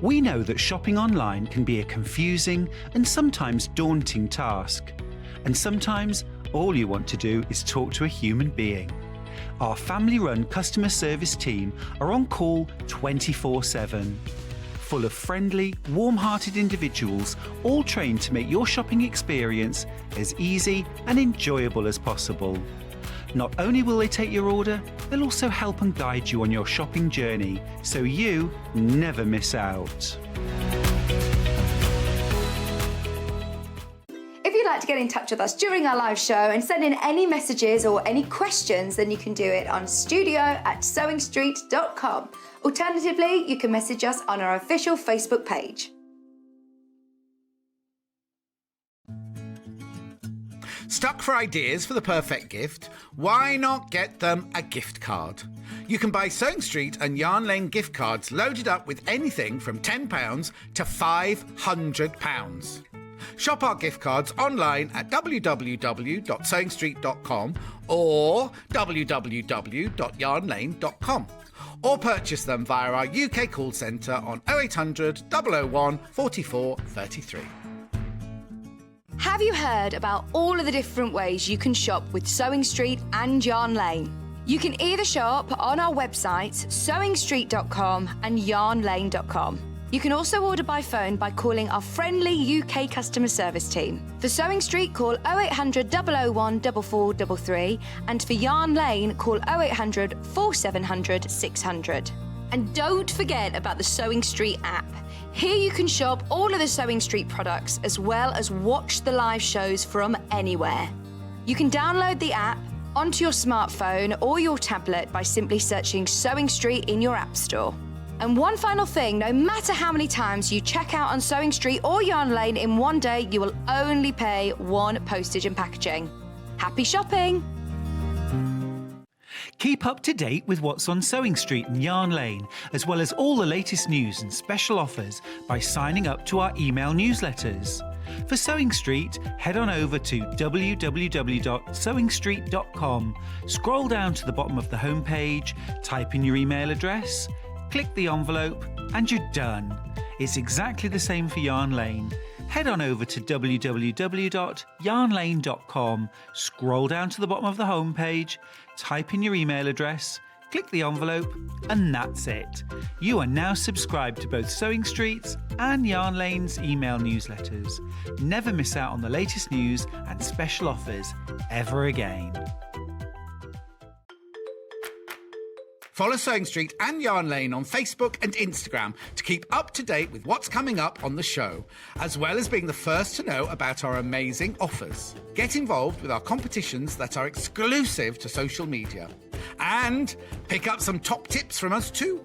We know that shopping online can be a confusing and sometimes daunting task. And sometimes all you want to do is talk to a human being. Our family-run customer service team are on call 24/7. Full of friendly, warm-hearted individuals, all trained to make your shopping experience as easy and enjoyable as possible. Not only will they take your order, they'll also help and guide you on your shopping journey, so you never miss out. If you'd like to get in touch with us during our live show and send in any messages or any questions, then you can do it on studio@sewingstreet.com. Alternatively, you can message us on our official Facebook page. Stuck for ideas for the perfect gift? Why not get them a gift card? You can buy Sewing Street and Yarn Lane gift cards loaded up with anything from £10 to £500. Shop our gift cards online at www.sewingstreet.com or www.yarnlane.com, or purchase them via our UK call centre on 0800 001 44 33. Have you heard about all of the different ways you can shop with Sewing Street and Yarn Lane? You can either shop on our websites, sewingstreet.com and yarnlane.com. You can also order by phone by calling our friendly UK customer service team. For Sewing Street, call 0800 001 4433, and for Yarn Lane, call 0800 4700 600. And don't forget about the Sewing Street app. Here you can shop all of the Sewing Street products as well as watch the live shows from anywhere. You can download the app onto your smartphone or your tablet by simply searching Sewing Street in your app store. And one final thing, no matter how many times you check out on Sewing Street or Yarn Lane in one day, you will only pay one postage and packaging. Happy shopping! Keep up to date with what's on Sewing Street and Yarn Lane, as well as all the latest news and special offers by signing up to our email newsletters. For Sewing Street, head on over to www.sewingstreet.com, scroll down to the bottom of the homepage, type in your email address, click the envelope, and you're done. It's exactly the same for Yarn Lane. Head on over to www.yarnlane.com, scroll down to the bottom of the homepage, type in your email address, click the envelope, and that's it. You are now subscribed to both Sewing Street's and Yarn Lane's email newsletters. Never miss out on the latest news and special offers ever again. Follow Sewing Street and Yarn Lane on Facebook and Instagram to keep up to date with what's coming up on the show, as well as being the first to know about our amazing offers. Get involved with our competitions that are exclusive to social media. And pick up some top tips from us too.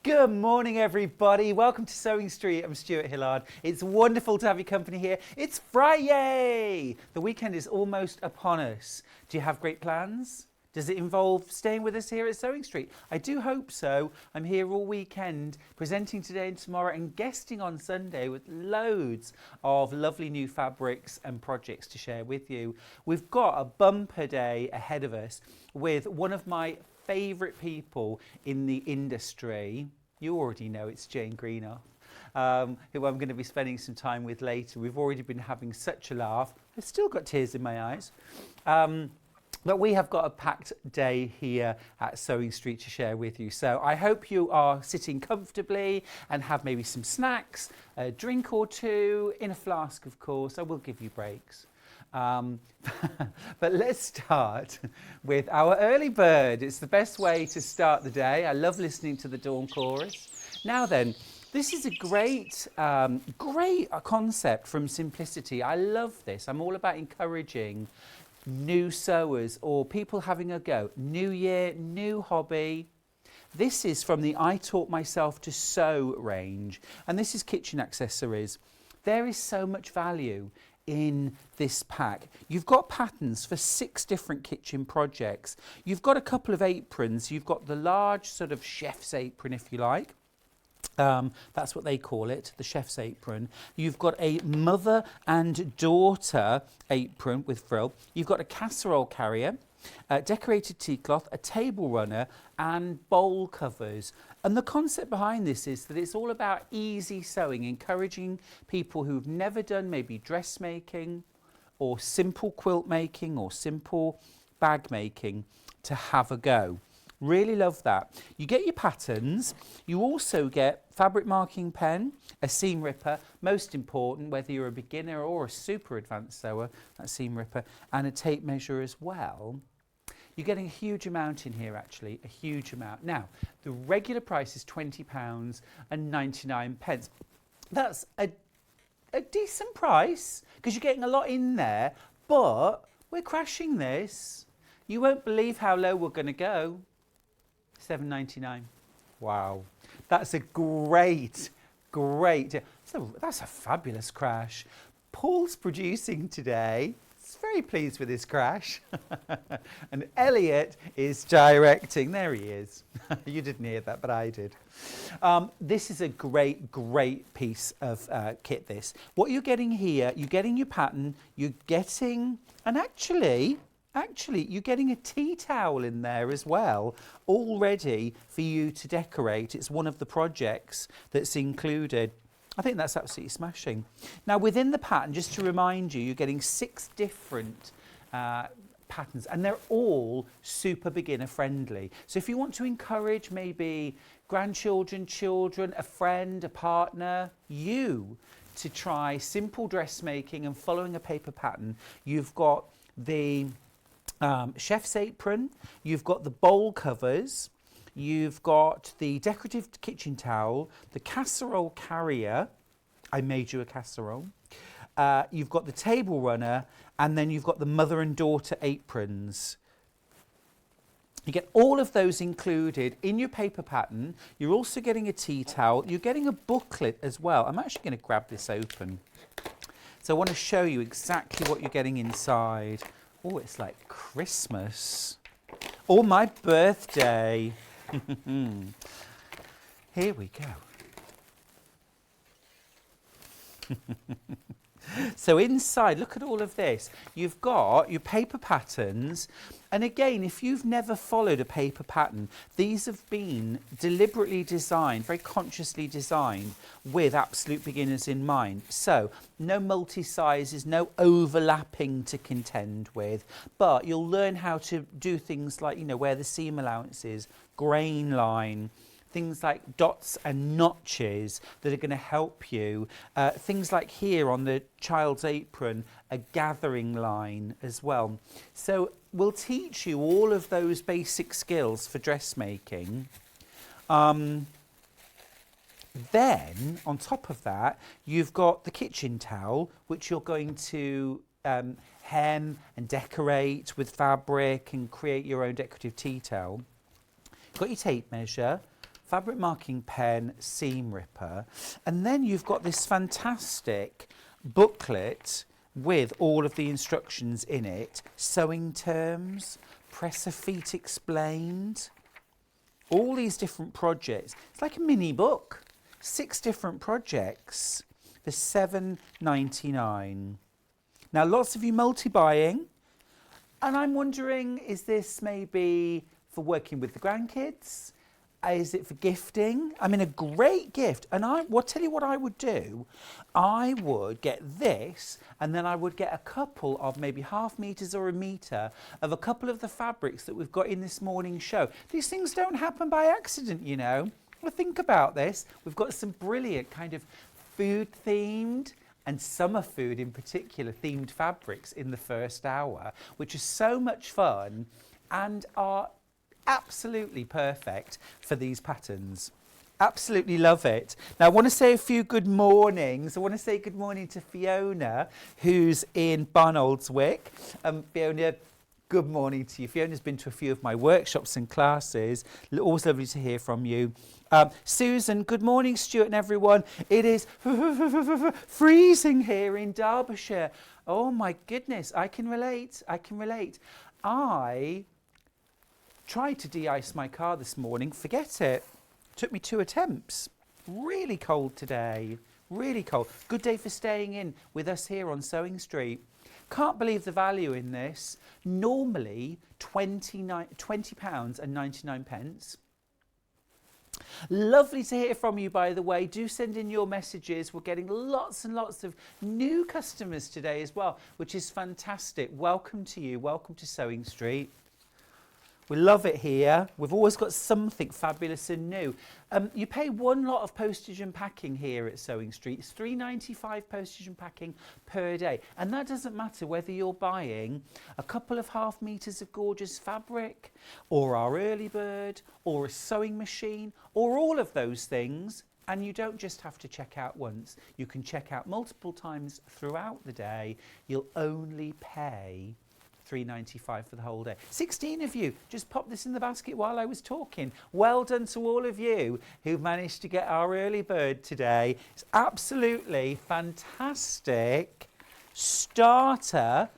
Good morning, everybody. Welcome to Sewing Street. I'm Stuart Hillard. It's wonderful to have your company here. It's Friday. The weekend is almost upon us. Do you have great plans? Does it involve staying with us here at Sewing Street? I do hope so. I'm here all weekend, presenting today and tomorrow and guesting on Sunday with loads of lovely new fabrics and projects to share with you. We've got a bumper day ahead of us with one of my favourite people in the industry. You already know it's Jane Greenoff, who I'm going to be spending some time with later. We've already been having such a laugh. I've still got tears in my eyes. But we have got a packed day here at Sewing Street to share with you. So I hope you are sitting comfortably and have maybe some snacks, a drink or two, in a flask, of course. I will give you breaks. But let's start with our early bird. It's the best way to start the day. I love listening to the dawn chorus. Now then, this is a great concept from Simplicity. I love this. I'm all about encouraging new sewers or people having a go. New year, new hobby. This is from the I Taught Myself to Sew range, and this is kitchen accessories. There is so much value in this pack. You've got patterns for 6 different kitchen projects. You've got a couple of aprons. You've got the large sort of chef's apron, if you like. That's what they call it, the chef's apron. You've got a mother and daughter apron with frill. You've got a casserole carrier, a decorated tea cloth, a table runner, and bowl covers. And the concept behind this is that it's all about easy sewing, encouraging people who've never done maybe dressmaking or simple quilt making or simple bag making to have a go. Really love that. You get your patterns. You also get fabric marking pen, a seam ripper, most important whether you're a beginner or a super advanced sewer, that seam ripper, and a tape measure as well. You're getting a huge amount in here actually, a huge amount. Now, the regular price is £20.99. That's a decent price because you're getting a lot in there, but we're crashing this. You won't believe how low we're going to go. £7.99. Wow, that's a great. That's a fabulous crash. Paul's producing today. He's very pleased with his crash. And Elliot is directing. There he is. You didn't hear that, but I did. This is a great piece of kit, this. What you're getting here, you're getting your pattern, you're getting, and actually, you're getting a tea towel in there as well, all ready for you to decorate. It's one of the projects that's included. I think that's absolutely smashing. Now, within the pattern, just to remind you, you're getting 6 different patterns, and they're all super beginner friendly. So if you want to encourage maybe grandchildren, children, a friend, a partner, you to try simple dressmaking and following a paper pattern, you've got the chef's apron, you've got the bowl covers, you've got the decorative kitchen towel, the casserole carrier. I made you a casserole. You've got the table runner, and then you've got the mother and daughter aprons. You get all of those included in your paper pattern. You're also getting a tea towel. You're getting a booklet as well. I'm actually going to grab this open. So I want to show you exactly what you're getting inside. Oh, it's like Christmas. Or my birthday. Here we go. So inside, look at all of this. You've got your paper patterns. And again, if you've never followed a paper pattern, these have been deliberately designed, very consciously designed with absolute beginners in mind. So no multi-sizes, no overlapping to contend with, but you'll learn how to do things like, where the seam allowance is, grain line, things like dots and notches that are going to help you. Things like here on the child's apron, a gathering line as well. So we'll teach you all of those basic skills for dressmaking. Then, on top of that, you've got the kitchen towel, which you're going to hem and decorate with fabric and create your own decorative tea towel. You've got your tape measure, fabric marking pen, seam ripper, and then you've got this fantastic booklet with all of the instructions in it, sewing terms, presser feet explained, all these different projects. It's like a mini book, 6 different projects for £7.99. Now, lots of you multi-buying, and I'm wondering, is this maybe for working with the grandkids? Is it for gifting? I mean, a great gift. And I'll tell you what I would do. I would get this, and then I would get a couple of maybe ½ meters or a meter of a couple of the fabrics that we've got in this morning's show. These things don't happen by accident, Well, think about this. We've got some brilliant kind of food-themed and summer food in particular themed fabrics in the first hour, which is so much fun and are absolutely perfect for these patterns. Absolutely love it. Now, I want to say a few good mornings. I want to say good morning to Fiona, who's in Barnoldswick. Fiona, good morning to you. Fiona's been to a few of my workshops and classes. Always lovely to hear from you. Susan, good morning, Stuart and everyone. It is freezing here in Derbyshire. Oh my goodness, I can relate. I tried to de-ice my car this morning. Forget it. Took me 2 attempts. Really cold today, really cold. Good day for staying in with us here on Sewing Street. Can't believe the value in this. Normally £20.99. Lovely to hear from you, by the way. Do send in your messages. We're getting lots and lots of new customers today as well, which is fantastic. Welcome to you. Welcome to Sewing Street. We love it here. We've always got something fabulous and new. You pay one lot of postage and packing here at Sewing Street. It's £3.95 postage and packing per day. And that doesn't matter whether you're buying a couple of half meters of gorgeous fabric, or our early bird, or a sewing machine, or all of those things. And you don't just have to check out once. You can check out multiple times throughout the day. You'll only pay £3.95 for the whole day. 16 of you just popped this in the basket while I was talking. Well done to all of you who managed to get our early bird today. It's absolutely fantastic starter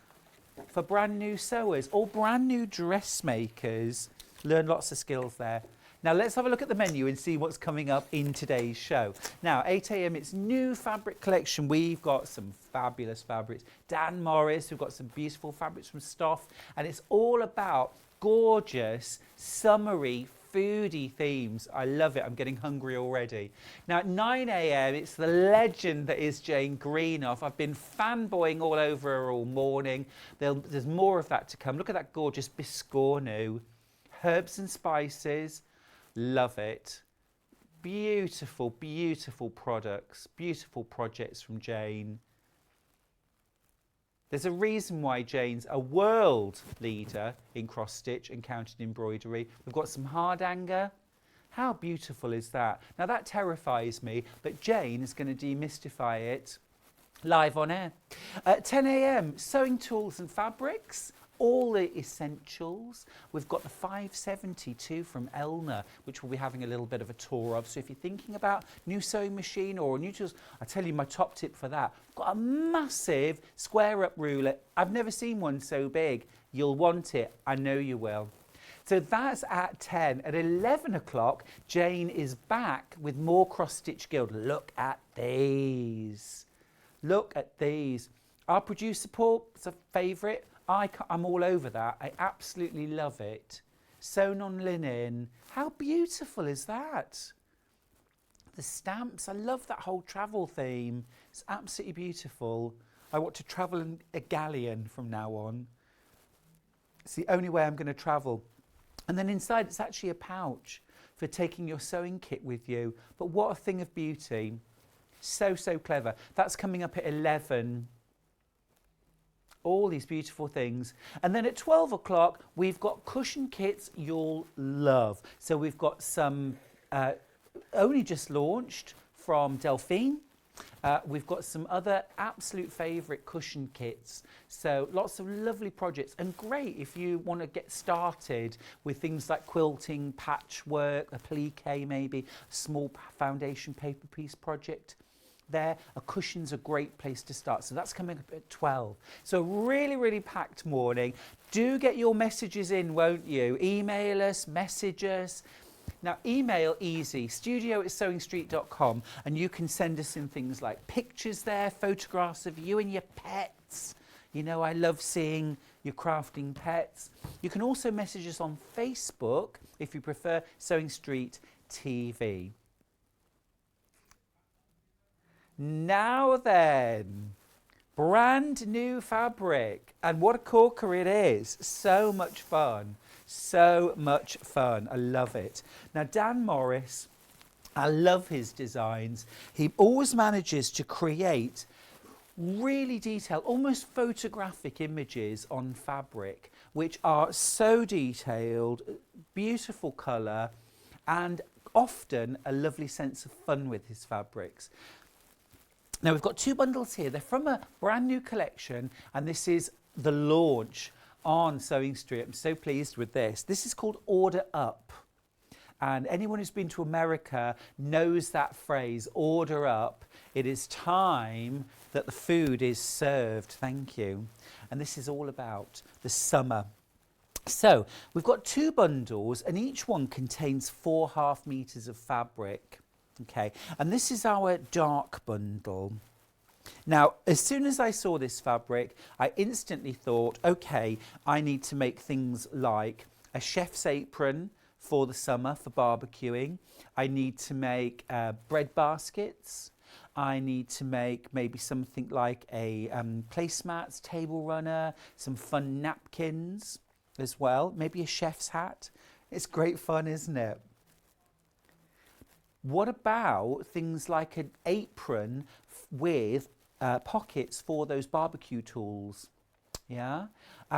for brand new sewers or brand new dressmakers. Learn lots of skills there. Now let's have a look at the menu and see what's coming up in today's show. Now 8 a.m. it's new fabric collection. We've got some fabulous fabrics. Dan Morris, we've got some beautiful fabrics from Stoff, and it's all about gorgeous, summery, foodie themes. I love it. I'm getting hungry already. Now at 9 a.m. it's the legend that is Jane Greenoff. I've been fanboying all over her all morning. There's more of that to come. Look at that gorgeous biscornu. Herbs and spices. Love it. Beautiful, beautiful products, beautiful projects from Jane. There's a reason why Jane's a world leader in cross stitch and counted embroidery. We've got some hardanger. How beautiful is that? Now that terrifies me, but Jane is going to demystify it live on air. At 10 a.m, sewing tools and fabrics. All the essentials. We've got the 572 from Elna, which we'll be having a little bit of a tour of. So if you're thinking about new sewing machine or new tools, I tell you my top tip for that. I've got a massive square up ruler. I've never seen one so big. You'll want it. I know you will. So that's at 10. At 11 o'clock, Jane is back with more Cross Stitch Guild. Look at these. Look at these. Our producer Paul is a favourite. I'm all over that. I absolutely love it. Sewn on linen. How beautiful is that? The stamps. I love that whole travel theme. It's absolutely beautiful. I want to travel in a galleon from now on. It's the only way I'm going to travel. And then inside it's actually a pouch for taking your sewing kit with you. But what a thing of beauty. So, so clever. That's coming up at 11. All these beautiful things. And then at 12 o'clock, we've got cushion kits you'll love. So we've got some only just launched from Delphine. We've got some other absolute favourite cushion kits. So lots of lovely projects, and great if you want to get started with things like quilting, patchwork, a plique maybe, a small foundation paper piece project. There, a cushion's a great place to start. So that's coming up at 12. So really, really packed morning. Do get your messages in, won't you? Email us, message us. Now, email easy, studio@sewingstreet.com, and you can send us in things like pictures there, photographs of you and your pets. You know, I love seeing your crafting pets. You can also message us on Facebook if you prefer, Sewing Street TV. Now then, brand new fabric, and what a corker it is. So much fun, so much fun. I love it. Now Dan Morris, I love his designs. He always manages to create really detailed, almost photographic images on fabric, which are so detailed, beautiful colour, and often a lovely sense of fun with his fabrics. Now we've got two bundles here. They're from a brand new collection, and this is the launch on Sewing Street. I'm so pleased with this. This is called Order Up. And anyone who's been to America knows that phrase, order up. It is time that the food is served. Thank you. And this is all about the summer. So we've got two bundles, and each one contains 4 half meters of fabric. Okay, and this is our dark bundle. Now, as soon as I saw this fabric, I instantly thought, okay, I need to make things like a chef's apron for the summer for barbecuing. I need to make bread baskets. I need to make maybe something like a placemats, table runner, some fun napkins as well, maybe a chef's hat. It's great fun, isn't it? What about things like an apron with pockets for those barbecue tools? Yeah,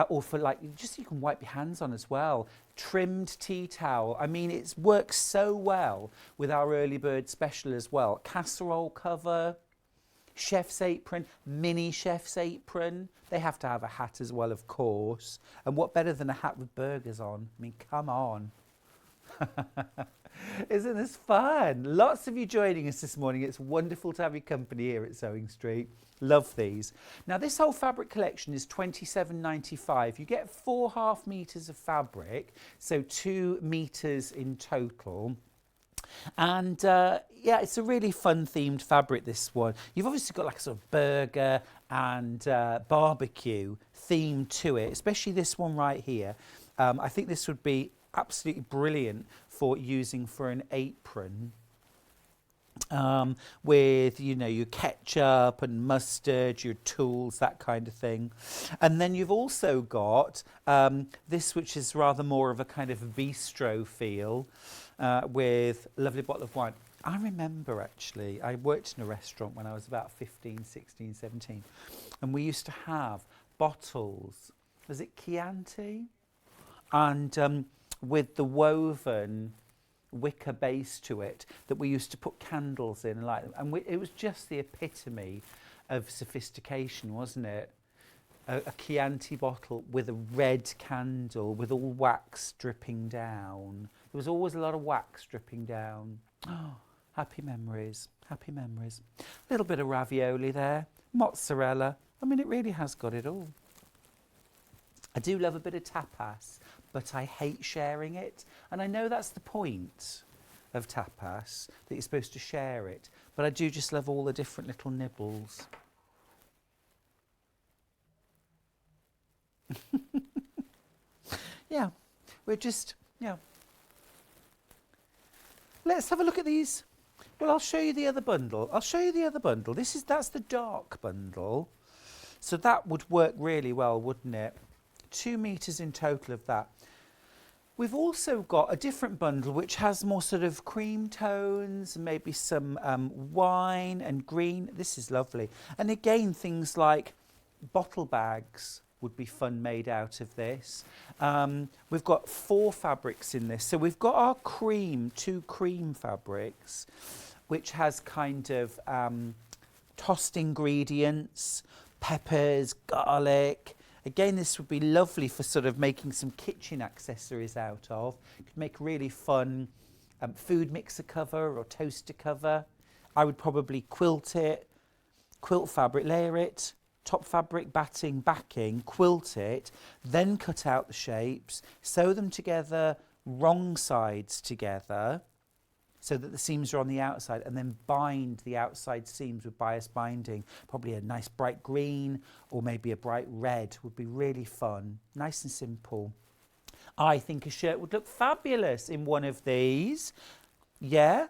or for like just you can wipe your hands on as well. Trimmed tea towel. I mean, it works so well with our early bird special as well. Casserole cover, chef's apron, mini chef's apron. They have to have a hat as well, of course. And what better than a hat with burgers on? I mean, come on. Isn't this fun? Lots of you joining us this morning. It's wonderful to have your company here at Sewing Street. Love these. Now, this whole fabric collection is £27.95. You get 4.5 meters of fabric, so 2 meters in total. And yeah, it's a really fun themed fabric, this one. You've obviously got like a sort of burger and barbecue theme to it, especially this one right here. I think this would be absolutely brilliant for using for an apron with, you know, your ketchup and mustard, your tools, that kind of thing. And then you've also got this, which is rather more of a kind of bistro feel with a lovely bottle of wine. I remember actually, I worked in a restaurant when I was about 15, 16, 17, and we used to have bottles, was it Chianti? And with the woven wicker base to it that we used to put candles in and light them. And it was just the epitome of sophistication, wasn't it? A Chianti bottle with a red candle with all wax dripping down. There was always a lot of wax dripping down. Oh, happy memories, happy memories. A little bit of ravioli there, mozzarella. I mean, it really has got it all. I do love a bit of tapas, but I hate sharing it. And I know that's the point of tapas, that you're supposed to share it. But I do just love all the different little nibbles. Yeah, we're just, yeah. Let's have a look at these. Well, I'll show you the other bundle. I'll show you the other bundle. That's the dark bundle. So that would work really well, wouldn't it? 2 meters in total of that. We've also got a different bundle which has more sort of cream tones, maybe some wine and green. This is lovely. And again, things like bottle bags would be fun made out of this. We've got 4 fabrics in this. So we've got our cream, 2 cream fabrics, which has kind of tossed ingredients, peppers, garlic. Again, this would be lovely for sort of making some kitchen accessories out of. You could make really fun food mixer cover or toaster cover. I would probably quilt it, quilt fabric, layer it, top fabric, batting, backing, quilt it, then cut out the shapes, sew them together, wrong sides together, so that the seams are on the outside, and then bind the outside seams with bias binding. Probably a nice bright green or maybe a bright red would be really fun. Nice and simple. I think a shirt would look fabulous in one of these. Yeah,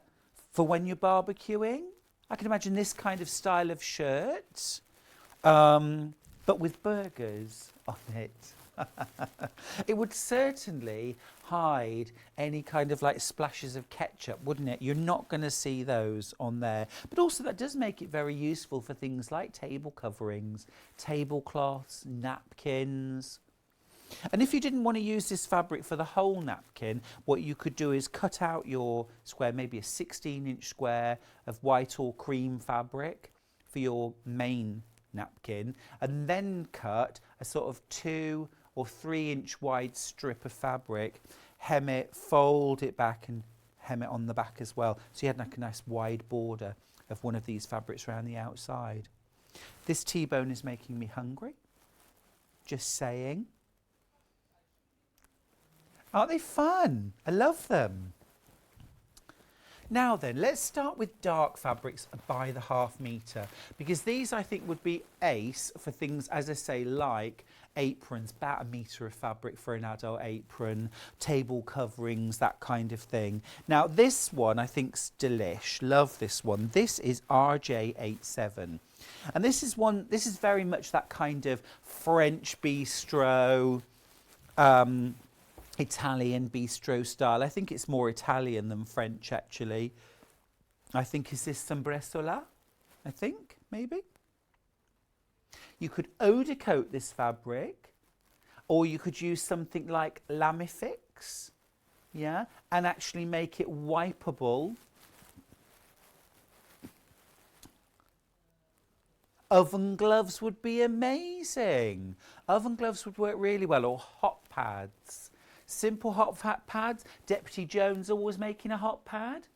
for when you're barbecuing. I can imagine this kind of style of shirt, but with burgers on it. It would certainly hide any kind of like splashes of ketchup, wouldn't it? You're not going to see those on there. But also that does make it very useful for things like table coverings, tablecloths, napkins. And if you didn't want to use this fabric for the whole napkin, what you could do is cut out your square, maybe a 16-inch square of white or cream fabric for your main napkin, and then cut a sort of 2 or 3-inch wide strip of fabric, hem it, fold it back and hem it on the back as well. So you had like a nice wide border of one of these fabrics around the outside. This T-bone is making me hungry. Just saying. Aren't they fun? I love them. Now then, let's start with dark fabrics by the ½ metre, because these I think would be ace for things, as I say, like aprons, about a metre of fabric for an adult apron, table coverings, that kind of thing. Now this one I think's delish, love this one. This is RJ87. And this is very much that kind of French bistro, Italian bistro style. I think it's more Italian than French, actually. I think, is this some Bressola? I think, maybe. You could eau de coat this fabric, or you could use something like Lamifix, yeah, and actually make it wipeable. Oven gloves would be amazing. Oven gloves would work really well, or hot pads. Simple hot pads. Deputy Jones always making a hot pad.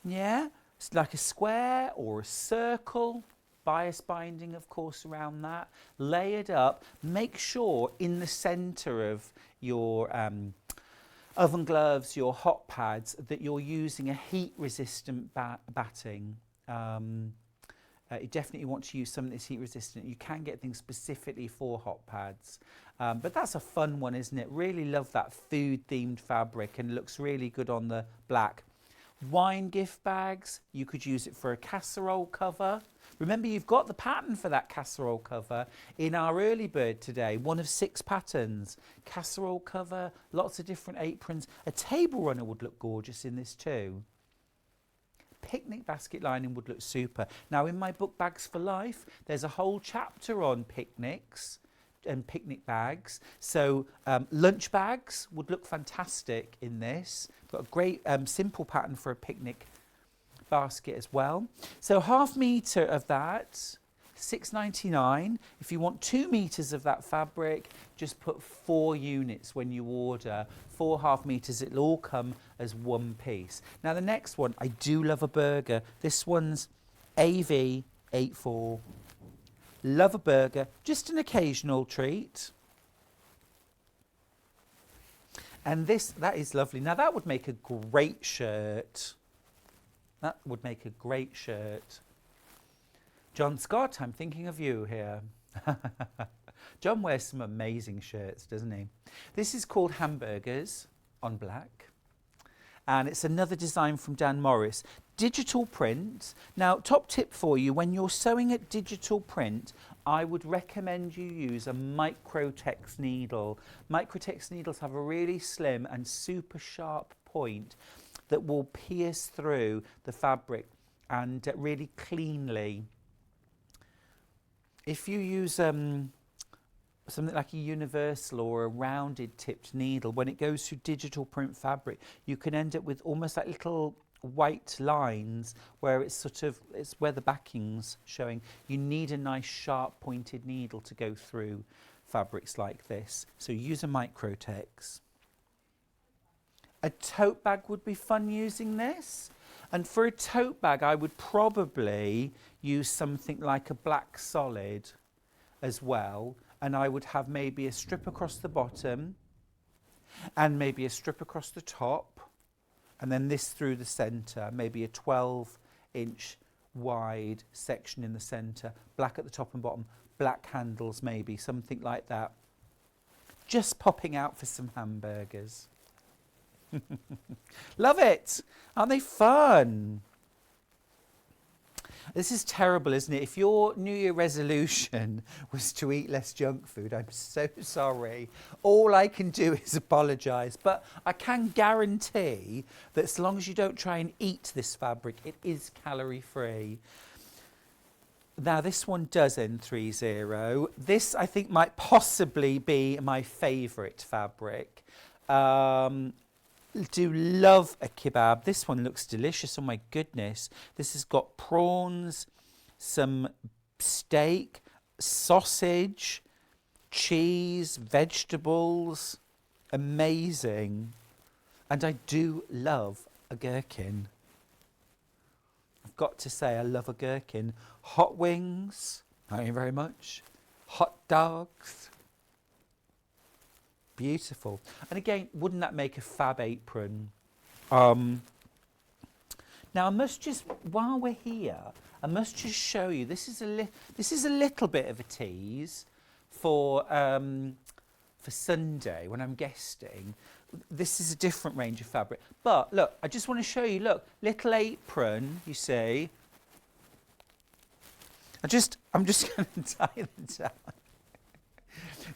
Yeah, it's like a square or a circle. Bias binding, of course, around that. Layered up. Make sure in the centre of your oven gloves, your hot pads, that you're using a heat-resistant batting. You definitely want to use something that's heat resistant. You can get things specifically for hot pads. But that's a fun one, isn't it? Really love that food themed fabric, and looks really good on the black. Wine gift bags, you could use it for a casserole cover. Remember, you've got the pattern for that casserole cover in our early bird today, one of 6 patterns. Casserole cover, lots of different aprons. A table runner would look gorgeous in this too. Picnic basket lining would look super. Now in my book Bags for Life, there's a whole chapter on picnics and picnic bags. So lunch bags would look fantastic in this. Got a great simple pattern for a picnic basket as well. So ½ metre of that, £6.99. If you want 2 metres of that fabric, just put 4 units when you order. 4 ½ metres, it'll all come as one piece. Now the next one, I do love a burger. This one's AV84. Love a burger, just an occasional treat. And that is lovely. Now that would make a great shirt. That would make a great shirt. John Scott, I'm thinking of you here. John wears some amazing shirts, doesn't he? This is called Hamburgers on black. And it's another design from Dan Morris. Digital print. Now, top tip for you, when you're sewing at digital print, I would recommend you use a Microtex needle. Microtex needles have a really slim and super sharp point that will pierce through the fabric and really cleanly. If you use something like a universal or a rounded tipped needle, when it goes through digital print fabric, you can end up with almost like little white lines where it's where the backing's showing. You need a nice sharp pointed needle to go through fabrics like this. So use a Microtex. A tote bag would be fun using this. And for a tote bag, I would probably use something like a black solid as well. And I would have maybe a strip across the bottom and maybe a strip across the top. And then this through the centre, maybe a 12-inch wide section in the centre. Black at the top and bottom, black handles maybe, something like that. Just popping out for some hamburgers. Love it. Aren't they fun? This is terrible, isn't it? If your New Year resolution was to eat less junk food, I'm so sorry. All I can do is apologise. But I can guarantee that as long as you don't try and eat this fabric, it is calorie free. Now this one does end 30. This I think might possibly be my favourite fabric. Do love a kebab. This one looks delicious. Oh my goodness. This has got prawns, some steak, sausage, cheese, vegetables. Amazing. And I do love a gherkin. I've got to say I love a gherkin. Hot wings. Thank you very much. Hot dogs. Beautiful. And again, wouldn't that make a fab apron? Now I must just, while we're here, I must just show you, this is a little bit of a tease for Sunday when I'm guesting. This is a different range of fabric. But look, I just want to show you, look, little apron, you see. I'm just going to tie them down.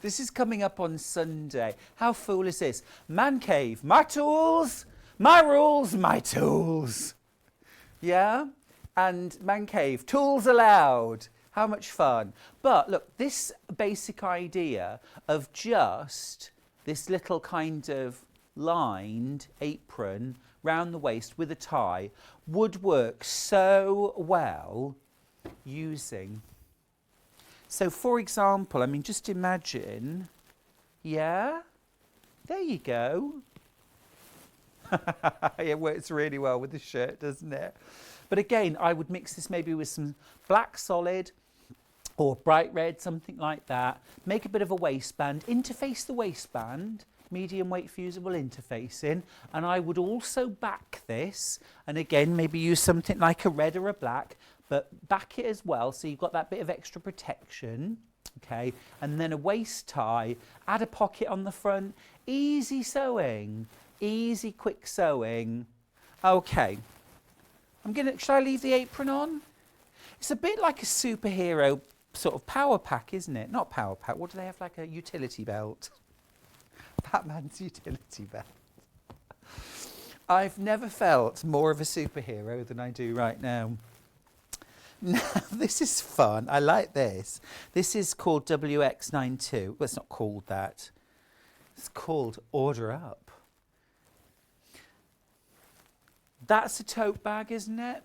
This is coming up on Sunday. How cool is this? Man cave, my tools, my rules, my tools. Yeah? And man cave, tools allowed. How much fun. But look, this basic idea of just this little kind of lined apron round the waist with a tie would work so well using. So for example, I mean, just imagine, yeah, there you go. It works really well with the shirt, doesn't it? But again, I would mix this maybe with some black solid or bright red, something like that. Make a bit of a waistband, interface the waistband, medium weight fusible interfacing, and I would also back this, and again, maybe use something like a red or a black, but back it as well, so you've got that bit of extra protection, okay? And then a waist tie, add a pocket on the front, easy sewing, easy quick sewing. Okay, should I leave the apron on? It's a bit like a superhero sort of power pack, isn't it? Not power pack, what do they have, like a utility belt? Batman's utility belt. I've never felt more of a superhero than I do right now. Now, this is fun. I like this. This is called WX92. Well, it's not called that. It's called Order Up. That's a tote bag, isn't it?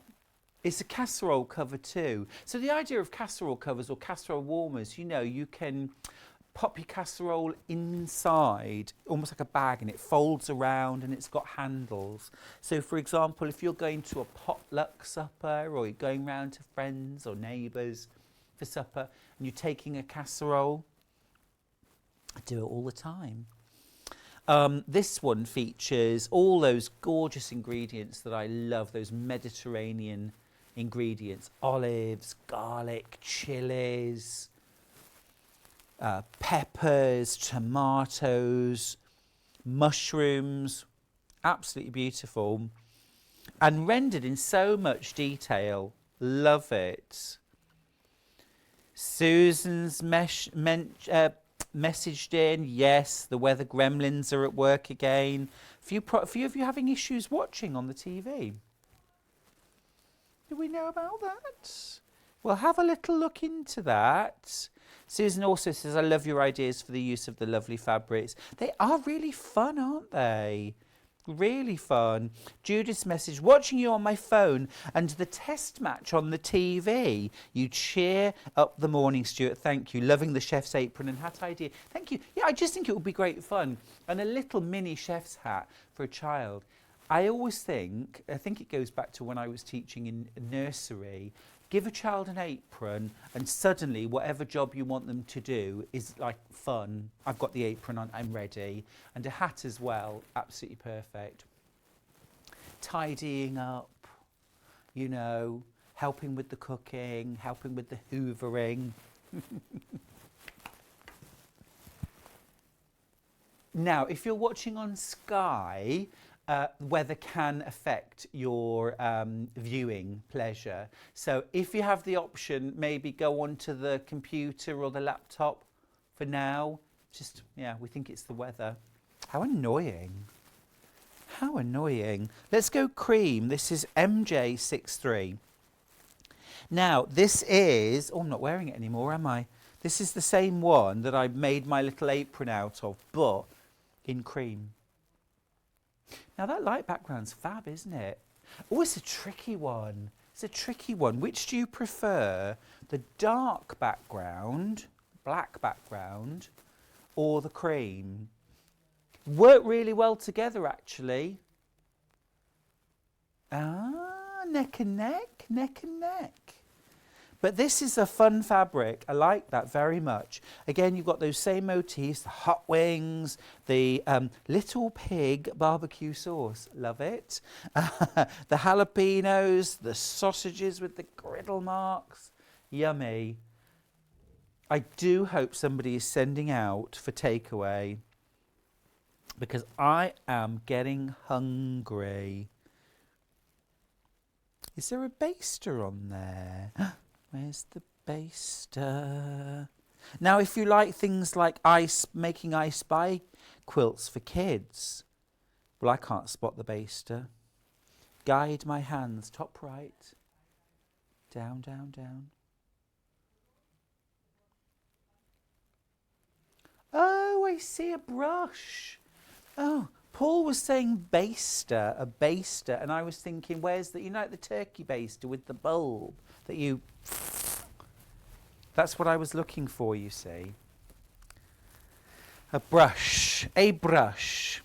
It's a casserole cover too. So the idea of casserole covers or casserole warmers, you know, you can pop your casserole inside, almost like a bag, and it folds around and it's got handles. So for example, if you're going to a potluck supper or you're going round to friends or neighbours for supper and you're taking a casserole, I do it all the time. This one features all those gorgeous ingredients that I love, those Mediterranean ingredients, olives, garlic, chilies, peppers, tomatoes, mushrooms, absolutely beautiful and rendered in so much detail. Love it. Susan's messaged in, yes, the weather gremlins are at work again. A few of you having issues watching on the TV. Do we know about that? We'll have a little look into that. Susan also says, I love your ideas for the use of the lovely fabrics. They are really fun, aren't they? Really fun. Judith's message, watching you on my phone and the test match on the TV. You cheer up the morning, Stuart. Thank you. Loving the chef's apron and hat idea. Thank you. Yeah, I just think it would be great fun. And a little mini chef's hat for a child. I always think it goes back to when I was teaching in nursery. Give a child an apron and suddenly whatever job you want them to do is like fun. I've got the apron on, I'm ready. And a hat as well, absolutely perfect. Tidying up, you know, helping with the cooking, helping with the hoovering. Now, if you're watching on Sky, weather can affect your viewing pleasure. So if you have the option, maybe go onto the computer or the laptop for now. Just, yeah, we think it's the weather. How annoying. How annoying. Let's go cream. This is MJ63. Now, this is, oh, I'm not wearing it anymore, am I? This is the same one that I made my little apron out of, but in cream. Now that light background's fab, isn't it? Oh, it's a tricky one. It's a tricky one. Which do you prefer? The dark background, black background, or the cream? Work really well together, actually. Ah, neck and neck, neck and neck. But this is a fun fabric. I like that very much. Again, you've got those same motifs, the hot wings, the little pig barbecue sauce. Love it. The jalapenos, the sausages with the griddle marks. Yummy. I do hope somebody is sending out for takeaway because I am getting hungry. Is there a baster on there? Where's the baster? Now, if you like things like making I Spy quilts for kids, well, I can't spot the baster. Guide my hands, top right. Down, down, down. Oh, I see a brush. Oh, Paul was saying baster, a baster, and I was thinking, where's the, you know, like the turkey baster with the bulb that you... That's what I was looking for, you see. A brush, a brush.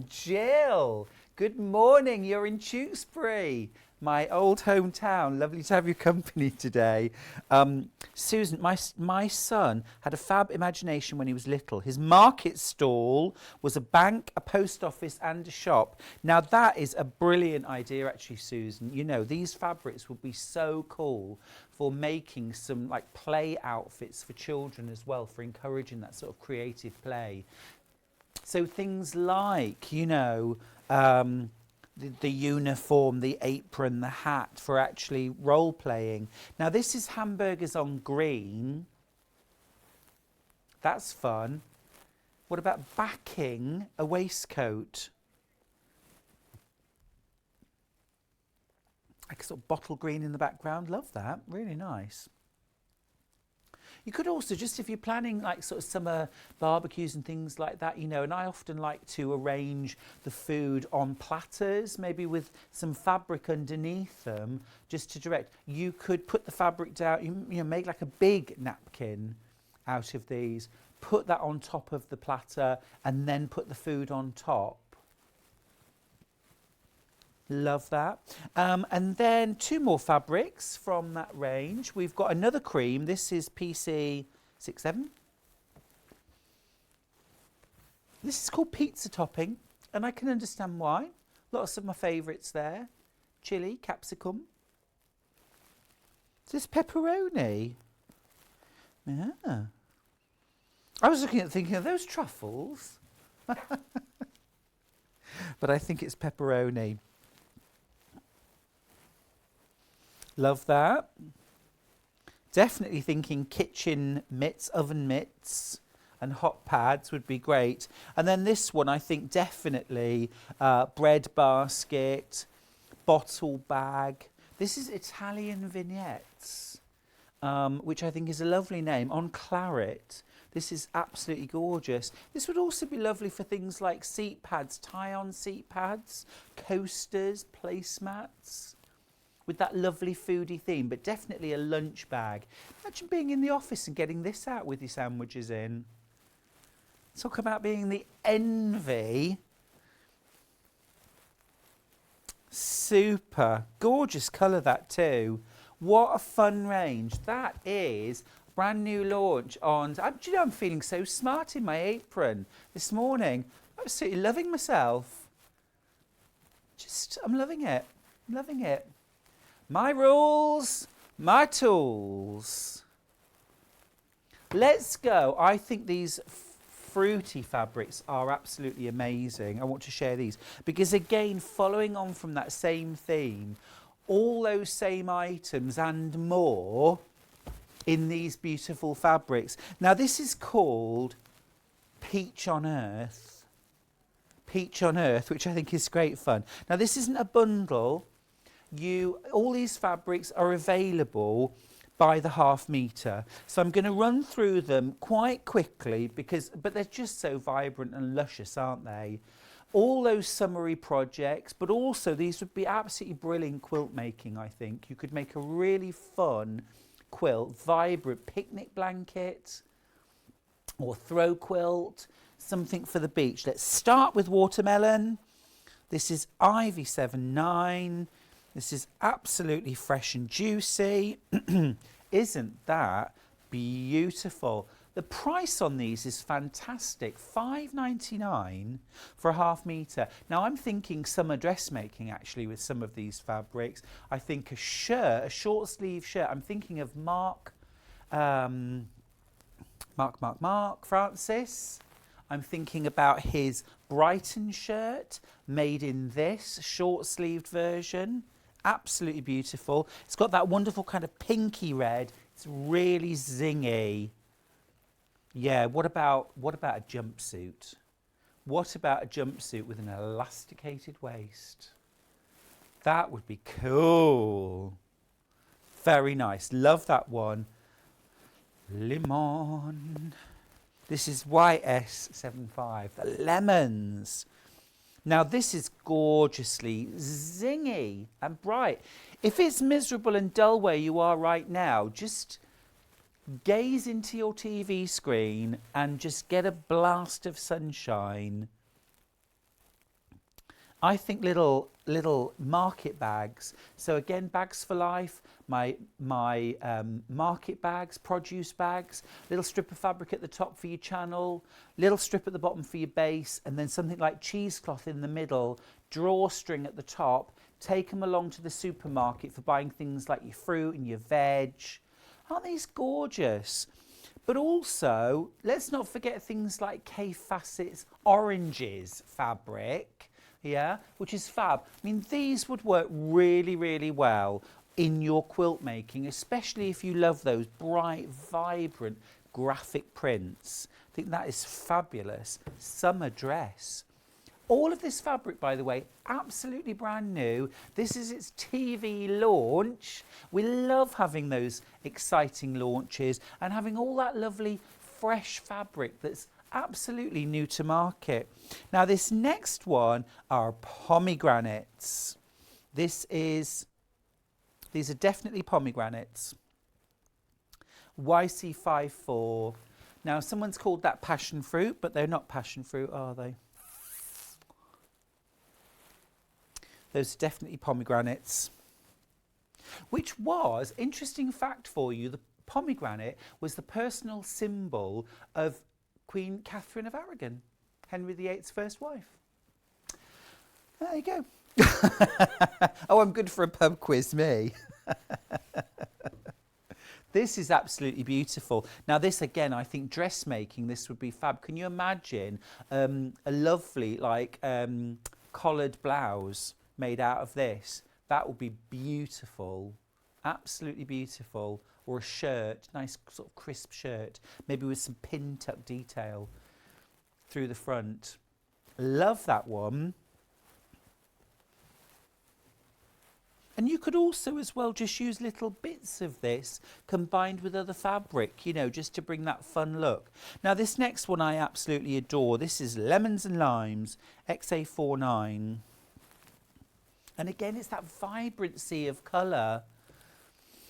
Jill, good morning, you're in Tewkesbury, my old hometown. Lovely to have your company today. Susan, my son had a fab imagination when he was little. His market stall was a bank, a post office and a shop. Now that is a brilliant idea actually, Susan. You know, these fabrics would be so cool for making some like play outfits for children as well, for encouraging that sort of creative play. So things like, you know, the uniform, the apron, the hat for actually role playing. Now this is hamburgers on green. That's fun. What about backing a waistcoat? Like a sort of bottle green in the background. Love that. Really nice. You could also, just if you're planning like sort of summer barbecues and things like that, you know, and I often like to arrange the food on platters, maybe with some fabric underneath them, just to direct. You could put the fabric down, you know, make like a big napkin out of these, put that on top of the platter, and then put the food on top. Love that. And then 2 more fabrics from that range. We've got another cream. This is PC67. This is called pizza topping, and I can understand why. Lots of my favourites there. Chili, capsicum. Is this pepperoni? Yeah. I was thinking of those truffles. But I think it's pepperoni. Love that. Definitely thinking kitchen mitts, oven mitts and hot pads would be great. And then this one, I think definitely bread basket, bottle bag. This is Italian vignettes, which I think is a lovely name, on claret. This is absolutely gorgeous. This would also be lovely for things like seat pads, tie-on seat pads, coasters, placemats, with that lovely foodie theme, but definitely a lunch bag. Imagine being in the office and getting this out with your sandwiches in. Talk about being the envy. Super. Gorgeous colour that too. What a fun range. That is brand new launch on... Do you know, I'm feeling so smart in my apron this morning. I'm absolutely loving myself. I'm loving it. I'm loving it. My rules, my tools. Let's go. I think these fruity fabrics are absolutely amazing. I want to share these because, again, following on from that same theme, all those same items and more in these beautiful fabrics. Now, this is called Peach on Earth. Peach on Earth, which I think is great fun. Now, this isn't a bundle. All these fabrics are available by the half metre. So I'm going to run through them quite quickly but they're just so vibrant and luscious, aren't they? All those summery projects, but also these would be absolutely brilliant quilt making, I think. You could make a really fun quilt, vibrant picnic blanket or throw quilt, something for the beach. Let's start with watermelon. This is Ivy 79. This is absolutely fresh and juicy. Isn't that beautiful? The price on these is fantastic, £5.99 for a half metre. Now I'm thinking summer dressmaking actually with some of these fabrics. I think a shirt, a short sleeve shirt, I'm thinking of Mark Francis. I'm thinking about his Brighton shirt made in this short sleeved version. Absolutely beautiful. It's got that wonderful kind of pinky red. It's really zingy. Yeah, what about a jumpsuit? What about a jumpsuit with an elasticated waist? That would be cool. Very nice. Love that one. Lemon. This is YS75, the lemons. Now this is gorgeously zingy and bright. If it's miserable and dull where you are right now, just gaze into your TV screen and just get a blast of sunshine. I think little market bags. So again, bags for life. My market bags, produce bags. Little strip of fabric at the top for your channel. Little strip at the bottom for your base, and then something like cheesecloth in the middle. Drawstring at the top. Take them along to the supermarket for buying things like your fruit and your veg. Aren't these gorgeous? But also, let's not forget things like Kay Facet's oranges fabric, yeah, which is fab. I mean, these would work really, really well in your quilt making, especially if you love those bright, vibrant graphic prints. I think that is fabulous. Summer dress. All of this fabric, by the way, absolutely brand new. This is its TV launch. We love having those exciting launches and having all that lovely fresh fabric that's absolutely new to market. Now this next one are pomegranates. These are definitely pomegranates. YC54. Now someone's called that passion fruit, but they're not passion fruit, are they? Those are definitely pomegranates. Which was, interesting fact for you, the pomegranate was the personal symbol of Queen Catherine of Aragon, Henry VIII's first wife. There you go. Oh, I'm good for a pub quiz, me. This is absolutely beautiful. Now this again, I think dressmaking, this would be fab. Can you imagine a lovely collared blouse made out of this? That would be beautiful, absolutely beautiful. Or a shirt, nice sort of crisp shirt, maybe with some pin tuck detail through the front. Love that one. And you could also as well just use little bits of this combined with other fabric, you know, just to bring that fun look. Now this next one I absolutely adore. This is Lemons and Limes, XA49. And again, it's that vibrancy of colour.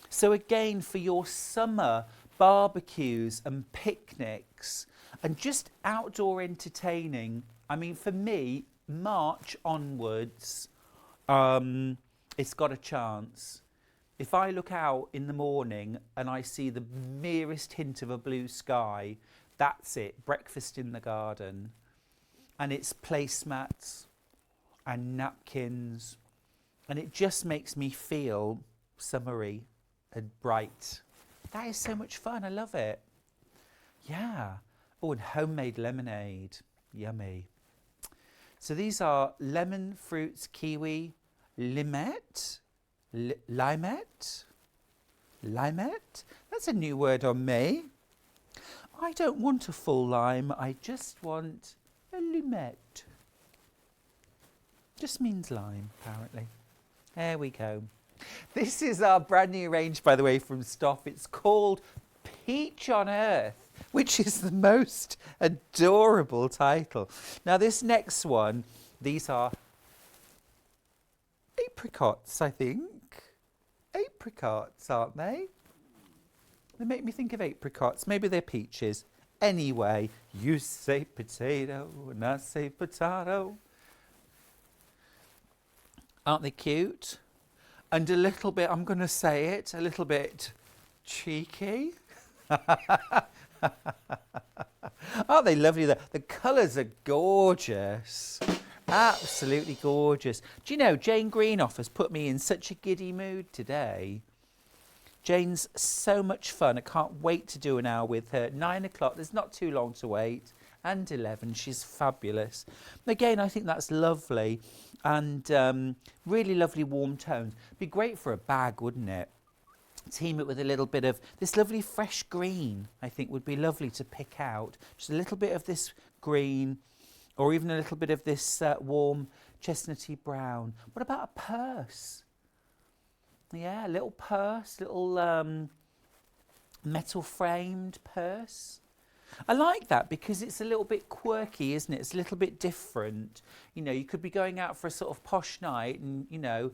So again, for your summer barbecues and picnics and just outdoor entertaining, I mean, for me, March onwards, it's got a chance. If I look out in the morning and I see the merest hint of a blue sky, that's it, breakfast in the garden. And it's placemats and napkins, and it just makes me feel summery and bright. That is so much fun. I love it. Yeah. Oh, and homemade lemonade. Yummy. So these are lemon, fruits, kiwi, limette. Limette? Limette? That's a new word on me. I don't want a full lime. I just want a limette. Just means lime, apparently. There we go. This is our brand new range, by the way, from Stuart. It's called Peach on Earth, which is the most adorable title. Now, this next one, these are apricots, I think. Apricots, aren't they? They make me think of apricots. Maybe they're peaches. Anyway, you say potato and I say potato. Aren't they cute? and a little bit, I'm going to say it, a little bit cheeky. Aren't they lovely? The colours are gorgeous. Absolutely gorgeous. Do you know, Jane Greenoff has put me in such a giddy mood today. Jane's so much fun. I can't wait to do an hour with her. 9 o'clock, there's not too long to wait. And 11, she's fabulous. Again, I think that's lovely. And really lovely warm tones. Be great for a bag, wouldn't it? Team it with a little bit of this lovely fresh green, I think would be lovely to pick out. Just a little bit of this green, or even a little bit of this warm chestnutty brown. What about a purse? Yeah, a little purse, little metal framed purse. I like that because it's a little bit quirky, isn't it? It's a little bit different. You know, you could be going out for a sort of posh night and, you know,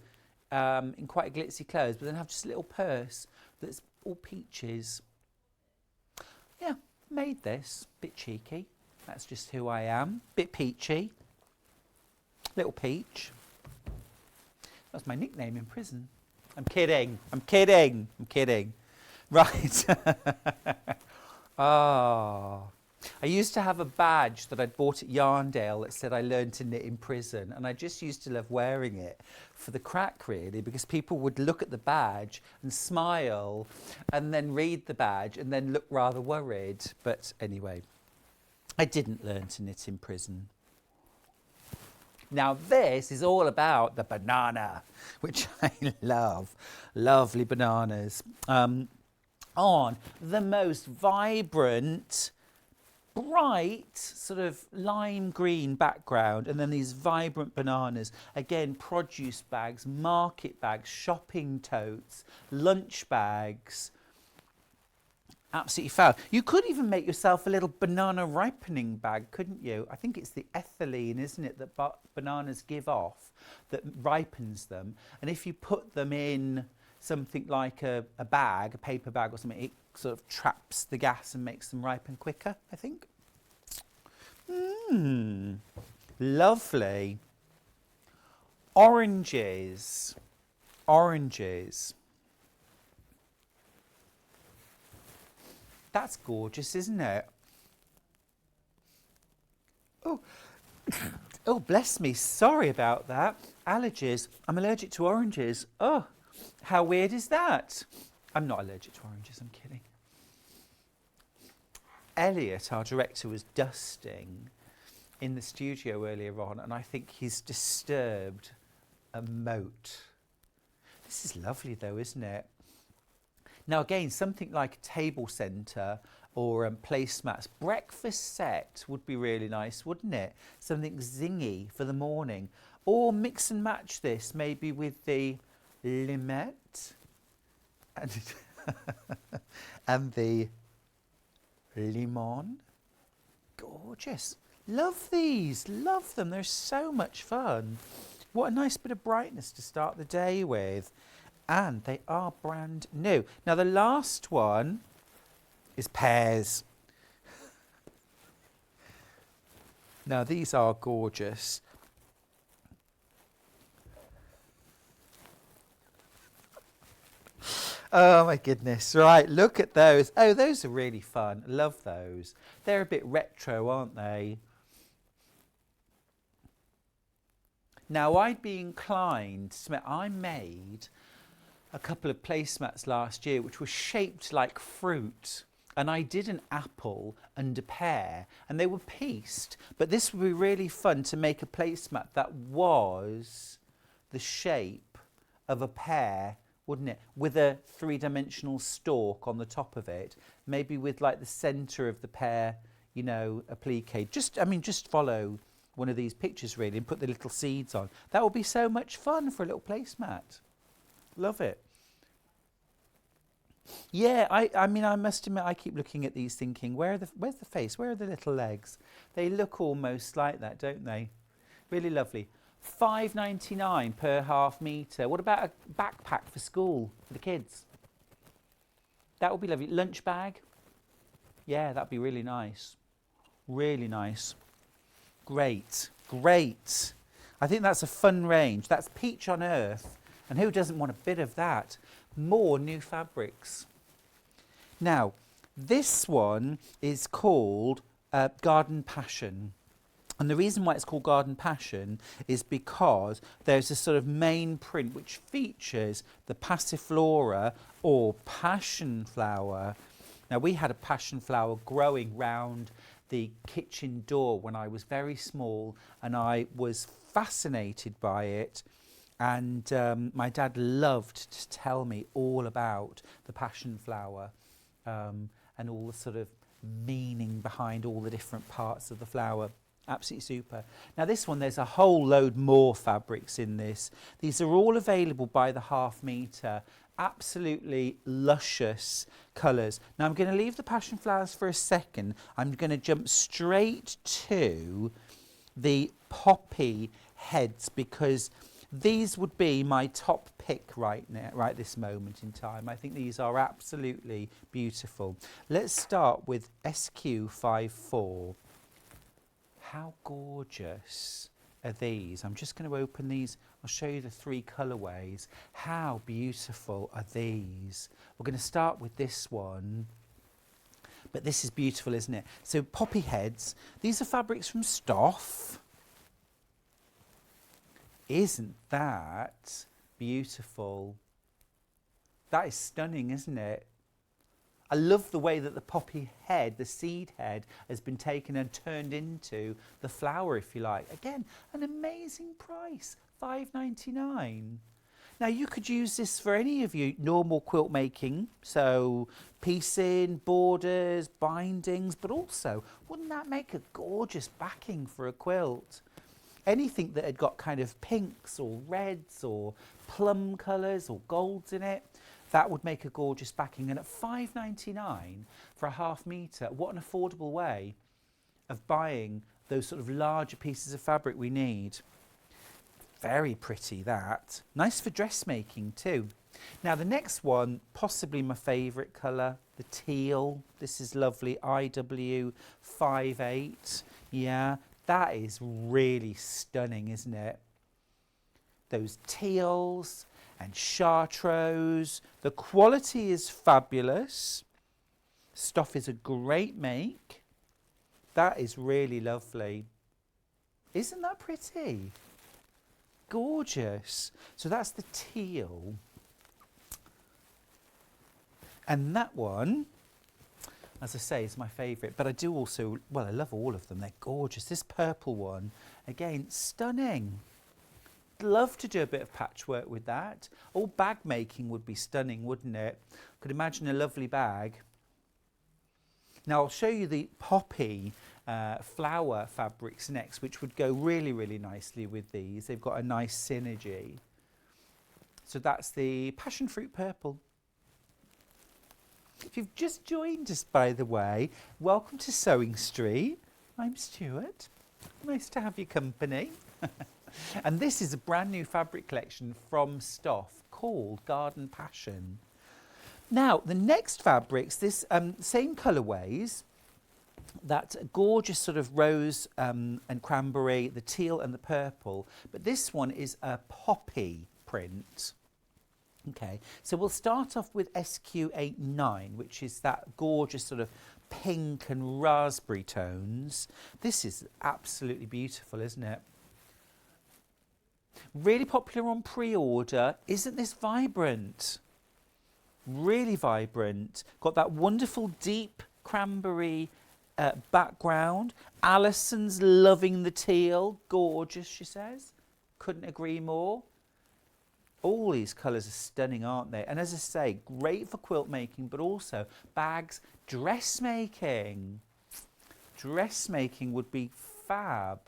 in quite glitzy clothes, but then have just a little purse that's all peaches. Yeah, made this. Bit cheeky. That's just who I am. Bit peachy. Little peach. That's my nickname in prison. I'm kidding. I'm kidding. I'm kidding. Right. Ah. I used to have a badge that I'd bought at Yarndale that said I learned to knit in prison, and I just used to love wearing it for the crack, really, because people would look at the badge and smile and then read the badge and then look rather worried. But anyway, I didn't learn to knit in prison. Now this is all about the banana, which I love. Lovely bananas. On the most vibrant, bright sort of lime green background, and then these vibrant bananas. Again, produce bags, market bags, shopping totes, lunch bags. Absolutely fab. You could even make yourself a little banana ripening bag, couldn't you? I think it's the ethylene, isn't it, that bananas give off that ripens them. And if you put them in something like a bag, a paper bag or something, it sort of traps the gas and makes them ripen quicker, I think. Lovely. Oranges. Oranges. That's gorgeous, isn't it? Oh, oh, bless me. Sorry about that. Allergies. I'm allergic to oranges. Oh, how weird is that? I'm not allergic to oranges, I'm kidding. Elliot, our director, was dusting in the studio earlier on, and I think he's disturbed a moat. This is lovely though, isn't it? Now again, something like a table centre or placemats. Breakfast set would be really nice, wouldn't it? Something zingy for the morning. Or mix and match this, maybe with the limette and, and the limon. Gorgeous. Love these. Love them. They're so much fun. What a nice bit of brightness to start the day with. And they are brand new. Now the last one is pears. Now these are gorgeous. Oh my goodness. Right, look at those. Oh, those are really fun. Love those. They're a bit retro, aren't they? Now I'd be inclined to admit I made a couple of placemats last year which were shaped like fruit, and I did an apple and a pear, and they were pieced, but this would be really fun to make a placemat that was the shape of a pear, wouldn't it, with a three-dimensional stalk on the top of it, maybe with like the centre of the pear, you know, applique. Just follow one of these pictures really and put the little seeds on. That would be so much fun for a little placemat. Love it. Yeah, I mean, I must admit, I keep looking at these thinking, where's the face? Where are the little legs? They look almost like that, don't they? Really lovely. £5.99 per half metre. What about a backpack for school for the kids? That would be lovely. Lunch bag. Yeah, that'd be really nice. Really nice. Great, great. I think that's a fun range. That's peach on earth. And who doesn't want a bit of that? More new fabrics. Now, this one is called Garden Passion. And the reason why it's called Garden Passion is because there's a sort of main print which features the passiflora or passion flower. Now, we had a passion flower growing round the kitchen door when I was very small, and I was fascinated by it. And my dad loved to tell me all about the passion flower and all the sort of meaning behind all the different parts of the flower. Absolutely super. Now this one, there's a whole load more fabrics in this. These are all available by the half metre. Absolutely luscious colours. Now I'm going to leave the passion flowers for a second. I'm going to jump straight to the poppy heads, because these would be my top pick right now, right this moment in time. I think these are absolutely beautiful. Let's start with SQ54. How gorgeous are these? I'm just going to open these. I'll show you the three colourways. How beautiful are these? We're going to start with this one. But this is beautiful, isn't it? So poppy heads. These are fabrics from Stuart. Isn't that beautiful? That is stunning, isn't it? I love the way that the poppy head, the seed head, has been taken and turned into the flower, if you like. Again, an amazing price, $5.99. Now, you could use this for any of your normal quilt making, so piecing, borders, bindings, but also, wouldn't that make a gorgeous backing for a quilt? Anything that had got kind of pinks or reds or plum colours or golds in it, that would make a gorgeous backing. And at $5.99 for a half metre, what an affordable way of buying those sort of larger pieces of fabric we need. Very pretty, that. Nice for dressmaking too. Now the next one, possibly my favourite colour, the teal. This is lovely, IW58. Yeah, that is really stunning, isn't it? Those teals and chartreuse. The quality is fabulous. Stuff is a great make. That is really lovely. Isn't that pretty? Gorgeous. So that's the teal. And that one, as I say, is my favourite. But I do also, well, I love all of them. They're gorgeous. This purple one, again, stunning. Love to do a bit of patchwork with that. All bag making would be stunning, wouldn't it? Could imagine a lovely bag. Now I'll show you the poppy flower fabrics next, which would go really, really nicely with these. They've got a nice synergy. So that's the passion fruit purple. If you've just joined us, by the way, welcome to Sewing Street. I'm Stuart. Nice to have your company. And this is a brand new fabric collection from Stuart called Garden Passion. Now, the next fabrics, this same colourways, that gorgeous sort of rose and cranberry, the teal and the purple, but this one is a poppy print. Okay, so we'll start off with SQ89, which is that gorgeous sort of pink and raspberry tones. This is absolutely beautiful, isn't it? Really popular on pre-order. Isn't this vibrant? Really vibrant. Got that wonderful deep cranberry background. Alison's loving the teal. Gorgeous, she says. Couldn't agree more. All these colours are stunning, aren't they? And as I say, great for quilt making, but also bags, dressmaking. Dressmaking would be fab.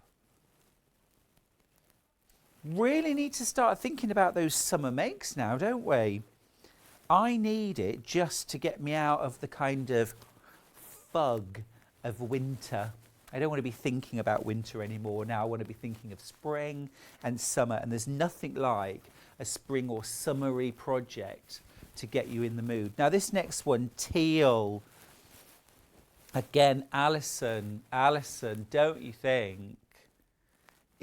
Really need to start thinking about those summer makes now, don't we? I need it just to get me out of the kind of fug of winter. I don't want to be thinking about winter anymore now. I want to be thinking of spring and summer, and there's nothing like a spring or summery project to get you in the mood. Now this next one, teal. Again, Alison, don't you think?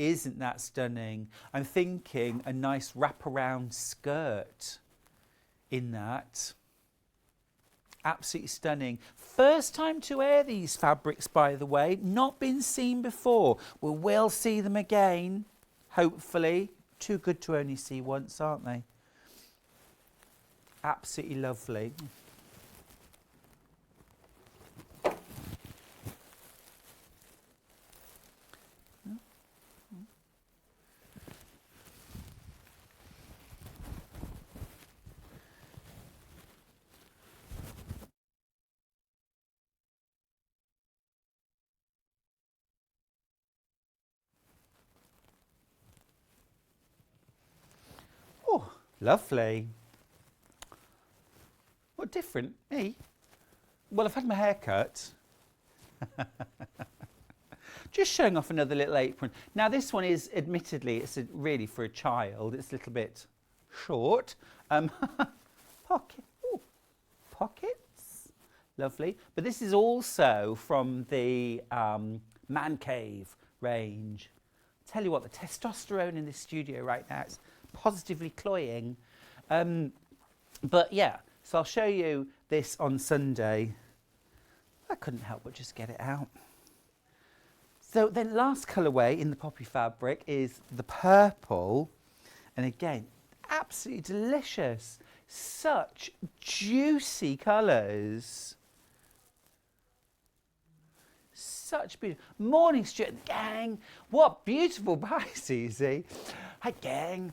Isn't that stunning? I'm thinking a nice wraparound skirt in that. Absolutely stunning. First time to wear these fabrics, by the way. Not been seen before. We will see them again, hopefully. Too good to only see once, aren't they? Absolutely lovely. Oh, lovely. What different? Me? Well, I've had my hair cut. Just showing off another little apron. Now this one is, admittedly, it's really for a child. It's a little bit short. Pocket, ooh, pockets, lovely. But this is also from the Man Cave range. Tell you what, the testosterone in this studio right now is positively cloying. But yeah, so I'll show you this on Sunday. I couldn't help but just get it out. So the last colourway in the poppy fabric is the purple. And again, absolutely delicious. Such juicy colours. Such beautiful. Morning, Stuart, gang. What beautiful, bye, Susie. Hi, gang.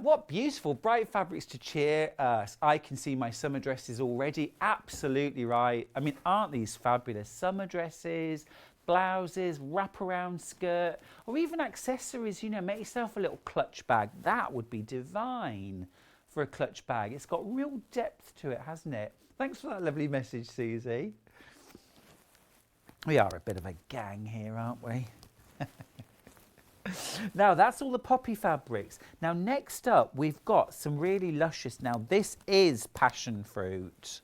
What beautiful bright fabrics to cheer us. I can see my summer dresses already. Absolutely right. I mean, aren't these fabulous? Summer dresses, blouses, wraparound skirt, or even accessories. You know, make yourself a little clutch bag. That would be divine for a clutch bag. It's got real depth to it, hasn't it? Thanks for that lovely message, Susie. We are a bit of a gang here, aren't we? Now, that's all the poppy fabrics. Now, next up, we've got some really luscious. Now, this is passion fruit.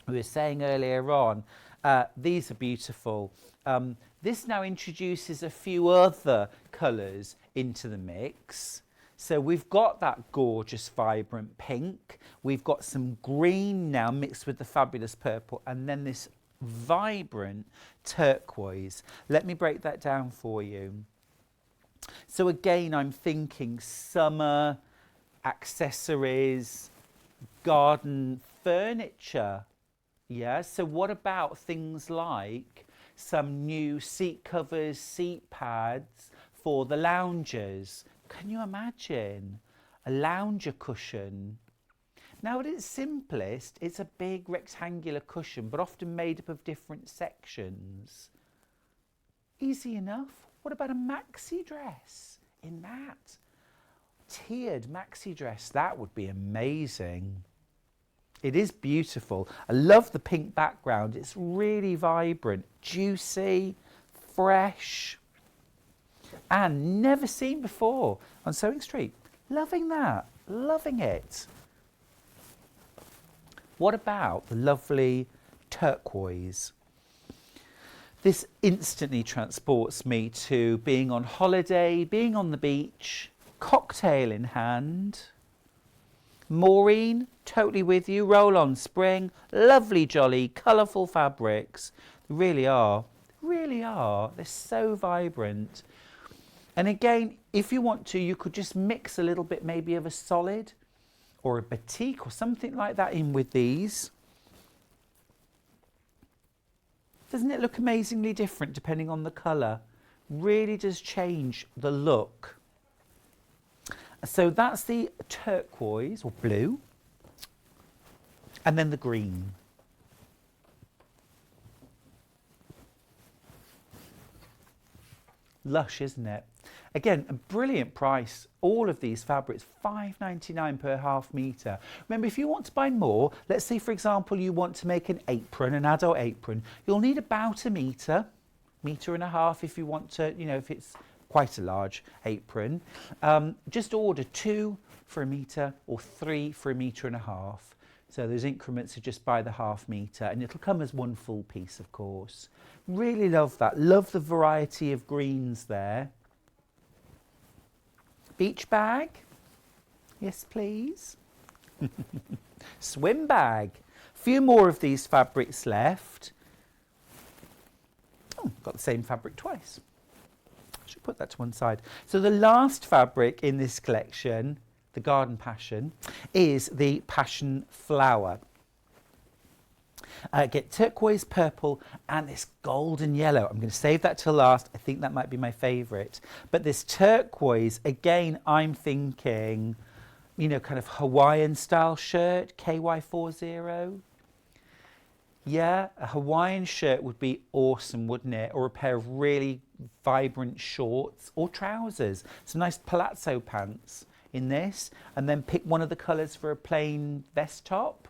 We were saying earlier on, these are beautiful. This now introduces a few other colours into the mix. So we've got that gorgeous, vibrant pink. We've got some green now mixed with the fabulous purple, and then this vibrant turquoise. Let me break that down for you. So again, I'm thinking summer accessories, garden furniture. Yeah, so what about things like some new seat covers, seat pads for the loungers? Can you imagine a lounger cushion? Now, at its simplest, it's a big rectangular cushion, but often made up of different sections. Easy enough. What about a maxi dress in that? Tiered maxi dress, that would be amazing. It is beautiful. I love the pink background. It's really vibrant, juicy, fresh, and never seen before on Sewing Street. Loving that, loving it. What about the lovely turquoise? This instantly transports me to being on holiday, being on the beach, cocktail in hand. Maureen, totally with you. Roll on spring, lovely, jolly, colourful fabrics. They really are, really are. They're so vibrant. And again, if you want to, you could just mix a little bit maybe of a solid or a batik or something like that in with these. Doesn't it look amazingly different depending on the colour? Really does change the look. So that's the turquoise or blue, and then the green. Lush, isn't it? Again, a brilliant price. All of these fabrics, £5.99 per half metre. Remember, if you want to buy more, let's say, for example, you want to make an apron, an adult apron, you'll need about a metre, metre and a half if you want to, you know, if it's quite a large apron. Just order 2 for a metre or 3 for a metre and a half. So those increments are just by the half metre, and it'll come as one full piece, of course. Really love that. Love the variety of greens there. Beach bag. Yes, please. Swim bag. Few more of these fabrics left. Oh, got the same fabric twice. I should put that to one side. So the last fabric in this collection, the Garden Passion, is the Passion Flower. Get turquoise, purple and this golden yellow. I'm going to save that till last. I think that might be my favourite. But this turquoise, again, I'm thinking, you know, kind of Hawaiian style shirt, KY40. Yeah, a Hawaiian shirt would be awesome, wouldn't it? Or a pair of really vibrant shorts or trousers. Some nice palazzo pants in this. And then pick one of the colours for a plain vest top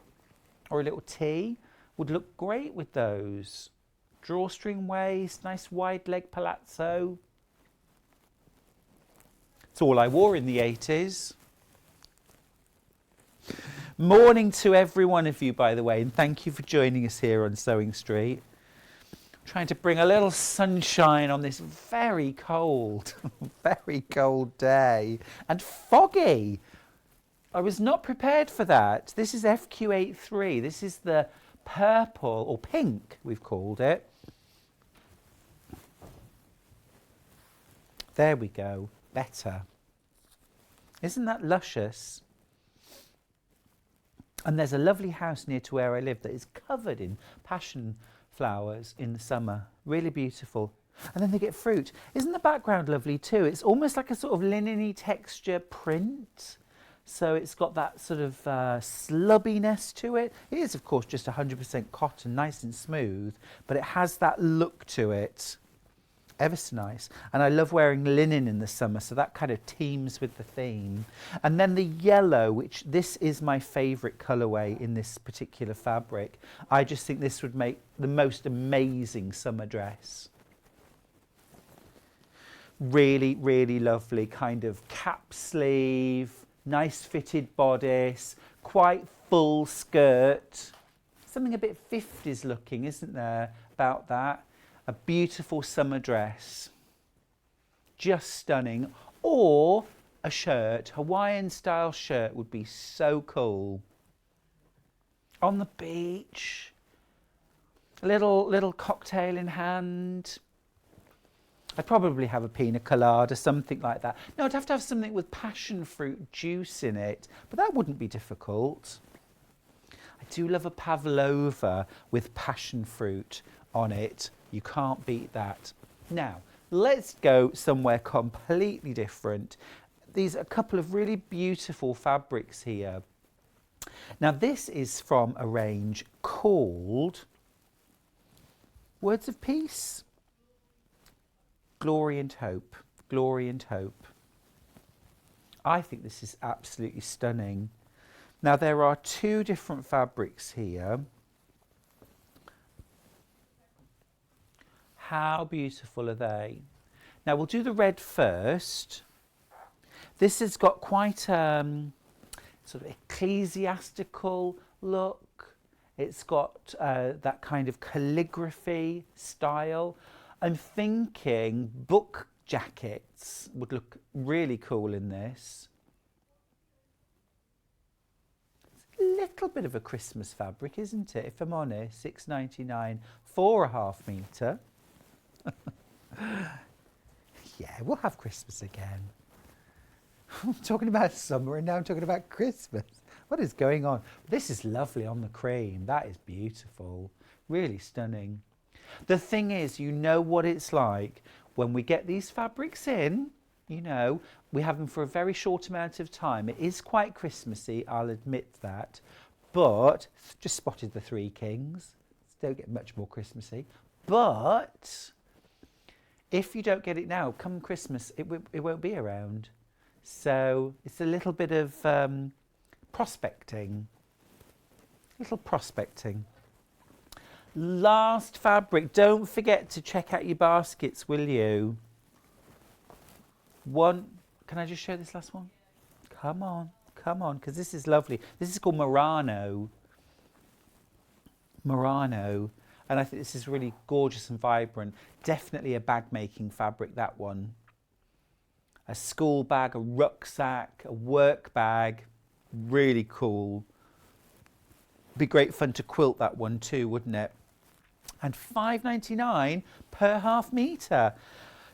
or a little tee. Would look great with those. Drawstring waist, nice wide leg palazzo. It's all I wore in the 80s. Morning to every one of you, by the way, and thank you for joining us here on Sewing Street. Trying to bring a little sunshine on this very cold, very cold day. And foggy. I was not prepared for that. This is FQ83. This is the purple, or pink, we've called it. There we go. Better. Isn't that luscious? And there's a lovely house near to where I live that is covered in passion flowers in the summer. Really beautiful. And then they get fruit. Isn't the background lovely too? It's almost like a sort of linen-y texture print. So it's got that sort of slubbiness to it. It is, of course, just 100% cotton, nice and smooth, but it has that look to it. Ever so nice. And I love wearing linen in the summer, so that kind of teams with the theme. And then the yellow, which this is my favourite colourway in this particular fabric. I just think this would make the most amazing summer dress. Really, really lovely kind of cap sleeve, nice fitted bodice, quite full skirt. Something a bit 50s looking, isn't there, about that? A beautiful summer dress. Just stunning. Or a shirt, Hawaiian style shirt would be so cool. On the beach, a little cocktail in hand. I'd probably have a pina colada, something like that. No, I'd have to have something with passion fruit juice in it, but that wouldn't be difficult. I do love a pavlova with passion fruit on it. You can't beat that. Now, let's go somewhere completely different. These are a couple of really beautiful fabrics here. Now, this is from a range called Words of Peace. Glory and Hope. Glory and Hope. I think this is absolutely stunning. Now, there are two different fabrics here. How beautiful are they? Now, we'll do the red first. This has got quite a sort of ecclesiastical look. It's got that kind of calligraphy style. I'm thinking book jackets would look really cool in this. It's a little bit of a Christmas fabric, isn't it? If I'm honest, £6.99, 4.5 metre. Yeah, we'll have Christmas again. I'm talking about summer and now I'm talking about Christmas. What is going on? This is lovely on the cream. That is beautiful. Really stunning. The thing is, you know what it's like when we get these fabrics in, you know, we have them for a very short amount of time. It is quite Christmassy, I'll admit that, but just spotted the Three Kings. Don't get much more Christmassy. But if you don't get it now, come Christmas, it won't be around. So it's a little bit of prospecting. Little prospecting. Last fabric. Don't forget to check out your baskets, will you? One. Can I just show this last one? Come on, because this is lovely. This is called Murano. Murano. And I think this is really gorgeous and vibrant. Definitely a bag making fabric, that one. a school bag, a rucksack, a work bag. Really cool. Be great fun to quilt that one too, wouldn't it? And £5.99 per half metre.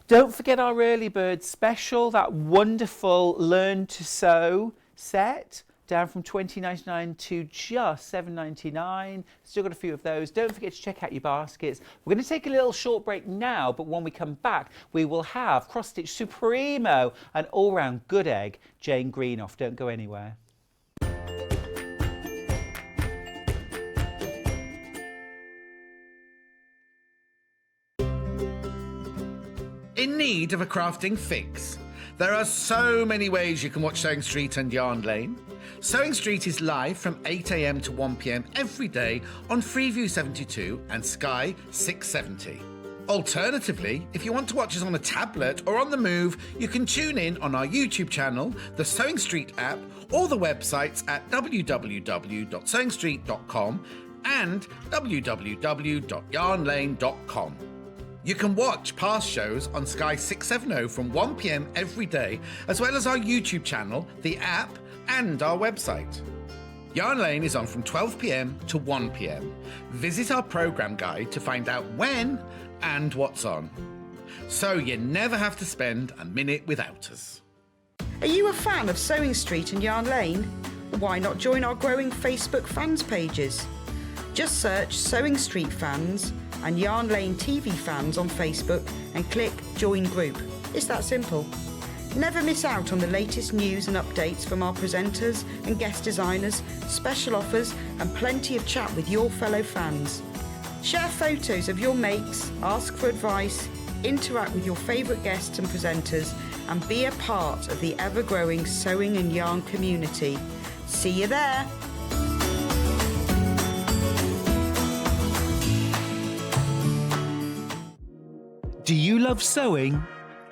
Don't forget our early bird special, that wonderful Learn to Sew set, down from $20.99 to just $7.99. Still got a few of those. Don't forget to check out your baskets. We're going to take a little short break now, but when we come back, we will have Cross Stitch Supremo and all-round good egg, Jane Greenoff. Don't go anywhere. In need of a crafting fix? There are so many ways you can watch Sewing Street and Yarn Lane. Sewing Street is live from 8 a.m. to 1 p.m. every day on Freeview 72 and Sky 670. Alternatively, if you want to watch us on a tablet or on the move, you can tune in on our YouTube channel, the Sewing Street app, or the websites at www.sewingstreet.com and www.yarnlane.com. You can watch past shows on Sky 670 from 1 p.m. every day, as well as our YouTube channel, the app, and our website. Yarn Lane is on from 12 p.m. to 1 p.m. Visit our programme guide to find out when and what's on. So you never have to spend a minute without us. Are you a fan of Sewing Street and Yarn Lane? Why not join our growing Facebook fans pages? Just search Sewing Street Fans and Yarn Lane TV Fans on Facebook and click Join Group. It's that simple. Never miss out on the latest news and updates from our presenters and guest designers, special offers and plenty of chat with your fellow fans. Share photos of your makes, ask for advice, interact with your favourite guests and presenters and be a part of the ever-growing sewing and yarn community. See you there! Do you love sewing?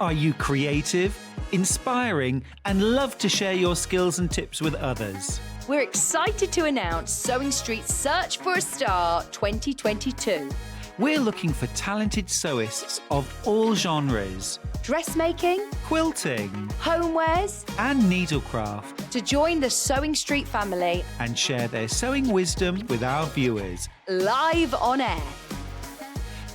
Are you creative, inspiring, and love to share your skills and tips with others? We're excited to announce Sewing Street's Search for a Star 2022. We're looking for talented sewists of all genres, Dressmaking, quilting, homewares, and needlecraft, to join the Sewing Street family and share their sewing wisdom with our viewers. live on air.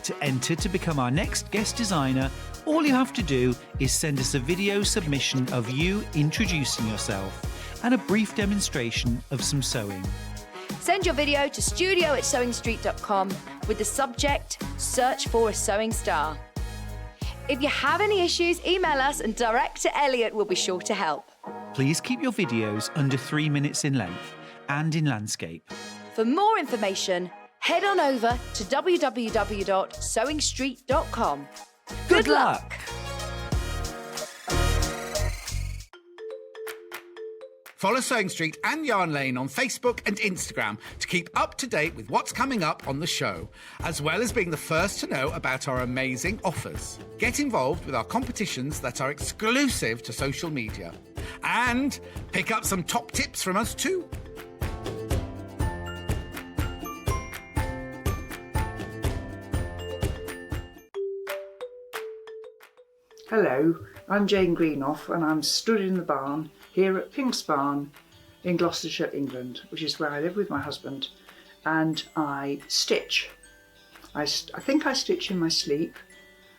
To enter to become our next guest designer, all you have to do is send us a video submission of you introducing yourself and a brief demonstration of some sewing. Send your video to studio@sewingstreet.com with the subject Search for a Sewing Star. If you have any issues, email us and Director Elliot will be sure to help. Please keep your videos under 3 minutes in length and in landscape. For more information, head on over to www.sewingstreet.com. Good luck! Follow Sewing Street and Yarn Lane on Facebook and Instagram to keep up to date with what's coming up on the show, as well as being the first to know about our amazing offers. Get involved with our competitions that are exclusive to social media. And pick up some top tips from us too. Hello, I'm Jane Greenoff and I'm stood in the barn here at Pink's Barn in Gloucestershire, England, which is where I live with my husband, and I stitch. I think I stitch in my sleep.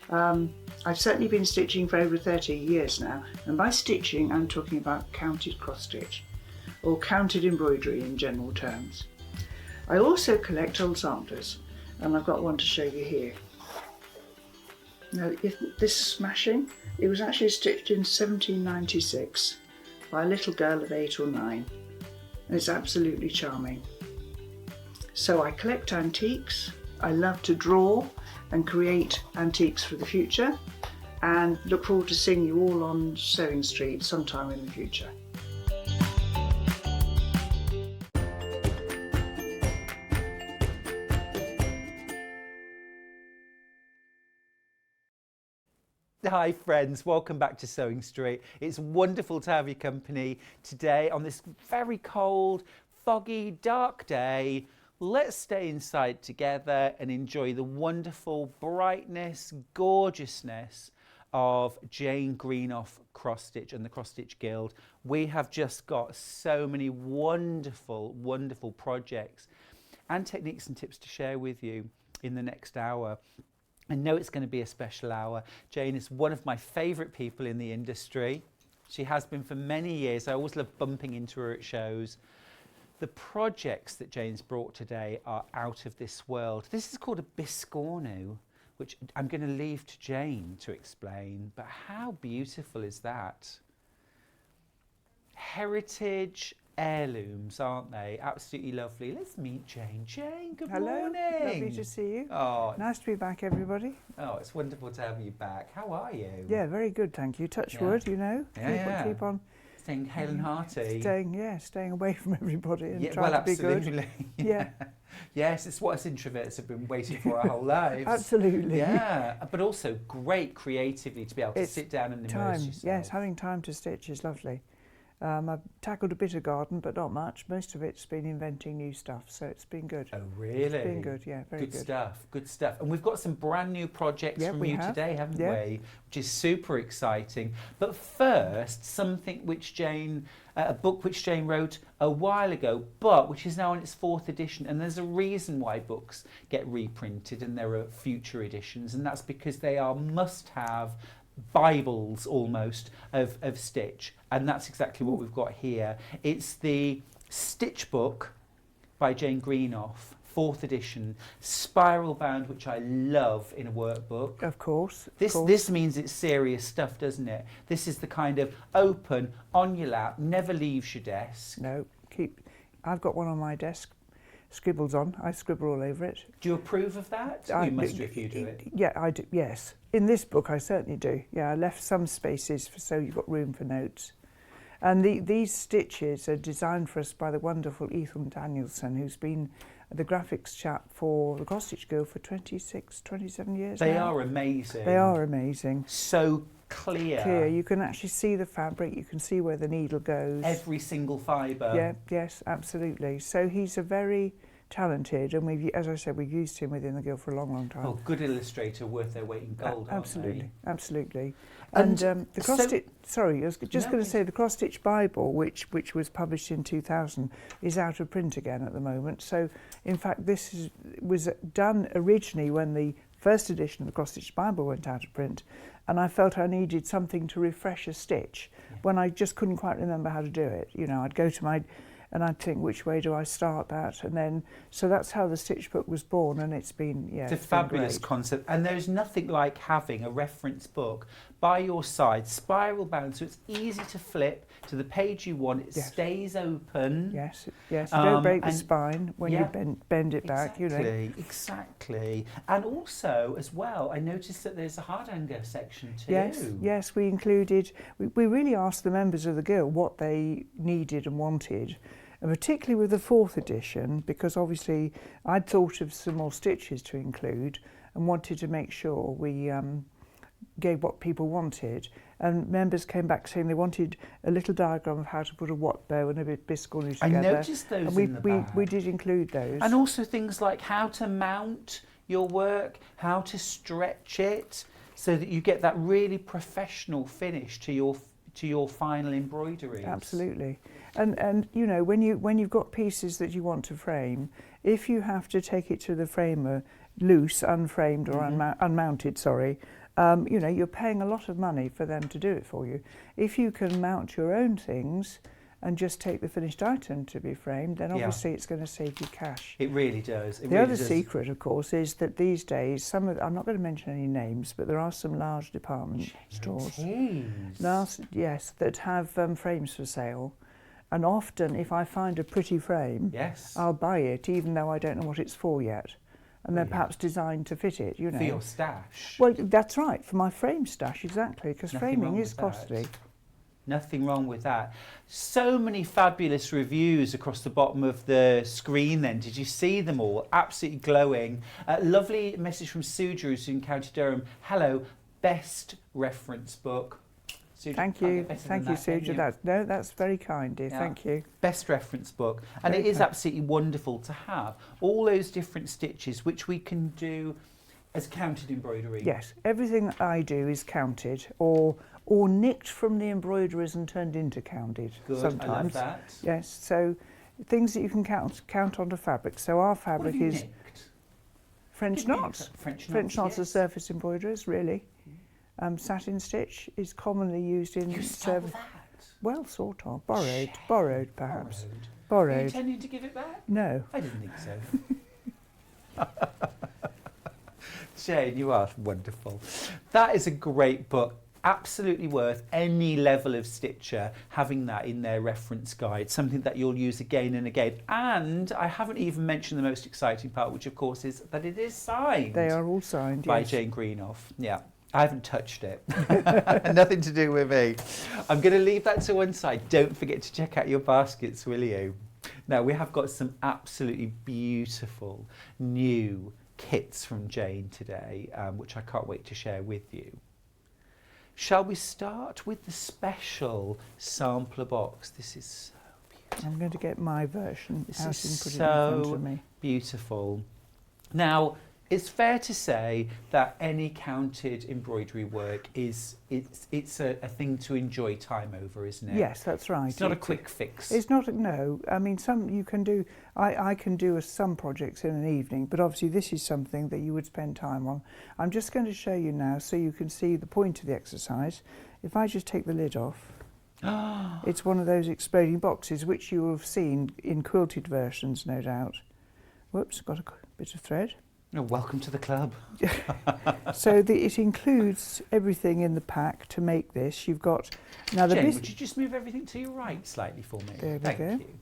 I've certainly been stitching for over 30 years now, and by stitching I'm talking about counted cross stitch or counted embroidery in general terms. I also collect old samplers, and I've got one to show you here. Now, if this smashing, it was actually stitched in 1796 by a little girl of 8 or 9, and it's absolutely charming. So I collect antiques, I love to draw and create antiques for the future, and look forward to seeing you all on Sewing Street sometime in the future. Hi friends, welcome back to Sewing Street. It's wonderful to have your company today on this very cold, foggy, dark day. Let's stay inside together and enjoy the wonderful brightness, gorgeousness of Jane Greenoff Cross Stitch and the Cross Stitch Guild. We have just got so many wonderful, wonderful projects and techniques and tips to share with you in the next hour. I know it's going to be a special hour. Jane is one of my favourite people in the industry. She has been for many years. I always love bumping into her at shows. The projects that Jane's brought today are out of this world. This is called a biscornu, which I'm going to leave to Jane to explain, but how beautiful is that? Heritage heirlooms, aren't they? Absolutely lovely. Let's meet Jane. Jane, good morning. Lovely to see you. Oh, Nice to be back, everybody. oh, it's wonderful to have you back. How are you? Yeah, very good, thank you. Touch Yeah. wood, you know. Yeah, Keep on Staying hale and hearty. staying away from everybody and Yeah, trying well, to be good. absolutely. Yeah. Yes, it's what us introverts have been waiting for our whole lives. Absolutely. Yeah, but also great creatively to be able to It's sit down and immerse Time, yourself. yes, having time to stitch is lovely. I've tackled a bit of garden, but not much. Most of it's been inventing new stuff, so it's been good. Oh, really? It's been good, yeah, very Good good. stuff, good stuff. And we've got some brand new projects Yeah, from we you have. today, haven't Yeah. we? Which is super exciting. But first, something which Jane, a book which Jane wrote a while ago, but which is now in its 4th edition. And there's a reason why books get reprinted and there are future editions, and that's because they are must-have Bibles almost of stitch, and that's exactly what we've got here. It's the Stitch Book by Jane Greenoff, 4th edition, spiral bound, which I love in a workbook. Of course. This means it's serious stuff, doesn't it? This is the kind of open, on your lap, never leaves your desk. No, I've got one on my desk, scribbles on. I scribble all over it. Do you approve of that? You must do if you do it. Yeah, I do, yes. In this book, I certainly do. Yeah, I left some spaces so you've got room for notes. And these stitches are designed for us by the wonderful Ethan Danielson, who's been the graphics chap for the Cross Stitch Guild for 27 years They now. are amazing. They are amazing. So clear. Clear. You can actually see the fabric. You can see where the needle goes. Every single fibre. Yeah, yes, absolutely. So he's a very talented, and as I said, we've used him within the guild for a long, long time. Oh, good illustrator, worth their weight in gold, aren't Absolutely, they? absolutely. And And the cross stitch. Sorry, I was just No, going to please. say the Cross Stitch Bible, which was published in 2000, is out of print again at the moment. So, in fact, was done originally when the first edition of the Cross Stitch Bible went out of print, and I felt I needed something to refresh a stitch when I just couldn't quite remember how to do it. You know, I'd go to and I'd think, which way do I start that? And then, so that's how the Stitch Book was born, and it's been, It's a been fabulous great. concept, and there's nothing like having a reference book by your side, spiral bound, so it's easy to flip to the page you want. It Yes. stays open. Yes, yes. You don't break the and- spine when yeah, you bend it back, you know. Exactly. And also, as well, I noticed that there's a hard hanger section too. Yes, we included, we really asked the members of the guild what they needed and wanted, and particularly with the 4th edition, because obviously I'd thought of some more stitches to include and wanted to make sure we gave what people wanted. And members came back saying they wanted a little diagram of how to put a watt bow and a bit biscornu I together. noticed those and we, in the back. we did include those. And also things like how to mount your work, how to stretch it, so that you get that really professional finish to your final embroideries. Absolutely. And you know, when you've got pieces that you want to frame, if you have to take it to the framer loose, unframed or unmounted, you know, you're paying a lot of money for them to do it for you. If you can mount your own things and just take the finished item to be framed, then obviously it's going to save you cash. It really does. The other secret, of course, is that these days, I'm not going to mention any names, but there are some large department stores, that have frames for sale. And often, if I find a pretty frame, I'll buy it, even though I don't know what it's for yet. And they're perhaps designed to fit it, you know. For your stash. Well, that's right, for my frame stash, exactly, because Nothing framing wrong is with that. costly. Nothing wrong with that. So many fabulous reviews across the bottom of the screen then. Did you see them all? Absolutely glowing. Lovely message from Suja, who's in County Durham. Hello, best reference book. Suja, Thank you, thank you, Suja. That's very kind, dear. Yeah. Thank you. Best reference book. And Very it is kind. absolutely wonderful to have all those different stitches which we can do As counted embroidery? Yes, everything I do is counted or nicked from the embroiderers and turned into counted. Good, sometimes. I love that. Yes, so things that you can count onto fabric. So our What fabric have you is nicked? French Give me knots. example. French French knots are yes. surface embroiderers, really. Satin stitch is commonly used in You stole service. that? Well, sort of. Borrowed. Shame. Borrowed, perhaps. Are you Borrowed. intending to give it back? No. I didn't think so. Jane, you are wonderful. That is a great book. Absolutely worth any level of stitcher having that in their reference guide, something that you'll use again and again. And I haven't even mentioned the most exciting part, which of course is that it is signed. They are all signed, by yes. Jane Greenoff. Yeah, I haven't touched it. Nothing to do with me. I'm going to leave that to one side. Don't forget to check out your baskets, will you? Now, we have got some absolutely beautiful new kits from Jane today, which I can't wait to share with you. Shall we start with the special sampler box? This is so beautiful. I'm going to get my version This out is and put it in front so of me. beautiful. Now, it's fair to say that any counted embroidery work it's a thing to enjoy time over, isn't it? Yes, that's right. It's not a quick fix. It's not, no. I mean, some you can do, I can do some projects in an evening, but obviously this is something that you would spend time on. I'm just going to show you now so you can see the point of the exercise. If I just take the lid off, it's one of those exploding boxes which you have seen in quilted versions, no doubt. Whoops, got a bit of thread. Oh, welcome to the club. So it includes everything in the pack to make this. You've got now the Jane, would you just move everything to your right slightly for me? There we Thank go. you.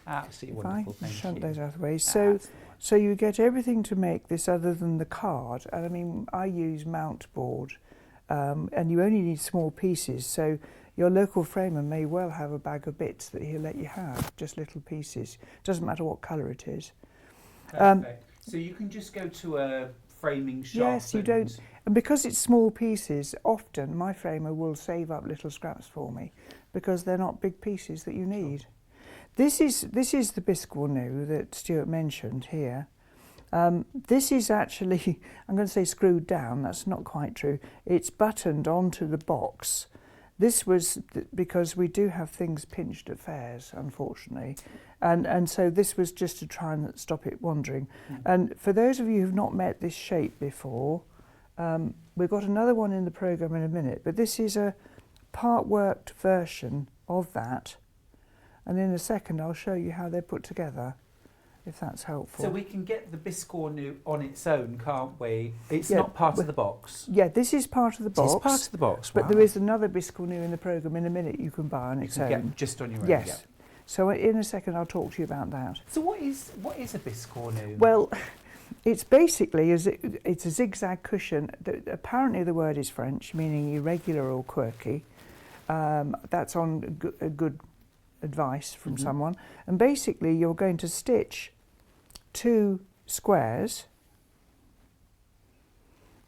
Absolutely wonderful. I Thank shunt you. those out of the way. That's So, the one. so you get everything to make this other than the card. And I mean, I use mount board, and you only need small pieces. So your local framer may well have a bag of bits that he'll let you have, just little pieces. Doesn't matter what colour it is. Perfect. So you can just go to a framing shop. Yes, you don't. And because it's small pieces, often my framer will save up little scraps for me because they're not big pieces that you need. This is the biscuit that Stuart mentioned here. This is actually, I'm going to say screwed down, that's not quite true. It's buttoned onto the box. This was because we do have things pinched at fairs, unfortunately. And so this was just to try and stop it wandering. And for those of you who've not met this shape before, we've got another one in the programme in a minute, but this is a part-worked version of that. And in a second, I'll show you how they're put together, if that's helpful. So we can get the biscornu on its own, can't we? It's Yeah, not part of the box. Yeah, this is part of the box. It's part of the box, But wow. there is another biscuit in the programme in a minute you can buy on You its can own. get just on your own. Yes. Yeah. So in a second I'll talk to you about that. So what is a biscornu? Well, it's basically it's a zigzag cushion. Apparently the word is French, meaning irregular or quirky. That's on a good advice from someone. And basically you're going to stitch 2 squares,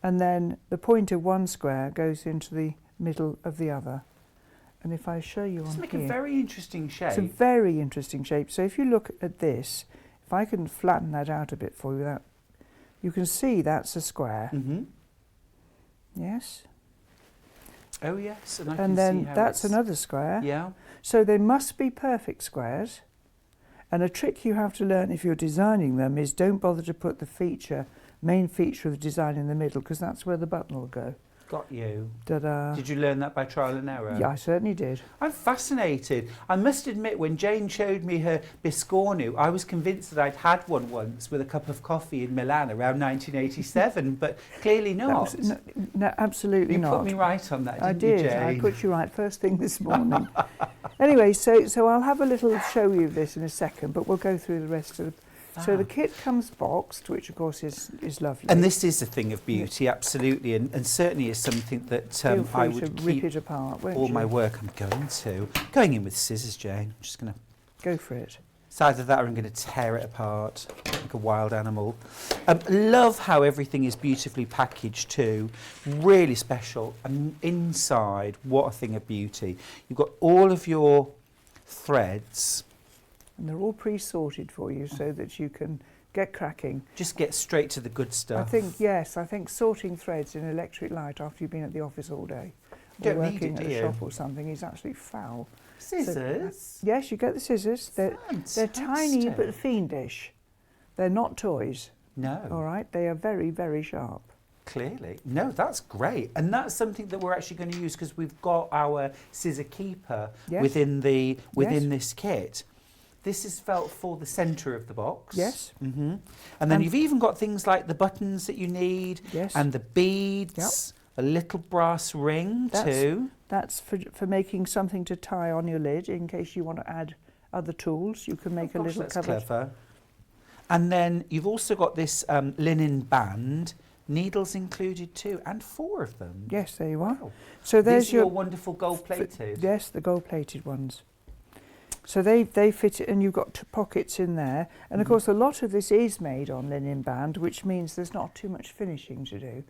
and then the point of one square goes into the middle of the other. And if I show you Just on make here, a very interesting shape. it's a very interesting shape. So if you look at this, if I can flatten that out a bit for you, you can see that's a square. Mm-hmm. Yes. Oh yes, and I And can then see how that's it's, another square. Yeah. So they must be perfect squares. And a trick you have to learn if you're designing them is don't bother to put the main feature of the design in the middle, because that's where the button will go. Got you. Ta-da. Did you learn that by trial and error? Yeah, I certainly did. I'm fascinated. I must admit, when Jane showed me her biscornu, I was convinced that I'd had one once with a cup of coffee in Milan around 1987, but clearly not. No, absolutely You not. put me right on that, didn't I did. you, Jane? I put you right first thing this morning. Anyway, so I'll have a little show you of this in a second, but we'll go through the rest of the... So the kit comes boxed, which of course is lovely. And this is a thing of beauty, absolutely, and certainly is something that Feel free I to would rip keep it apart, won't all you? my work. I'm going in with scissors, Jane. I'm just going to... Go for it. It's either that or I'm going to tear it apart like a wild animal. Love how everything is beautifully packaged too. Really special. And inside, what a thing of beauty. You've got all of your threads. And they're all pre-sorted for you so that you can get cracking. Just get straight to the good stuff. I think sorting threads in electric light after you've been at the office all day, or Don't need working it, at do a you? shop or something, is absolutely foul. Scissors? Yes, you get the scissors. They're tiny Fantastic. but fiendish. They're not toys. No. All right, they are very, very sharp. Clearly. No, that's great. And that's something that we're actually going to use because we've got our scissor keeper Yes. within Yes. this kit. This is felt for the centre of the box. Yes. Mm-hmm. And then you've even got things like the buttons that you need Yes. and the beads, a little brass ring too. That's for making something to tie on your lid in case you want to add other tools. You can make a little That's cupboard. clever. And then you've also got this linen band, needles included too, and 4 of them. Yes, there you are. Wow. So there's These are your wonderful gold-plated. Yes, the gold-plated ones. So they fit it, and you've got 2 pockets in there. And of course, a lot of this is made on linen band, which means there's not too much finishing to do.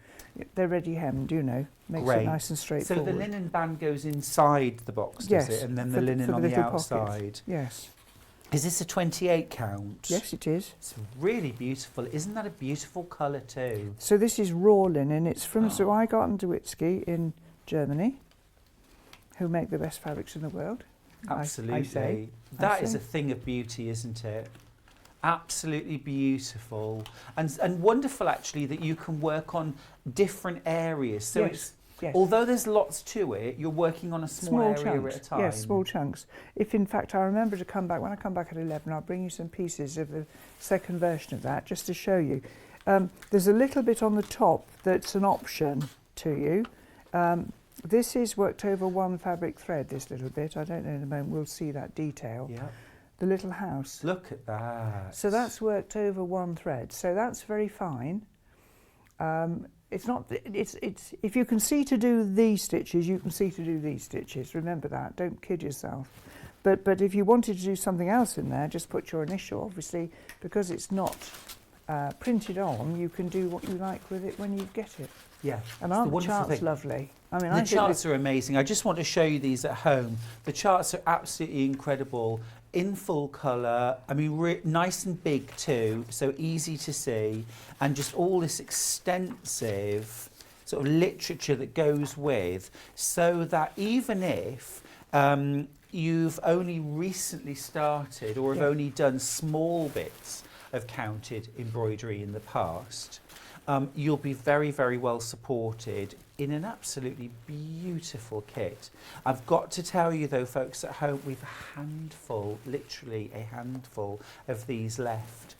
They're ready hemmed, you know, makes Great. it nice and So straightforward. the linen band goes inside the box, does Yes, it? And then for the the- linen for the on the little pockets. outside. Yes, Is this a 28 count? yes, it is. It's really beautiful. Isn't that a beautiful colour too? So this is raw linen. It's from Zweigart & Dewitzky in Germany, who make the best fabrics in the world. Absolutely. That is a thing of beauty, isn't it? Absolutely beautiful. And wonderful actually that you can work on different areas. So Yes, yes. although there's lots to it, you're working on a small area chunks. at a time. Yes, small chunks. If in fact I remember to come back, when I come back at 11, I'll bring you some pieces of the second version of that just to show you. There's a little bit on the top that's an option to you. This is worked over 1 fabric thread, this little bit. I don't know in a moment, we'll see that detail. Yeah. The little house. Look at that. So that's worked over 1 thread. So that's very fine. It's not. It's. If you can see to do these stitches, you can see to do these stitches. Remember that. Don't kid yourself. But if you wanted to do something else in there, just put your initial. Obviously, because it's not printed on, you can do what you like with it when you get it. Yeah. And it's aren't the wonderful charts thing. lovely? I mean, The I think charts are amazing. I just want to show you these at home. The charts are absolutely incredible, in full colour. I mean, nice and big too, so easy to see, and just all this extensive sort of literature that goes with, so that even if you've only recently started or have only done small bits of counted embroidery in the past, you'll be very, very well supported in an absolutely beautiful kit. I've got to tell you though, folks at home, we've a handful, literally a handful of these left.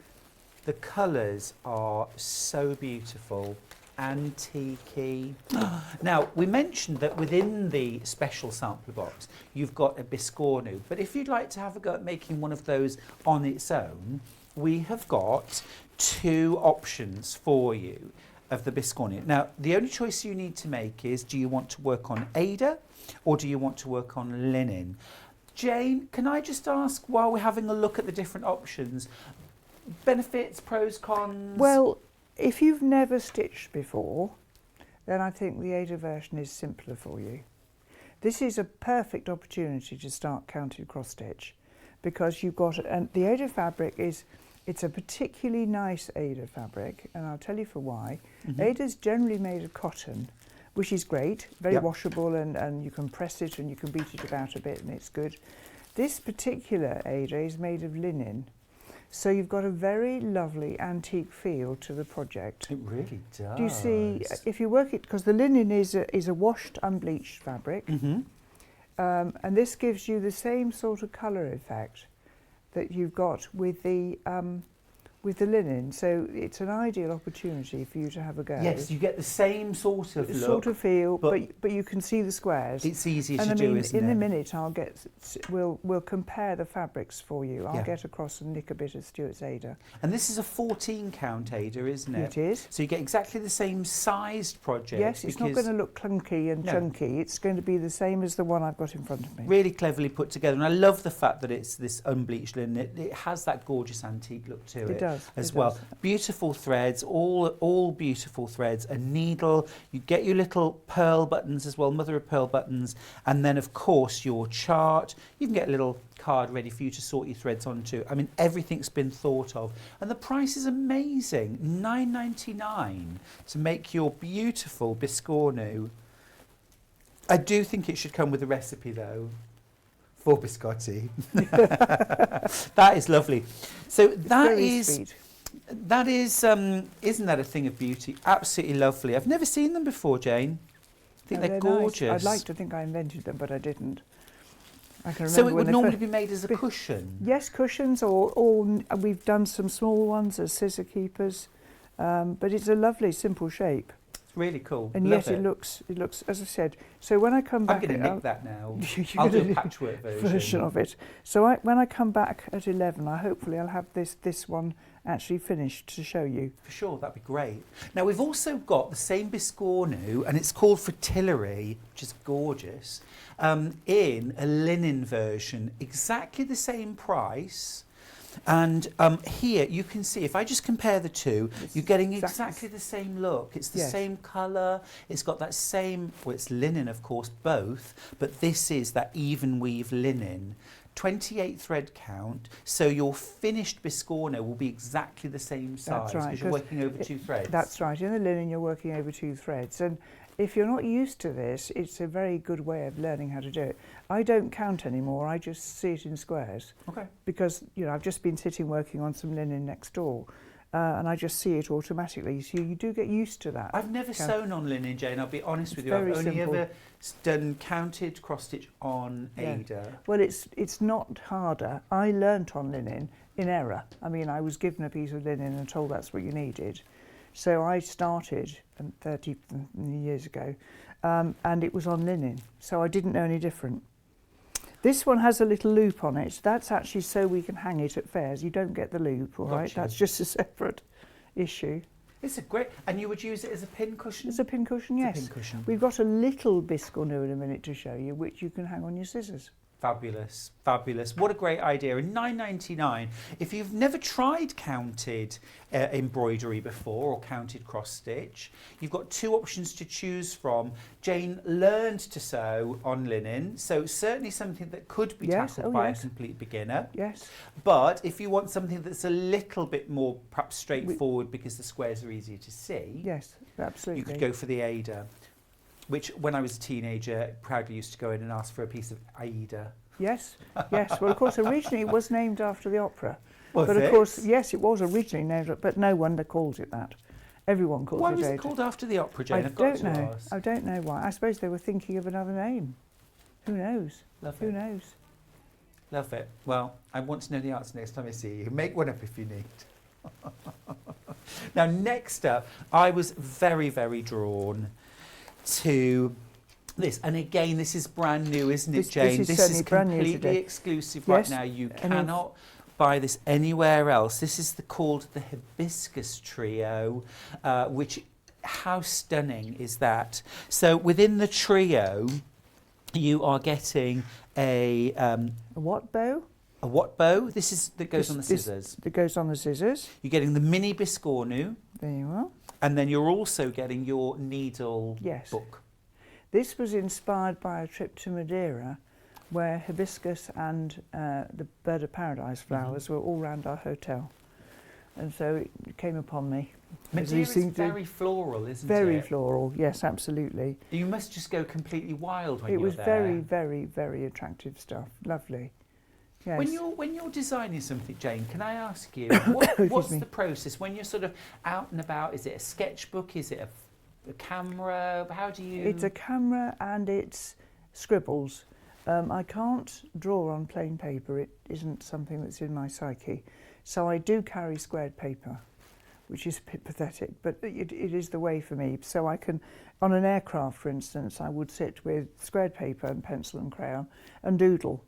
The colours are so beautiful, antique-y. Now, we mentioned that within the special sampler box, you've got a biscornu, but if you'd like to have a go at making one of those on its own, we have got 2 options for you of the biscornu. Now, the only choice you need to make is, do you want to work on Ada or do you want to work on linen? Jane, can I just ask, while we're having a look at the different options, benefits, pros, cons? Well, if you've never stitched before, then I think the Ada version is simpler for you. This is a perfect opportunity to start counted cross stitch, because you've got, and the Ada fabric is, it's a particularly nice Ada fabric, and I'll tell you for why. Ada's generally made of cotton, which is great, very washable, and you can press it and you can beat it about a bit and it's good. This particular Ada is made of linen, so you've got a very lovely antique feel to the project. It really does. Do you see, if you work it, because the linen is a washed, unbleached fabric, and this gives you the same sort of colour effect that you've got with the linen, so it's an ideal opportunity for you to have a go. Yes, you get the same sort of look. Sort of feel, but but you can see the squares. it's easier and to I do, mean, isn't it? in a minute, we'll compare the fabrics for you. I'll Yeah. get across and nick a bit of Stuart's Ada. And this is a 14 count Ada, isn't it? It is. So you get exactly the same sized project. Yes, it's not going to look clunky and No. chunky. It's going to be the same as the one I've got in front of me. Really cleverly put together, and I love the fact that it's this unbleached linen. It has that gorgeous antique look to it. It does, as it well. does. Beautiful threads, all beautiful threads. A needle. You get your little pearl buttons as well, mother of pearl buttons, and then of course your chart. You can get a little card ready for you to sort your threads onto. I mean, everything's been thought of, and the price is amazing. £9.99 to make your beautiful biscornu. I do think it should come with a recipe though. For biscotti. That is lovely. So that is, isn't that a thing of beauty? Absolutely lovely. I've never seen them before, Jane. I think they're gorgeous. Nice. I'd like to think I invented them, but I didn't. I can remember. So it would normally be made as a cushion? Yes, cushions, or we've done some small ones as scissor keepers, but it's a lovely, simple shape. Really cool. And Love yet it looks, as I said, so when I come back... I'm going to nick that now. You're I'll do gonna a patchwork version. of it. So when I come back at 11, hopefully I'll have this one actually finished to show you. For sure, that'd be great. Now we've also got the same biscornu, and it's called Fritillary, which is gorgeous, in a linen version, exactly the same price. And here you can see, if I just compare the two, you're getting exactly the same look. It's the same colour, it's got that same, well, it's linen of course, both, but this is that even weave linen. 28 thread count, so your finished biscornu will be exactly the same size because you're working over 2 threads. That's right, in the linen you're working over 2 threads, and if you're not used to this, it's a very good way of learning how to do it. I don't count anymore, I just see it in squares. Okay. Because, I've just been sitting working on some linen next door, and I just see it automatically, so you do get used to that. I've never sewn on linen, Jane, I'll be honest with you. I've only ever done counted cross-stitch on Ada. Well, it's not harder. I learnt on linen in error. I mean, I was given a piece of linen and told that's what you needed. So I started 30 years ago, and it was on linen, so I didn't know any different. This one has a little loop on it. That's actually so we can hang it at fairs. You don't get the loop, all right? That's just a separate issue. It's a great, and you would use it as a pin cushion? As a pin cushion, yes. It's a pin cushion. We've got a little biscornu in a minute to show you, which you can hang on your scissors. Fabulous, fabulous. What a great idea. And £9.99, if you've never tried counted embroidery before or counted cross stitch, you've got 2 options to choose from. Jane learned to sew on linen, so certainly something that could be tackled by a complete beginner. Yes. But if you want something that's a little bit more perhaps straightforward because the squares are easier to see, yes, absolutely, you could go for the Ada, which when I was a teenager proudly used to go in and ask for a piece of Aida. Yes, yes. Well, of course, originally it was named after the opera. Was but it? Of course, yes, it was originally named, but no one calls it that. Everyone calls it Ada. Why was it called after the opera, Jane? I don't know. I don't know why. I suppose they were thinking of another name. Who knows? Who knows? Love it. Well, I want to know the answer next time I see you. Make one up if you need. Now, next up, I was very, very drawn to this, and again, this is brand new, isn't it, Jane? This is completely exclusive right now. You cannot buy this anywhere else. This is called the Hibiscus Trio, which, how stunning is that? So within the trio, you are getting a what bow? A what bow? This is that goes on the scissors. That goes on the scissors. You're getting the mini biscornu. There you are. And then you're also getting your needle book. This was inspired by a trip to Madeira where hibiscus and the bird of paradise flowers were all round our hotel. And so it came upon me. Madeira is very floral, isn't it? Very floral, yes, absolutely. You must just go completely wild when you're there. It was very, very, very attractive stuff. Lovely. Yes. When you're designing something, Jane, can I ask you, what's the process? When you're sort of out and about, is it a sketchbook? Is it a camera? How do you... It's a camera and it's scribbles. I can't draw on plain paper. It isn't something that's in my psyche. So I do carry squared paper, which is a bit pathetic, but it is the way for me. So I can, on an aircraft, for instance, I would sit with squared paper and pencil and crayon and doodle.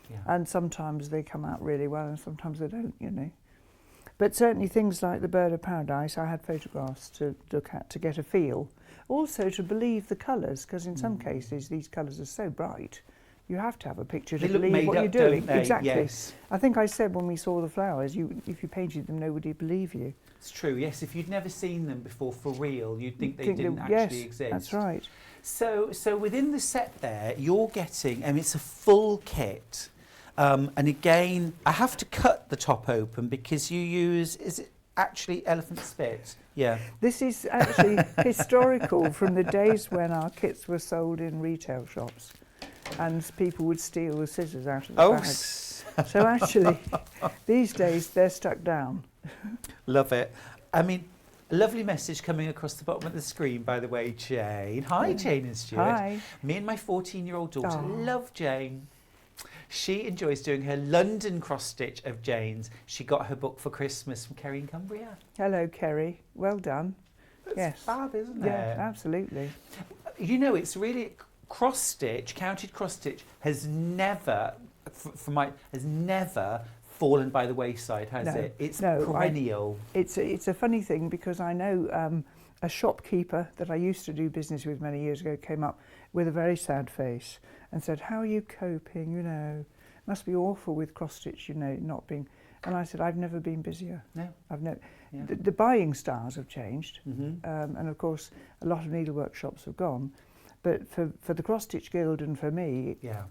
Yeah. And sometimes they come out really well and sometimes they don't, you know. But certainly things like the bird of paradise, I had photographs to look at to get a feel. Also to believe the colours, because in some cases these colours are so bright You have to have a picture to They look believe made what up, you're doing. don't they? Exactly. Yes. I think I said when we saw the flowers, if you painted them, nobody would believe you. It's true, yes. If you'd never seen them before for real, you'd think they Think didn't yes, actually exist. That's right. So within the set there, you're getting, it's a full kit. And again, I have to cut the top open because you use, is it actually elephant spit? Yeah. This is actually historical from the days when our kits were sold in retail shops and people would steal the scissors out of the bags. So actually, these days, they're stuck down. Love it. A lovely message coming across the bottom of the screen, by the way, Jane. Hi, Jane and Stuart. Hi. Me and my 14-year-old daughter Oh. love Jane. She enjoys doing her London cross-stitch of Jane's. She got her book for Christmas from Kerry in Cumbria. Hello, Kerry. Well done. That's Yes. fab, isn't Yeah, it? absolutely. It's really cross-stitch, counted cross-stitch has never, has never fallen by the wayside, has it? It's perennial. It's a funny thing because I know a shopkeeper that I used to do business with many years ago came up with a very sad face and said, "How are you coping? Must be awful with cross-stitch, not being..." And I said, "I've never been busier. No. I've never..." Yeah. The buying styles have changed, Mm-hmm. and of course a lot of needlework shops have gone, but for the Cross-Stitch Guild and for me, Yeah.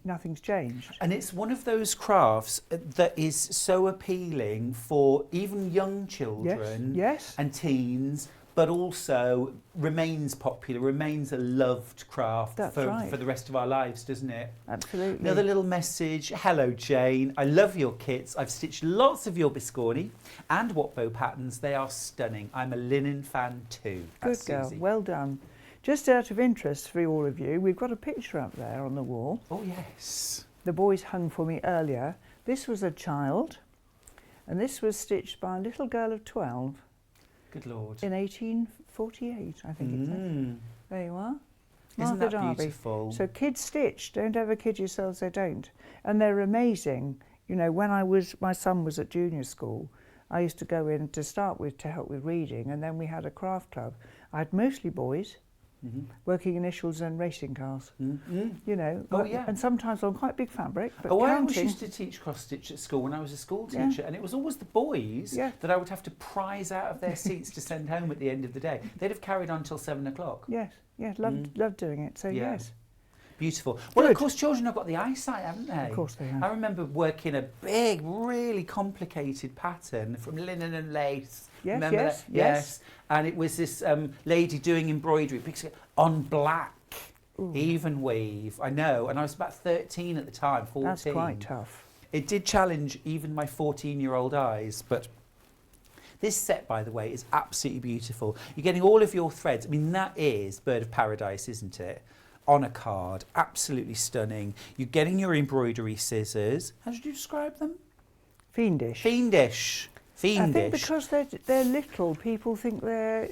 nothing's changed. And it's one of those crafts that is so appealing for even young children Yes. and teens, but also remains popular, remains a loved craft That's for right. the rest of our lives, doesn't it? Absolutely. Another little message. Hello, Jane. I love your kits. I've stitched lots of your biscorni and Watbow patterns. They are stunning. I'm a linen fan too. Good That's girl. Susie. Well done. Just out of interest for all of you, we've got a picture up there on the wall. Oh, yes. The boys hung for me earlier. This was a child, and this was stitched by a little girl of 12 Good Lord. in 1848, I think it says. There you are. Isn't Martha that Darby. beautiful? So kids stitch, don't ever kid yourselves, they don't. And they're amazing. When my son was at junior school, I used to go in to start with to help with reading, and then we had a craft club. I had mostly boys, working initials and racing cars. Oh, yeah. And sometimes on quite big fabric, but I always counting. used to teach cross-stitch at school when I was a school teacher, and it was always the boys that I would have to prise out of their seats to send home at the end of the day. They'd have carried on till 7 o'clock. Yes, loved doing it, so Yeah. yes. Beautiful. Well, of Good. course, children have got the eyesight, haven't they? Of course they have. I remember working a big, really complicated pattern from linen and lace. Yes, Remember yes, that? yes. And it was this lady doing embroidery on black, even weave. I know. And I was about 13 at the time, 14. That's quite tough. It did challenge even my 14-year-old eyes, but this set, by the way, is absolutely beautiful. You're getting all of your threads. That is Bird of Paradise, isn't it? On a card, absolutely stunning. You're getting your embroidery scissors. How did you describe them? Fiendish. Fiendish. I think because they're little, people think they're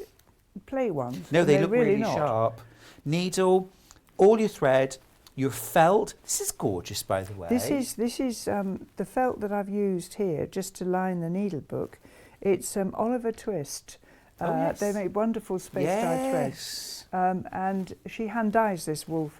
play ones. No, and they they're look really not. sharp. Needle, all your thread, your felt. This is gorgeous, by the way. This is the felt that I've used here just to line the needle book. It's Oliver Twist. Yes. They make wonderful space dye threads. And she hand dyes this wool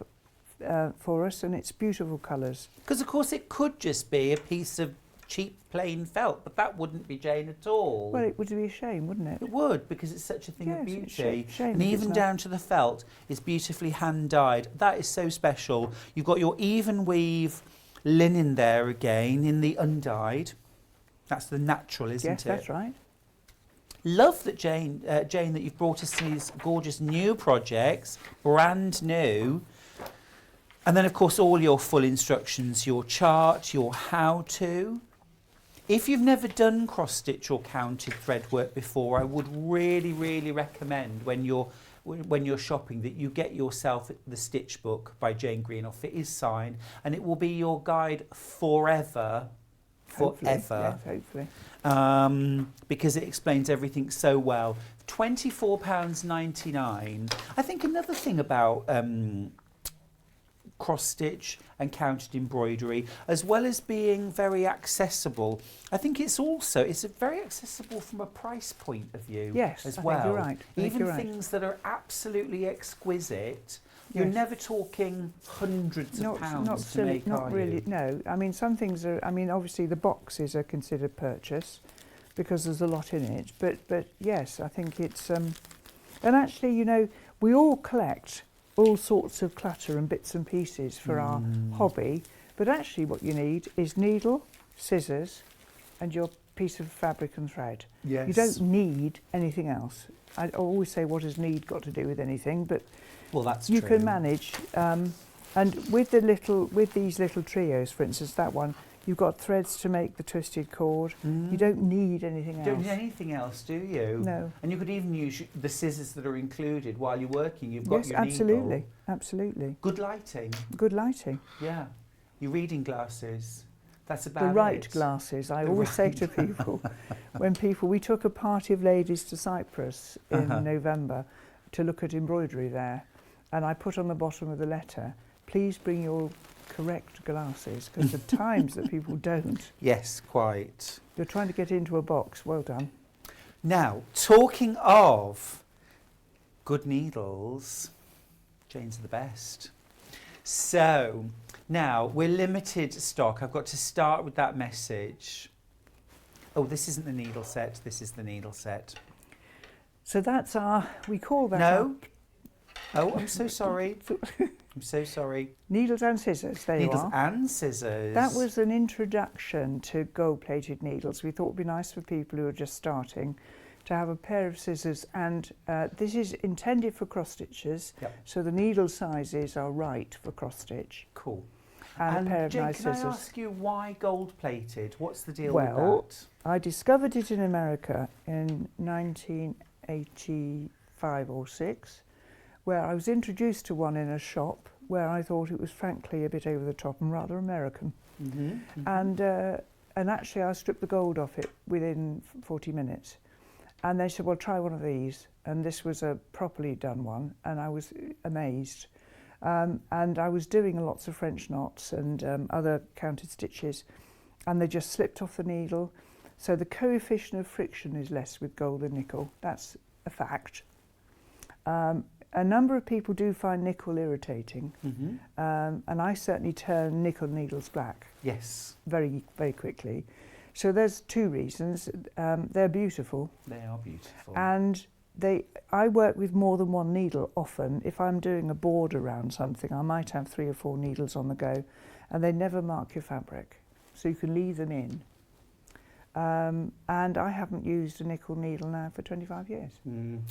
for us, and it's beautiful colours. Because, of course, it could just be a piece of cheap, plain felt, but that wouldn't be Jane at all. Well, it would be a shame, wouldn't it? It would, because it's such a thing of Yes, it's beauty. shame And if it's even not. down to the felt is beautifully hand-dyed. That is so special. You've got your even weave linen there again in the undyed. That's the natural, isn't Yes, it? that's right. Love that, Jane, that you've brought us these gorgeous new projects, brand new. And then, of course, all your full instructions, your chart, your how-to. If you've never done cross-stitch or counted thread work before, I would really, really recommend when you're shopping that you get yourself the stitch book by Jane Greenoff. It is signed, and it will be your guide forever. Hopefully, Forever. yes, hopefully. Because it explains everything so well. £24.99. I think another thing about cross-stitch and counted embroidery, as well as being very accessible, I think it's very accessible from a price point of view. Yes, as I well. think you're right. I think Even you're right. things that are absolutely exquisite You're Yes. never talking hundreds of pounds not to silly, make, not are really. you? No, I mean some things are. I mean obviously the boxes are considered purchase because there's a lot in it. But yes, I think it's. And actually, you know, we all collect all sorts of clutter and bits and pieces for our hobby. But actually, what you need is needle, scissors, and your piece of fabric and thread. Yes. You don't need anything else. I always say, what has need got to do with anything? But Well, that's you true. can manage. And with these little trios, for instance, that one, you've got threads to make the twisted cord. You don't need anything You else. don't need anything else, do you? No. And you could even use the scissors that are included while you're working. You've got Yes, your absolutely, needle. absolutely. Good lighting. Good lighting. Yeah. Your reading glasses. That's about The right it. glasses. I The always say right to people, we took a party of ladies to Cyprus in November to look at embroidery there, and I put on the bottom of the letter, please bring your correct glasses, because the times that people don't. Yes, quite. You're trying to get into a box. Well done. Now, talking of good needles, Jane's are the best. So, now, we're limited stock. I've got to start with that message. Oh, this isn't the needle set. This is the needle set. So that's we call that No. Oh, I'm so sorry. I'm so sorry. needles and scissors. There Needles you are. and scissors. That was an introduction to gold-plated needles. We thought it would be nice for people who are just starting to have a pair of scissors, and this is intended for cross stitches, Yep. so the needle sizes are right for cross stitch. Cool. And a pair of Jane, nice can scissors. I ask you why gold-plated? What's the deal Well, with I discovered it in America in 1985 or 6, where I was introduced to one in a shop where I thought it was frankly a bit over the top and rather American. that? And actually I stripped the gold off it within 40 minutes. And they said, well, try one of these. And this was a properly done one, and I was amazed. And I was doing lots of French knots and other counted stitches, and they just slipped off the needle. So the coefficient of friction is less with gold than nickel. That's a fact. A number of people do find nickel irritating, and I certainly turn nickel needles black Yes, very, very quickly. So there's two reasons. They're beautiful, they are beautiful. and I work with more than one needle often. If I'm doing a board around something, I might have 3 or 4 needles on the go, and they never mark your fabric, so you can leave them in. And I haven't used a nickel needle now for 25 years.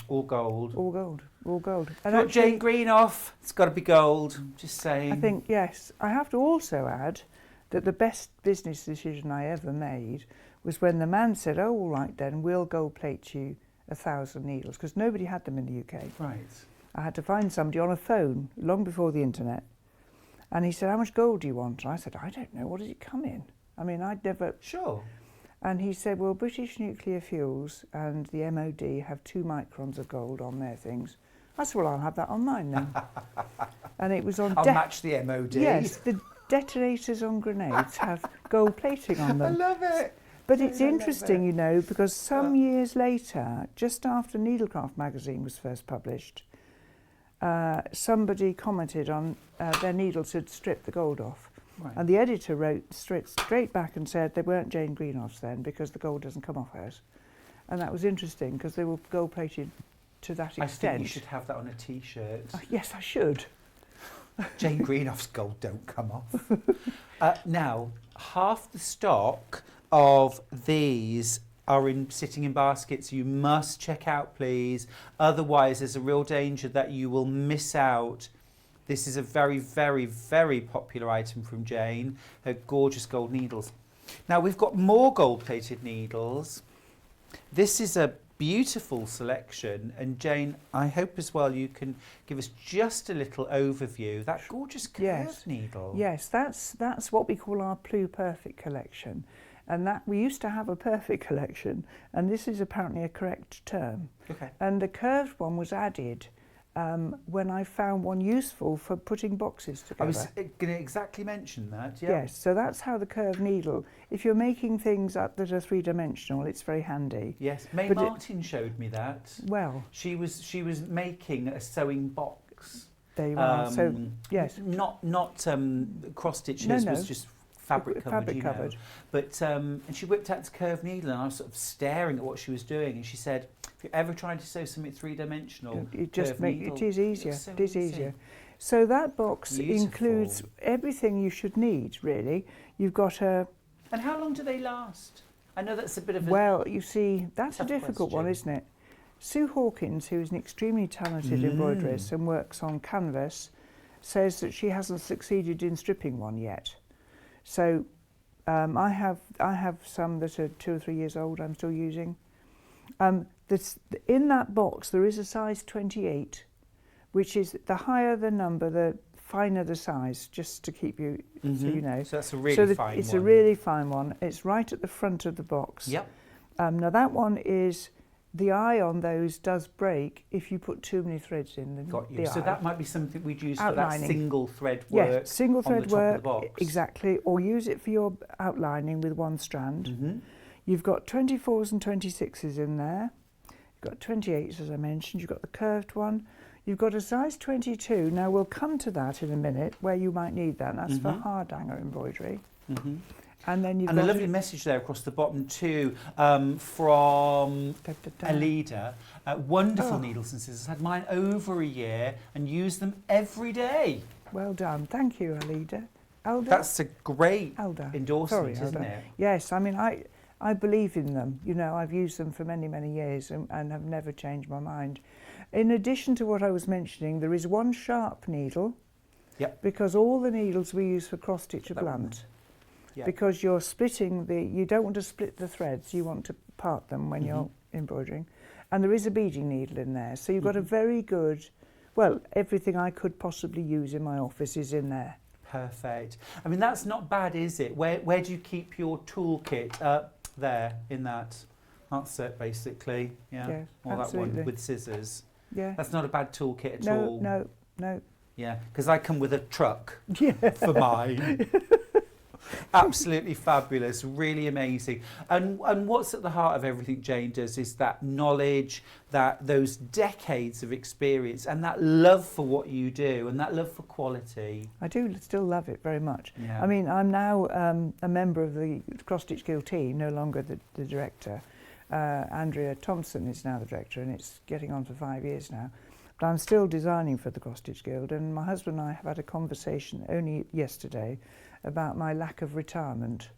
All gold. All gold, all gold. And Not Jane Greenoff. It's got to be gold. Just saying. I think, yes. I have to also add that the best business decision I ever made was when the man said, oh, all right then, we'll gold plate you 1,000 needles, because nobody had them in the UK. Right. I had to find somebody on a phone long before the internet, and he said, how much gold do you want? And I said, I don't know, what does it come in? I mean, I'd never... Sure. And he said, well, British Nuclear Fuels and the MOD have 2 microns of gold on their things. I said, well, I'll have that on mine then. And it was on... I'll match the MOD. Yes, the detonators on grenades have gold plating on I them. love it. But it's I love interesting, it. you know, because some years later, just after Needlecraft magazine was first published, somebody commented on their needles had stripped the gold off. Right. And the editor wrote straight back and said they weren't Jane Greenoffs then because the gold doesn't come off hers. And that was interesting because they were gold plated to that I extent. think you should have that on a T-shirt. Yes, I should. Jane Greenoff's gold don't come off. Now, half the stock of these are sitting in baskets. You must check out, please. Otherwise, there's a real danger that you will miss out. This is a very, very, very popular item from Jane, her gorgeous gold needles. Now, we've got more gold-plated needles. This is a beautiful selection, and Jane, I hope as well you can give us just a little overview. That gorgeous curved needle. Yes, that's what we call our Plu Perfect collection, and that we used to have a perfect collection, and this is apparently a correct term. Okay. And the curved one was added when I found one useful for putting boxes together. I was going to exactly mention that. Yeah. Yes, so that's how the curved needle, if you're making things up that are 3-dimensional, it's very handy. Yes. May But Martin showed me that. Well, She was making a sewing box, There you are. So, yes. Not cross stitches. No, It no. was just fabric covered. Fabric covered. But and she whipped out this curved needle, and I was sort of staring at what she was doing, and she said, "If you're ever trying to sew something three-dimensional, It just curved make needle, it is easier. looks so It is easy." easier. So that box Beautiful. includes everything you should need. Really, you've got a. And how long do they last? I know that's a bit of a Well, you see, that's a tough difficult one, question. isn't it? Sue Hawkins, who is an extremely talented embroiderist and works on canvas, says that she hasn't succeeded in stripping one yet. So I have some that are 2 or 3 years old I'm still using. In that box there is a size 28, which is the higher the number, the finer the size, just to keep you, so you know. So that's a really fine it's one. a really fine one. It's right at the front of the box. Yep. Now that one is, the eye on those does break if you put too many threads in. Got you. The So eye. that might be something we'd use for that Outlining. single thread work. Yeah, single thread on the top work, of the box. exactly, or use it for your outlining with one strand. You've got 24s and 26s in there. You've got 28s, as I mentioned. You've got the curved one. You've got a size 22. Now we'll come to that in a minute, where you might need that. That's for hard hanger embroidery. And then you've And a got lovely message there across the bottom too, from Da, da, da. Alida. Wonderful needles and scissors. Had mine over a year and use them every day. Well done. Thank you, Alida. Elda? That's a great Elda. endorsement, Sorry, isn't Elda. it? Yes, I mean, I believe in them. You know, I've used them for many, many years and have never changed my mind. In addition to what I was mentioning, there is one sharp needle. Yep. Because all the needles we use for cross stitch are That one blunt. Yeah. Because you're splitting you don't want to split the threads, you want to part them when you're embroidering. And there is a beading needle in there. So you've got a very good, well, everything I could possibly use in my office is in there. Perfect. I mean, that's not bad, is it? Where do you keep your toolkit? There, in that. That's it, basically. Yeah. Yes, or that absolutely. one with scissors. Yeah. That's not a bad toolkit at all. No. Yeah, because I come with a truck Yeah. for mine. Absolutely fabulous, really amazing. And what's at the heart of everything Jane does is that knowledge, those decades of experience, and that love for what you do, and that love for quality. I do still love it very much. Yeah. I mean, I'm now a member of the Cross Stitch Guild team, no longer the director. Andrea Thompson is now the director, and it's getting on for 5 years now. But I'm still designing for the Cross Stitch Guild, and my husband and I have had a conversation only yesterday about my lack of retirement.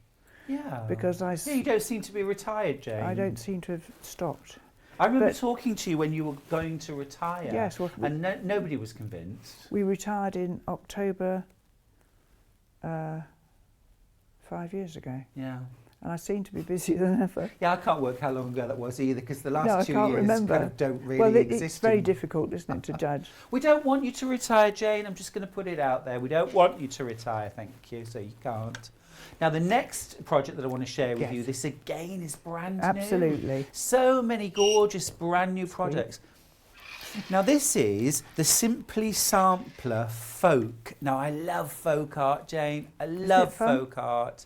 Yeah. Because Yeah, you don't seem to be retired, Jane. I don't seem to have stopped. I remember but- talking to you when you were going to retire. Yes, well, and nobody was convinced. We retired in October 5 years ago, Yeah. and I seem to be busier than ever. Yeah, I can't work how long ago that was either, because the last No, I 2 can't years remember. kind of don't really Well, exist. it's very in- difficult, isn't it, to judge? We don't want you to retire, Jane. I'm just going to put it out there. We don't want you to retire, thank you, so you can't. Now, the next project that I want to share with Yes. you, this again is brand new. Absolutely. So many gorgeous brand new projects. Now, this is the Simply Sampler Folk. Now, I love folk art, Jane. I love fun? folk art.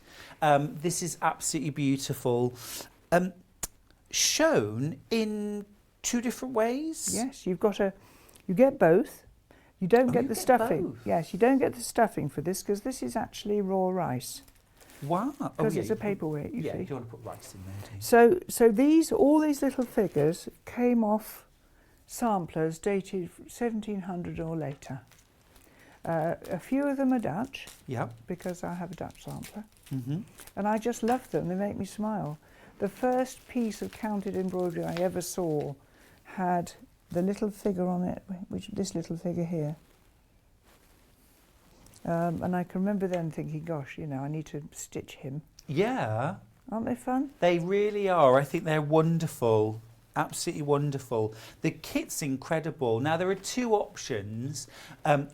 This is absolutely beautiful. Shown in 2 different ways. Yes, you get both. You don't Oh, get you the get stuffing. both. Yes, you don't get the stuffing for this because this is actually raw rice. Wow. Because it's a paperweight, you Yeah, see. you don't want to put rice in there, do you? So all these little figures came off samplers dated 1700 or later. A few of them are Dutch Yeah. because I have a Dutch sampler, Mm-hmm. and I just love them. They make me smile. The first piece of counted embroidery I ever saw had the little figure on it, this little figure here. And I can remember then thinking, gosh, you know, I need to stitch him. Yeah, Aren't they fun? they really are. I think they're wonderful. Absolutely wonderful. The kit's incredible. Now, there are 2 options,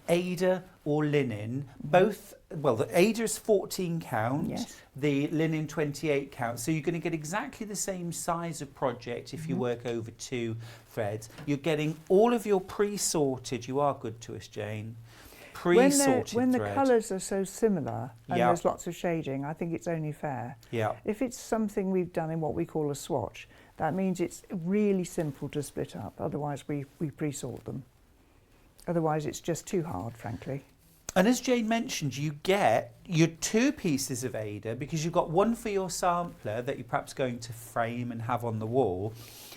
Ada or linen. Both, well, the Ada is 14 count, Yes. the linen 28 count. So you're going to get exactly the same size of project if you work over 2 threads. You're getting all of your pre-sorted, you are good to us, Jane, pre-sorted When the thread. colours are so similar and Yeah. there's lots of shading, I think it's only fair. Yeah. If it's something we've done in what we call a swatch, that means it's really simple to split up. Otherwise, we pre-sort them. Otherwise, it's just too hard, frankly. And as Jane mentioned, you get your 2 pieces of Ada because you've got one for your sampler that you're perhaps going to frame and have on the wall.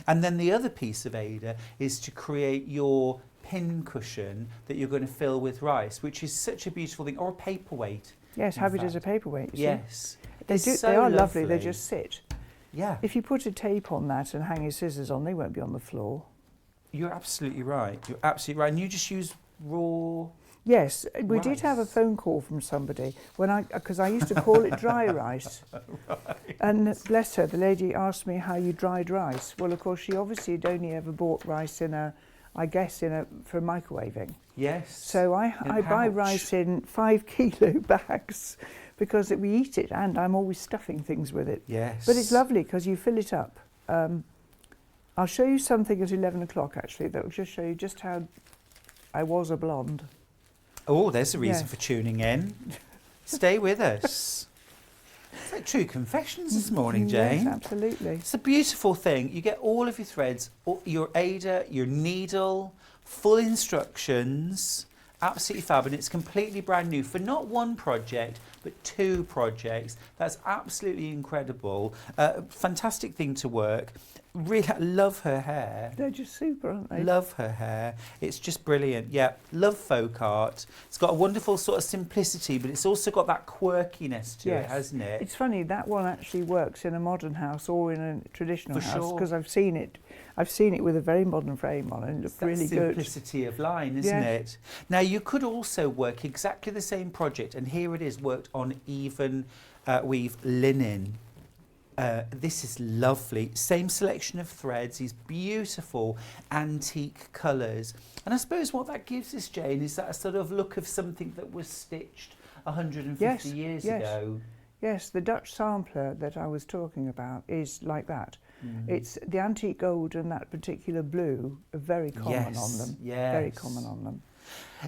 And then the other piece of Ada is to create your pin cushion that you're going to fill with rice, which is such a beautiful thing, or a paperweight. Yes, have it as a paperweight, you see. Yes. They are lovely, they just sit. Yeah. If you put a tape on that and hang your scissors on, they won't be on the floor. You're absolutely right. You're absolutely right. And you just use raw... Yes, we did have a rice. phone call from somebody because I used to call it dry rice. Right. And bless her, the lady asked me how you dried rice. Well, of course, she obviously had only ever bought rice for microwaving. Yes. So I buy pouch. rice in 5 kilo bags because we eat it, and I'm always stuffing things with it. Yes. But it's lovely because you fill it up. I'll show you something at 11 o'clock actually that will just show you just how I was a blonde. Oh, there's a reason Yeah. for tuning in. Stay with us. It's like true confessions this morning, Jane. Yes, absolutely. It's a beautiful thing. You get all of your threads, your Ada, your needle, full instructions, absolutely fab, and it's completely brand new for not 1 project, but 2 projects. That's absolutely incredible. Fantastic thing to work. Really love her hair. They're just super, aren't they? Love her hair. It's just brilliant. Yeah, love folk art. It's got a wonderful sort of simplicity, but it's also got that quirkiness to it, hasn't it? It's funny, that one actually works in a modern house or in a traditional For house sure. because I've seen it with a very modern frame on it and it It's looked that really good. simplicity of line, isn't Yeah. it? Now, you could also work exactly the same project, and here it is, worked on even weave linen. This is lovely. Same selection of threads, these beautiful antique colours. And I suppose what that gives us, Jane, is that sort of look of something that was stitched 150 years ago. Yes, the Dutch sampler that I was talking about is like that. It's the antique gold and that particular blue are very common on them. Yes. Very common on them.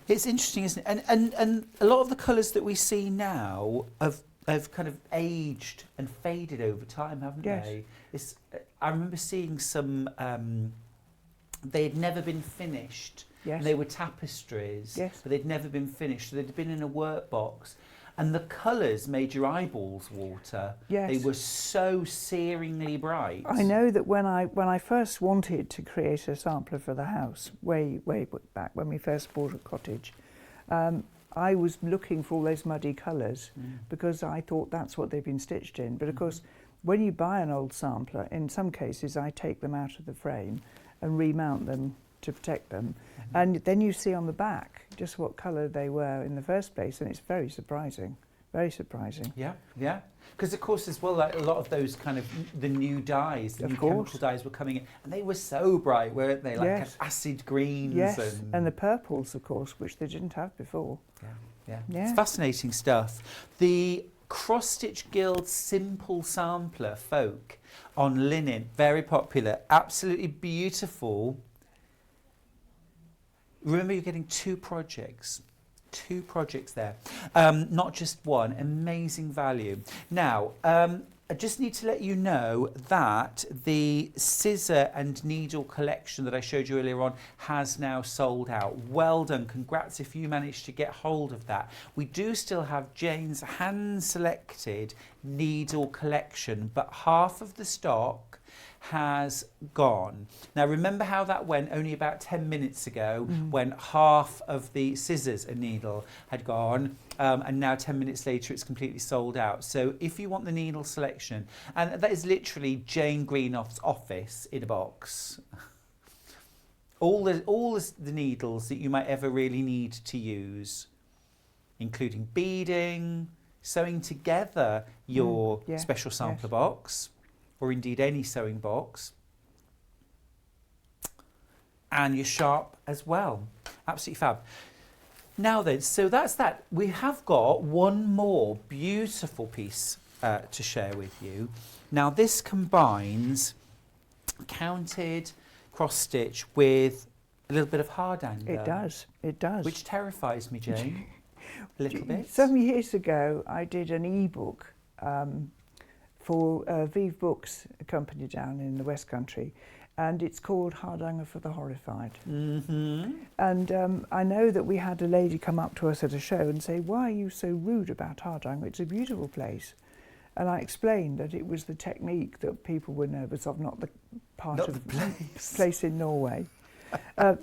It's interesting, isn't it? And a lot of the colours that we see now have kind of aged and faded over time, haven't Yes. they? I remember seeing some, they had never been finished. Yes. And they were tapestries, Yes. but they'd never been finished. So they'd been in a workbox. And the colours made your eyeballs water. Yes. They were so searingly bright. I know that when I first wanted to create a sampler for the house, way back when we first bought a cottage, I was looking for all those muddy colours because I thought that's what they've been stitched in. But of course, when you buy an old sampler, in some cases I take them out of the frame and remount them to protect them. And then you see on the back just what colour they were in the first place, and it's very surprising. Very surprising. Yeah, yeah. Because of course as well, like a lot of those kind of the new dyes, the Of new course. chemical dyes were coming in, and they were so bright, weren't they? Like Yes. kind of acid greens. Yes, and the purples, of course, which they didn't have before. yeah. Yeah. It's fascinating stuff. The Cross Stitch Guild Simple Sampler Folk on linen, very popular, absolutely beautiful. Remember, you're getting 2 projects. 2 projects there, not just one. Amazing value. Now, I just need to let you know that the scissor and needle collection that I showed you earlier on has now sold out. Well done. Congrats if you managed to get hold of that. We do still have Jane's hand-selected needle collection, but half of the stock has gone. Now remember how that went only about 10 minutes ago when half of the scissors and needle had gone, and now 10 minutes later it's completely sold out. So if you want the needle selection, and that is literally Jane Greenoff's office in a box, all the needles that you might ever really need to use, including beading, sewing together your yeah, special sampler yes. box, or indeed any sewing box, and your sharp as well. Absolutely fab. Now then, so that's that. We have got one more beautiful piece to share with you. Now this combines counted cross stitch with a little bit of hard anger. It does, it does. Which terrifies me, Jane, a little bit. Some years ago, I did an e-book for Vive Books, a company down in the West Country, and it's called Hardanger for the Horrified. Mm-hmm. And I know that we had a lady come up to us at a show and say, "Why are you so rude about Hardanger? It's a beautiful place." And I explained that it was the technique that people were nervous of, not the part Not of the place. in Norway.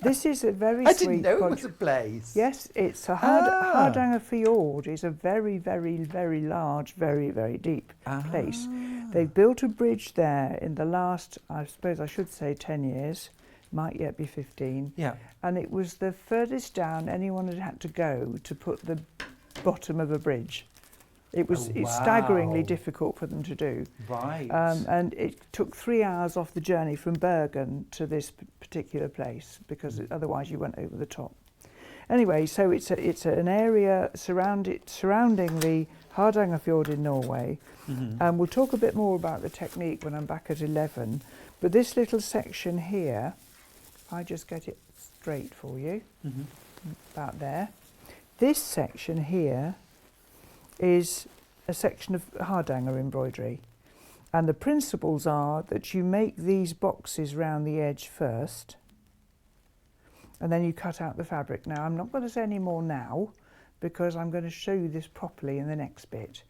This is a very I sweet didn't know it project. was a place. Yes, it's a Hardanger Fjord is a very, very, very large, very, very deep place. They've built a bridge there in the last, I suppose I should say 10 years, might yet be 15. Yeah. And it was the furthest down anyone had to go to put the bottom of a bridge. It's staggeringly wow. difficult for them to do. Right. And it took 3 hours off the journey from Bergen to this particular place because otherwise you went over the top. Anyway, so it's an area surrounding the Hardanger Fjord in Norway. And we'll talk a bit more about the technique when I'm back at 11. But this little section here, if I just get it straight for you, about there. This section here is a section of Hardanger embroidery, and the principles are that you make these boxes round the edge first and then you cut out the fabric. Now I'm not going to say any more now because I'm going to show you this properly in the next bit.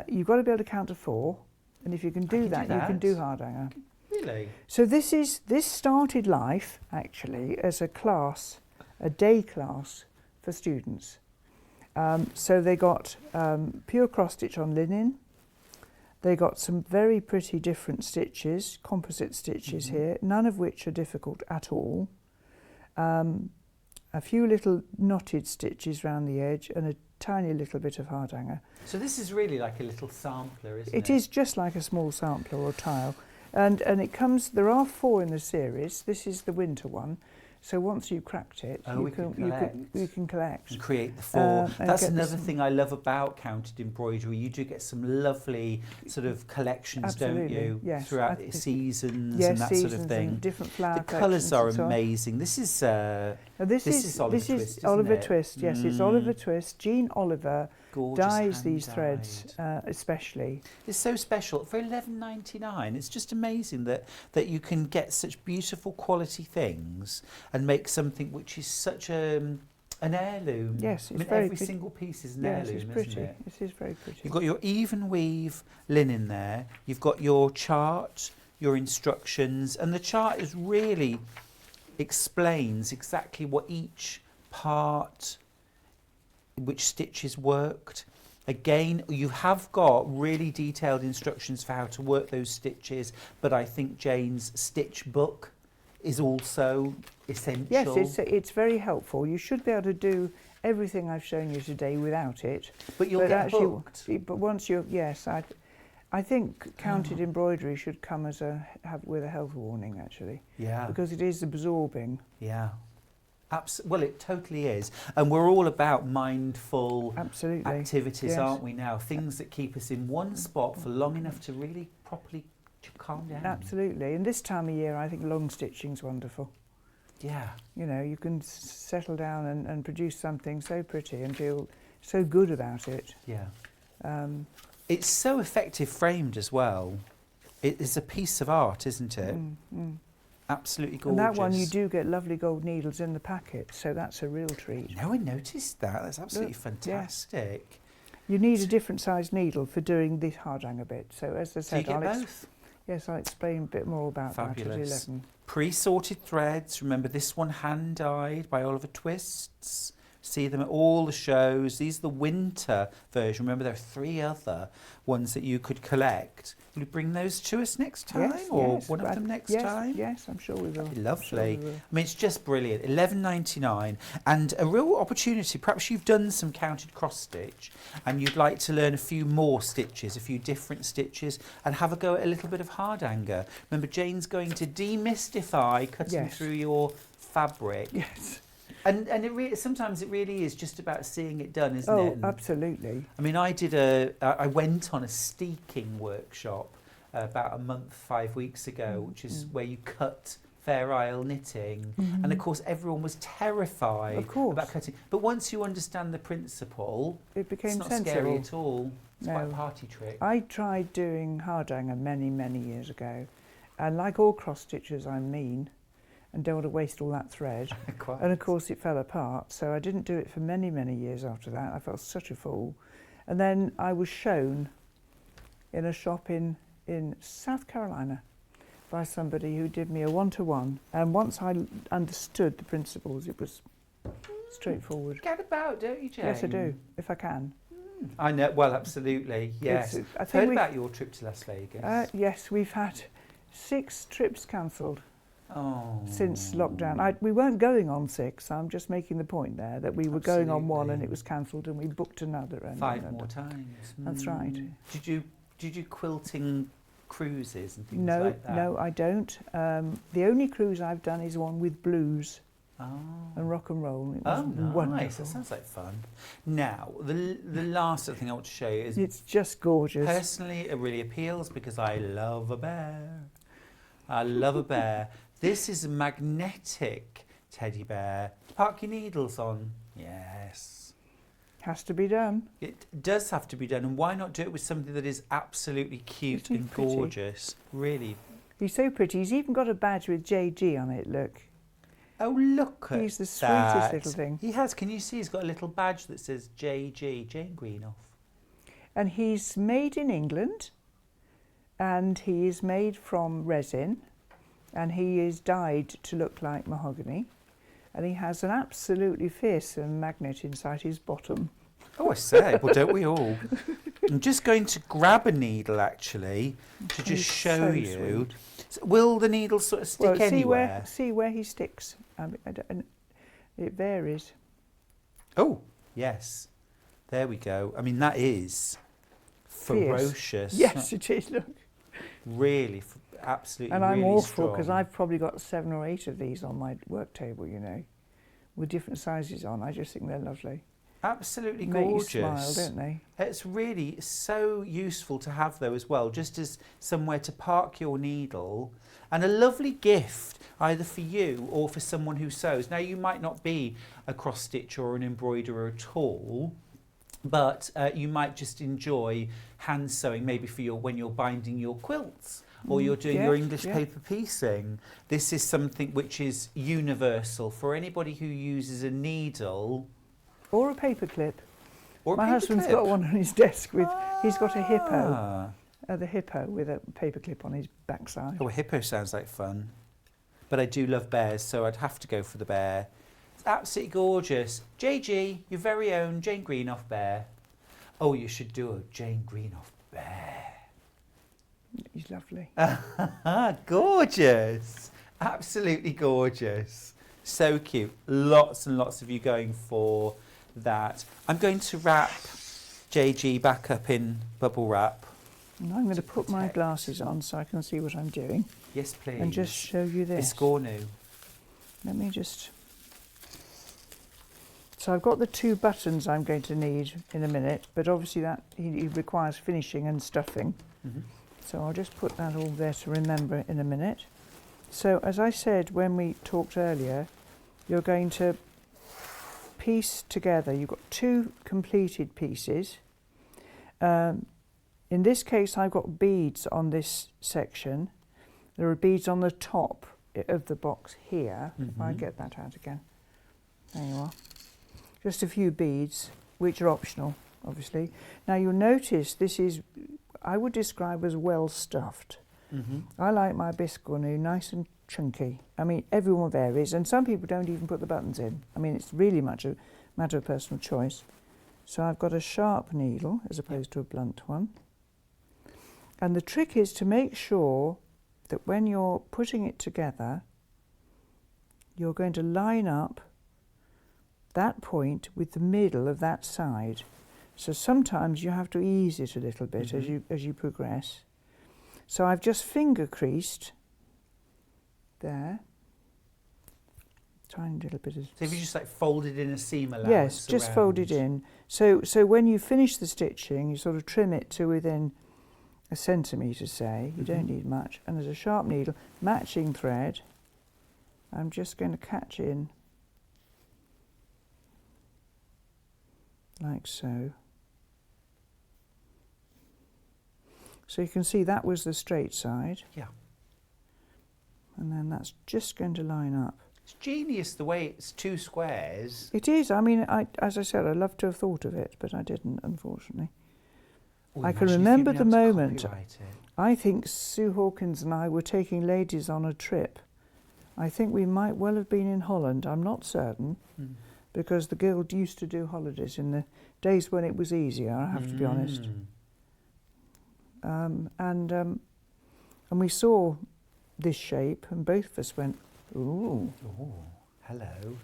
You've got to be able to count to 4, and if you can do that you can do Hardanger. Really? So this started life actually as a class, a day class for students. So they got pure cross stitch on linen. They got some very pretty different stitches, composite stitches here, none of which are difficult at all. A few little knotted stitches round the edge and a tiny little bit of Hardanger. So this is really like a little sampler, isn't it? It is just like a small sampler or tile. And it comes, there are 4 in the series. This is the winter one. So once you've cracked it, you can collect. And create the 4. That's another some thing I love about counted embroidery. You do get some lovely sort of collections, don't you? Yes. Throughout the seasons yes, and that seasons sort of thing. And different flower the colours are so amazing. This is Oliver Twist, Oliver isn't it? Twist. Yes, it's Oliver Twist. Jean Oliver Gorgeous dyes these hand-dyed. threads, especially. It's so special for $11.99. It's just amazing that you can get such beautiful quality things and make something which is such an heirloom. Yes, it's every single piece is an heirloom, it's pretty. isn't it? It is very pretty. You've got your even weave linen there. You've got your chart, your instructions, and the chart is really explains exactly what each part, which stitches worked. Again, you have got really detailed instructions for how to work those stitches, but I think Jane's stitch book is also essential. Yes, it's very helpful. You should be able to do everything I've shown you today without it. But you'll get hooked. But once you're, yes, I think counted embroidery should come as with a health warning actually. Yeah. Because it is absorbing. Yeah. Well, it totally is. And we're all about mindful activities, yes. aren't we now? Things that keep us in one spot for long enough to really properly calm down. Absolutely. And this time of year, I think long stitching's wonderful. Yeah. You know, you can settle down and produce something so pretty and feel so good about it. Yeah. It's so effective framed as well. It is a piece of art, isn't it? Absolutely gorgeous. And that one you do get lovely gold needles in the packet, so that's a real treat. No one noticed that. That's absolutely fantastic. Yeah. You need a different size needle for doing this Hardanger bit. So as I said, do you get both? Yes, I'll explain a bit more about that at 11. Pre-sorted threads. Remember this one hand-dyed by Oliver Twists. See them at all the shows. These are the winter version. Remember there are 3 other ones that you could collect. Will you bring those to us next time, one of them next time? Yes, I'm sure we will. That'd be lovely. Sure we will. I mean, it's just brilliant. $11.99 and a real opportunity. Perhaps you've done some counted cross stitch and you'd like to learn a few more stitches, a few different stitches, and have a go at a little bit of Hardanger. Remember, Jane's going to demystify cutting through your fabric. Yes. And sometimes it really is just about seeing it done, isn't it? Oh, absolutely. I mean, I went on a steeking workshop about a month, 5 weeks ago, which is where you cut Fair Isle knitting. And of course, everyone was terrified about cutting. But once you understand the principle, it became it's not sensible. scary at all. It's quite a party trick. I tried doing Hardanger many, many years ago. And like all cross stitchers, I'm mean and don't want to waste all that thread. Quite. And of course it fell apart, so I didn't do it for many, many years after that. I felt such a fool. And then I was shown in a shop in South Carolina by somebody who did me a one-to-one. And once I understood the principles, it was straightforward. Get about, don't you, Jane? Yes, I do, if I can. I know, well, absolutely, yes. I I've think heard we- about your trip to Las Vegas. Yes, we've had 6 trips cancelled Oh. since lockdown. We weren't going on 6. I'm just making the point there that we were going on one and Absolutely. it was cancelled and we booked another. And 5 more times. That's right. Did you quilting cruises and things No, like that? no, I don't. The only cruise I've done is one with blues Oh. and rock and roll. It was Oh, nice. wonderful. That sounds like fun. Now, the last thing I want to show you is It's just gorgeous. personally, it really appeals because I love a bear. I love a bear. This is a magnetic teddy bear. Park your needles on. Yes. Has to be done. It does have to be done, and why not do it with something that is absolutely cute Isn't he and pretty? gorgeous? Really. He's so pretty. He's even got a badge with JG on it, look. Oh, look at He's the sweetest that. little thing. He has. Can you see? He's got a little badge that says JG, Jane Greenoff. And he's made in England, and he is made from resin, and he is dyed to look like mahogany, and he has an absolutely fearsome magnet inside his bottom. Oh, I say. Well, don't we all? I'm just going to grab a needle, actually, to just He's show so you. So will the needle sort of stick Well, anywhere? see where he sticks. It varies. Oh, yes. There we go. I mean, that is Fierce. ferocious. Yes, it is. Look, Really, absolutely. and I'm really awful because strong. I've probably got 7 or 8 of these on my work table, you know, with different sizes on. I just think they're lovely. Absolutely Make you gorgeous. smile, don't they? It's really so useful to have though as well, just as somewhere to park your needle, and a lovely gift either for you or for someone who sews. Now you might not be a cross stitcher or an embroiderer at all, but you might just enjoy hand sewing maybe for when you're binding your quilts or you're doing your English paper piecing. This is something which is universal for anybody who uses a needle. Or a paper clip. Or a My paper husband's clip. got one on his desk with. He's got a hippo, Ah. the hippo with a paper clip on his backside. Oh, a hippo sounds like fun. But I do love bears, so I'd have to go for the bear. It's absolutely gorgeous. JG, your very own Jane Greenoff bear. Oh, you should do a Jane Greenoff bear. He's lovely. Gorgeous. Absolutely gorgeous. So cute. Lots and lots of you going for that. I'm going to wrap JG back up in bubble wrap. And I'm going to put my protect. glasses on so I can see what I'm doing Yes, please. and just show you this. Biscornu. Let me just. So I've got the 2 buttons I'm going to need in a minute, but obviously that he requires finishing and stuffing. Mhm. So I'll just put that all there to remember in a minute. So as I said when we talked earlier, you're going to piece together. You've got 2 completed pieces. In this case, I've got beads on this section. There are beads on the top of the box here. If I Mhm. get that out again. There you are. Just a few beads, which are optional, obviously. Now you'll notice this is, I would describe as well stuffed. Mm-hmm. I like my biscornu nice and chunky. I mean, everyone varies, and some people don't even put the buttons in. I mean, it's really much a matter of personal choice. So I've got a sharp needle as opposed to a blunt one. And the trick is to make sure that when you're putting it together, you're going to line up that point with the middle of that side. So sometimes you have to ease it a little bit as you progress. So I've just finger creased there. Tiny little bit of. So if you just like folded in a seam allowance. Yes, just fold it in. So when you finish the stitching, you sort of trim it to within a centimetre, say. You don't need much. And there's a sharp needle, matching thread. I'm just going to catch in like so. So you can see that was the straight side. Yeah. And then that's just going to line up. It's genius the way it's 2 squares. It is. I mean, as I said, I'd love to have thought of it, but I didn't, unfortunately. Oh, I can imagine if you'd remember been the able to moment. copyright it. I think Sue Hawkins and I were taking ladies on a trip. I think we might well have been in Holland. I'm not certain, because the Guild used to do holidays in the days when it was easier, I have to be honest. And we saw this shape, and both of us went, ooh. Oh, hello.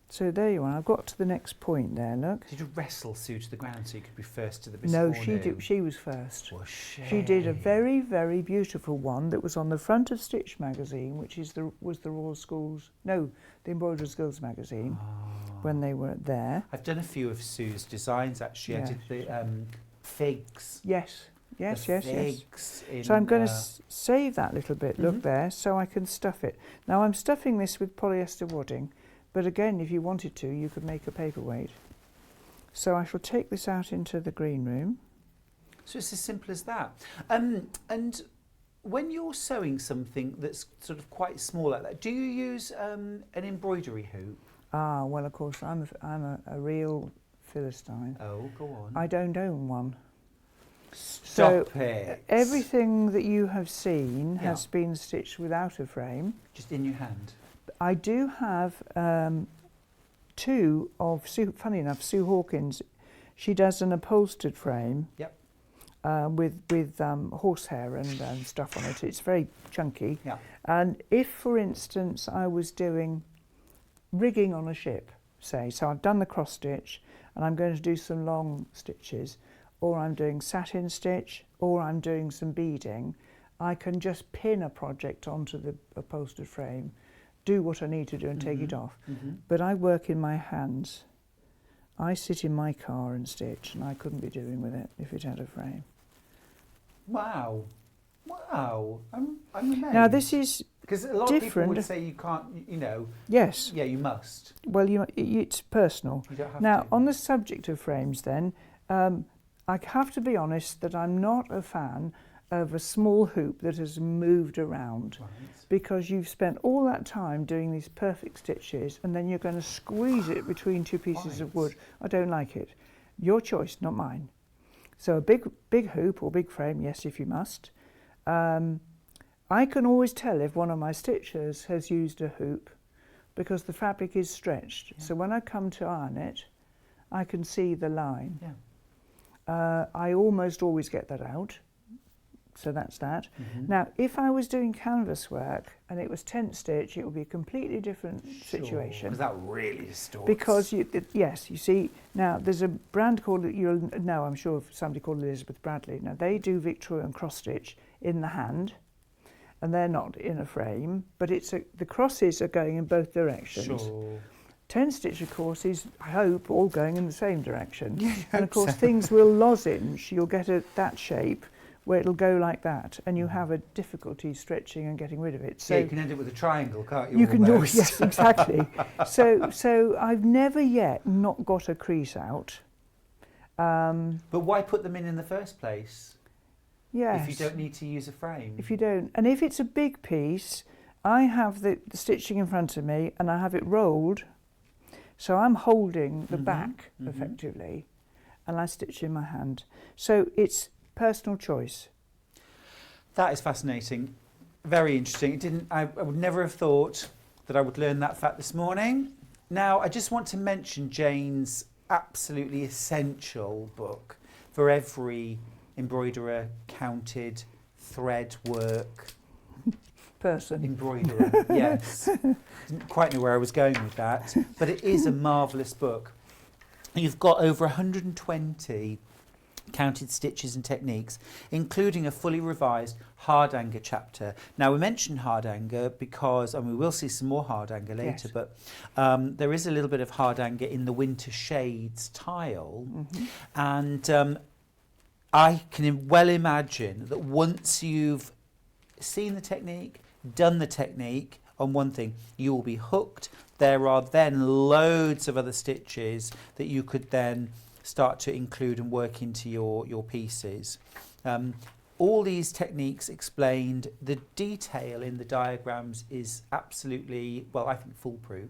So there you are. I've got to the next point there, look. Did you wrestle Sue to the ground so you could be first to the No, biscuit? she was first. Was she? She did a very, very beautiful one that was on the front of Stitch magazine, which was the Royal Schools, no, the Embroiderers Guilds magazine, when they were there. I've done a few of Sue's designs actually. I did the figs. Yes. The figs in, So I'm going to save that little bit, look there, so I can stuff it. Now I'm stuffing this with polyester wadding, but again, if you wanted to, you could make a paperweight. So I shall take this out into the green room. So it's as simple as that. And when you're sewing something that's sort of quite small like that, do you use an embroidery hoop? Ah, well, of course, I'm a real Philistine. Oh, go on. I don't own one. Stop So it. everything that you have seen Yeah. has been stitched without a frame. Just in your hand. I do have 2 of Sue. Funny enough, Sue Hawkins. She does an upholstered frame. Yep. With horsehair and stuff on it. It's very chunky. Yeah. And if, for instance, I was doing rigging on a ship, say, so I've done the cross stitch and I'm going to do some long stitches, or I'm doing satin stitch, or I'm doing some beading, I can just pin a project onto the upholstered frame, do what I need to do and take it off. But I work in my hands. I sit in my car and stitch, and I couldn't be doing with it if it had a frame. Wow. I'm amazed. Now this is because a lot of people different. would say you can't, you know. Yes. Yeah, you must. Well, it's personal. You don't have Now, to. on the subject of frames then, I have to be honest that I'm not a fan of a small hoop that has moved around, Right. because you've spent all that time doing these perfect stitches and then you're going to squeeze it between 2 pieces of wood. I don't like it. Your choice, not mine. So a big hoop or big frame, yes, if you must. I can always tell if one of my stitchers has used a hoop because the fabric is stretched. Yeah. So when I come to iron it, I can see the line. Yeah. I almost always get that out. So that's that. Now, if I was doing canvas work and it was tent stitch, it would be a completely different situation. Because that really distorts. Because, yes, you see, now there's a brand called, you'll know, I'm sure, somebody called Elizabeth Bradley. Now, they do Victorian cross stitch in the hand, and they're not in a frame, but the crosses are going in both directions. Sure. Tent stitch, of course, is, I hope, all going in the same direction. Yeah, And of course, things will lozenge. You'll get that shape where it'll go like that, and you have a difficulty stretching and getting rid of it. So yeah, you can end it with a triangle, can't you? you can do, almost? yes, exactly. So I've never yet not got a crease out. But why put them in the first place Yes. if you don't need to use a frame? If you don't, and if it's a big piece, I have the stitching in front of me and I have it rolled, so I'm holding the back effectively, and I stitch in my hand. So it's personal choice. That is fascinating. Very interesting. I would never have thought that I would learn that fact this morning. Now, I just want to mention Jane's absolutely essential book for every embroiderer, counted, thread work Person. embroiderer. Yes. Didn't quite know where I was going with that, but it is a marvellous book. You've got over 120 counted stitches and techniques, including a fully revised hardanger chapter. Now, we mentioned hardanger because, and we will see some more hardanger later, Yes. but there is a little bit of hardanger in the winter shades tile, and I can well imagine that once you've seen the technique, done the technique on one thing, you will be hooked. There are then loads of other stitches that you could then start to include and work into your pieces. all these techniques explained. The detail in the diagrams is absolutely, well, I think foolproof,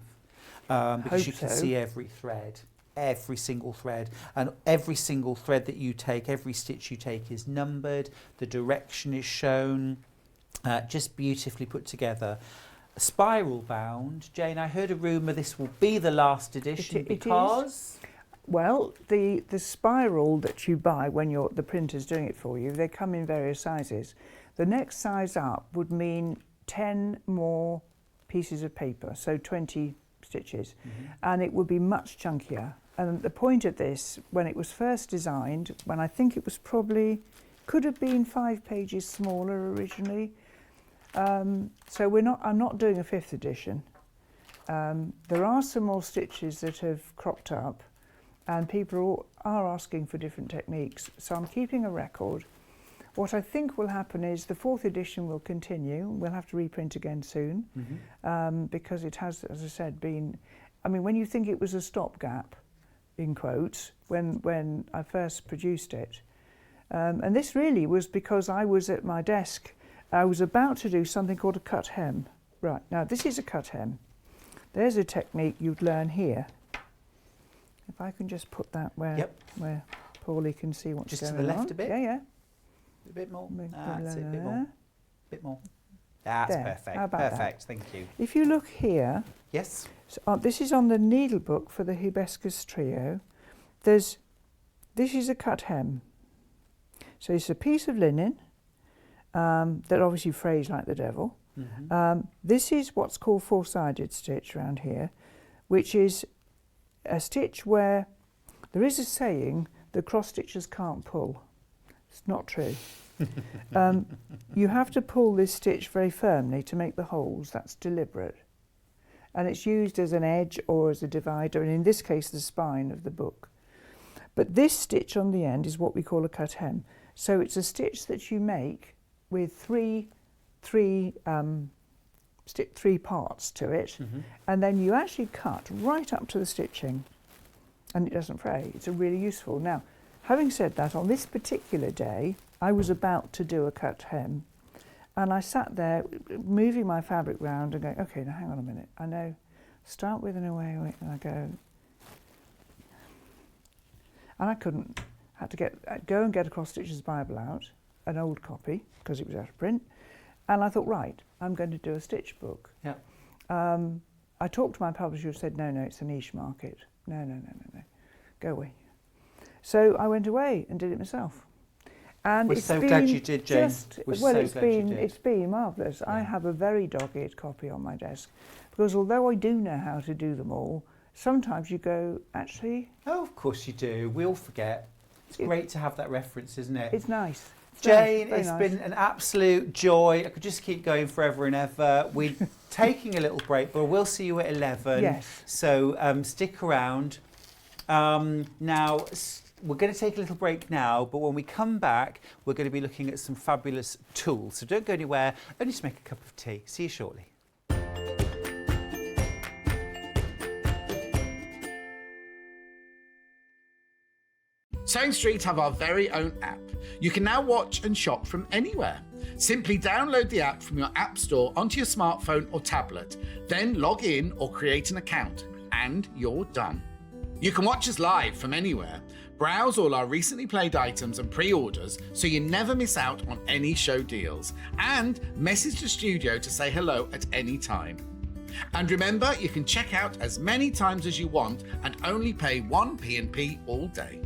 because you can see every thread, every single thread, and every single thread that you take, every stitch you take is numbered, the direction is shown, just beautifully put together. Spiral bound. Jane, I heard a rumour this will be the last edition because... Well, the spiral that you buy when the printer's doing it for you, they come in various sizes. The next size up would mean 10 more pieces of paper, so 20 stitches, and it would be much chunkier. And the point of this, when it was first designed, when I think it was probably, could have been 5 pages smaller originally. So I'm not doing a 5th edition. There are some more stitches that have cropped up, and people are asking for different techniques, so I'm keeping a record. What I think will happen is the 4th edition will continue. We'll have to reprint again soon, because it has, as I said, been... I mean, when you think it was a stopgap, in quotes, when I first produced it, and this really was because I was at my desk. I was about to do something called a cut hem. Right, now this is a cut hem. There's a technique you'd learn here. If I can just put that where Paulie can see what's just going on. Just to the left a bit? Yeah. A bit more? That's it, a bit more. Bit more. That's perfect. How about perfect, that? Thank you. If you look here... Yes? So, this is on the needle book for the Hibiscus Trio. This is a cut hem. So it's a piece of linen that obviously frays like the devil. This is what's called 4-sided stitch around here, which is a stitch where there is a saying that cross stitchers can't pull. It's not true. You have to pull this stitch very firmly to make the holes. That's deliberate. And it's used as an edge or as a divider, and in this case the spine of the book. But this stitch on the end is what we call a cut hem. So it's a stitch that you make with three parts to it, and then you actually cut right up to the stitching, and it doesn't fray. It's really useful. Now, having said that, on this particular day, I was about to do a cut hem, and I sat there moving my fabric round and going, okay, now hang on a minute. I know, start with an away, and I go, and I couldn't. Had to go and get a cross stitches Bible out, an old copy, because it was out of print. And I thought, right, I'm going to do a stitch book. Yeah. I talked to my publisher who said, no, it's a niche market. No, go away. So I went away and did it myself. And We're so glad you did, Jane. It's been marvellous. Yeah. I have a very dogged copy on my desk, because although I do know how to do them all, sometimes you go, actually... Oh, of course you do. We all forget. It's great to have that reference, isn't it? It's nice. Jane, it's been an absolute joy. I could just keep going forever and ever. We're taking a little break, but we'll see you at 11. Yes. So stick around. Now, we're going to take a little break now, but when we come back, we're going to be looking at some fabulous tools. So don't go anywhere, only just make a cup of tea. See you shortly. Sewing Street have our very own app. You can now watch and shop from anywhere. Simply download the app from your app store onto your smartphone or tablet, then log in or create an account, and you're done. You can watch us live from anywhere, browse all our recently played items and pre-orders so you never miss out on any show deals, and message the studio to say hello at any time. And remember, you can check out as many times as you want and only pay 1 P&P all day.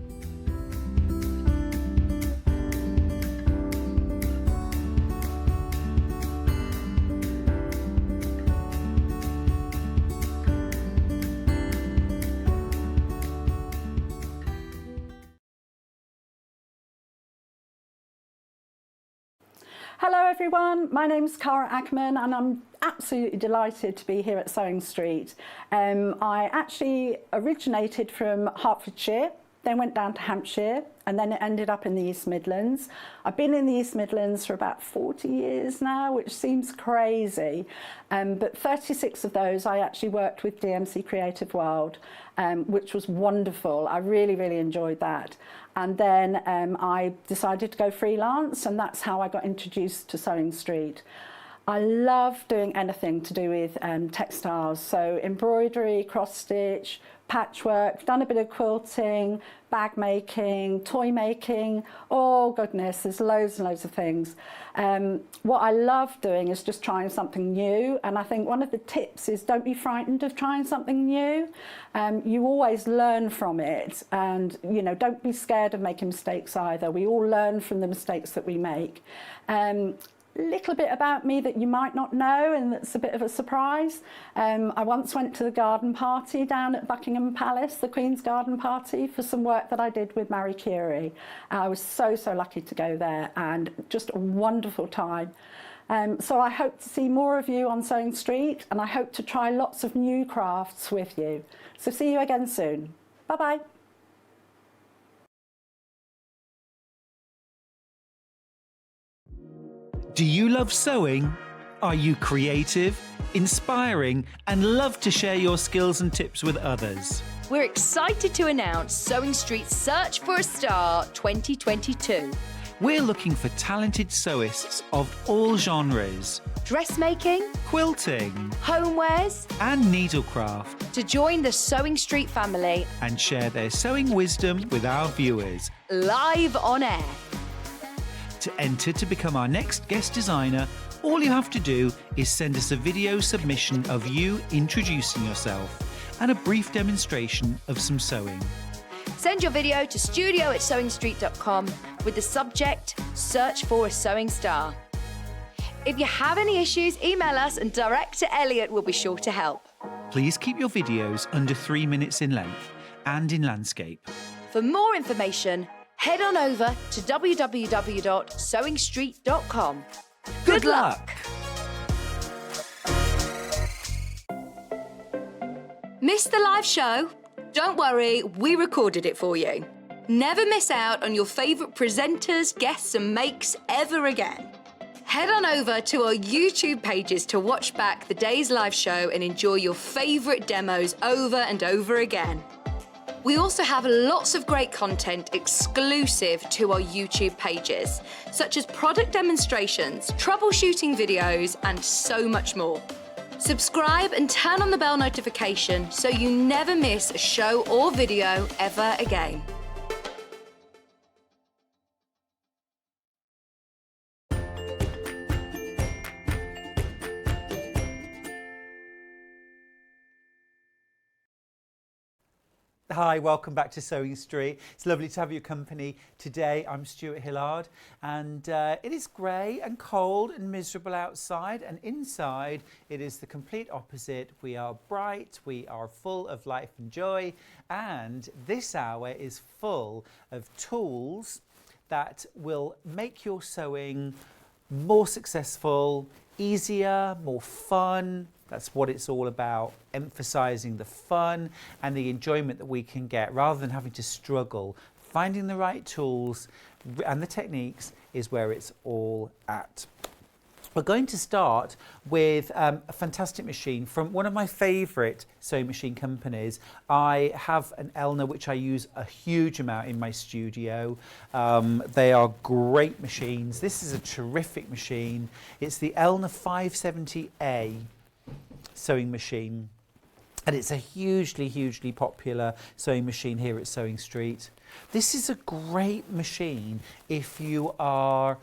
Hello everyone, my name's Cara Ackerman and I'm absolutely delighted to be here at Sewing Street. I actually originated from Hertfordshire then went down to Hampshire, and then it ended up in the East Midlands. I've been in the East Midlands for about 40 years now, which seems crazy, but 36 of those I actually worked with DMC Creative World, which was wonderful. I really, really enjoyed that. And then I decided to go freelance, and that's how I got introduced to Sewing Street. I love doing anything to do with textiles, so embroidery, cross stitch, patchwork, done a bit of quilting, bag making, toy making. Oh goodness, there's loads and loads of things. What I love doing is just trying something new, and I think one of the tips is don't be frightened of trying something new. You always learn from it, and you know, don't be scared of making mistakes either. We all learn from the mistakes that we make. Little bit about me that you might not know, and that's a bit of a surprise. I once went to the garden party down at Buckingham Palace, the Queen's garden party, for some work that I did with Marie Curie. I was so lucky to go there, and just a wonderful time. So I hope to see more of you on Sewing Street, and I hope to try lots of new crafts with you. So see you again soon. Bye-bye. Do you love sewing? Are you creative, inspiring, and love to share your skills and tips with others? We're excited to announce Sewing Street's Search for a Star 2022. We're looking for talented sewists of all genres, Dressmaking, quilting, homewares, and needlecraft, to join the Sewing Street family and share their sewing wisdom with our viewers. live on air. To enter to become our next guest designer, all you have to do is send us a video submission of you introducing yourself and a brief demonstration of some sewing. Send your video to studio@sewingstreet.com with the subject Search for a Sewing Star. If you have any issues, email us and direct to Elliot will be sure to help. Please keep your videos under 3 minutes in length and in landscape. For more information, head on over to www.sewingstreet.com. Good luck! Missed the live show? Don't worry, we recorded it for you. Never miss out on your favourite presenters, guests and makes ever again. Head on over to our YouTube pages to watch back the day's live show and enjoy your favourite demos over and over again. We also have lots of great content exclusive to our YouTube pages, such as product demonstrations, troubleshooting videos, and so much more. Subscribe and turn on the bell notification so you never miss a show or video ever again. Hi, welcome back to Sewing Street. It's lovely to have your company today. I'm Stuart Hillard, and it is grey and cold and miserable outside, and inside it is the complete opposite. We are bright, we are full of life and joy, and this hour is full of tools that will make your sewing more successful, easier, more fun. That's what it's all about, emphasising the fun and the enjoyment that we can get rather than having to struggle. Finding the right tools and the techniques is where it's all at. We're going to start with a fantastic machine from one of my favourite sewing machine companies. I have an Elna which I use a huge amount in my studio. They are great machines. This is a terrific machine. It's the Elna 570A sewing machine, and it's a hugely popular sewing machine here at Sewing Street. This is a great machine if you are,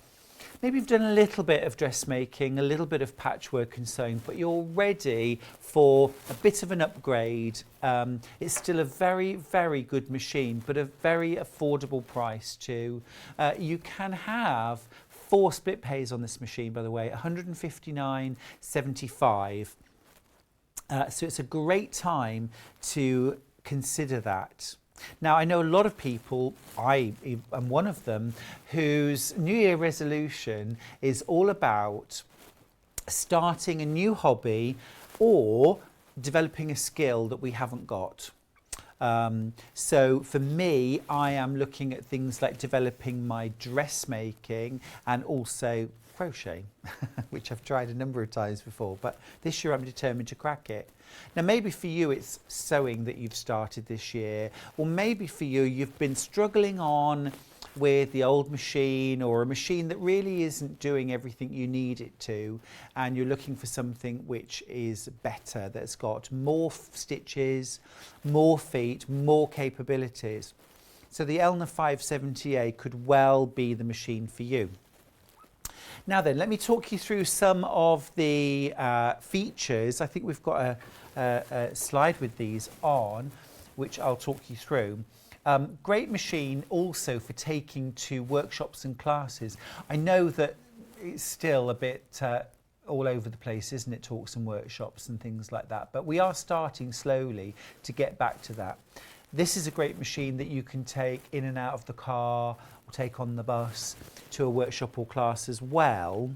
maybe you've done a little bit of dressmaking, a little bit of patchwork and sewing, but you're ready for a bit of an upgrade. It's still a very good machine, but a very affordable price too. You can have 4 split pays on this machine, by the way, $159.75. So it's a great time to consider that. Now, I know a lot of people, I am one of them, whose New Year resolution is all about starting a new hobby or developing a skill that we haven't got. So for me, I am looking at things like developing my dressmaking and also crochet, which I've tried a number of times before, but this year I'm determined to crack it. Now maybe for you it's sewing that you've started this year, or maybe for you you've been struggling on with the old machine, or a machine that really isn't doing everything you need it to, and you're looking for something which is better, that's got more stitches, more feet, more capabilities. So the Elna 570A could well be the machine for you. Now then, let me talk you through some of the features. I think we've got a slide with these on, which I'll talk you through. Great machine also for taking to workshops and classes. I know that it's still a bit all over the place, isn't it, talks and workshops and things like that, but we are starting slowly to get back to that. This is a great machine that you can take in and out of the car or take on the bus to a workshop or class as well.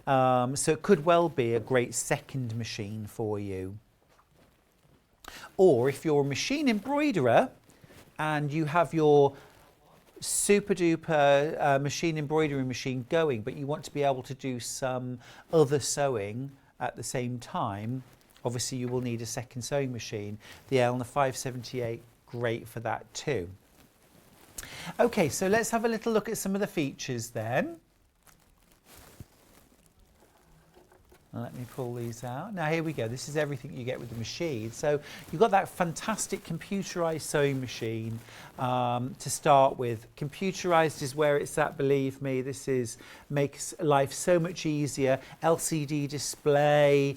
So it could well be a great second machine for you. Or if you're a machine embroiderer and you have your super duper machine embroidery machine going, but you want to be able to do some other sewing at the same time, obviously you will need a second sewing machine. The Elna 578, great for that too. Okay, so let's have a little look at some of the features then. Let me pull these out. Now here we go. This is everything you get with the machine. So you've got that fantastic computerized sewing machine to start with. Computerized is where it's at, believe me. This makes life so much easier. LCD display,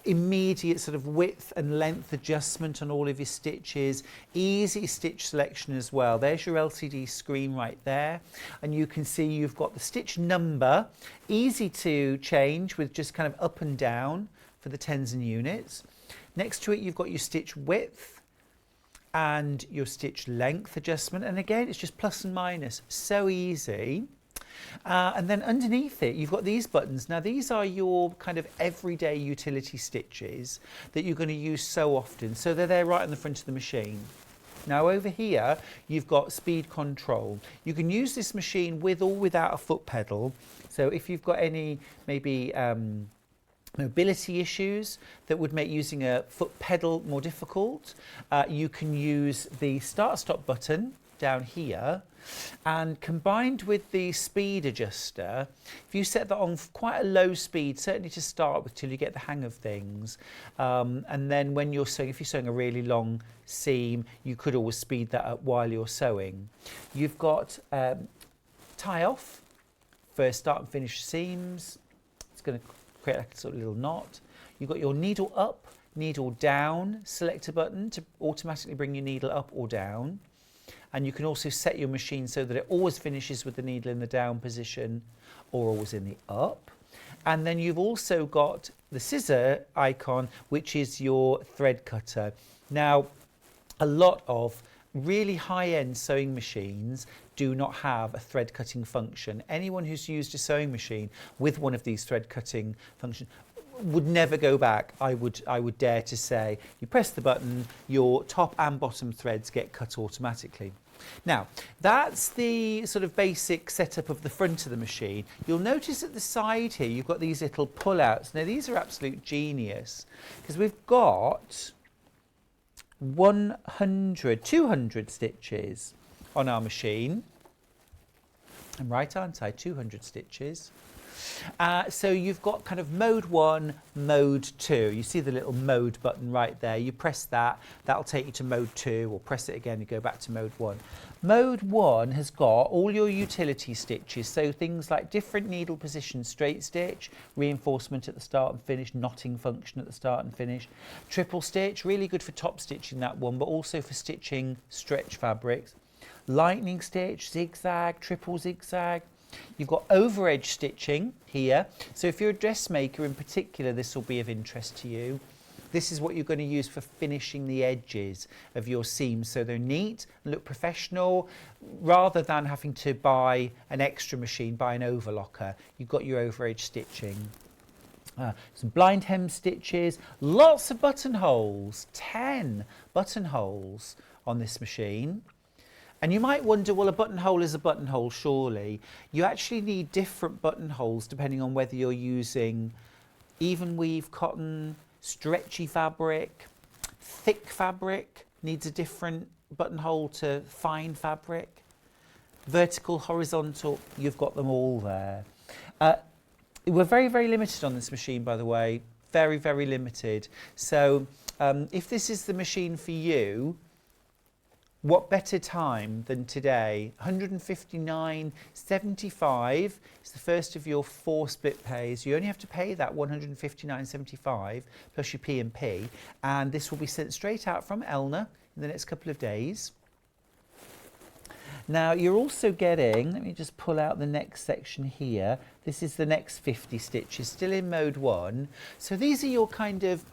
immediate sort of width and length adjustment on all of your stitches, easy stitch selection as well. There's your LCD screen right there, and you can see you've got the stitch number, easy to change with just kind of up and down for the tens and units. Next to it you've got your stitch width and your stitch length adjustment, and again it's just plus and minus, so easy. And then underneath it you've got these buttons. Now these are your kind of everyday utility stitches that you're going to use so often, so they're there right on the front of the machine. Now over here you've got speed control. You can use this machine with or without a foot pedal, so if you've got any maybe mobility issues that would make using a foot pedal more difficult, you can use the start-stop button down here, and combined with the speed adjuster, if you set that on quite a low speed, certainly to start with till you get the hang of things, and then when you're sewing, if you're sewing a really long seam, you could always speed that up while you're sewing. You've got tie off for start and finish seams. It's going to create like a sort of little knot. You've got your needle up, needle down selector button to automatically bring your needle up or down. And you can also set your machine so that it always finishes with the needle in the down position or always in the up. And then you've also got the scissor icon, which is your thread cutter. Now, a lot of really high-end sewing machines do not have a thread cutting function. Anyone who's used a sewing machine with one of these thread cutting functions would never go back. I would dare to say you press the button, your top and bottom threads get cut automatically. Now that's the sort of basic setup of the front of the machine. You'll notice at the side here you've got these little pull-outs. Now these are absolute genius because we've got 200 stitches on our machine. I'm right, aren't I? 200 stitches. So you've got kind of mode 1, mode 2. You see the little mode button right there. You press that, that'll take you to mode 2, or press it again and go back to mode 1. Mode 1 has got all your utility stitches, so things like different needle position, straight stitch, reinforcement at the start and finish, knotting function at the start and finish, triple stitch, really good for top stitching that one, but also for stitching stretch fabrics, lightning stitch, zigzag, triple zigzag. You've got over edge stitching here, so if you're a dressmaker in particular, this will be of interest to you. This is what you're going to use for finishing the edges of your seams, so they're neat and look professional, rather than having to buy an extra machine, buy an overlocker. You've got your over edge stitching. Some blind hem stitches, lots of buttonholes, 10 buttonholes on this machine. And you might wonder, well, a buttonhole is a buttonhole, surely. You actually need different buttonholes depending on whether you're using even weave cotton, stretchy fabric, thick fabric needs a different buttonhole to fine fabric. Vertical, horizontal, you've got them all there. We're very, very limited on this machine, by the way. Very, very limited. So if this is the machine for you, what better time than today? 159.75 is the first of your 4 split pays. You only have to pay that 159.75 plus your P&P, and this will be sent straight out from Elna in the next couple of days. Now you're also getting, let me just pull out the next section here. This is the next 50 stitches, still in mode 1. So these are your kind of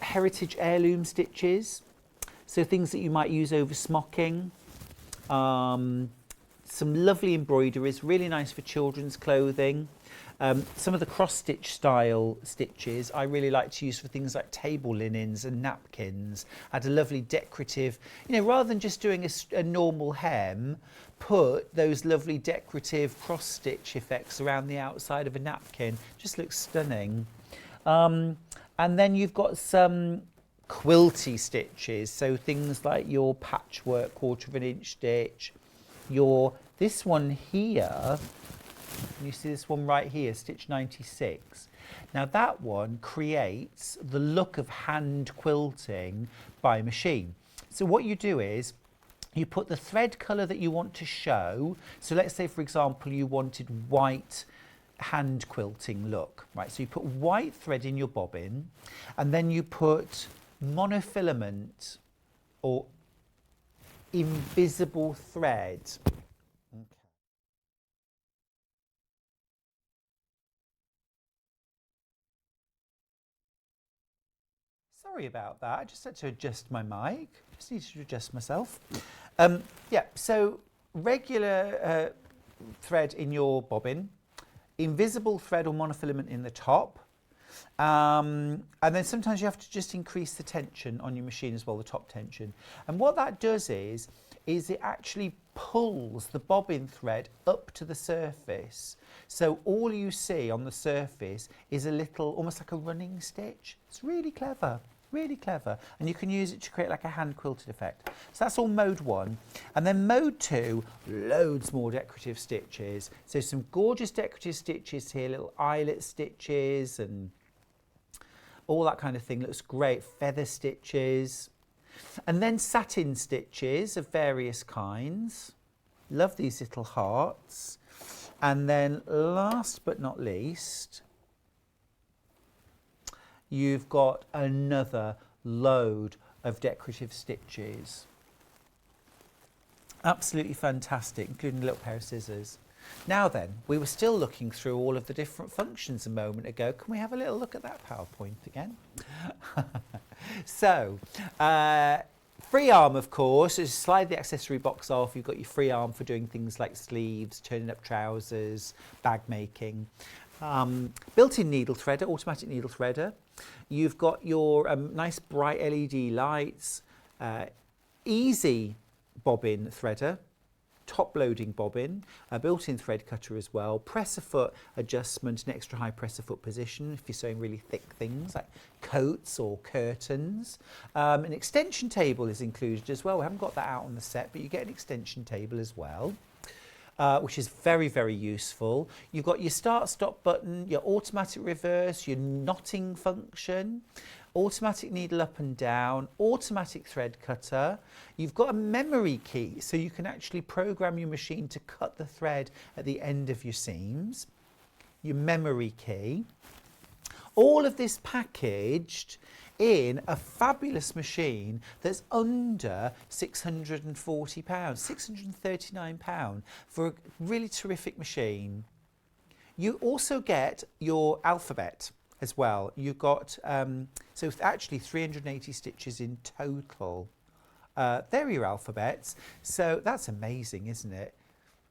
heritage heirloom stitches. So things that you might use over smocking. Some lovely embroideries, really nice for children's clothing. Some of the cross-stitch style stitches I really like to use for things like table linens and napkins. Add a lovely decorative, you know, rather than just doing a normal hem, put those lovely decorative cross-stitch effects around the outside of a napkin. Just looks stunning. And then you've got some quilty stitches, so things like your patchwork 1/4 inch stitch, this one here. You see this one right here, stitch 96. Now that one creates the look of hand quilting by machine. So what you do is you put the thread colour that you want to show. So let's say, for example, you wanted white hand quilting look, right? So you put white thread in your bobbin, and then you put monofilament or invisible thread. Sorry about that, I just had to adjust my mic. Just needed to adjust myself. Yeah, so regular thread in your bobbin, invisible thread or monofilament in the top, and then sometimes you have to just increase the tension on your machine as well, the top tension. And what that does is it actually pulls the bobbin thread up to the surface. So all you see on the surface is a little, almost like a running stitch. It's really clever. Really clever, and you can use it to create like a hand quilted effect. So that's all mode 1. And then mode 2, loads more decorative stitches. So some gorgeous decorative stitches here, little eyelet stitches and all that kind of thing. Looks great. Feather stitches. And then satin stitches of various kinds. Love these little hearts. And then last but not least, you've got another load of decorative stitches. Absolutely fantastic, including a little pair of scissors. Now then, we were still looking through all of the different functions a moment ago. Can we have a little look at that PowerPoint again? So, free arm, of course, is slide the accessory box off. You've got your free arm for doing things like sleeves, turning up trousers, bag making. Built-in needle threader, automatic needle threader. You've got your nice bright LED lights, easy bobbin threader, top loading bobbin, a built-in thread cutter as well, presser foot adjustment, an extra high presser foot position if you're sewing really thick things like coats or curtains. An extension table is included as well. We haven't got that out on the set, but you get an extension table as well. Which is very, very useful. You've got your start-stop button, your automatic reverse, your knotting function, automatic needle up and down, automatic thread cutter. You've got a memory key, so you can actually program your machine to cut the thread at the end of your seams. Your memory key. All of this packaged in a fabulous machine that's under £640, £639 for a really terrific machine. You also get your alphabet as well. You've got, so it's actually 380 stitches in total. They're your alphabets. So that's amazing, isn't it?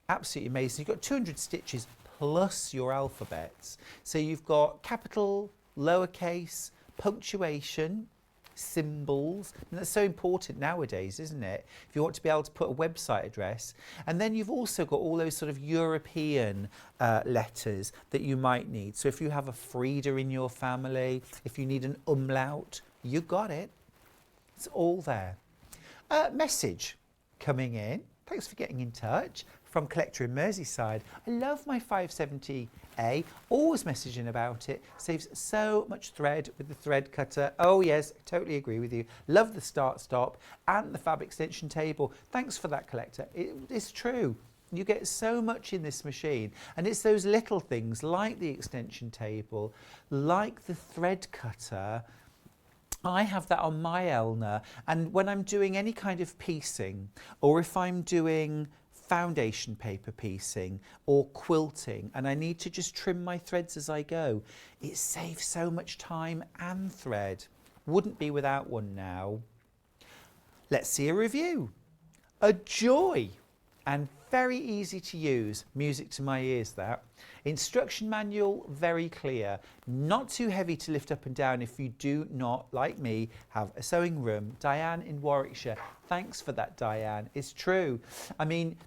Absolutely amazing. You've got 200 stitches plus your alphabets. So you've got capital, lowercase, punctuation, symbols, and that's so important nowadays, isn't it? If you want to be able to put a website address. And then you've also got all those sort of European letters that you might need. So if you have a Frida in your family, if you need an umlaut, you got it. It's all there. Message coming in. Thanks for getting in touch. From Collector in Merseyside. I love my 570A, always messaging about it, saves so much thread with the thread cutter. Oh yes, I totally agree with you. Love the start stop and the fab extension table. Thanks for that, Collector. It's true. You get so much in this machine, and it's those little things like the extension table, like the thread cutter. I have that on my Elna, and when I'm doing any kind of piecing, or if I'm doing foundation paper piecing or quilting and I need to just trim my threads as I go, it saves so much time and thread. Wouldn't be without one now. Let's see a review. A joy and very easy to use. Music to my ears, that. Instruction manual, very clear. Not too heavy to lift up and down if you do not, like me, have a sewing room. Diane in Warwickshire. Thanks for that, Diane. It's true. I mean,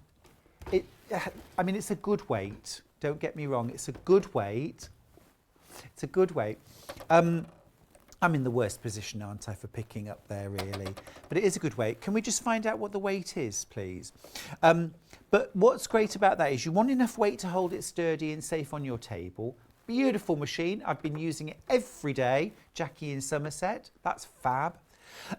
it's a good weight. Don't get me wrong. It's a good weight. It's a good weight. I'm in the worst position, aren't I, for picking up there, really? But it is a good weight. Can we just find out what the weight is, please? But what's great about that is you want enough weight to hold it sturdy and safe on your table. Beautiful machine. I've been using it every day. Jackie in Somerset. That's fab.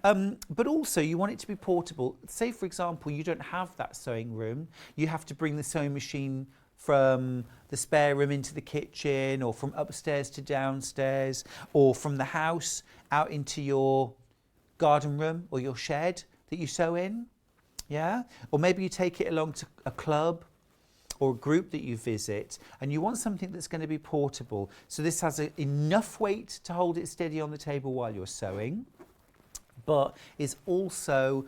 But also you want it to be portable. Say, for example, you don't have that sewing room. You have to bring the sewing machine from the spare room into the kitchen, or from upstairs to downstairs, or from the house out into your garden room or your shed that you sew in. Yeah? Or maybe you take it along to a club or a group that you visit, and you want something that's going to be portable. So this has enough weight to hold it steady on the table while you're sewing, but is also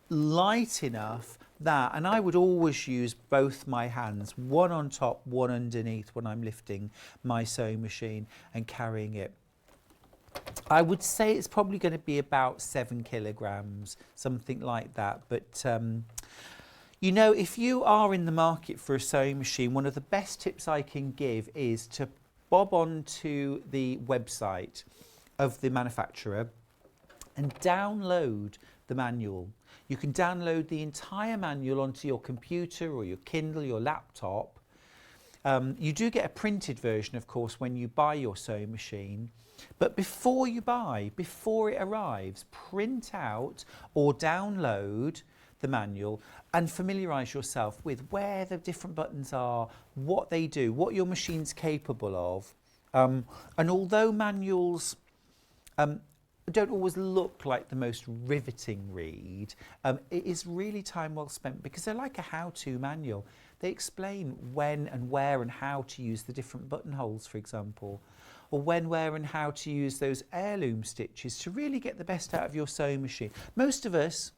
light enough that, and I would always use both my hands, one on top, one underneath, when I'm lifting my sewing machine and carrying it. I would say it's probably going to be about 7 kilograms, something like that. But you know, if you are in the market for a sewing machine, one of the best tips I can give is to bob onto the website of the manufacturer and download the manual. You can download the entire manual onto your computer or your Kindle, your laptop. You do get a printed version, of course, when you buy your sewing machine. But before you buy, before it arrives, print out or download the manual and familiarise yourself with where the different buttons are, what they do, what your machine's capable of. And although manuals don't always look like the most riveting read, it is really time well spent, because they're like a how-to manual. They explain when and where and how to use the different buttonholes, for example, or when, where and how to use those heirloom stitches to really get the best out of your sewing machine. Most of us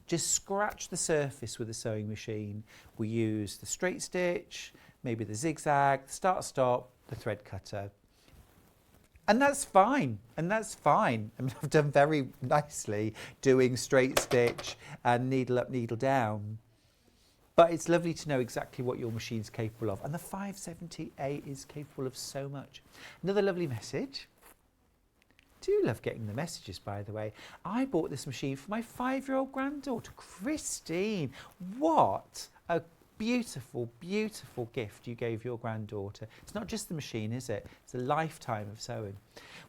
just scratch the surface with a sewing machine. We use the straight stitch, maybe the zigzag, the start-stop, the thread cutter. And that's fine, and that's fine. I mean, I've done very nicely doing straight stitch and needle up, needle down. But it's lovely to know exactly what your machine's capable of. And the 570A is capable of so much. Another lovely message. Do love getting the messages, by the way. I bought this machine for my 5-year-old granddaughter, Christine. What a beautiful, beautiful gift you gave your granddaughter. It's not just the machine, is it? It's a lifetime of sewing.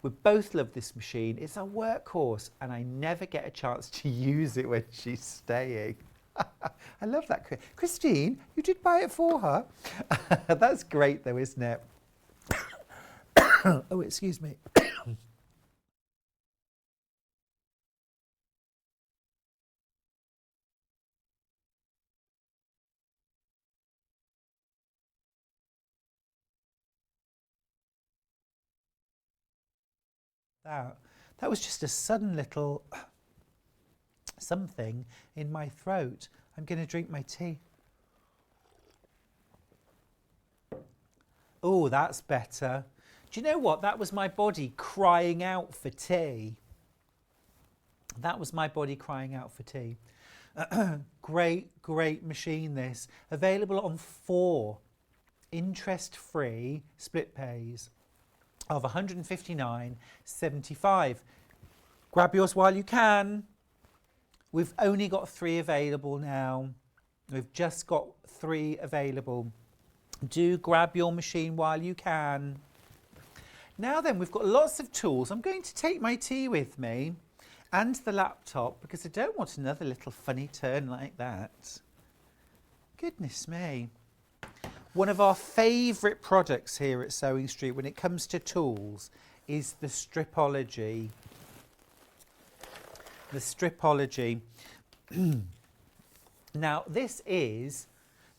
We both love this machine. It's a workhorse, and I never get a chance to use it when she's staying. I love that. Christine, you did buy it for her. That's great though, isn't it? Oh, excuse me. That was just a sudden little something in my throat. I'm going to drink my tea. Oh, that's better. Do you know what? That was my body crying out for tea. That was my body crying out for tea. Great machine this. Available on 4 interest-free split pays of £159.75. Grab yours while you can. We've only got 3 available now. We've just got 3 available. Do grab your machine while you can. Now then, we've got lots of tools. I'm going to take my tea with me and the laptop because I don't want another little funny turn like that. Goodness me. One of our favourite products here at Sewing Street when it comes to tools is the Stripology. The Stripology. Now, this is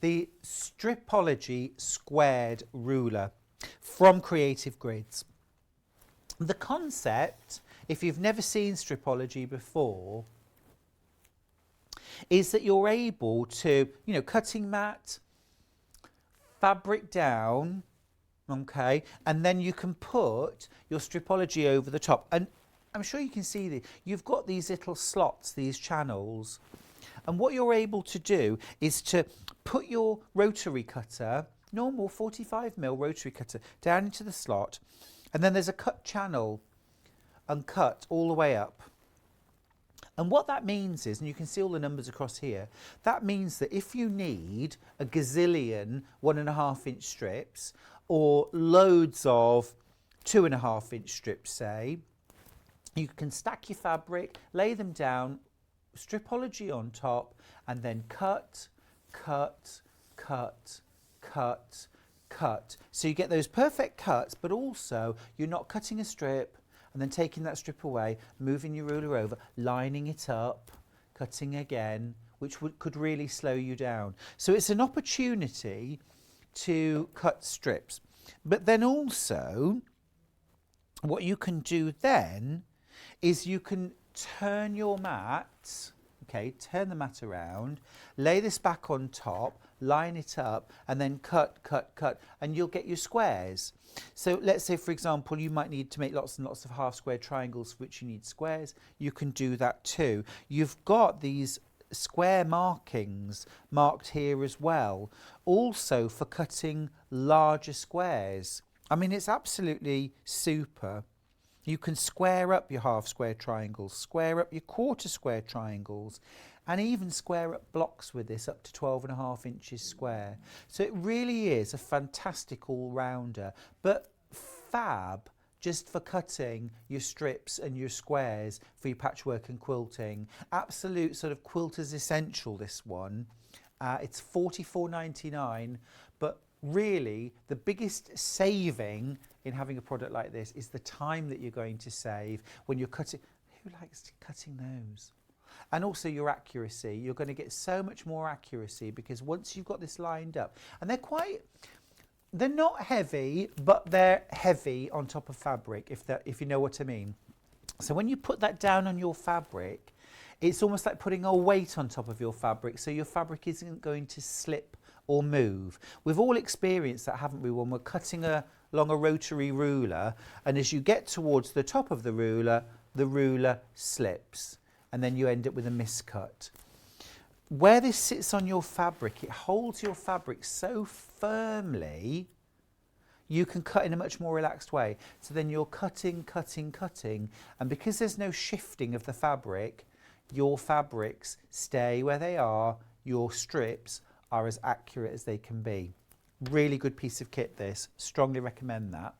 the Stripology squared ruler from Creative Grids. The concept, if you've never seen Stripology before, is that you're able to, cutting mat, fabric down, okay, and then you can put your Stripology over the top. And I'm sure you can see you've got these little slots, these channels, and what you're able to do is to put your rotary cutter, normal 45mm rotary cutter, down into the slot, and then there's a cut channel and cut all the way up. And what that means is, and you can see all the numbers across here, that means that if you need a gazillion 1.5-inch strips or loads of 2.5-inch strips, say, you can stack your fabric, lay them down, Stripology on top, and then cut, cut, cut, cut, cut. So you get those perfect cuts, but also you're not cutting a strip and then taking that strip away, moving your ruler over, lining it up, cutting again, which could really slow you down. So it's an opportunity to cut strips. But then also, what you can do then is you can turn your mat, okay, turn the mat around, lay this back on top, line it up, and then cut, cut, cut, and you'll get your squares. So let's say, for example, you might need to make lots and lots of half square triangles for which you need squares. You can do that too. You've got these square markings marked here as well, also for cutting larger squares. I mean, it's absolutely super. You can square up your half square triangles, square up your quarter square triangles, and even square up blocks with this up to 12.5 inches square. So it really is a fantastic all-rounder, but fab just for cutting your strips and your squares for your patchwork and quilting. Absolute sort of quilter's essential, this one. It's $44.99, but really the biggest saving in having a product like this is the time that you're going to save when you're cutting. Who likes cutting those? And also your accuracy. You're going to get so much more accuracy because once you've got this lined up, and they're not heavy, but they're heavy on top of fabric, if you know what I mean. So when you put that down on your fabric, it's almost like putting a weight on top of your fabric, so your fabric isn't going to slip or move. We've all experienced that, haven't we, when we're cutting along a rotary ruler, and as you get towards the top of the ruler slips, and then you end up with a miscut. Where this sits on your fabric, it holds your fabric so firmly, you can cut in a much more relaxed way. So then you're cutting, cutting, cutting, and because there's no shifting of the fabric, your fabrics stay where they are, your strips are as accurate as they can be. Really good piece of kit, this. Strongly recommend that.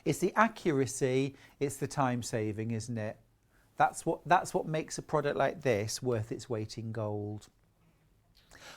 It's the accuracy, it's the time saving, isn't it? That's what makes a product like this worth its weight in gold.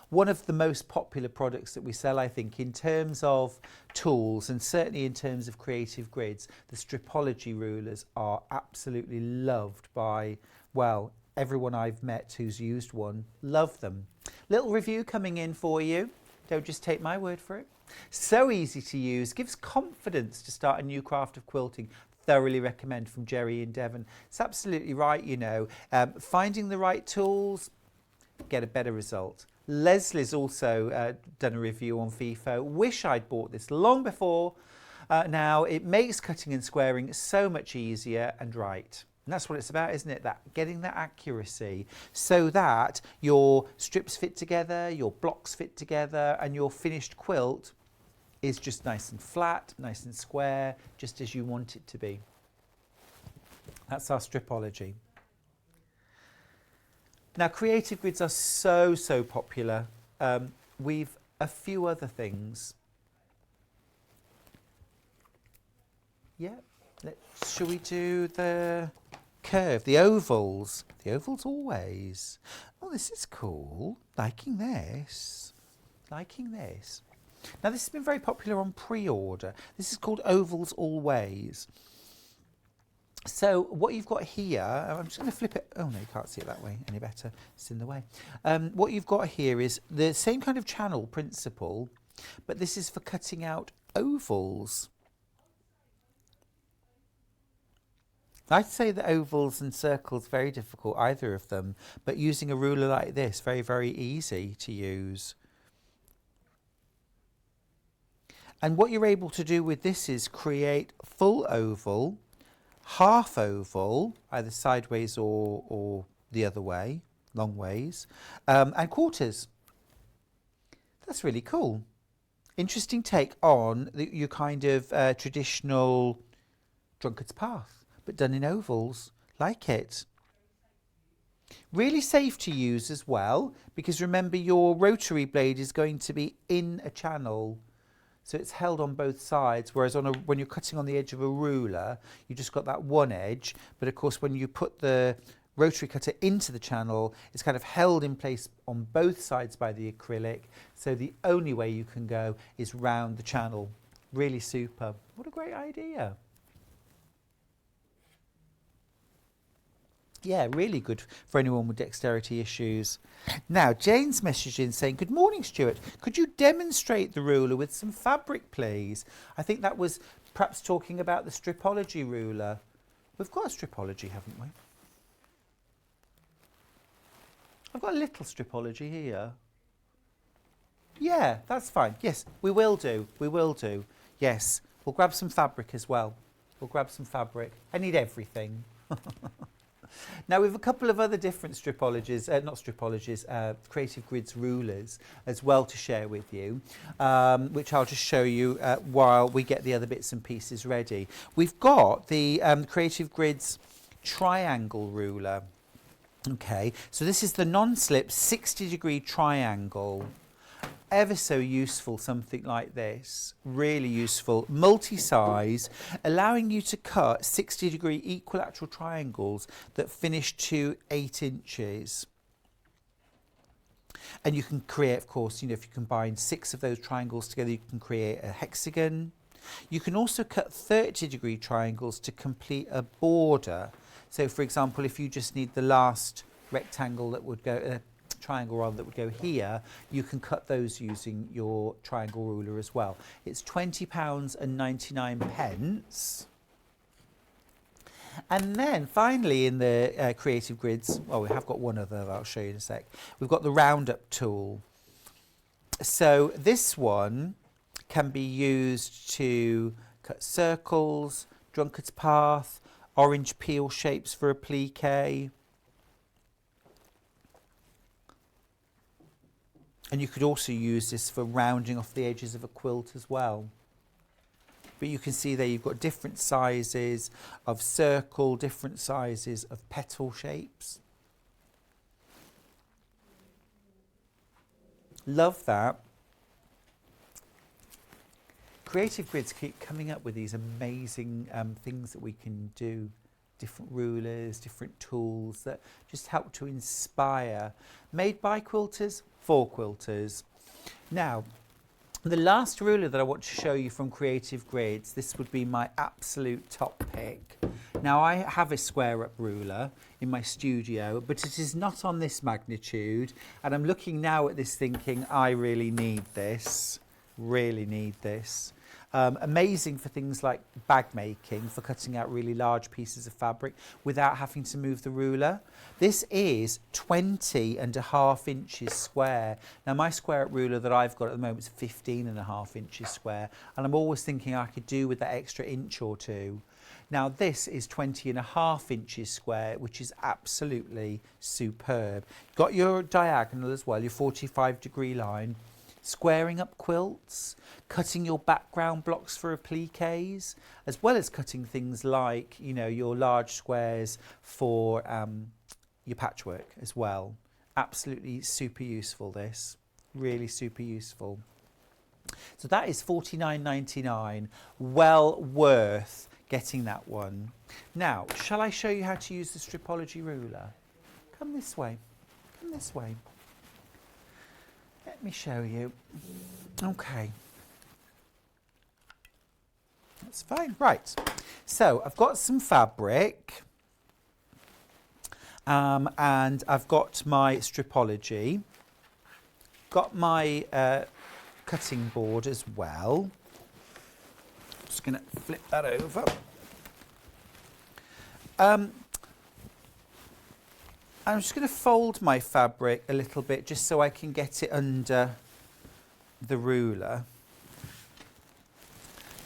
One of the most popular products that we sell, I think, in terms of tools and certainly in terms of Creative Grids, the Stripology rulers are absolutely loved by, well, everyone I've met who's used one. Love them. Little review coming in for you. Don't just take my word for it. So easy to use, gives confidence to start a new craft of quilting. Thoroughly recommend, from Jerry in Devon. It's absolutely right, you know. Finding the right tools, get a better result. Leslie's also done a review on FIFO. Wish I'd bought this long before. Now, it makes cutting and squaring so much easier and right. And that's what it's about, isn't it? That getting that accuracy so that your strips fit together, your blocks fit together, and your finished quilt is just nice and flat, nice and square, just as you want it to be. That's our stripology. Now, creative grids are so popular. We've a few other things. Yeah, shall we do the curve, the ovals? The ovals always. Oh, this is cool. Liking this. Liking this. Now, this has been very popular on pre-order. This is called ovals always. So what you've got here, I'm just going to flip it. Oh, no, you can't see it that way any better. It's in the way. What you've got here is the same kind of channel principle, but this is for cutting out ovals. I'd say that ovals and circles, very difficult, either of them, but using a ruler like this, very easy to use. And what you're able to do with this is create full oval, half oval, either sideways or the other way, long ways, and quarters. That's really cool. Interesting take on your kind of traditional drunkard's path, but done in ovals. Like it. Really safe to use as well, because remember your rotary blade is going to be in a channel. So it's held on both sides, whereas when you're cutting on the edge of a ruler, you just got that one edge. But of course, when you put the rotary cutter into the channel, it's kind of held in place on both sides by the acrylic. So the only way you can go is round the channel. Really super. What a great idea. Yeah, really good for anyone with dexterity issues. Now, Jane's messaged in saying, good morning, Stuart. Could you demonstrate the ruler with some fabric, please? I think that was perhaps talking about the stripology ruler. We've got a stripology, haven't we? I've got a little stripology here. Yeah, that's fine. Yes, we will do. We will do. Yes, we'll grab some fabric as well. We'll grab some fabric. I need everything. Now, we have a couple of other different stripologies, not stripologies, creative grids rulers as well to share with you, which I'll just show you while we get the other bits and pieces ready. We've got the creative grids triangle ruler. Okay, so this is the non-slip 60-degree triangle. Ever so useful, something like this. Really useful. Multi-size, allowing you to cut 60-degree equilateral triangles that finish to 8 inches. And you can create, of course, if you combine 6 of those triangles together, you can create a hexagon. You can also cut 30-degree triangles to complete a border. So, for example, if you just need the last rectangle that would go... triangle rather that would go here, you can cut those using your triangle ruler as well. It's £20.99. And then finally in the creative grids, well, we have got one other that I'll show you in a sec. We've got the roundup tool. So this one can be used to cut circles, drunkard's path, orange peel shapes for applique. And you could also use this for rounding off the edges of a quilt as well. But you can see there you've got different sizes of circle, different sizes of petal shapes. Love that. Creative grids keep coming up with these amazing things that we can do. Different rulers, different tools that just help to inspire. Made by quilters, for quilters. Now, the last ruler that I want to show you from Creative Grids, this would be my absolute top pick. Now, I have a square up ruler in my studio, but it is not on this magnitude. And I'm looking now at this thinking, I really need this. Really need this. Amazing for things like bag making, for cutting out really large pieces of fabric without having to move the ruler. This is 20.5 inches square. Now my square ruler that I've got at the moment is 15.5 inches square, and I'm always thinking I could do with that extra inch or two. Now this is 20.5 inches square, which is absolutely superb. Got your diagonal as well, your 45-degree line. Squaring up quilts, cutting your background blocks for appliques, as well as cutting things like, you know, your large squares for your patchwork as well. Absolutely super useful, this. Really super useful. So that is £49.99. Well worth getting that one. Now, shall I show you how to use the Stripology ruler? Come this way. Come this way. Let me show you. Okay. That's fine. Right. So I've got some fabric. And I've got my Stripology. Got my cutting board as well. Just going to flip that over. I'm just going to fold my fabric a little bit just so I can get it under the ruler.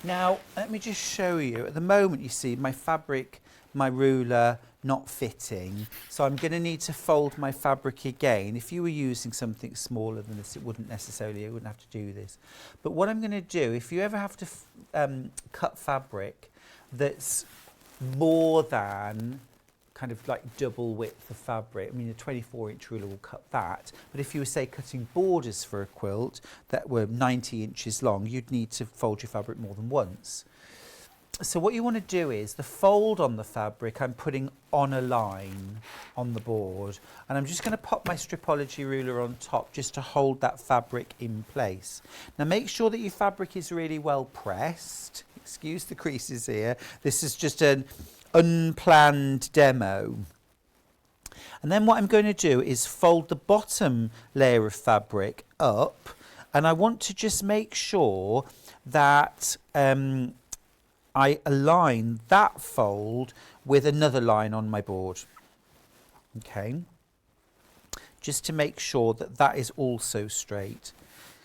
Now, let me just show you. At the moment, you see my fabric, my ruler not fitting. So I'm going to need to fold my fabric again. If you were using something smaller than this, it wouldn't have to do this. But what I'm going to do, if you ever have to cut fabric that's more than kind of like double width of fabric. I mean, a 24-inch ruler will cut that. But if you were, say, cutting borders for a quilt that were 90 inches long, you'd need to fold your fabric more than once. So what you want to do is the fold on the fabric I'm putting on a line on the board. And I'm just going to pop my Stripology ruler on top just to hold that fabric in place. Now make sure that your fabric is really well pressed. Excuse the creases here. This is just an unplanned demo. And then what I'm going to do is fold the bottom layer of fabric up, and I want to just make sure that I align that fold with another line on my board. Okay, just to make sure that that is also straight,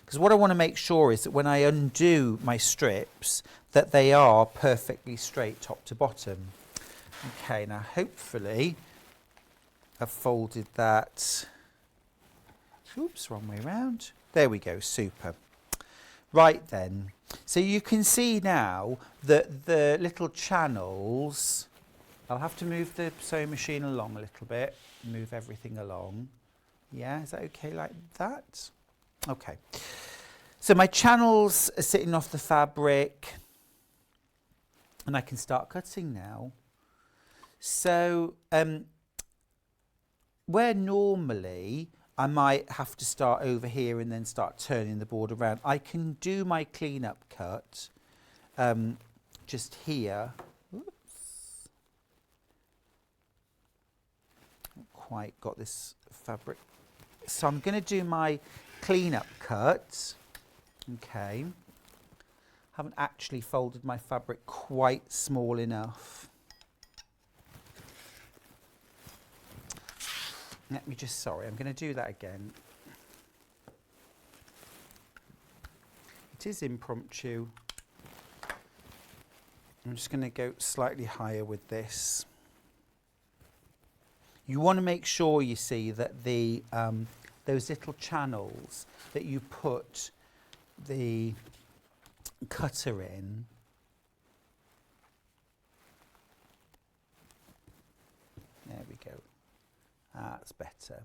because what I want to make sure is that when I undo my strips that they are perfectly straight top to bottom. Okay, now hopefully I've folded that. Oops, wrong way round. There we go, super. Right then, so you can see now that the little channels, I'll have to move the sewing machine along a little bit, move everything along. Yeah, is that okay like that? Okay, so my channels are sitting off the fabric and I can start cutting now. So where normally I might have to start over here and then start turning the board around, I can do my clean-up cut just here. Oops. Not quite got this fabric. So I'm going to do my clean-up cut. Okay. Haven't actually folded my fabric quite small enough. Let me just, sorry, I'm going to do that again. It is impromptu. I'm just going to go slightly higher with this. You want to make sure, you see, that the those little channels that you put the cutter in, there we go. That's better.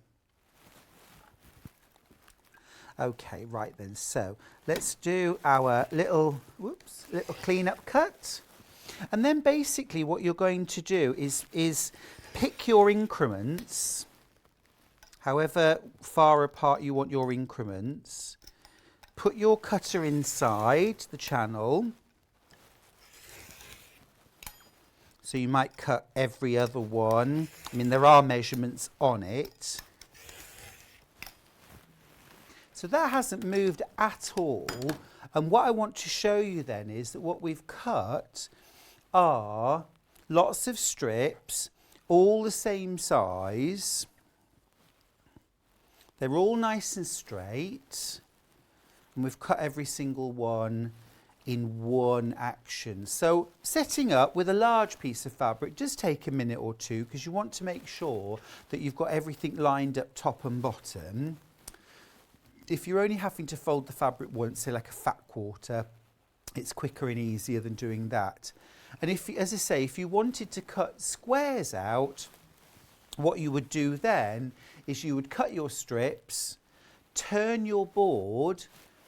Okay, right then, so let's do our little clean-up cut. And then basically what you're going to do is pick your increments, however far apart you want your increments. Put your cutter inside the channel. So you might cut every other one. I mean, there are measurements on it. So that hasn't moved at all. And what I want to show you then is that what we've cut are lots of strips, all the same size. They're all nice and straight, and we've cut every single one in one action. So setting up with a large piece of fabric does take a minute or two, because you want to make sure that you've got everything lined up top and bottom. If you're only having to fold the fabric once, say like a fat quarter, it's quicker and easier than doing that. And if, as I say, if you wanted to cut squares out, what you would do then is you would cut your strips, turn your board,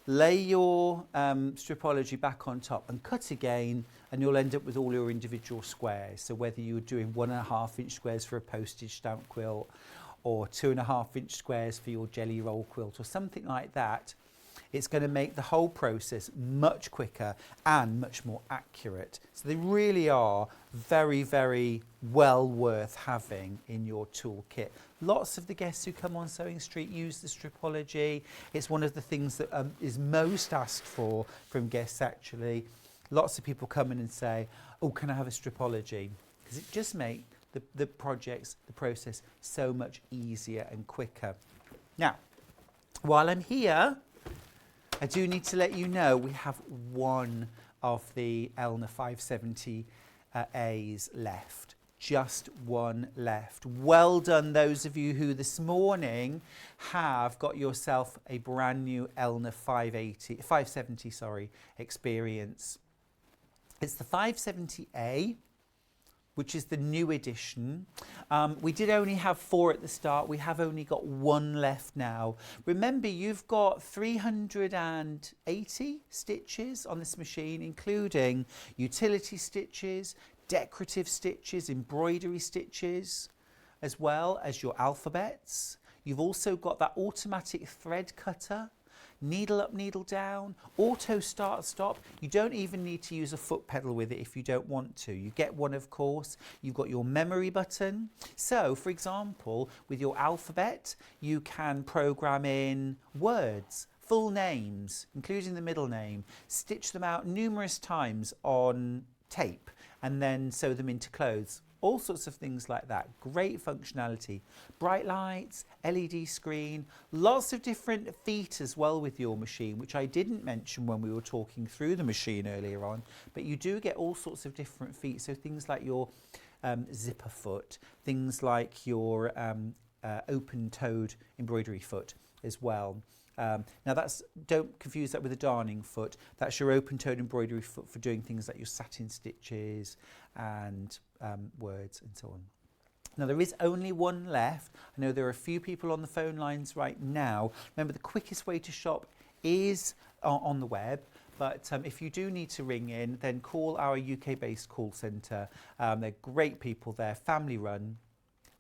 lay your stripology back on top and cut again, and you'll end up with all your individual squares. So whether you're doing 1.5 inch squares for a postage stamp quilt, or 2.5 inch squares for your jelly roll quilt, or something like that, it's going to make the whole process much quicker and much more accurate. So they really are very, very well worth having in your toolkit. Lots of the guests who come on Sewing Street use the stripology. It's one of the things that is most asked for from guests, actually. Lots of people come in and say, oh, can I have a stripology? Because it just makes the projects, the process, so much easier and quicker. Now, while I'm here, I do need to let you know we have one of the Elna 570 A's left. Just one left. Well done those of you who this morning have got yourself a brand new Elna 570 experience. It's the 570A, which is the new edition. We did only have 4 at the start. We have only got 1 left now. Remember, you've got 380 stitches on this machine, including utility stitches, decorative stitches, embroidery stitches, as well as your alphabets. You've also got that automatic thread cutter, needle up, needle down, auto start stop. You don't even need to use a foot pedal with it if you don't want to. You get one, of course. You've got your memory button. So, for example, with your alphabet, you can program in words, full names, including the middle name, stitch them out numerous times on tape, and then sew them into clothes. All sorts of things like that. Great functionality. Bright lights, LED screen, lots of different feet as well with your machine, which I didn't mention when we were talking through the machine earlier on, but you do get all sorts of different feet. So things like your zipper foot, things like your open-toed embroidery foot as well. Now don't confuse that with a darning foot. That's your open-toed embroidery foot for doing things like your satin stitches and words and so on. Now there is only 1 left. I know there are a few people on the phone lines right now. Remember, the quickest way to shop is on the web. But if you do need to ring in, then call our UK-based call centre. They're great people there, family run.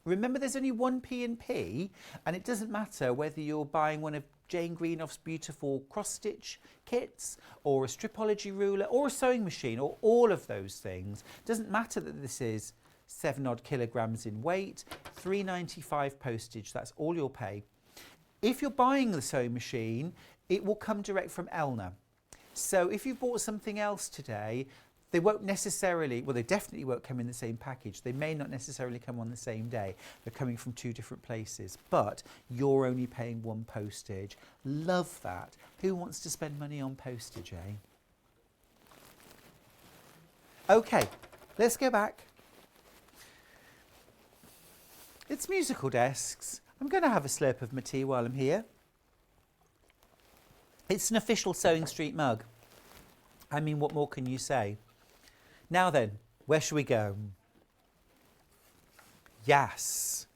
Remember, there's only one P&P, and it doesn't matter whether you're buying one of Jane Greenoff's beautiful cross-stitch kits, or a stripology ruler, or a sewing machine, or all of those things. It doesn't matter that this is 7 odd kilograms in weight, £3.95 postage, that's all you'll pay. If you're buying the sewing machine, it will come direct from Elna. So if you bought something else today, they won't necessarily, well, they definitely won't come in the same package. They may not necessarily come on the same day. They're coming from 2 different places, but you're only paying 1 postage. Love that. Who wants to spend money on postage, eh? Okay, let's go back. It's musical desks. I'm going to have a slurp of my tea while I'm here. It's an official Sewing Street mug. I mean, what more can you say? Now then, where shall we go? Yes.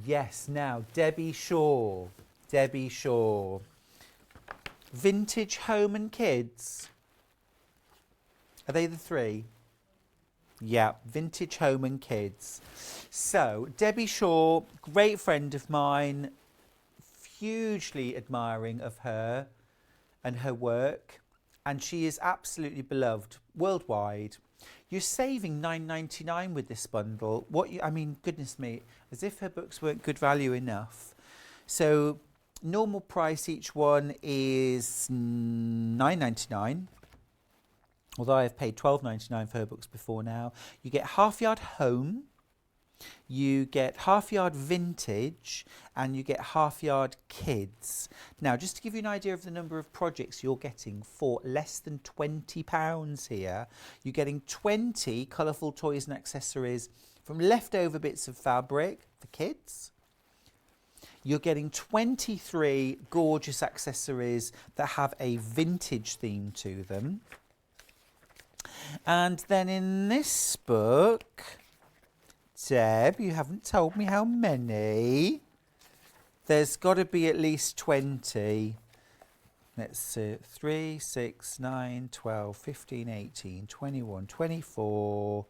Yes, now, Debbie Shaw. Debbie Shaw. Vintage Home and Kids. Are they the 3? Yeah, Vintage Home and Kids. So, Debbie Shaw, great friend of mine, hugely admiring of her and her work. And she is absolutely beloved worldwide. You're saving £9.99 with this bundle. I mean, goodness me, as if her books weren't good value enough. So Normal price each one is £9.99. Although I've paid £12.99 for her books before now. You get Half Yard Home, you get Half Yard Vintage, and you get Half Yard Kids. Now, just to give you an idea of the number of projects you're getting for less than £20 here, you're getting 20 colourful toys and accessories from leftover bits of fabric for kids. You're getting 23 gorgeous accessories that have a vintage theme to them. And then in this book, Deb, you haven't told me how many. There's got to be at least 20. Let's see, 3, 6, 9, 12, 15, 18, 21, 24,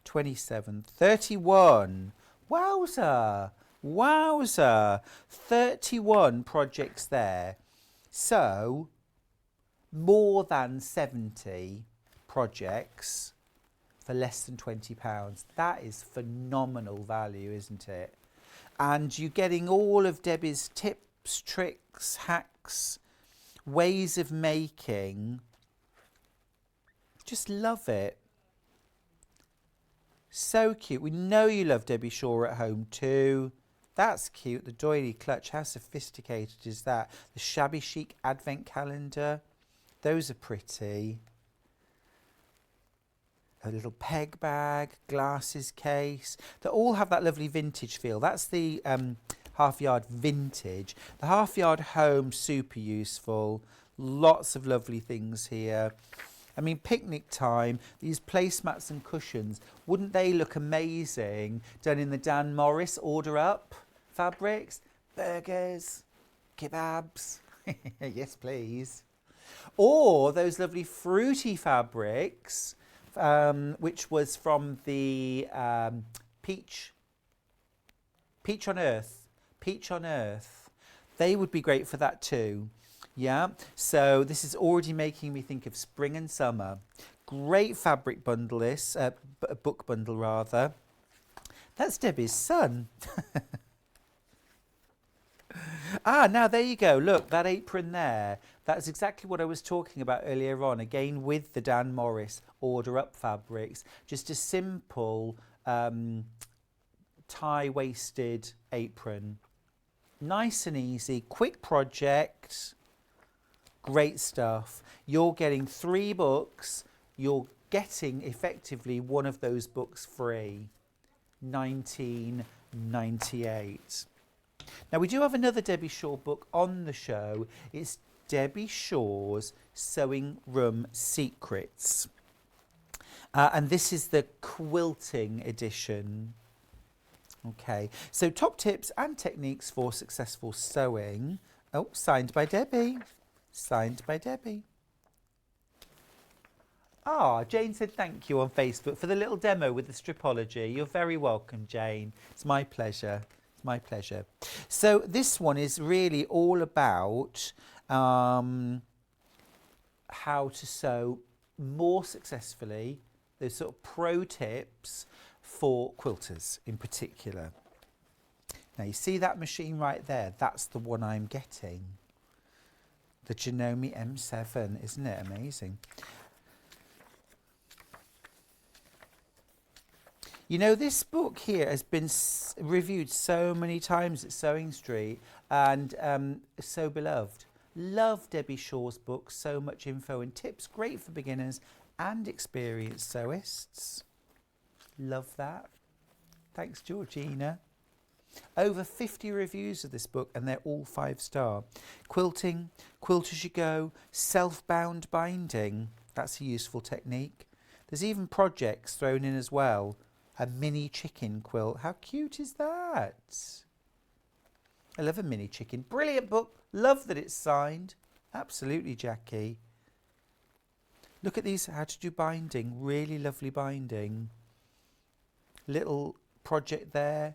27, 31. Wowza! Wowza! 31 projects there. So, more than 70 projects for less than £20. That is phenomenal value, isn't it? And you're getting all of Debbie's tips, tricks, hacks, ways of making. Just love it. So cute. We know you love Debbie Shaw at home too. That's cute. The doily clutch. How sophisticated is that? The shabby chic advent calendar. Those are pretty. A little peg bag, glasses case. They all have that lovely vintage feel. That's the Half Yard Vintage. The Half Yard Home, super useful. Lots of lovely things here. I mean, picnic time, these placemats and cushions, wouldn't they look amazing done in the Dan Morris order up fabrics? Burgers, kebabs. Yes, please. Or those lovely fruity fabrics, which was from the Peach on Earth. They would be great for that too. Yeah, so this is already making me think of spring and summer. Great fabric bundle, this book bundle rather. That's Debbie's son. Now there you go. Look, that apron there. That's exactly what I was talking about earlier on. Again, with the Dan Morris order up fabrics. Just a simple tie-waisted apron. Nice and easy, quick project. Great stuff. You're getting 3 books. You're getting effectively one of those books free. £19.98. Now we do have another Debbie Shaw book on the show. It's Debbie Shaw's Sewing Room Secrets. And this is the quilting edition. Okay, so top tips and techniques for successful sewing. Oh, signed by Debbie. Signed by Debbie. Jane said thank you on Facebook for the little demo with the stripology. You're very welcome, Jane. It's my pleasure. It's my pleasure. So this one is really all about how to sew more successfully, those sort of pro tips for quilters in particular. Now you see that machine right there? That's the one I'm getting. The Janome M7, isn't it amazing? You know, this book here has been reviewed so many times at Sewing Street and so beloved. Love Debbie Shaw's book, so much info and tips, great for beginners and experienced sewists. Love that. Thanks, Georgina. Over 50 reviews of this book and they're all 5-star. Quilting, quilt as you go, self-bound binding. That's a useful technique. There's even projects thrown in as well. A mini chicken quilt. How cute is that? I love a mini chicken. Brilliant book. Love that it's signed. Absolutely, Jackie. Look at these, how to do binding. Really lovely binding. Little project there.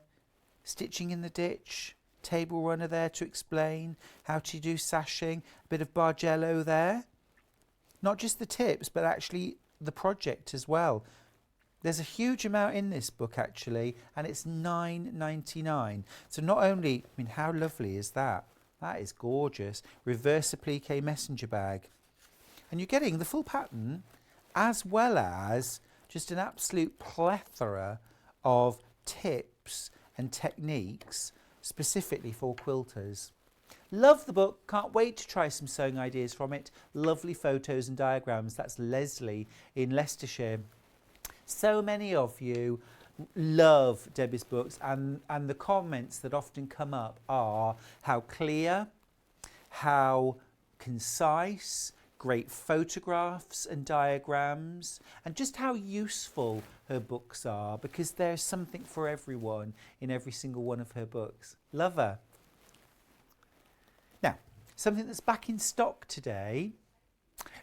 Stitching in the ditch. Table runner there to explain how to do sashing. A bit of Bargello there. Not just the tips, but actually the project as well. There's a huge amount in this book actually, and it's £9.99. So not only, I mean, how lovely is that? That is gorgeous. Reverse applique messenger bag. And you're getting the full pattern as well as just an absolute plethora of tips and techniques specifically for quilters. Love the book. Can't wait to try some sewing ideas from it. Lovely photos and diagrams. That's Leslie in Leicestershire. So many of you love Debbie's books, and the comments that often come up are how clear, how concise, great photographs and diagrams, and just how useful her books are, because there's something for everyone in every single one of her books. Love her. Now, something that's back in stock today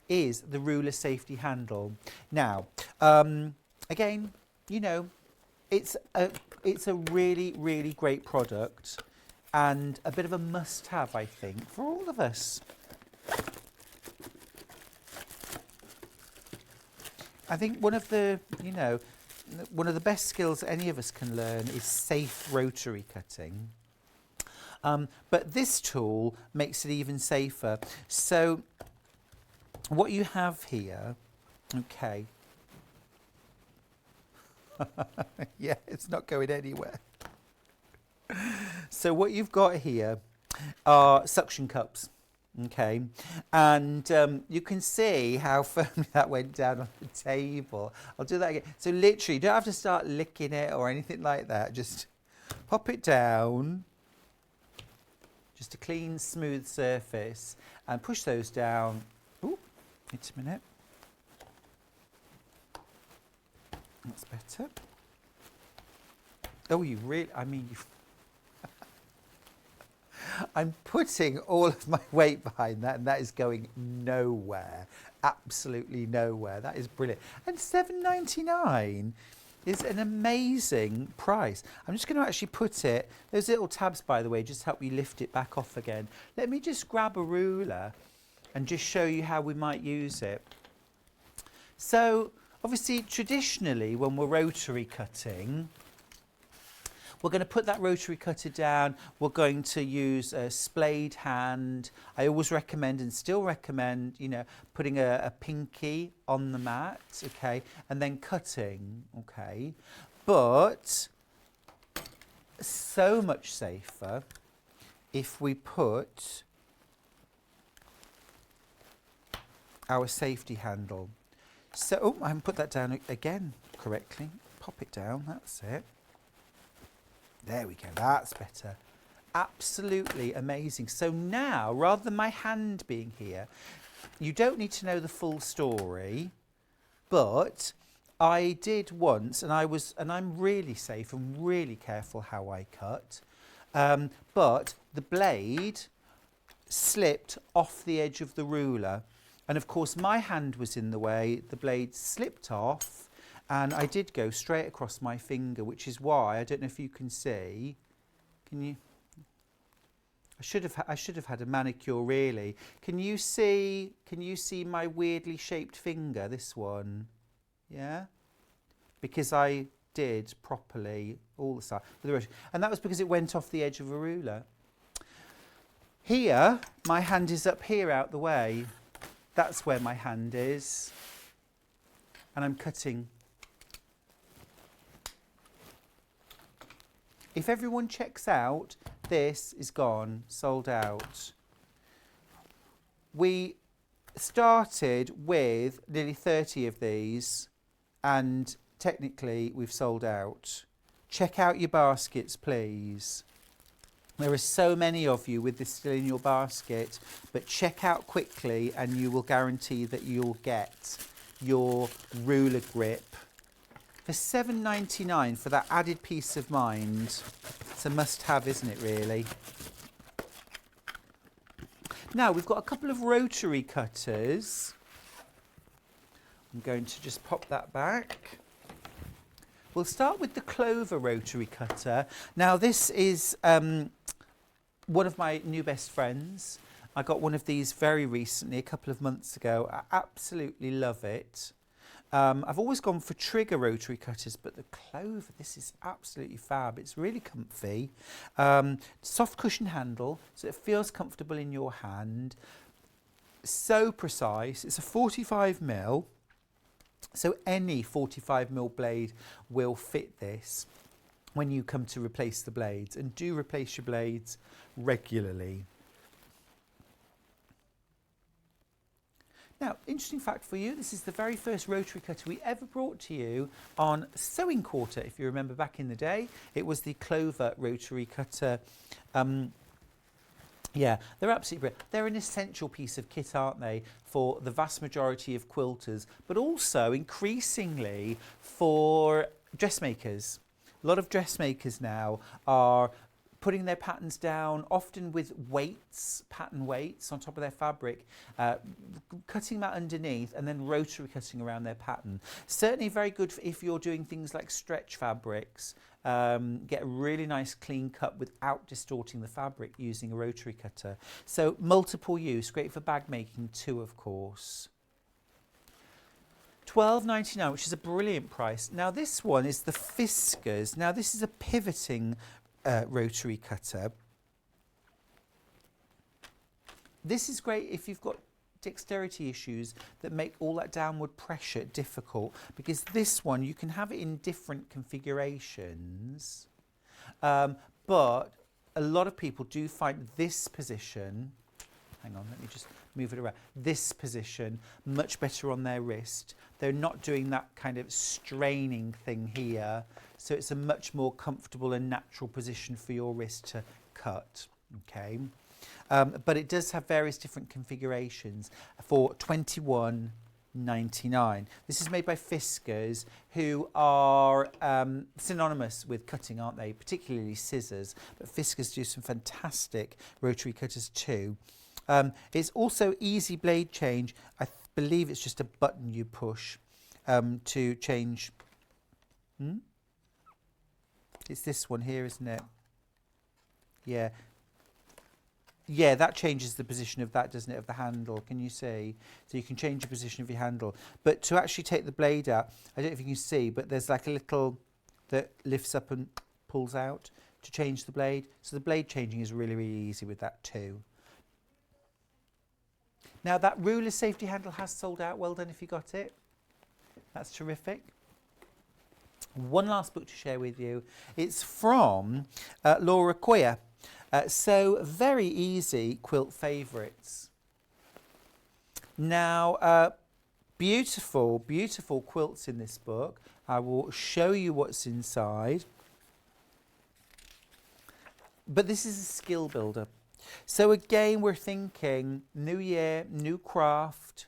is the ruler safety handle. Now, again, you know, it's a really, really great product and a bit of a must-have, I think, for all of us. I think one of the best skills any of us can learn is safe rotary cutting. But this tool makes it even safer. So what you have here, okay. Yeah, it's not going anywhere. So what you've got here are suction cups. Okay, and you can see how firmly that went down on the table. I'll do that again. So literally, you don't have to start licking it or anything like that. Just pop it down. Just a clean, smooth surface, and push those down. Ooh, wait a minute. That's better. Oh, you really, I mean, you've I'm putting all of my weight behind that, and that is going nowhere. Absolutely nowhere. That is brilliant. And £7.99 is an amazing price. I'm just going to actually put it, those little tabs, by the way, just help you lift it back off again. Let me just grab a ruler and just show you how we might use it. So, obviously, traditionally, when we're rotary cutting, we're going to put that rotary cutter down. We're going to use a splayed hand. I always recommend and still recommend, you know, putting a pinky on the mat, okay, and then cutting, okay. But so much safer if we put our safety handle. So, oh, I haven't put that down again correctly. Pop it down, that's it. There we go, that's better. Absolutely amazing. So now, rather than my hand being here, you don't need to know the full story, but I did once, and I'm really safe and really careful how I cut, but the blade slipped off the edge of the ruler. And of course, my hand was in the way, the blade slipped off, and I did go straight across my finger, which is why, I don't know if you can see, can you? I should have had a manicure really. Can you see my weirdly shaped finger, this one? Yeah? Because I did properly all the side. And that was because it went off the edge of a ruler. Here, my hand is up here out the way. That's where my hand is. And I'm cutting. If everyone checks out, this is gone, sold out. We started with nearly 30 of these, and technically we've sold out. Check out your baskets, please. There are so many of you with this still in your basket, but check out quickly and you will guarantee that you'll get your ruler grip. For £7.99 for that added peace of mind, it's a must-have, isn't it, really? Now, we've got a couple of rotary cutters. I'm going to just pop that back. We'll start with the Clover rotary cutter. Now, this is one of my new best friends. I got one of these very recently, a couple of months ago. I absolutely love it. I've always gone for trigger rotary cutters, but the Clover, this is absolutely fab. It's really comfy. Soft cushion handle, so it feels comfortable in your hand. So precise. It's a 45mm, so any 45mm blade will fit this when you come to replace the blades, and do replace your blades regularly. Now, interesting fact for you, this is the very first rotary cutter we ever brought to you on Sewing Quarter. If you remember back in the day, it was the Clover rotary cutter. Yeah, they're absolutely brilliant. They're an essential piece of kit, aren't they, for the vast majority of quilters, but also increasingly for dressmakers. A lot of dressmakers now are putting their patterns down, often with weights, pattern weights on top of their fabric, cutting that underneath and then rotary cutting around their pattern. Certainly very good if you're doing things like stretch fabrics. Get a really nice clean cut without distorting the fabric using a rotary cutter. So multiple use, great for bag making too, of course. £12.99, which is a brilliant price. Now this one is the Fiskars. Now this is a pivoting rotary cutter. This is great if you've got dexterity issues that make all that downward pressure difficult, because this one you can have it in different configurations, but a lot of people do find this position, hang on, let me just move it around, this position much better on their wrist. They're not doing that kind of straining thing here, so it's a much more comfortable and natural position for your wrist to cut. Okay, but it does have various different configurations for £21.99. This is made by Fiskars, who are synonymous with cutting, aren't they? Particularly scissors, but Fiskars do some fantastic rotary cutters too. It's also easy blade change. I believe it's just a button you push to change. It's this one here, isn't it? Yeah. Yeah, that changes the position of that, doesn't it, of the handle. Can you see? So you can change the position of your handle. But to actually take the blade out, I don't know if you can see, but there's like a little that lifts up and pulls out to change the blade. So the blade changing is really, really easy with that too. Now that ruler safety handle has sold out. Well done if you got it. That's terrific. One last book to share with you. It's from Laura Coyer. So very easy quilt favourites. Now, beautiful, beautiful quilts in this book. I will show you what's inside. But this is a skill builder. So again, we're thinking new year, new craft.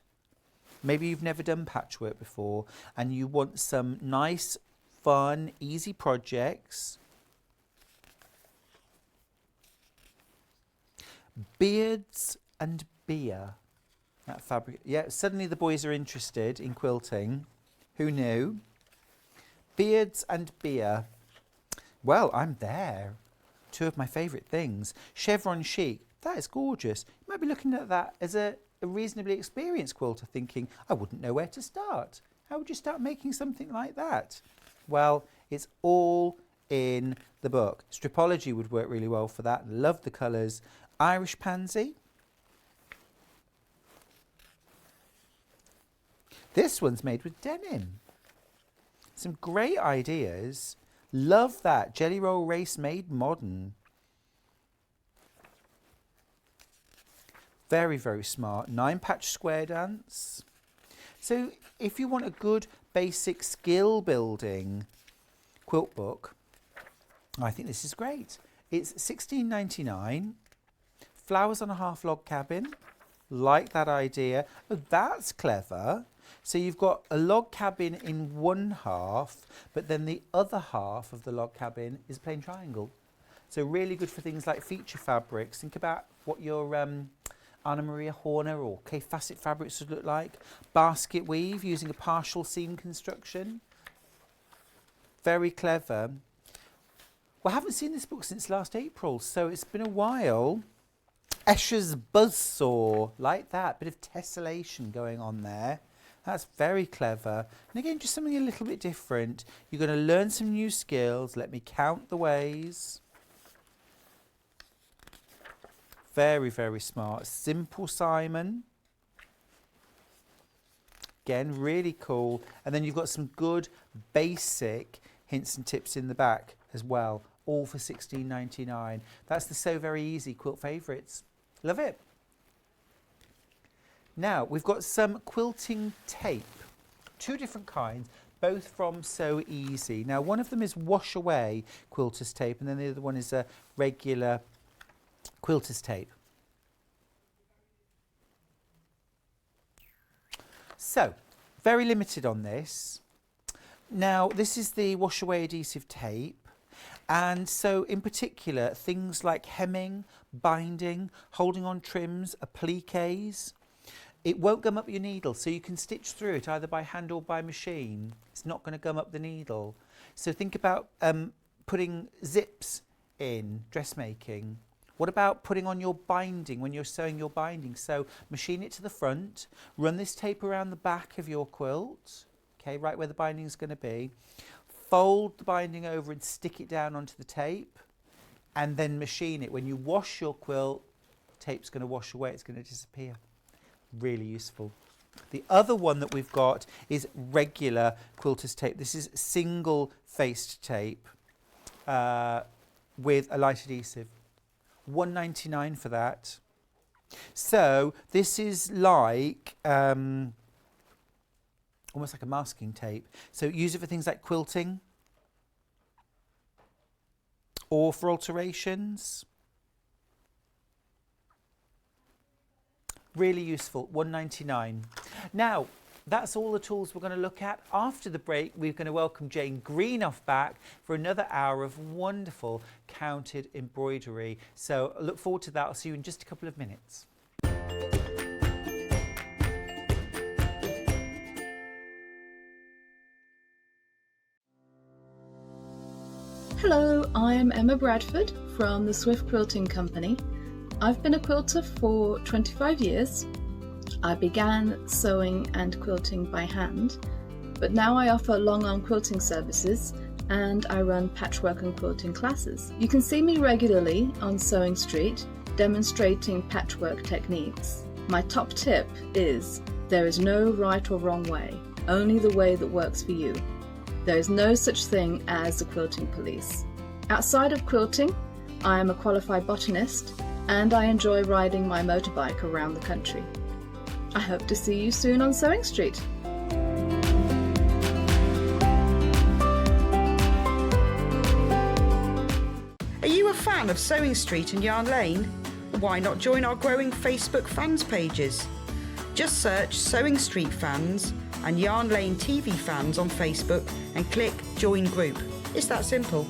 Maybe you've never done patchwork before and you want some nice, fun, easy projects. Beards and beer. That fabric. Yeah, suddenly the boys are interested in quilting. Who knew? Beards and beer. Well, I'm there. Two of my favourite things. Chevron chic. That is gorgeous. You might be looking at that as a reasonably experienced quilter thinking, I wouldn't know where to start. How would you start making something like that? Well, it's all in the book. Stripology would work really well for that. Love the colours. Irish pansy. This one's made with denim. Some great ideas. Love that. Jelly roll race made modern. Very, very smart. 9-patch square dance. So if you want a good basic skill building quilt book, I think this is great. It's £16.99. Flowers on a half log cabin. Like that idea. Oh, that's clever. So you've got a log cabin in one half, but then the other half of the log cabin is a plain triangle. So really good for things like feature fabrics. Think about what your Anna Maria Horner or Kay Facet fabrics would look like. Basket weave using a partial seam construction. Very clever. Well, I haven't seen this book since last April, so it's been a while. Escher's Buzzsaw, like that, bit of tessellation going on there. That's very clever. And again, just something a little bit different. You're going to learn some new skills. Let me count the ways. Very, very smart. Simple Simon. Again, really cool. And then you've got some good basic hints and tips in the back as well, all for $16.99. That's the So Very Easy quilt favourites. Love it. Now, we've got some quilting tape, 2 different kinds, both from So Easy. Now, one of them is wash away quilter's tape, and then the other one is a regular quilter's tape. So, very limited on this. Now, this is the wash away adhesive tape. And so, in particular, things like hemming, binding, holding on trims, appliques, it won't gum up your needle. So you can stitch through it either by hand or by machine. It's not going to gum up the needle. So think about putting zips in dressmaking. What about putting on your binding when you're sewing your binding? So machine it to the front, run this tape around the back of your quilt, okay, right where the binding is going to be. Fold the binding over and stick it down onto the tape, and then machine it. When you wash your quilt, the tape's going to wash away, it's going to disappear. Really useful. The other one that we've got is regular quilter's tape. This is single-faced tape with a light adhesive. $1.99 for that. So this is like almost like a masking tape. So use it for things like quilting or for alterations. Really useful, $1.99. Now, that's all the tools we're going to look at. After the break, we're going to welcome Jane Greenoff back for another hour of wonderful counted embroidery. So I look forward to that. I'll see you in just a couple of minutes. Hello, I'm Emma Bradford from the Swift Quilting Company. I've been a quilter for 25 years. I began sewing and quilting by hand, but now I offer long arm quilting services and I run patchwork and quilting classes. You can see me regularly on Sewing Street demonstrating patchwork techniques. My top tip is there is no right or wrong way, only the way that works for you. There is no such thing as the quilting police. Outside of quilting, I am a qualified botanist and I enjoy riding my motorbike around the country. I hope to see you soon on Sewing Street. Are you a fan of Sewing Street and Yarn Lane? Why not join our growing Facebook fans pages? Just search Sewing Street fans and Yarn Lane TV fans on Facebook and click Join Group. It's that simple.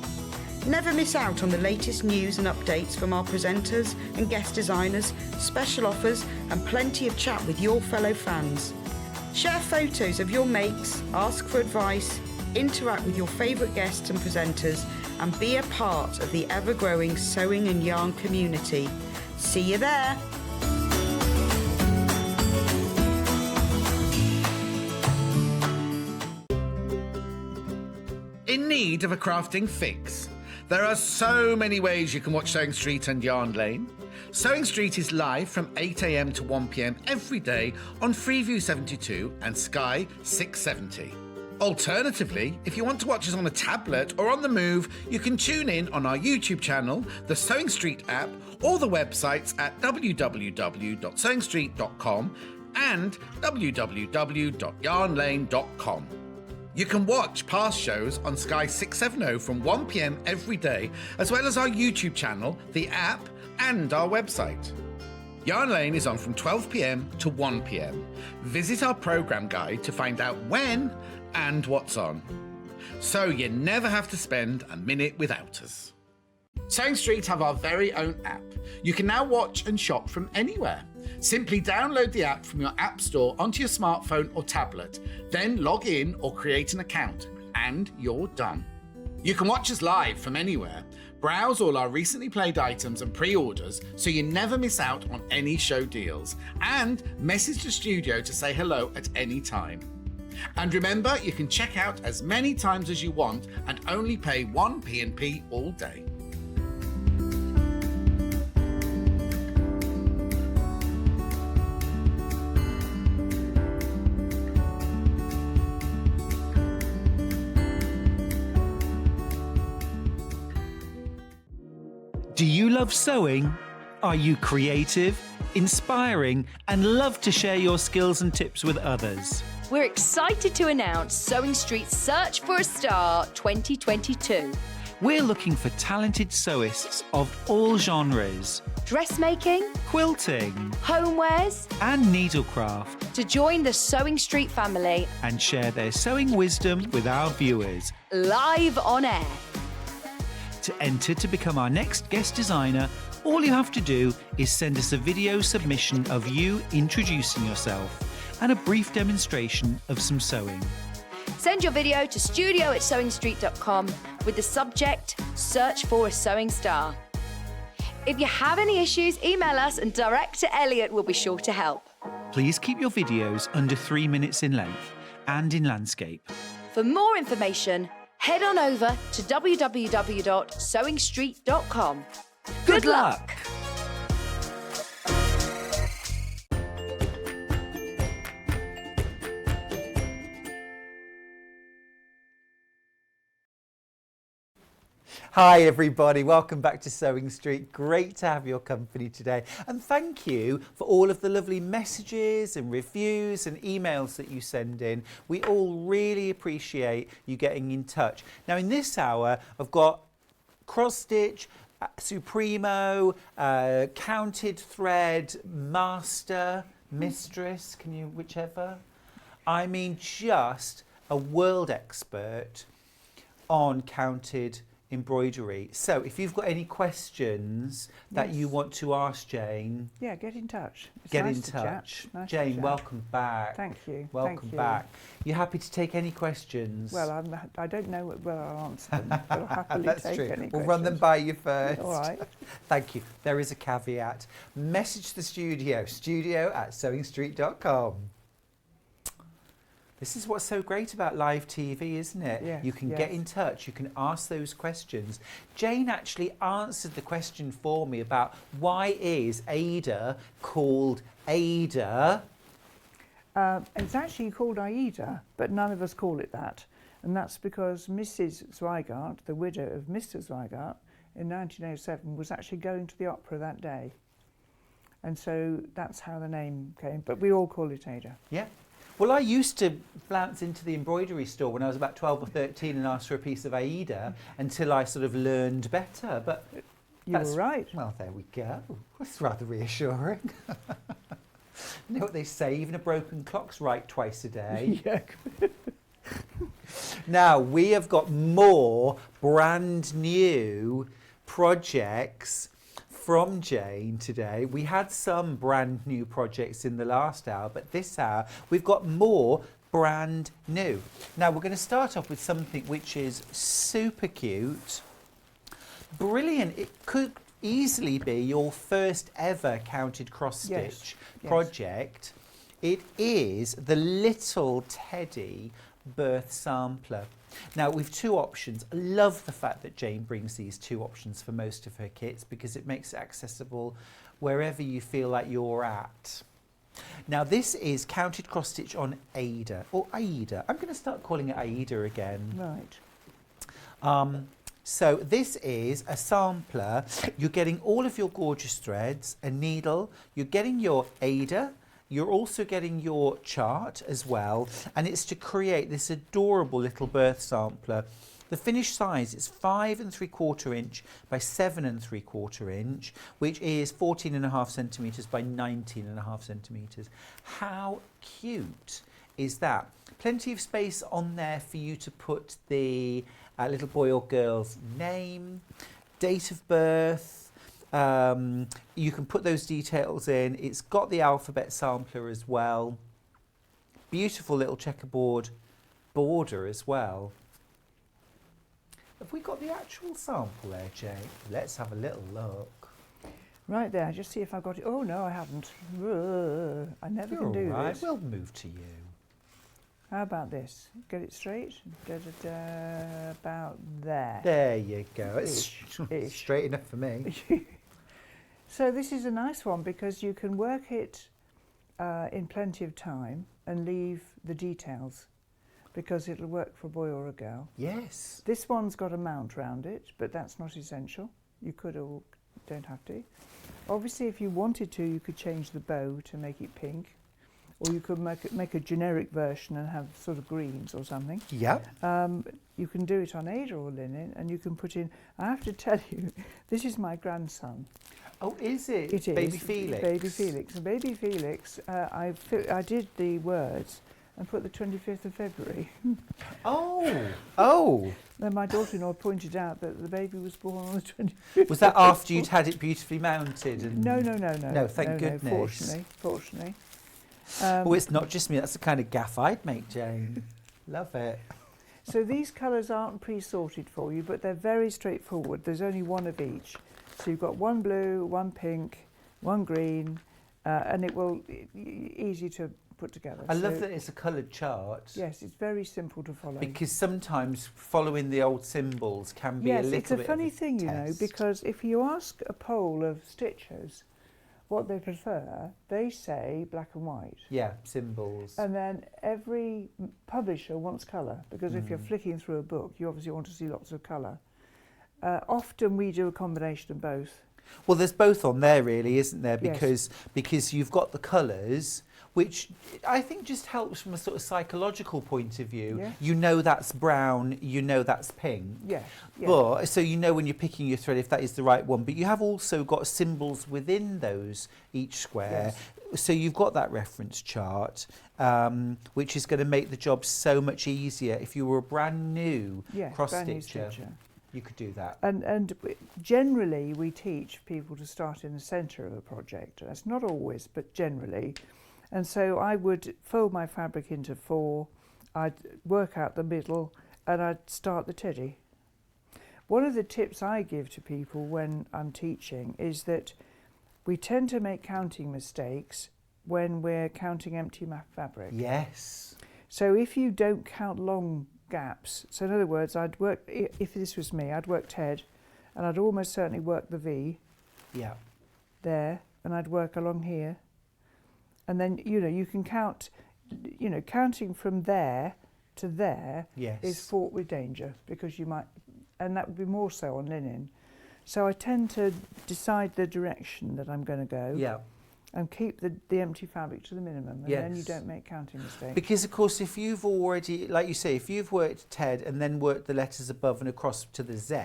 Never miss out on the latest news and updates from our presenters and guest designers, special offers and plenty of chat with your fellow fans. Share photos of your makes, ask for advice, interact with your favourite guests and presenters and be a part of the ever-growing sewing and yarn community. See you there! In need of a crafting fix? There are so many ways you can watch Sewing Street and Yarn Lane. Sewing Street is live from 8 a.m. to 1 p.m. every day on Freeview 72 and Sky 670. Alternatively, if you want to watch us on a tablet or on the move, you can tune in on our YouTube channel, the Sewing Street app, or the websites at www.sewingstreet.com and www.yarnlane.com. You can watch past shows on Sky 670 from 1 p.m. every day, as well as our YouTube channel, the app, and our website. Yarn Lane is on from 12 p.m. to 1 p.m. Visit our programme guide to find out when and what's on. So you never have to spend a minute without us. Sewing Street have our very own app. You can now watch and shop from anywhere. Simply download the app from your app store onto your smartphone or tablet, then log in or create an account, and you're done. You can watch us live from anywhere, Browse all our recently played items and pre-orders so you never miss out on any show deals. And message the studio to say hello at any time. And remember, you can check out as many times as you want and only pay 1 P&P all day. Do you love sewing? Are you creative, inspiring, and love to share your skills and tips with others? We're excited to announce Sewing Street's Search for a Star 2022. We're looking for talented sewists of all genres, Dressmaking, quilting, homewares, and needlecraft, to join the Sewing Street family and share their sewing wisdom with our viewers. live on air. To enter to become our next guest designer, all you have to do is send us a video submission of you introducing yourself and a brief demonstration of some sewing. Send your video to studio@sewingstreet.com with the subject Search for a Sewing Star. If you have any issues, email us and Director Elliot will be sure to help. Please keep your videos under 3 minutes in length and in landscape. For more information, head on over to www.sewingstreet.com. Good luck! Hi everybody, welcome back to Sewing Street. Great to have your company today, and thank you for all of the lovely messages and reviews and emails that you send in. We all really appreciate you getting in touch. Now in this hour I've got cross stitch, Supremo, counted thread, master, mistress, can you, whichever. I mean, just a world expert on counted embroidery. So if you've got any questions that you want to ask Jane, Yeah, get in touch. It's get nice in to chat. touch. Nice to Jane, chat. welcome back. Thank you. Welcome Thank you. back. You happy to take any questions? Well, I don't know whether I'll answer them, but I'll happily That's take true. any We'll run them questions. by you first. All right. Thank you. There is a caveat. Message the studio@sewingstreet.com. This is what's so great about live TV, isn't it? Yes, you can yes. get in touch, you can ask those questions. Jane actually answered the question for me about why is Ada called Ada? It's actually called Aida, but none of us call it that. And that's because Mrs. Zweigart, the widow of Mr. Zweigart, in 1907 was actually going to the opera that day. And so that's how the name came, but we all call it Ada. Yeah. Well, I used to flounce into the embroidery store when I was about 12 or 13 and ask for a piece of Aida until I sort of learned better. But You were right. Well, there we go. That's rather reassuring. You know what they say, even a broken clock's right twice a day. Yeah. Now, we have got more brand new projects from Jane today. We had some brand new projects in the last hour, but this hour we've got more brand new. Now we're going to start off with something which is super cute, brilliant. It could easily be your first ever counted cross stitch project. It is the Little Teddy birth sampler. Now we've two options. I love the fact that Jane brings these two options for most of her kits because it makes it accessible wherever you feel like you're at. Now this is counted cross stitch on Ada, or Aida. I'm going to start calling it Aida again. Right. So this is a sampler. You're getting all of your gorgeous threads, a needle, you're getting your Ada, you're also getting your chart as well, and it's to create this adorable little birth sampler. The finished size is 5 3/4 inch by 7 3/4 inch, which is 14.5 centimetres by 19.5 centimetres. How cute is that? Plenty of space on there for you to put the little boy or girl's name, date of birth. You can put those details in. It's got the alphabet sampler as well. Beautiful little checkerboard border as well. Have we got the actual sample there, Jane? Let's have a little look. Right there, just see if I got it. Oh no, I haven't. I never You're can do all right. this. We'll move to you. How about this? Get it straight? About there. There you go. It's Ish. straight enough for me. So this is a nice one because you can work it in plenty of time and leave the details because it'll work for a boy or a girl. Yes. This one's got a mount round it, but that's not essential. You could or don't have to. Obviously, if you wanted to, you could change the bow to make it pink, or you could make a generic version and have sort of greens or something. Yep. You can do it on Ada or linen, and you can put in. I have to tell you, this is my grandson. Oh, is it? It is Baby Felix. Baby Felix. And Baby Felix, I did the words and put the 25th of February. Oh. Then my daughter-in-law pointed out that the baby was born on the 25th. Was that after you'd had it beautifully mounted? And No. No, thank goodness. Fortunately. Oh, it's not just me. That's the kind of gaff I'd make, Jane. Love it. So these colours aren't pre-sorted for you, but they're very straightforward. There's only one of each. So you've got one blue, one pink, one green, and it will easy to put together. I love that it's a coloured chart. Yes, it's very simple to follow. Because sometimes following the old symbols can be a little bit it's a funny of a thing, you know, test. because if you ask a poll of stitchers what they prefer, they say black and white. Yeah, symbols. And then every publisher wants colour, because if you're flicking through a book, you obviously want to see lots of colour. Often we do a combination of both. Well, there's both on there, really, isn't there? Yes. Because you've got the colours, which I think just helps from a sort of psychological point of view. Yeah. You know that's brown, you know that's pink. Yeah. But, so you know when you're picking your thread if that is the right one. But you have also got symbols within those, each square. Yes. So you've got that reference chart, which is going to make the job so much easier. If you were a brand new cross-stitcher, you could do that. And generally we teach people to start in the centre of a project. That's not always, but generally. And so I would fold my fabric into 4, I'd work out the middle, and I'd start the teddy. One of the tips I give to people when I'm teaching is that we tend to make counting mistakes when we're counting empty fabric. Yes. So if you don't count long gaps, so in other words, I'd work, if this was me, I'd work Ted, and I'd almost certainly work the V. Yeah. There, and I'd work along here. And then, you know, you can count, you know, counting from there to there is fraught with danger, because you might, and that would be more so on linen. So I tend to decide the direction that I'm going to go. Yeah. And keep the empty fabric to the minimum, and then you don't make counting mistakes. Because, of course, if you've already, like you say, if you've worked Ted and then worked the letters above and across to the Z,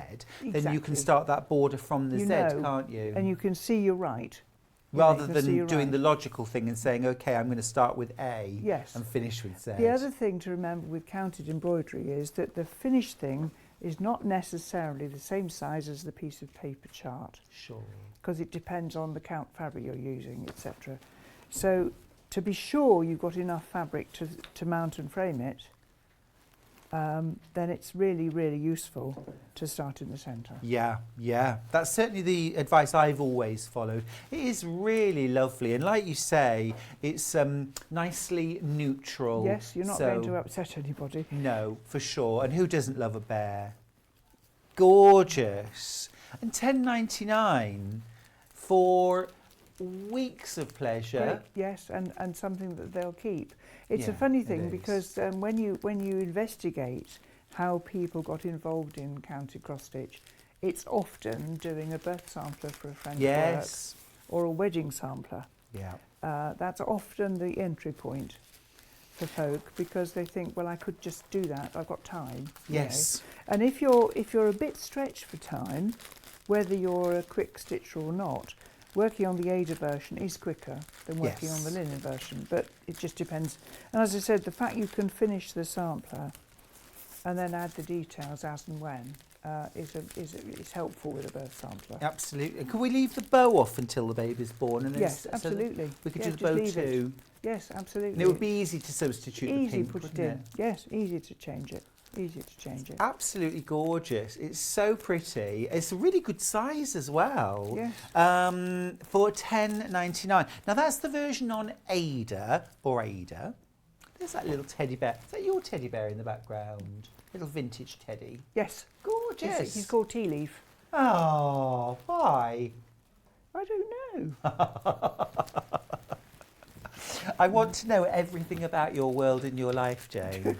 then you can start that border from the Z, can't you? And you can see you're right. Rather than doing the logical thing and saying, OK, I'm going to start with A and finish with Z. The other thing to remember with counted embroidery is that the finished thing is not necessarily the same size as the piece of paper chart. Sure. Because it depends on the count fabric you're using, etc. So to be sure you've got enough fabric to mount and frame it, then it's really, really useful to start in the centre. Yeah, yeah. That's certainly the advice I've always followed. It is really lovely, and like you say, it's nicely neutral. Yes, you're not going to upset anybody. No, for sure. And who doesn't love a bear? Gorgeous. And £10.99 for weeks of pleasure. Yes, and something that they'll keep. It's a funny thing because when you investigate how people got involved in counted cross stitch, it's often doing a birth sampler for a friend's work or a wedding sampler. Yeah. That's often the entry point for folk, because they think, well, I could just do that. I've got time. Yes. You know? And if you're a bit stretched for time, whether you're a quick stitcher or not, working on the Ada version is quicker than working on the linen version, but it just depends. And as I said, the fact you can finish the sampler and then add the details as and when is helpful with a birth sampler. Absolutely. Can we leave the bow off until the baby's born? And then yes, absolutely. We could do the bow too. Yes, absolutely. And it would be easy to substitute the pink, put it wouldn't in. Yes, easy to change it. Easy to change it. Absolutely gorgeous. It's so pretty. It's a really good size as well. Yes. For $10.99. Now that's the version on Ada. There's that little teddy bear. Is that your teddy bear in the background? Little vintage teddy. Yes. Gorgeous. He's called Tea Leaf. Oh, why? I don't know. I want to know everything about your world and your life, Jane.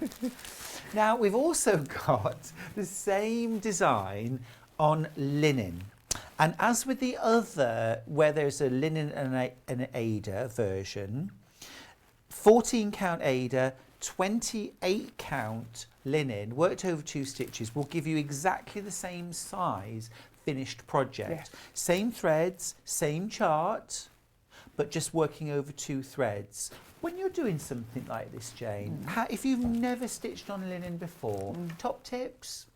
Now, we've also got the same design on linen. And as with the other, where there's a linen and an Ada version, 14 count Ada, 28 count linen, worked over 2 stitches, will give you exactly the same size finished project. Yes. Same threads, same chart, but just working over 2 threads. When you're doing something like this, Jane, if you've never stitched on linen before, top tips?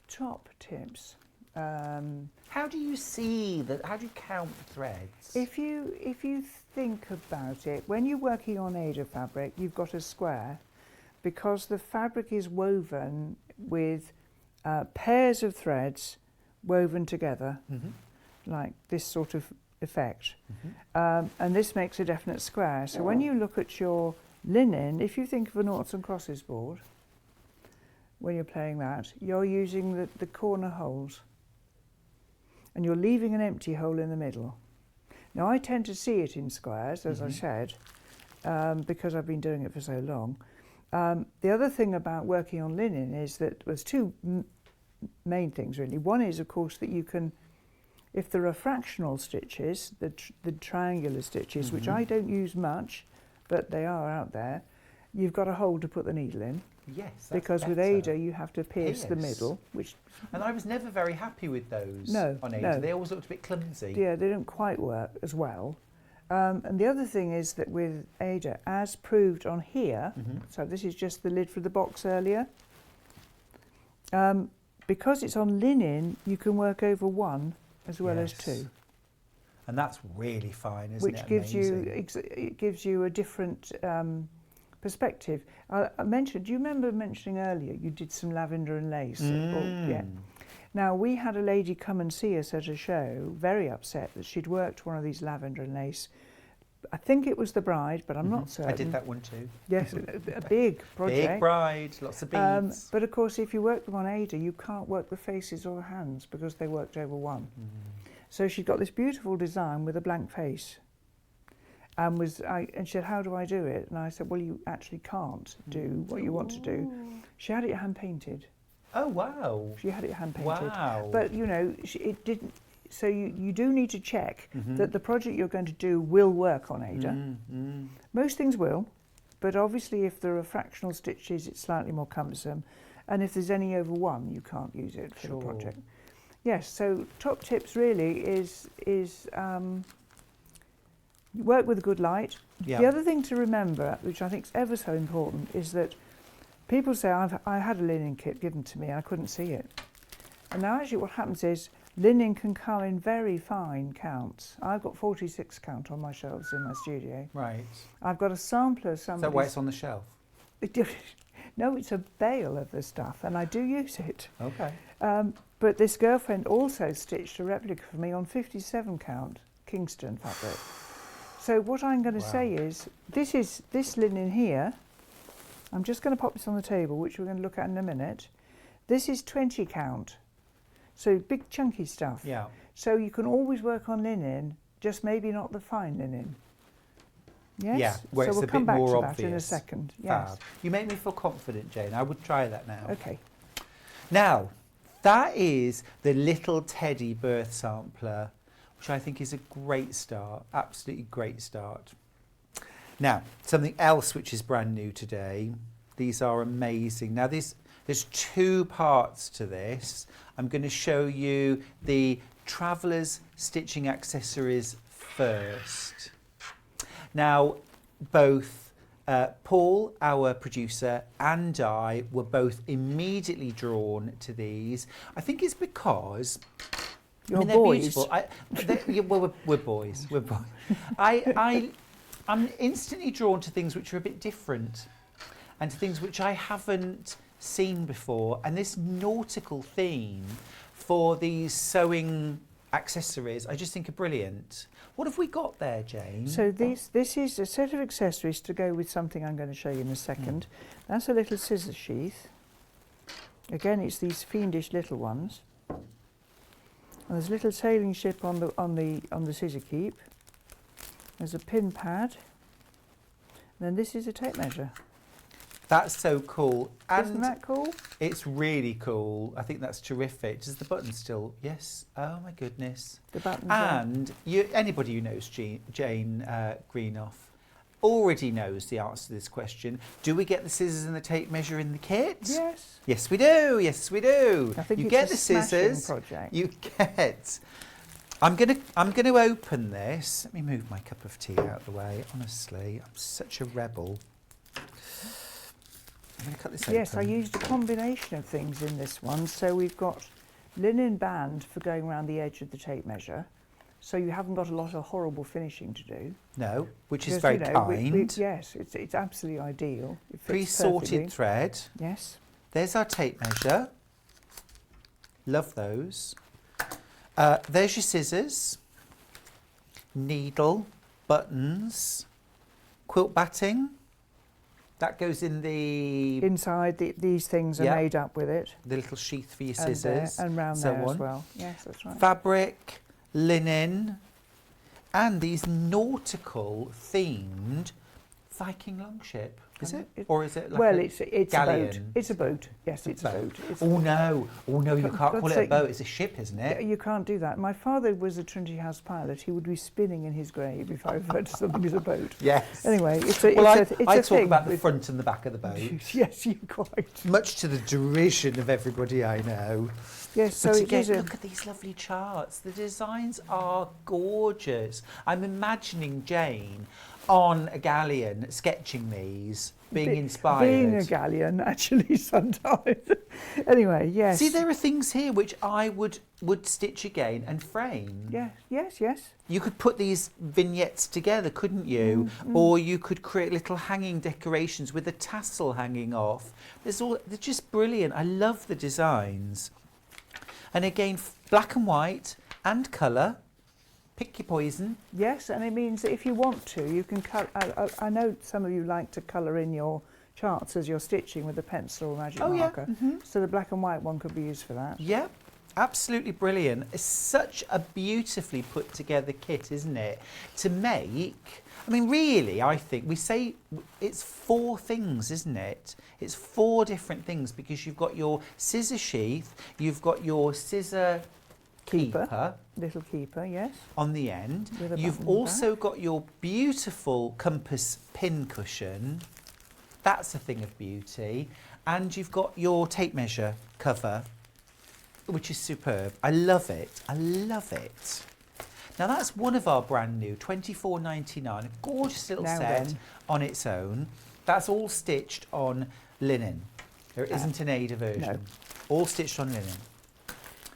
Top tips. How do you see that? How do you count the threads? If you think about it, when you're working on Ada fabric, you've got a square because the fabric is woven with pairs of threads woven together, like this sort of effect. And this makes a definite square. So when you look at your linen, if you think of a noughts and crosses board, when you're playing that, you're using the corner holes and you're leaving an empty hole in the middle. Now I tend to see it in squares, as I said, because I've been doing it for so long. The other thing about working on linen is that there's 2 main things really. One is, of course, that you can, if there are fractional stitches, the triangular stitches, which I don't use much, but they are out there, you've got a hole to put the needle in. Yes, that's because with better. Ada you have to pierce the middle, which... And I was never very happy with those on Ada. No. They always looked a bit clumsy. Yeah, they don't quite work as well. And the other thing is that with Ada, as proved on here, so this is just the lid for the box earlier, because it's on linen, you can work over 1 as well as 2. And that's really fine, isn't which it? gives Amazing. it gives you a different perspective. I mentioned, do you remember mentioning earlier you did some lavender and lace? Yeah. Now we had a lady come and see us at a show, very upset that she'd worked one of these lavender and lace. I think it was the bride, but I'm not certain. I did that one too. Yes, a big project. Big bride, lots of beads. But of course, if you work them on Ada, you can't work the faces or the hands because they worked over 1. So she got this beautiful design with a blank face. And she said, how do I do it? And I said, well, you actually can't do what you want to do. She had it hand painted. Oh, wow. She had it hand painted. Wow. But, you know, it didn't... So you do need to check that the project you're going to do will work on Ada. Most things will, but obviously if there are fractional stitches, it's slightly more cumbersome. And if there's any over 1, you can't use it for the project. Yes, so top tips really is work with a good light. The other thing to remember, which I think is ever so important, is that people say, I had a linen kit given to me, I couldn't see it. And now actually what happens is linen can come in very fine counts. I've got 46 count on my shelves in my studio. Right. I've got a sampler of somebody's... Is that why it's on the shelf? No, it's a bale of the stuff, and I do use it. Okay. But this girlfriend also stitched a replica for me on 57 count Kingston fabric. So what I'm going to say is, this linen here, I'm just going to pop this on the table, which we're going to look at in a minute. This is 20 count, so big chunky stuff. Yeah. So you can always work on linen, just maybe not the fine linen. Yes? Yeah, where so it's we'll a come bit back more to obvious. that in a second. Yes. Fab. You make me feel confident, Jane. I would try that now. Okay. Now, that is the little teddy birth sampler, which I think is a great start, absolutely great start. Now, something else which is brand new today. These are amazing. Now, there's 2 parts to this. I'm going to show you the Traveller's stitching accessories first. Now, both Paul, our producer, and I were both immediely drawn to these. I think it's because... You're they're boys. beautiful. We're boys. We're boys. I'm instantly drawn to things which are a bit different, and to things which I haven't seen before, and this nautical theme for these sewing accessories I just think are brilliant. What have we got there, Jane? So this is a set of accessories to go with something I'm going to show you in a second. That's a little scissor sheath. Again, it's these fiendish little ones. And there's a little sailing ship on the scissor keep. There's a pin pad. And then this is a tape measure. That's so cool. And isn't that cool? it's really cool. I think that's terrific. Does the button still? Yes. Oh my goodness. The buttons. And anybody who knows Jane Greenoff already knows the answer to this question. Do we get the scissors and the tape measure in the kit? Yes. Yes, we do. Yes, we do. I think you it's get a the smashing scissors. project. You get. I'm gonna open this. Let me move my cup of tea out of the way. Honestly, I'm such a rebel. I'm going to cut this open. Yes, I used a combination of things in this one. So we've got linen band for going around the edge of the tape measure. So you haven't got a lot of horrible finishing to do. No, which is Because, very you know, kind. yes, it's absolutely ideal. It fits Pre-sorted perfectly. thread. Yes. There's our tape measure. Love those. There's your scissors, needle, buttons, quilt batting. That goes in the Inside, these things are Yeah. made up with it. the little sheath for your And there, scissors. and round so there on. as well. Yes, that's right. Fabric, linen, and these nautical themed Viking longship. Is it? Or is it like well, a it's a boat. galleon? It's a boat. Yes, it's a boat. It's Oh no, you For can't God's call it a sake. boat, it's a ship, isn't it? You can't do that. My father was a Trinity House pilot. He would be spinning in his grave if I referred to something as a boat. Yes. Anyway, it's a, Well, it's a, it's I a talk thing about the with- front and the back of the boat, Yes, you quite. much to the derision of everybody I know. Yes, so But it again, is a... look at these lovely charts. The designs are gorgeous. I'm imagining Jane on a galleon sketching these, being inspired. Being a galleon, actually, sometimes. Anyway, yes. See, there are things here which I would stitch again and frame. Yeah, yes. You could put these vignettes together, couldn't you? Or you could create little hanging decorations with a tassel hanging off. They're just brilliant. I love the designs. And again, black and white and colour. Pick your poison. Yes, and it means that if you want to, you can colour... I know some of you like to colour in your charts as you're stitching with a pencil or magic marker. So the black and white one could be used for that. Yep, absolutely brilliant. It's such a beautifully put together kit, isn't it? To make, I mean, really, I think we say it's 4 things, isn't it? It's 4 different things because you've got your scissor sheath, you've got your scissor keeper Little keeper, yes. on the end. With a You've button in the also got your beautiful compass pin cushion. That's a thing of beauty. And you've got your tape measure cover, which is superb. I love it. I love it. Now that's one of our brand new, $24.99, a gorgeous little Now set then. on its own. That's all stitched on linen. There isn't an Ada version. no. All stitched on linen.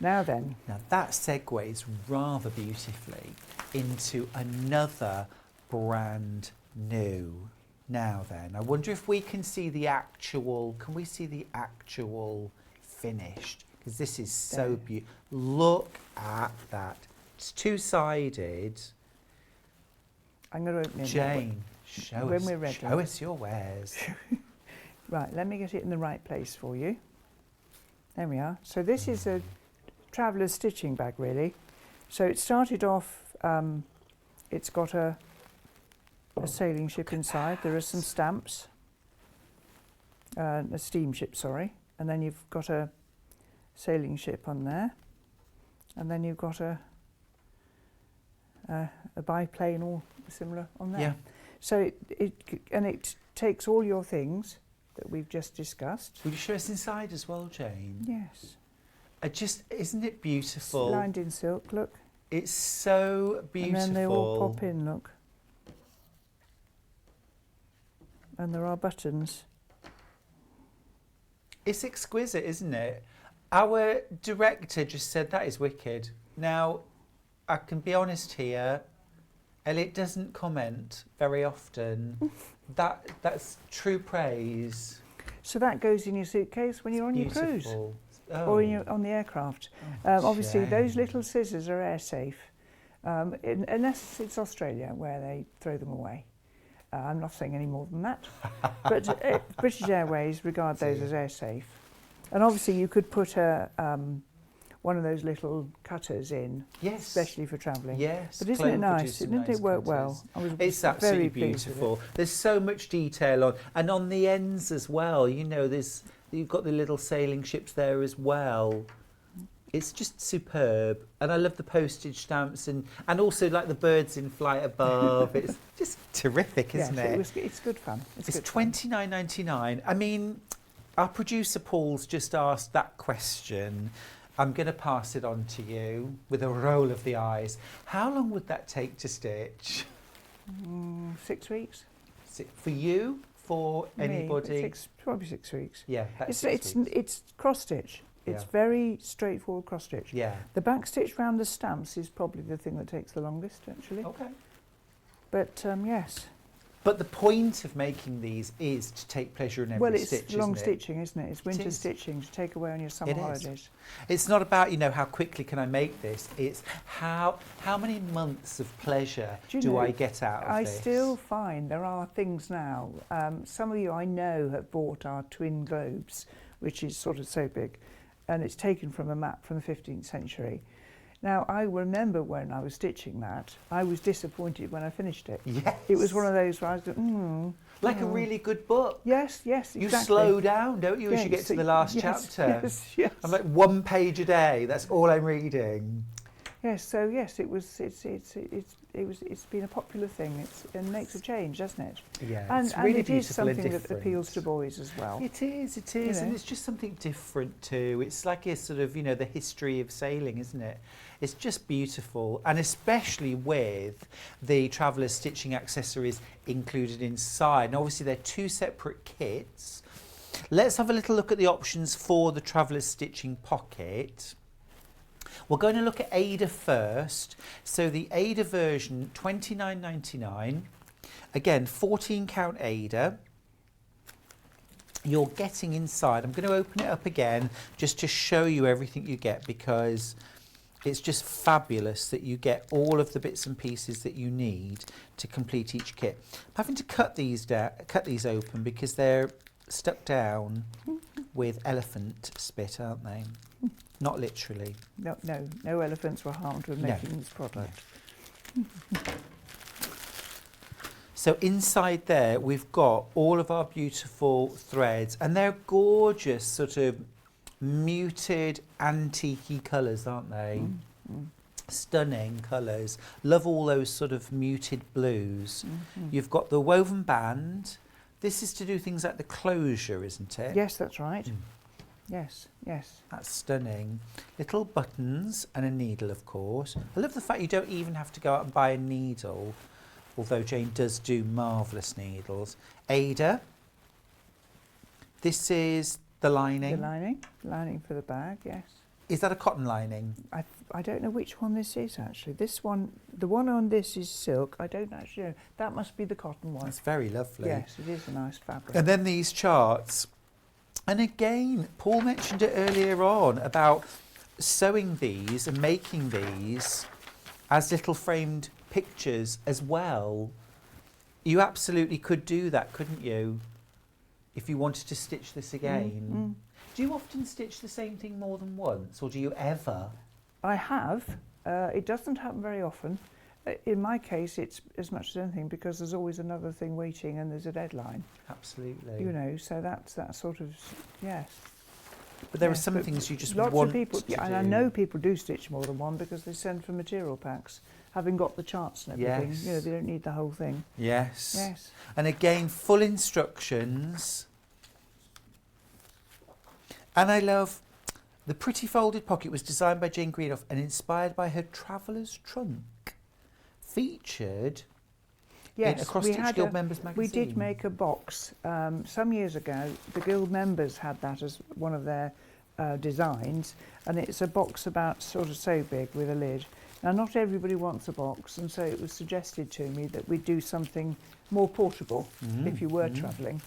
Now then, Now that segues rather beautifully into another brand new. Now then, I wonder if we can see the actual, finished? Because this is so beautiful. Look at that. It's 2-sided. I'm going to open it. Jane, show When us, we're ready. show us your wares. Right, let me get it in the right place for you. There we are. So this is a traveller's stitching bag, really. So it started off, it's got a sailing ship inside. There are some stamps, a steamship, sorry. And then you've got a sailing ship on there. And then you've got a biplane or similar on there. Yeah. So it takes all your things that we've just discussed. Will you show us inside as well, Jane? Yes. Isn't it It's beautiful? lined in silk, look. It's so beautiful. And then they all pop in, look. And there are buttons. It's exquisite, isn't it? Our director just said that is wicked. Now, I can be honest here, Elliot doesn't comment very often. That's true praise. So that goes in your suitcase when you're on your cruise Beautiful. or on the aircraft. Obviously, those little scissors are air safe, unless it's Australia where they throw them away. I'm not saying any more than that, but British Airways regard those as air safe. And obviously, you could put one of those little cutters in, especially for travelling. Yes, but isn't it nice? Didn't it work well? It's absolutely beautiful. There's so much detail on, and on the ends as well. You know, you've got the little sailing ships there as well. It's just superb, and I love the postage stamps and also like the birds in flight above. It's just terrific, isn't it? It's good fun. It's $29.99. I mean, our producer Paul's just asked that question. I'm going to pass it on to you with a roll of the eyes. How long would that take to stitch? 6 weeks. For you? For anybody? Probably 6 weeks. Yeah, it's cross stitch. It's very straightforward cross stitch. Yeah. The back stitch round the stamps is probably the thing that takes the longest, actually. Okay. But yes. But the point of making these is to take pleasure in every stitch, it's long stitching, isn't it? It's winter stitching to take away on your summer holidays. It's not about, how quickly can I make this. It's how many months of pleasure do I get out of this? I still find there are things now. Some of you I know have bought our twin globes, which is sort of so big, and it's taken from a map from the 15th century. Now, I remember when I was stitching that, I was disappointed when I finished it. Yes. It was one of those where I was going, Like a really good book. Yes, exactly. You slow down, don't you, as you get to the last chapter? Yes. I'm like 1 page a day, that's all I'm reading. Yes, so yes, it's been a popular thing. It makes a change, doesn't it? Yeah, and it's really it is beautiful and something that different. appeals to boys as well. It is, and it's just something different too. It's like a sort of, the history of sailing, isn't it? It's just beautiful, and especially with the traveller's stitching accessories included inside. And obviously they're 2 separate kits. Let's have a little look at the options for the traveller's stitching pocket. We're going to look at Ada first. So the Ada version, $29.99. Again, 14 count Ada. You're getting inside. I'm going to open it up again just to show you everything you get, because it's just fabulous that you get all of the bits and pieces that you need to complete each kit. I'm having to cut these open because they're stuck down with elephant spit, aren't they? Not literally. No elephants were harmed when making this product. No. So inside there we've got all of our beautiful threads, and they're gorgeous sort of muted antique-y colours, aren't they? Stunning colours. Love all those sort of muted blues. You've got the woven band. This is to do things like the closure, isn't it? Yes, that's right. Yes. That's stunning. Little buttons and a needle, of course. I love the fact you don't even have to go out and buy a needle, although Jane does do marvellous needles. Ada. This is the lining. The lining for the bag, yes. Is that a cotton lining? I don't know which one this is, actually. This one, the one on this is silk. I don't actually know. That must be the cotton one. That's very lovely. Yes, it is a nice fabric. And then these charts. And again, Paul mentioned it earlier on about sewing these and making these as little framed pictures as well. You absolutely could do that, couldn't you? If you wanted to stitch this again. Do you often stitch the same thing more than once, or do you ever? I have. It doesn't happen very often. In my case, it's as much as anything because there's always another thing waiting and there's a deadline. Absolutely. So that's that sort of, yes. But there are some things you just want to do. And I know people do stitch more than one because they send for material packs, having got the charts and everything. Yes. They don't need the whole thing. Yes. And again, full instructions. And I love the pretty folded pocket was designed by Jane Greenoff and inspired by her traveller's trunk. Featured in a Cross Stitch Guild Members magazine. We did make a box some years ago. The Guild members had that as one of their designs, and it's a box about sort of so big with a lid. Now, not everybody wants a box, and so it was suggested to me that we do something more portable if you were travelling.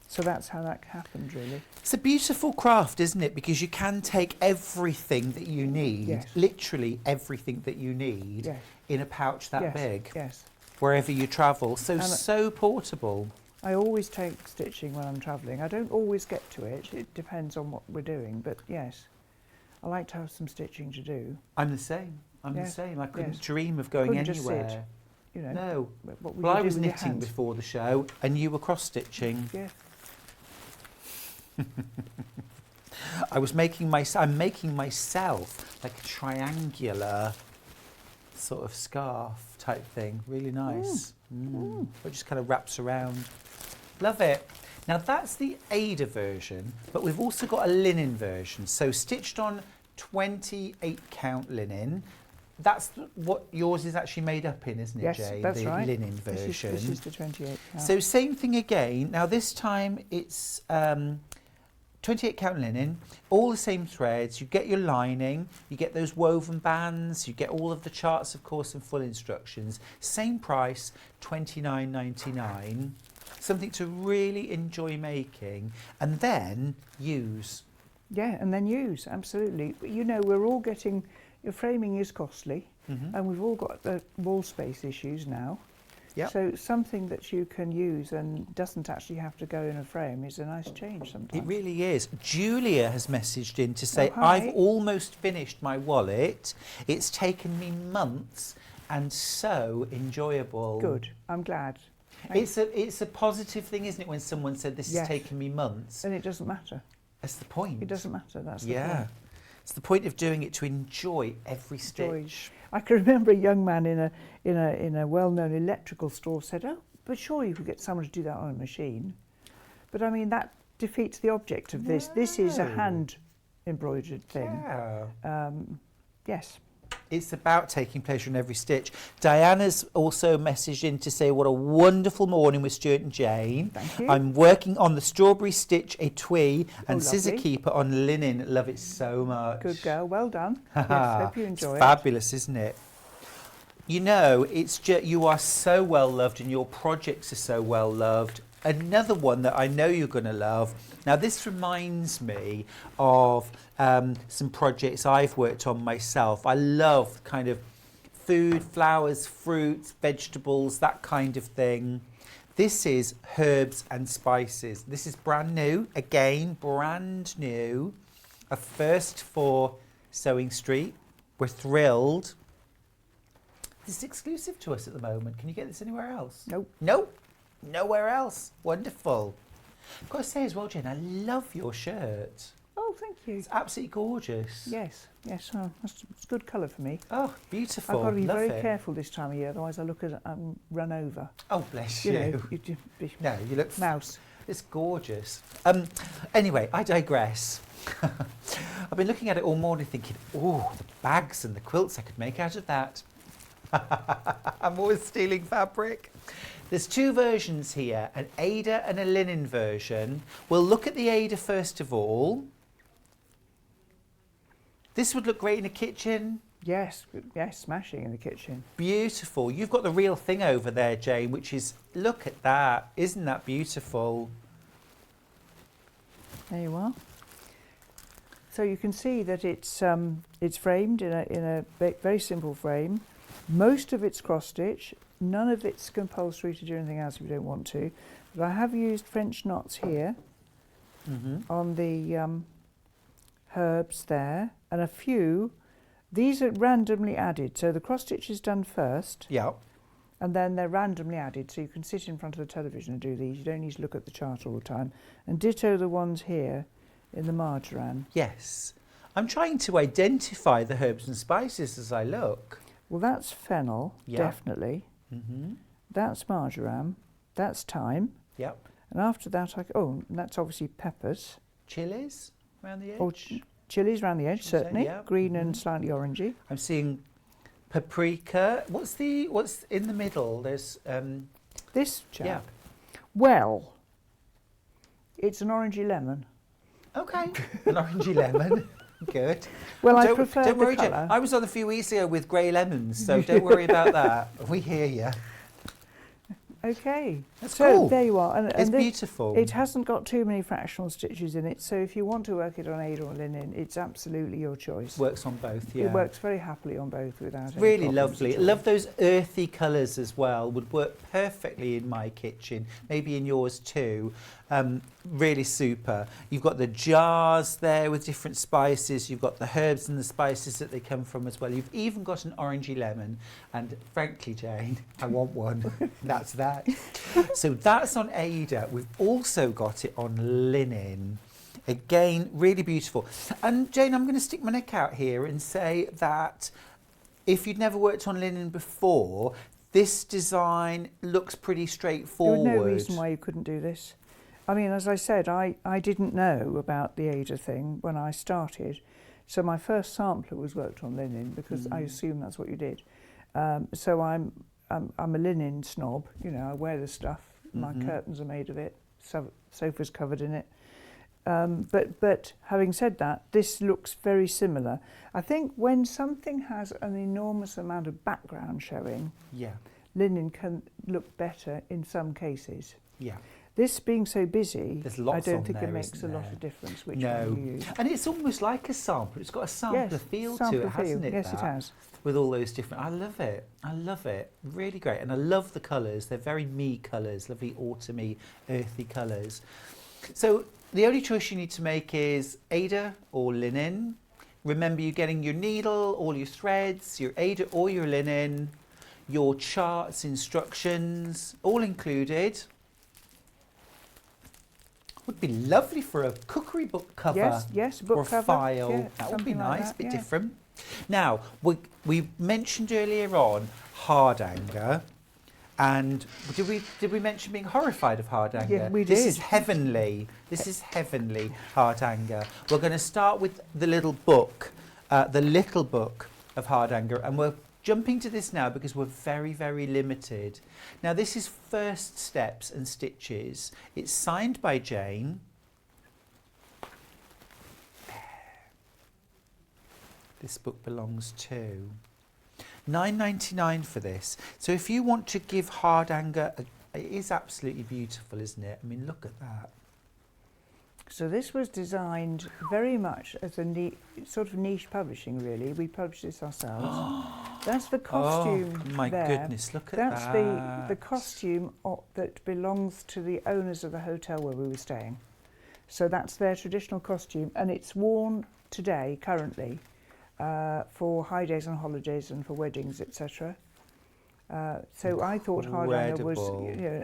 So that's how that happened, really. It's a beautiful craft, isn't it? Because you can take everything that you need, Yes. literally everything that you need, Yes. in a pouch that Yes, big, yes. wherever you travel. So, And so portable. I always take stitching when I'm travelling. I don't always get to it. It depends on what we're doing. But yes, I like to have some stitching to do. I'm the same. I'm Yes, the same. I couldn't yes. dream of going Couldn't just sit, anywhere. You know. No. What would Well, you I do was with your knitting hands? before the show, and you were cross-stitching. Yeah. I'm making myself like a triangular sort of scarf type thing. Really nice. It just kind of wraps around. Love it. Now that's the Ada version, but we've also got a linen version. So stitched on 28 count linen. That's what yours is actually made up in, isn't it, Yes, Jane? that's the right. linen version. This is the 28 count. So same thing again. Now this time it's 28 count linen, all the same threads. You get your lining, you get those woven bands, you get all of the charts, of course, and full instructions. Same price, $29.99. Something to really enjoy making and then use. Yeah, and then use, absolutely. But, you know, we're all getting, your framing is costly, and we've all got the wall space issues now. Yep. So something that you can use and doesn't actually have to go in a frame is a nice change sometimes. It really is. Julia has messaged in to say, Oh, hi. I've almost finished my wallet. It's taken me months and so enjoyable. Good, I'm glad. It's a positive thing, isn't it, when someone said this Yes. has taken me months? And it doesn't matter. That's the point. It doesn't matter, that's the Yeah. point. It's the point of doing it, to enjoy every stitch. I can remember a young man in a well-known electrical store said, "Oh, but sure you could get someone to do that on a machine." But I mean that defeats the object of this. This is a No. hand embroidered thing. Yeah. Yes. It's about taking pleasure in every stitch. Diana's also messaged in to say, what a wonderful morning with Stuart and Jane. Thank you. I'm working on the strawberry stitch etui and scissor lovely. keeper on linen. Love it so much. Good girl. Well done. Yes, hope you enjoy It's it. fabulous, isn't it? You know, it's just, you are so well loved and your projects are so well loved. Another one that I know you're going to love. Now, this reminds me of some projects I've worked on myself. I love kind of food, flowers, fruits, vegetables, that kind of thing. This is herbs and spices. This is brand new, again, brand new. A first for Sewing Street. We're thrilled. This is exclusive to us at the moment. Can you get this anywhere else? Nope. Nope. Nowhere else. Wonderful. I've got to say as well, Jen, I love your shirt. Oh, thank you. It's absolutely gorgeous. Yes. Oh, it's good colour for me. Oh, beautiful. I've got to be love very it. careful this time of year, otherwise I look as I'm run over. Oh, bless You you. know, No, you look... mouse. It's gorgeous. Anyway, I digress. I've been looking at it all morning thinking, oh, the bags and the quilts I could make out of that. I'm always stealing fabric. There's two versions here, an Ada and a linen version. We'll look at the Ada first of all. This would look great in a kitchen. Yes, smashing in the kitchen. Beautiful. You've got the real thing over there, Jane, which is, look at that. Isn't that beautiful? There you are. So you can see that it's framed in a very simple frame. Most of it's cross stitch. None of it's compulsory to do anything else if you don't want to. But I have used French knots here on the herbs there, and a few. These are randomly added. So the cross stitch is done first. Yeah. And then they're randomly added, so you can sit in front of the television and do these. You don't need to look at the chart all the time. And ditto the ones here in the marjoram. Yes. I'm trying to identify the herbs and spices as I look. Well, that's fennel, Yeah. definitely. That's marjoram. That's thyme. Yep. And after that, and that's obviously peppers. Chilies around the edge. Or chilies around the edge, Should we say, certainly. yeah. Green and slightly orangey. I'm seeing paprika. What's in the middle? There's This chap. yeah. Well, it's an orangey lemon. Okay. An orangey lemon. Good. Well, I Don't prefer the worry, Jen. colour. I was on a few weeks ago with grey lemons, so don't worry about that. We hear you. Okay. That's So cool. there you are. And It's this- beautiful. It hasn't got too many fractional stitches in it, so if you want to work it on Aida or linen, it's absolutely your choice. Works on both, yeah. It works very happily on both without any Really problems lovely. at all. Love those earthy colours as well. Would work perfectly in my kitchen, maybe in yours too. Really super. You've got the jars there with different spices. You've got the herbs and the spices that they come from as well. You've even got an orangey lemon. And frankly, Jane, I want one. That's that. So that's on Aida. We've also got it on linen. Again, really beautiful. And Jane, I'm going to stick my neck out here and say that if you'd never worked on linen before, this design looks pretty straightforward. There was no reason why you couldn't do this. I mean, as I said, I didn't know about the Aida thing when I started. So my first sampler was worked on linen because I assume that's what you did. So I'm a linen snob, you know, I wear the stuff. My curtains are made of it, sofa's covered in it. But having said that, this looks very similar. I think when something has an enormous amount of background showing, Yeah, linen can look better in some cases. yeah. This being so busy, There's I lots don't on think there, it makes isn't a lot there? of difference which No. one you use. And it's almost like a sampler. It's got a sampler feel to it, hasn't it? Yes, it that? has. With all those different, I love it. I love it. Really great. And I love the colours. They're very me colours, lovely autumny, earthy colours. So the only choice you need to make is Aida or linen. Remember, you're getting your needle, all your threads, your Aida or your linen, your charts, instructions, all included. Would be lovely for a cookery book cover. Yes, book or cover. file. Yeah, that would be something like nice, that, bit yeah. different. Now, we mentioned earlier on hardanger, and did we mention being horrified of hardanger? Yeah, we This did. is heavenly. This is heavenly hardanger. We're going to start with the little book of hardanger, and we're jumping to this now because we're very, very limited. Now, this is first steps and stitches. It's signed by Jane. This book belongs to £9.99 for this. So if you want to give hardanger, it is absolutely beautiful, isn't it? I mean, look at that. So this was designed very much as a sort of niche publishing, really. We published this ourselves. That's the costume Oh, my there. goodness, look at That's that. the costume that belongs to the owners of the hotel where we were staying. So that's their traditional costume, and it's worn today, currently, for high days and holidays and for weddings, etc. So I thought hardanger was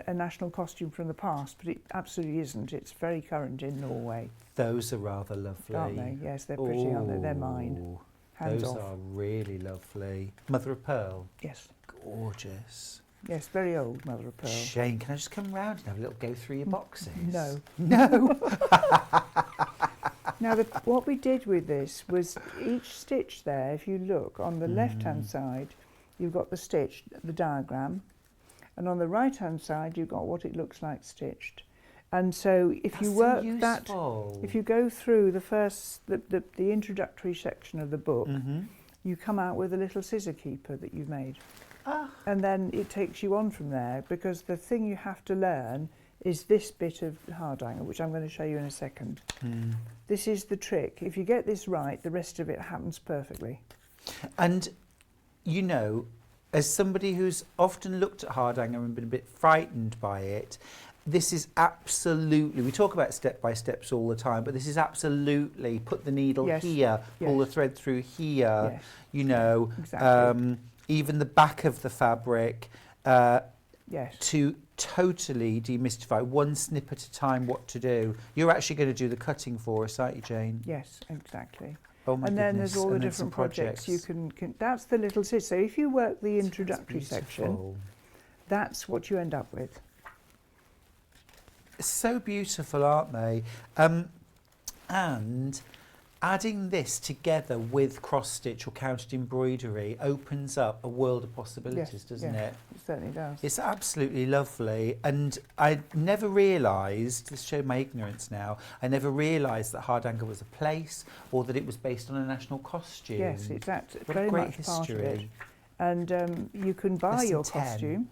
a national costume from the past, but it absolutely isn't. It's very current in Norway. Those are rather lovely. Aren't they? Yes, they're pretty, aren't they? They're mine. Ooh, Hands those off. are really lovely. Mother of pearl. Yes. Gorgeous. Yes, very old mother of pearl. Shane, can I just come round and have a little go through your boxes? No. No. Now, what we did with this was each stitch there, if you look, on the left-hand side, you've got the stitch, the diagram, and on the right-hand side, you've got what it looks like stitched. And so if you work that, if you go through the first, the introductory section of the book, you come out with a little scissor keeper that you've made. And then it takes you on from there, because the thing you have to learn is this bit of hardanger, which I'm going to show you in a second. This is the trick. If you get this right, the rest of it happens perfectly. And, you know, as somebody who's often looked at hardanger and been a bit frightened by it, this is absolutely, we talk about step by steps all the time, but this is absolutely put the needle here, pull the thread through here, you know, even the back of the fabric, to totally demystify one snip at a time what to do. You're actually going to do the cutting for us, aren't you, Jane? Yes, exactly. Oh my and then goodness. there's all the And then different some projects you can. That's the little scissor. So if you work the introductory section, that's what you end up with. So beautiful, aren't they? And adding this together with cross stitch or counted embroidery opens up a world of possibilities, doesn't it? It certainly does. It's absolutely lovely. And I never realised, this showed my ignorance now, I never realised that hardanger was a place or that it was based on a national costume. Yes, it's What a very great much part of it. history. And you can buy Lesson your 10. costume.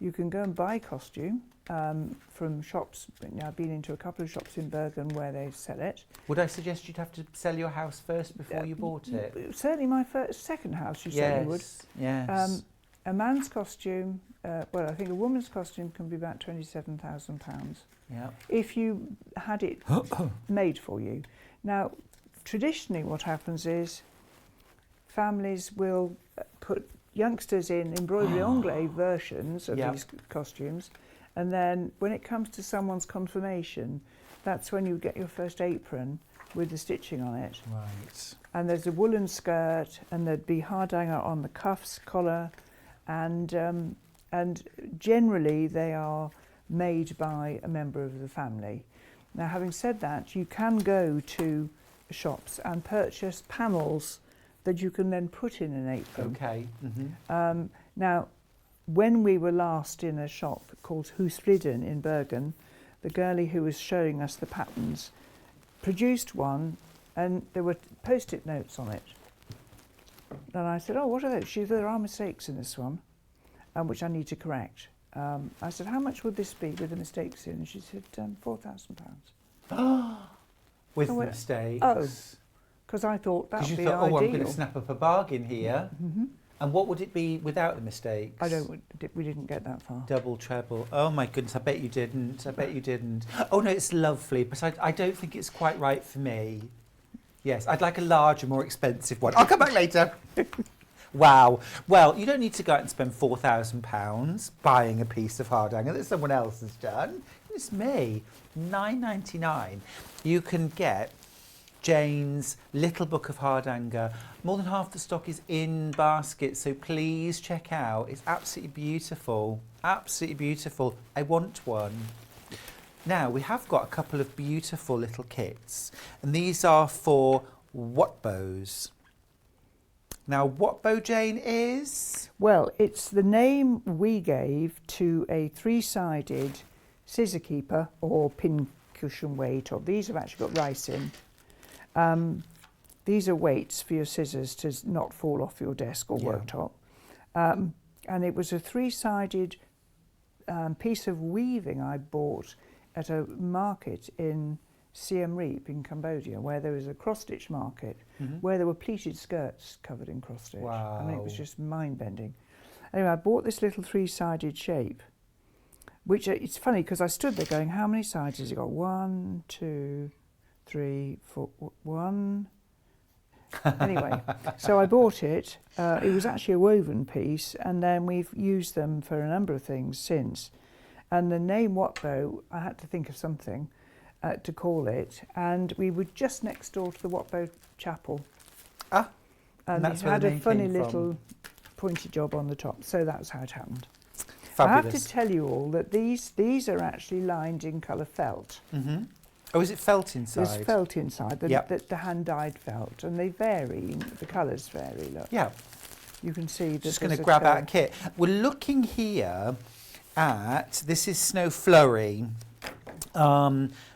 You can go and buy costume from shops. I've been into a couple of shops in Bergen where they sell it. Would I suggest you'd have to sell your house first before you bought it? Certainly my second house, you certainly would. Yes. A man's costume, well, I think a woman's costume can be about £27,000. Yeah. If you had it made for you. Now, traditionally what happens is families will put youngsters in embroidery anglais versions of these costumes, and then when it comes to someone's confirmation, that's when you get your first apron with the stitching on it. Right. And there's a woolen skirt, and there'd be hardhanger on the cuffs, collar, and generally they are made by a member of the family. Now, having said that, you can go to shops and purchase panels that you can then put in an apron. Okay. Now, when we were last in a shop called Husfliden in Bergen, the girlie who was showing us the patterns produced one, and there were post-it notes on it. And I said, "Oh, what are those?" She said, "There are mistakes in this one, which I need to correct." I said, "How much would this be with the mistakes in?" And she said, £4,000. With I went, mistakes? Oh, because I thought that would be ideal. Oh, I'm going to snap up a bargain here. And what would it be without the mistakes? We didn't get that far. Double, treble. Oh my goodness, I bet you didn't. I bet you didn't. Oh no, it's lovely, but I don't think it's quite right for me. Yes, I'd like a larger, more expensive one. I'll come back later. Wow. Well, you don't need to go out and spend £4,000 buying a piece of hardhanger that someone else has done. It's me. £9.99. You can get Jane's little book of hardhanger. More than half the stock is in baskets, so please check out. It's absolutely beautiful. Absolutely beautiful. I want one. Now, we have got a couple of beautiful little kits, and these are for what bows? Now, what bow, Jane, is? Well, it's the name we gave to a three-sided scissor keeper or pin cushion weight, or these have actually got rice in. These are weights for your scissors to not fall off your desk or worktop. And it was a three-sided piece of weaving I bought at a market in Siem Reap in Cambodia, where there was a cross-stitch market, where there were pleated skirts covered in cross-stitch. Wow. I mean, it was just mind-bending. Anyway, I bought this little three-sided shape, which it's funny because I stood there going, how many sides has it got? 1, 2, 3, 4, 1. Anyway, so I bought it. It was actually a woven piece, and then we've used them for a number of things since. And the name Watbow, I had to think of something to call it, and we were just next door to the Watbow Chapel. Ah, and that's it where had the a name funny came from. little pointy job on the top, so that's how it happened. Fabulous. I have to tell you all that these are actually lined in colour felt. Oh, is it felt inside? There's felt inside, the hand-dyed felt, and they vary, the colours vary, look. Yeah. You can see that. Just going to grab out a kit. We're looking here at, this is Snow Flurry,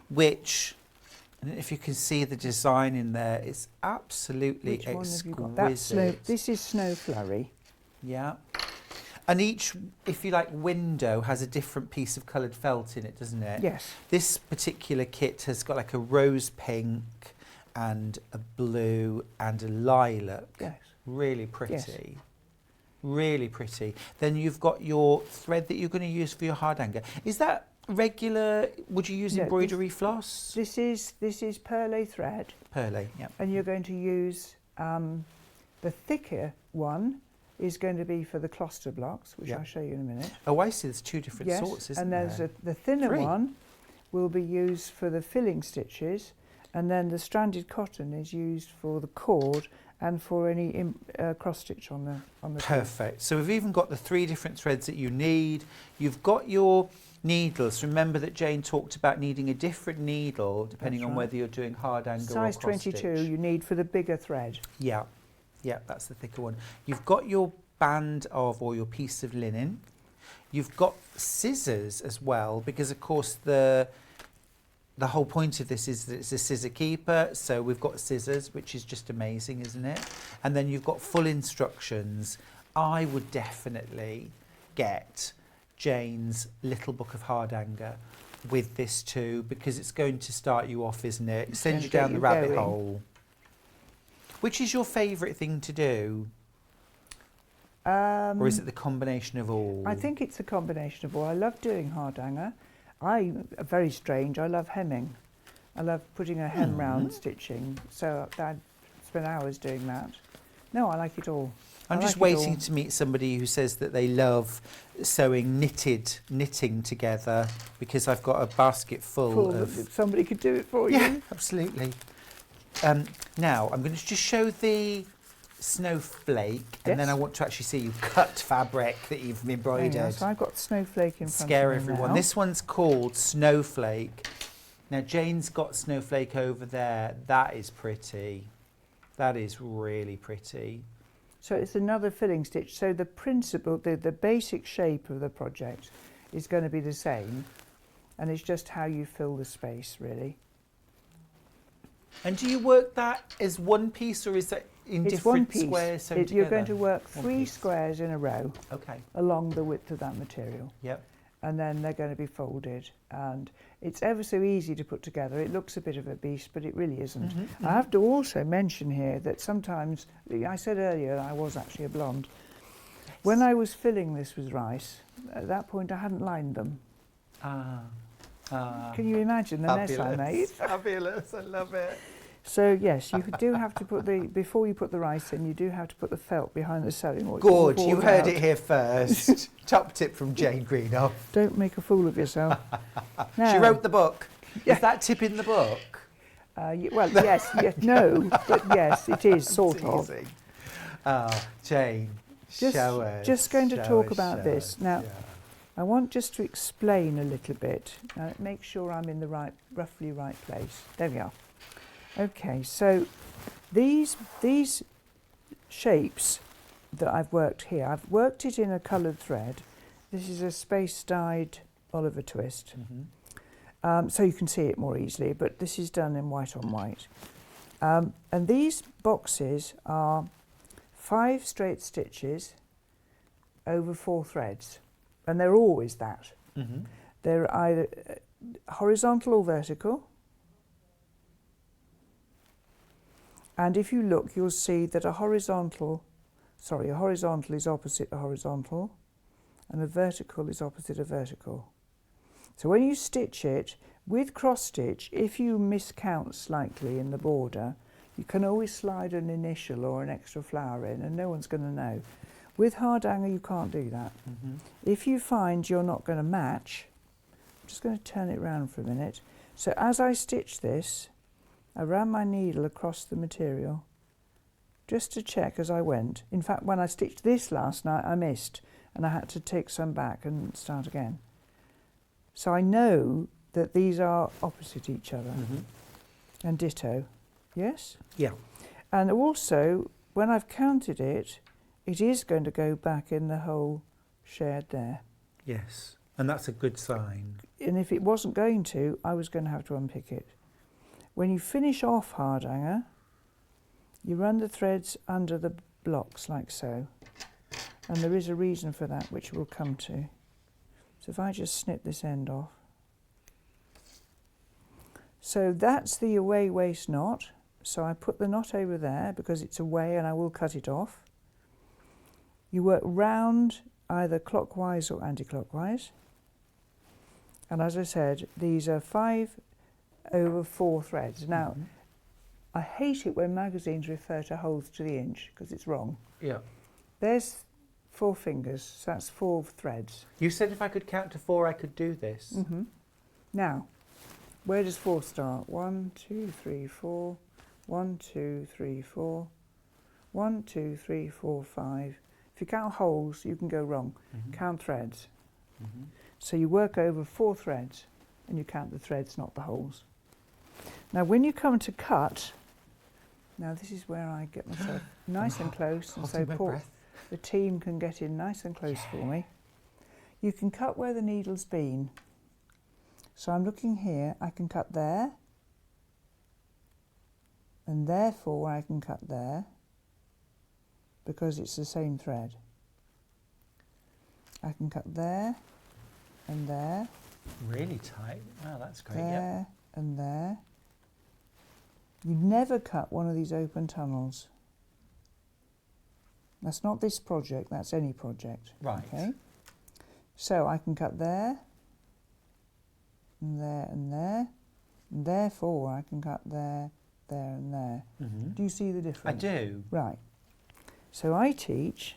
which, I don't know if you can see the design in there, it's absolutely Which one have you got? exquisite. This is Snow Flurry. Yeah. And each, if you like, window has a different piece of coloured felt in it, doesn't it? Yes. This particular kit has got like a rose pink and a blue and a lilac. Yes. Really pretty. Yes. Really pretty. Then you've got your thread that you're going to use for your hardhanger. Is that regular? Would you use embroidery floss? This is perlé thread. Perlé, yeah. And you're going to use the thicker one is going to be for the cluster blocks, which I'll show you in a minute. Oh, I see. There's two different sorts, isn't there? And there's the thinner one will be used for the filling stitches, and then the stranded cotton is used for the cord and for any cross stitch on the Perfect. So we've even got the 3 different threads that you need. You've got your needles. Remember that Jane talked about needing a different needle depending on whether you're doing hardhanger or cross size 22 stitch. you need for the bigger thread. Yeah, yeah, that's the thicker one. You've got your band of, or your piece of linen. You've got scissors as well, because of course the whole point of this is that it's a scissor keeper, so we've got scissors, which is just amazing, isn't it? And then you've got full instructions. I would definitely get Jane's little book of hardanger with this too, because it's going to start you off, isn't it? It sends you down the rabbit hole. Which is your favourite thing to do? Or is it the combination of all? I think it's a combination of all. I love doing hardanger. Very strange, I love hemming. I love putting a hem round stitching, so I spend hours doing that. No, I like it all. I'm just waiting to meet somebody who says that they love sewing knitting together, because I've got a basket full of... Somebody could do it for you. Yeah, absolutely. Now, I'm going to just show the snowflake, and then I want to actually see you cut fabric that you've embroidered. So I've got snowflake in front of me Scare everyone. now. This one's called Snowflake. Now, Jane's got Snowflake over there. That is pretty. That is really pretty. So it's another filling stitch. So the principle, the basic shape of the project is going to be the same, and it's just how you fill the space, really. And do you work that as one piece, or is that in different squares sewn together? You're going to work three squares in a row along the width of that material. Yep. And then they're going to be folded, and it's ever so easy to put together. It looks a bit of a beast, but it really isn't. I have to also mention here that sometimes, I said earlier I was actually a blonde. Yes. When I was filling this with rice, at that point I hadn't lined them. Can you imagine the mess I made? Fabulous, I love it. So yes, you do have to put before you put the rice in, you do have to put the felt behind the sewing. Good, you heard it here first. Top tip from Jane Greenoff. Don't make a fool of yourself. Now, she wrote the book. Is that tip in the book? Well, yes, no, but yes, it is, sort of. Jane, show us. Just going to talk about this. Now, I want just to explain a little bit. Now, make sure I'm in the roughly right place. There we are. Okay, so these shapes that I've worked here, I've worked it in a coloured thread. This is a space-dyed Oliver twist, so you can see it more easily, but this is done in white on white. And these boxes are 5 straight stitches over 4 threads, and they're always that. They're either horizontal or vertical. And if you look, you'll see that a horizontal is opposite a horizontal, and a vertical is opposite a vertical. So when you stitch it, with cross stitch, if you miscount slightly in the border, you can always slide an initial or an extra flower in, and no one's going to know. With hardanger, you can't do that. If you find you're not going to match, I'm just going to turn it around for a minute. So as I stitch this, I ran my needle across the material just to check as I went. In fact, when I stitched this last night, I missed, and I had to take some back and start again. So I know that these are opposite each other, and ditto. Yes? Yeah. And also, when I've counted it, it is going to go back in the hole shared there. Yes, and that's a good sign. And if it wasn't going to, I was going to have to unpick it. When you finish off hardanger, you run the threads under the blocks like so, and there is a reason for that which we'll come to. So if I just snip this end off. So that's the away waist knot, so I put the knot over there because it's away and I will cut it off. You work round either clockwise or anti-clockwise, and as I said, these are 5 over 4 threads. Now, I hate it when magazines refer to holes to the inch because it's wrong. Yeah. There's 4 fingers, so that's 4 threads. You said if I could count to 4, I could do this. Now, where does 4 start? 1, 2, 3, 4. 1, 2, 3, 4. 1, 2, 3, 4, 5. If you count holes, you can go wrong. Count threads. So you work over 4 threads, and you count the threads, not the holes. Now when you come to cut, now this is where I get myself nice and close, and so the team can get in nice and close for me. You can cut where the needle's been. So I'm looking here, I can cut there, and therefore I can cut there, because it's the same thread. I can cut there, and there, Really tight. Oh, that's great. there and there. You never cut one of these open tunnels. That's not this project, that's any project. Right. Okay. So I can cut there, and there and there, and therefore I can cut there, there and there. Mm-hmm. Do you see the I difference? do. Right. So I teach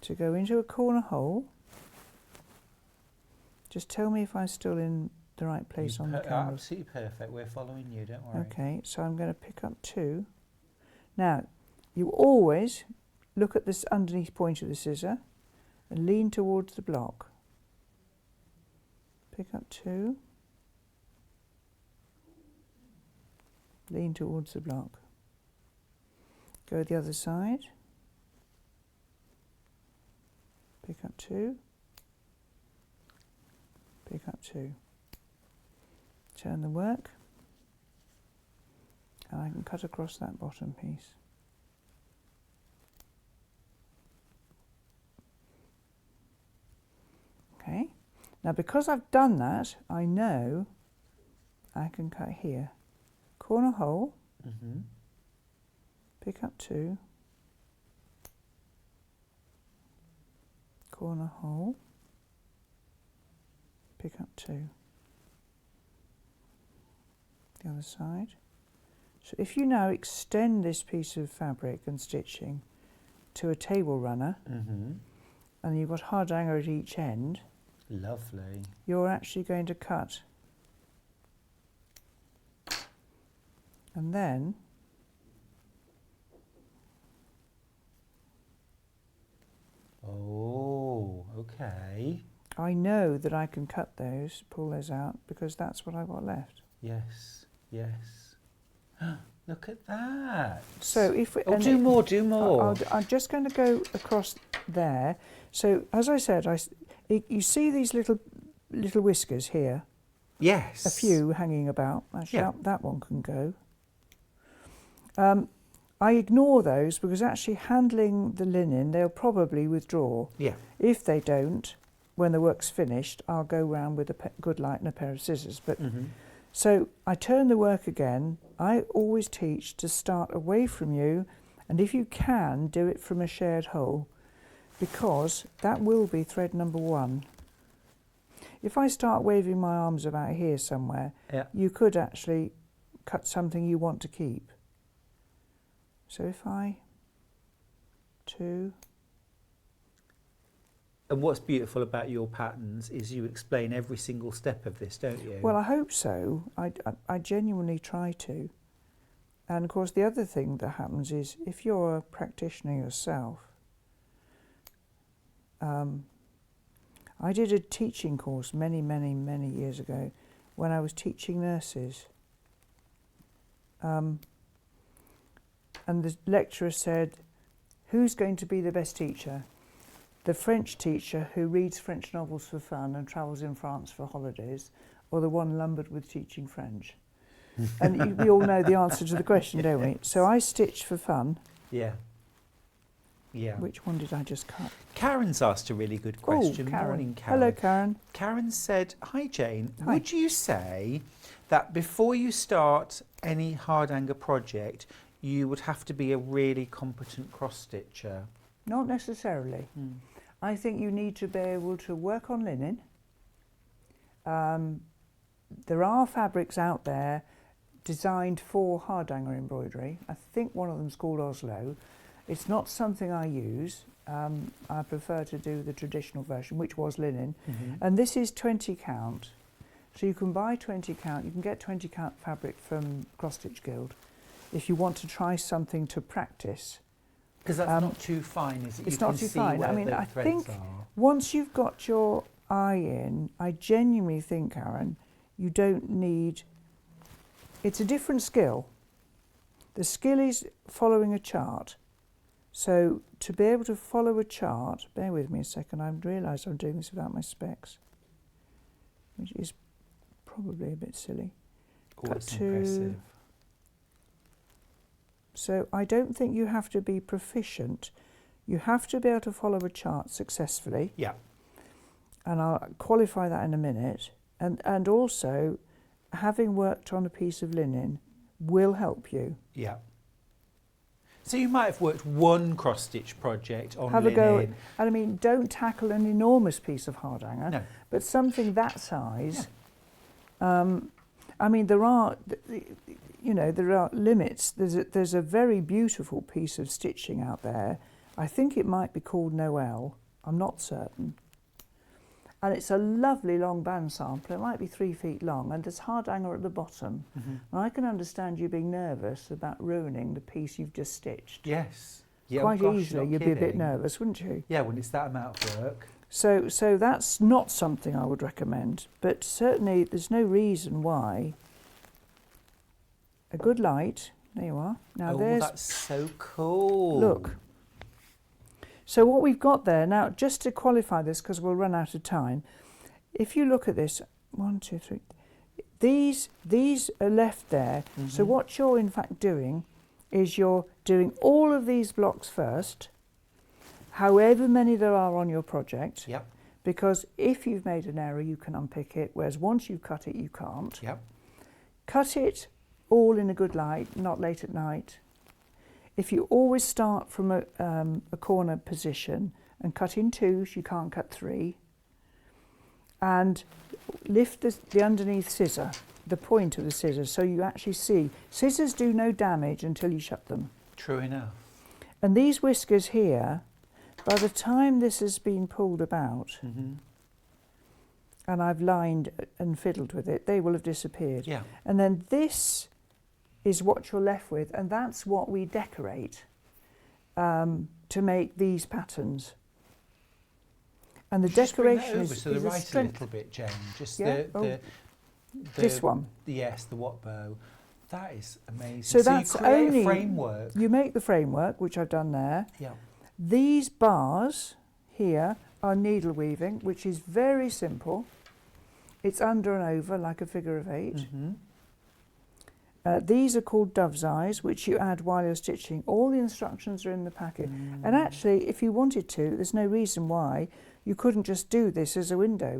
to go into a corner hole. Just tell me if I'm still in the right place on the camera. Absolutely perfect. We're following you, don't worry. Okay, so I'm going to pick up 2. Now, you always look at this underneath point of the scissor and lean towards the block. Pick up 2. Lean towards the block. Go the other side. Pick up 2. Pick up 2. Turn the work. And I can cut across that bottom piece. Okay. Now because I've done that, I know I can cut here. Corner hole. Mm-hmm. Pick up 2. Corner hole. Pick up 2. The other side. So if you now extend this piece of fabric and stitching to a table runner, Mm-hmm. and you've got hard hanger at each end, Lovely. you're actually going to cut. And then Oh, okay. I know that I can cut those, pull those out, because that's what I've got left. Yes, yes. Look at that. So if we, Oh, and do it- more, do more. I'm just going to go across there. So as I said, you see these little whiskers here, Yes. a few hanging about. Actually, Yeah. that one can go. I ignore those because actually handling the linen, they'll probably withdraw. Yeah. If they don't, when the work's finished, I'll go round with a good light and a pair of scissors. But Mm-hmm. so I turn the work again. I always teach to start away from you, and if you can, do it from a shared hole, because that will be thread number 1. If I start waving my arms about here somewhere, Yeah. you could actually cut something you want to keep. So if I 2, And what's beautiful about your patterns is you explain every single step of this, don't you? well, I hope so. I genuinely try to. And of course, the other thing that happens is if you're a practitioner yourself, I did a teaching course many years ago when I was teaching nurses. And the lecturer said, who's going to be the best teacher? The French teacher who reads French novels for fun and travels in France for holidays, or the one lumbered with teaching French? And we all know the answer to the question, don't we? So I stitched for fun. Yeah. Yeah. Which one did I just cut? Karen's asked a really good question. Oh, Karen. Morning, Karen. Hello, Karen. Karen said, hi Jane, Hi. would you say that before you start any hard hanger project, you would have to be a really competent cross-stitcher? Not necessarily. I think you need to be able to work on linen. There are fabrics out there designed for hard hanger embroidery. I think one of them's called Oslo. It's not something I use. I prefer to do the traditional version, which was linen. And this is 20 count. So you can buy 20 count. You can get 20 count fabric from Cross Stitch Guild if you want to try something to practice. Because that's not too fine, is it? It's You not can too see fine. where I mean, the I threads think are. once you've got your eye in, I genuinely think, Karen, you don't need... It's a different skill. The skill is following a chart. So to be able to follow a chart, bear with me a second, I realise I'm doing this without my specs, which is probably a bit silly. Oh, Cut it's to- impressive. So I don't think you have to be proficient. You have to be able to follow a chart successfully. Yeah. and I'll qualify that in a minute, and also having worked on a piece of linen will help you. Yeah. So you might have worked one cross-stitch project on Have linen. a go, and I mean, don't tackle an enormous piece of hardanger, No. but something that size. I mean, there are, you know, there are limits. There's a very beautiful piece of stitching out there. I think it might be called Noel. I'm not certain. And it's a lovely long band sample. It might be 3 feet long, and there's hardanger at the bottom. And I can understand you being nervous about ruining the piece you've just stitched. Yes. Yeah, Quite oh gosh, easily, not you'd be a bit kidding. nervous, wouldn't you? Yeah, when it's that amount of work. So that's not something I would recommend, but certainly there's no reason why. A good light, there you are. Now Oh, there's, that's so cool. look. So what we've got there, now just to qualify this, because we'll run out of time, if you look at this, 1, 2, 3, these are left there. So what you're in fact doing is you're doing all of these blocks first, however many there are on your project. Yep. Because if you've made an error, you can unpick it, whereas once you've cut it, you can't. Yep. Cut it all in a good light, not late at night. If you always start from a corner position and cut in 2s, you can't cut 3. And lift the underneath scissor, the point of the scissors, so you actually see. Scissors do no damage until you shut them. True enough. And these whiskers here, by the time this has been pulled about, and I've lined and fiddled with it, they will have disappeared. Yeah. And then this is what you're left with, and that's what we decorate to make these patterns. And the Just bring that decoration over is to the a right a strength. little bit, Jane. Just Yeah? the This one. Yes, the what bow. That is amazing. So that's you create only a framework. You make the framework, which I've done there. Yeah. These bars here are needle weaving, which is very simple. It's under and over like a figure of 8. These are called dove's eyes, which you add while you're stitching. All the instructions are in the packet. And actually, if you wanted to, there's no reason why you couldn't just do this as a window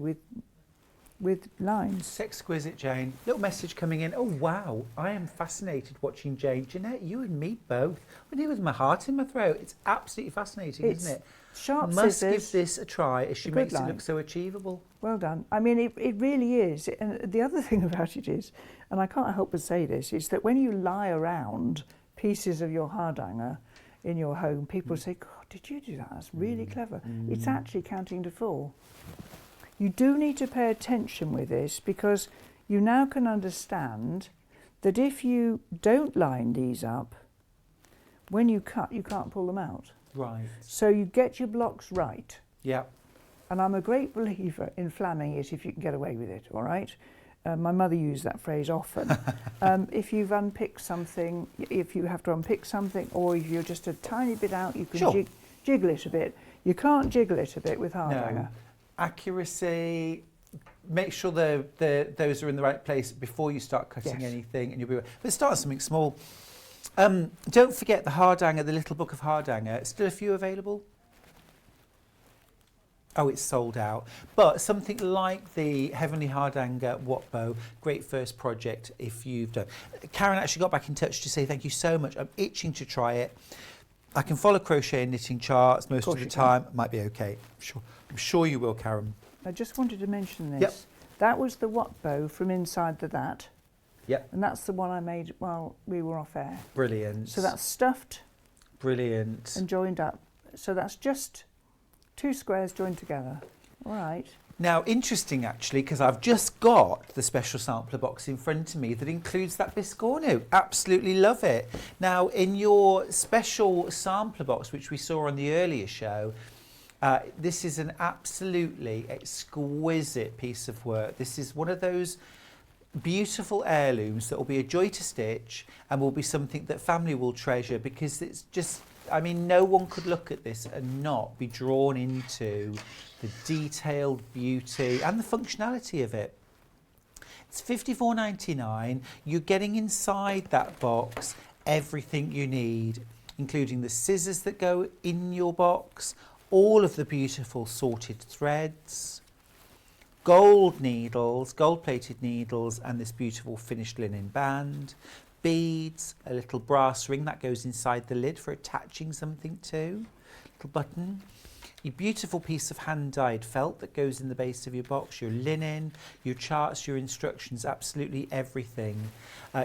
with lines. It's exquisite, Jane. Little message coming in. Oh, wow. I am fascinated watching Jane. Jeanette, you and me both. I'm here with my heart in my throat. It's absolutely fascinating, isn't it? Sharp Must scissors. give this a try as she a makes good it line. look so achievable. Well done. I mean, it really is. And the other thing about it is, and I can't help but say this, is that when you lie around pieces of your hardanger in your home, people say, God, did you do that? That's really clever. It's actually counting to 4. You do need to pay attention with this, because you now can understand that if you don't line these up, when you cut, you can't pull them out. Right. So you get your blocks right. Yeah. And I'm a great believer in flamming it if you can get away with it, all right? My mother used that phrase often. If you've unpicked something, if you have to unpick something, or if you're just a tiny bit out, you can Sure. jiggle it a bit. You can't jiggle it a bit with No. hardanger. Accuracy. Make sure those are in the right place before you start cutting Yes. anything, and you'll be. But start with something small. Don't forget the hardanger, the little book of hardanger. Still a few available. Oh, it's sold out. But something like the Heavenly Hardanger Watt Bow, great first project if you've done. Karen actually got back in touch to say thank you so much. I'm itching to try it. I can follow crochet and knitting charts most of the time. Might be okay. I'm sure you will, Karen. I just wanted to mention this. Yep. That was the Watt Bow from inside that. Yep. And that's the one I made while we were off air. Brilliant. So that's stuffed brilliant. and joined up. So that's just 2 squares joined together. All right. Now, interesting actually, because I've just got the special sampler box in front of me that includes that biscornu. Absolutely love it. Now, in your special sampler box, which we saw on the earlier show, this is an absolutely exquisite piece of work. This is one of those beautiful heirlooms that will be a joy to stitch and will be something that family will treasure, because it's just, I mean, no one could look at this and not be drawn into the detailed beauty and the functionality of it. It's $54.99. You're getting inside that box everything you need, including the scissors that go in your box, all of the beautiful sorted threads, gold needles, gold-plated needles, and this beautiful finished linen band. Beads, a little brass ring that goes inside the lid for attaching something to, little button. Your beautiful piece of hand-dyed felt that goes in the base of your box, your linen, your charts, your instructions, absolutely everything.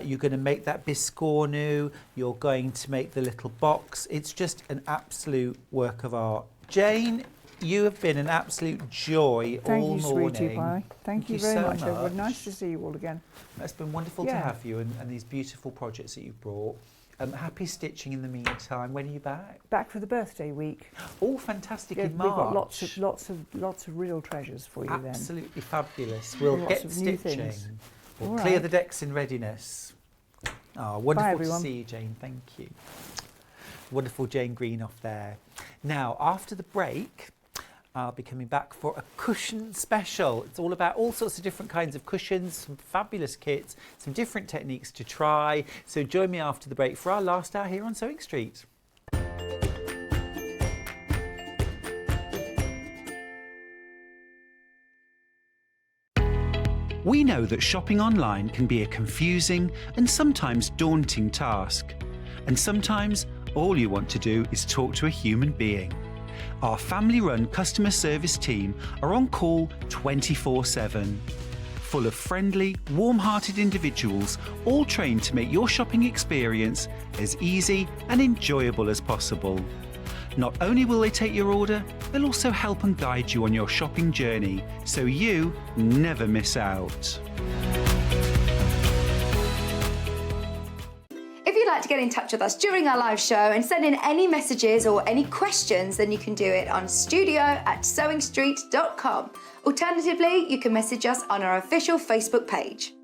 You're going to make that biscornu, you're going to make the little box. It's just an absolute work of art. Jane, you have been an absolute joy all morning. Thank you, sweetie pie. Thank you very much, everyone. Nice to see you all again. It's been wonderful to have you and these beautiful projects that you've brought. Happy stitching in the meantime. When are you back? Back for the birthday week. Oh, fantastic! In March. We've got lots of real treasures for you then. Absolutely fabulous. We'll get stitching. We'll clear the decks in readiness. Oh, wonderful to see you, Jane. Thank you. Wonderful Jane Greenoff there. Now, after the break, I'll be coming back for a cushion special. It's all about all sorts of different kinds of cushions, some fabulous kits, some different techniques to try. So join me after the break for our last hour here on Sewing Street. We know that shopping online can be a confusing and sometimes daunting task. And sometimes all you want to do is talk to a human being. Our family-run customer service team are on call 24/7. Full of friendly, warm-hearted individuals, all trained to make your shopping experience as easy and enjoyable as possible. Not only will they take your order, they'll also help and guide you on your shopping journey, so you never miss out. If you'd like to get in touch with us during our live show and send in any messages or any questions, then you can do it on studio@sewingstreet.com. Alternatively, you can message us on our official Facebook page.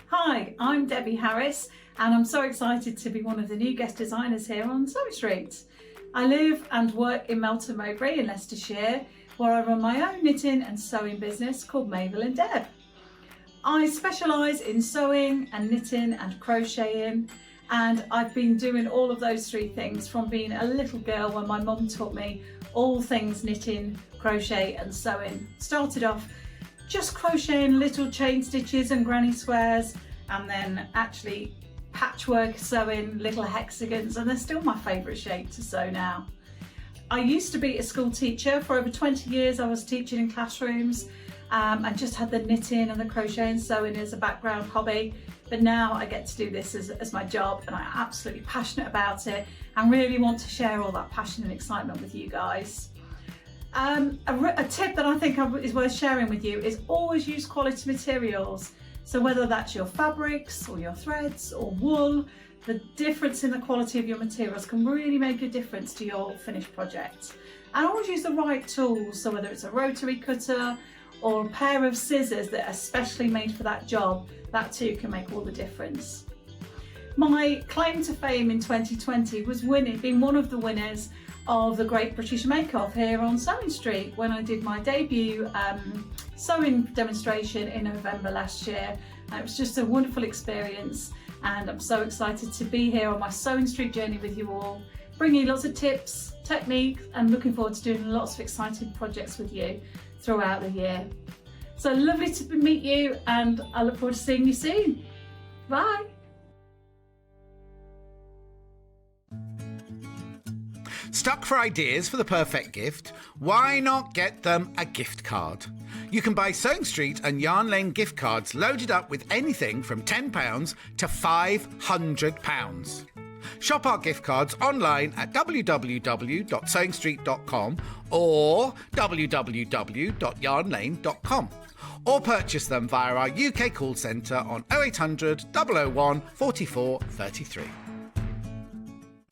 Hi, I'm Debbie Harris and I'm so excited to be one of the new guest designers here on Sewing Street. I live and work in Melton Mowbray in Leicestershire, where I run my own knitting and sewing business called Mabel and Deb. I specialise in sewing and knitting and crocheting, and I've been doing all of those three things from being a little girl when my mum taught me all things knitting, crochet and sewing. Started off just crocheting little chain stitches and granny squares, and then actually patchwork sewing little hexagons, and they're still my favourite shape to sew now. I used to be a school teacher. For over 20 years I was teaching in classrooms and just had the knitting and the crochet and sewing as a background hobby, but now I get to do this as my job, and I'm absolutely passionate about it and really want to share all that passion and excitement with you guys. A tip that I think is worth sharing with you is always use quality materials. So whether that's your fabrics or your threads or wool, the difference in the quality of your materials can really make a difference to your finished project. And always use the right tools, so whether it's a rotary cutter or a pair of scissors that are specially made for that job, that too can make all the difference. My claim to fame in 2020 was being one of the winners of the Great British Make Off here on Sewing Street when I did my debut sewing demonstration in November last year. And it was just a wonderful experience, and I'm so excited to be here on my Sewing Street journey with you all, bringing you lots of tips, techniques, and looking forward to doing lots of exciting projects with you throughout the year. So lovely to meet you, and I look forward to seeing you soon. Bye. Stuck for ideas for the perfect gift? Why not get them a gift card? You can buy Sewing Street and Yarn Lane gift cards loaded up with anything from £10 to £500. Shop our gift cards online at www.sewingstreet.com or www.yarnlane.com, or purchase them via our UK call centre on 0800 001 44 33.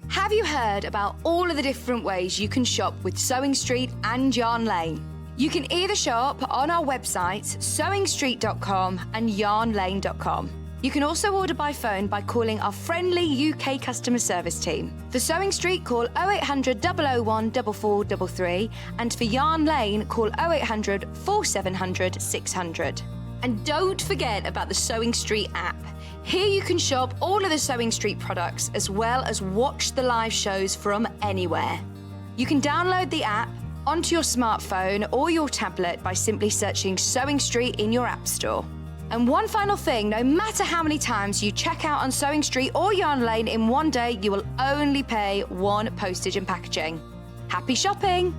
Have you heard about all of the different ways you can shop with Sewing Street and Yarn Lane? You can either shop on our websites, sewingstreet.com and yarnlane.com. You can also order by phone by calling our friendly UK customer service team. For Sewing Street, call 0800 001 4433, and for Yarn Lane, call 0800 4700 600. And don't forget about the Sewing Street app. Here you can shop all of the Sewing Street products as well as watch the live shows from anywhere. You can download the app onto your smartphone or your tablet by simply searching Sewing Street in your App Store. And one final thing, no matter how many times you check out on Sewing Street or Yarn Lane in one day, you will only pay one postage and packaging. Happy shopping!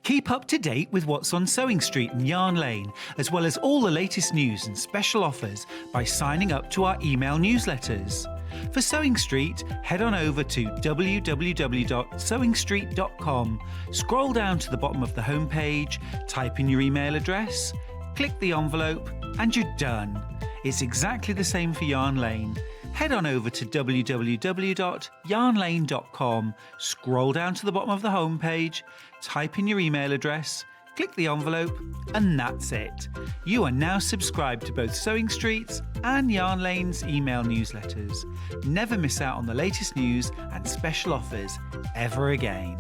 Keep up to date with what's on Sewing Street and Yarn Lane, as well as all the latest news and special offers by signing up to our email newsletters. For Sewing Street, head on over to www.sewingstreet.com, scroll down to the bottom of the homepage, type in your email address, click the envelope, and you're done. It's exactly the same for Yarn Lane. Head on over to www.yarnlane.com, scroll down to the bottom of the homepage, type in your email address, click the envelope, and that's it. You are now subscribed to both Sewing Street's and Yarn Lane's email newsletters. Never miss out on the latest news and special offers ever again.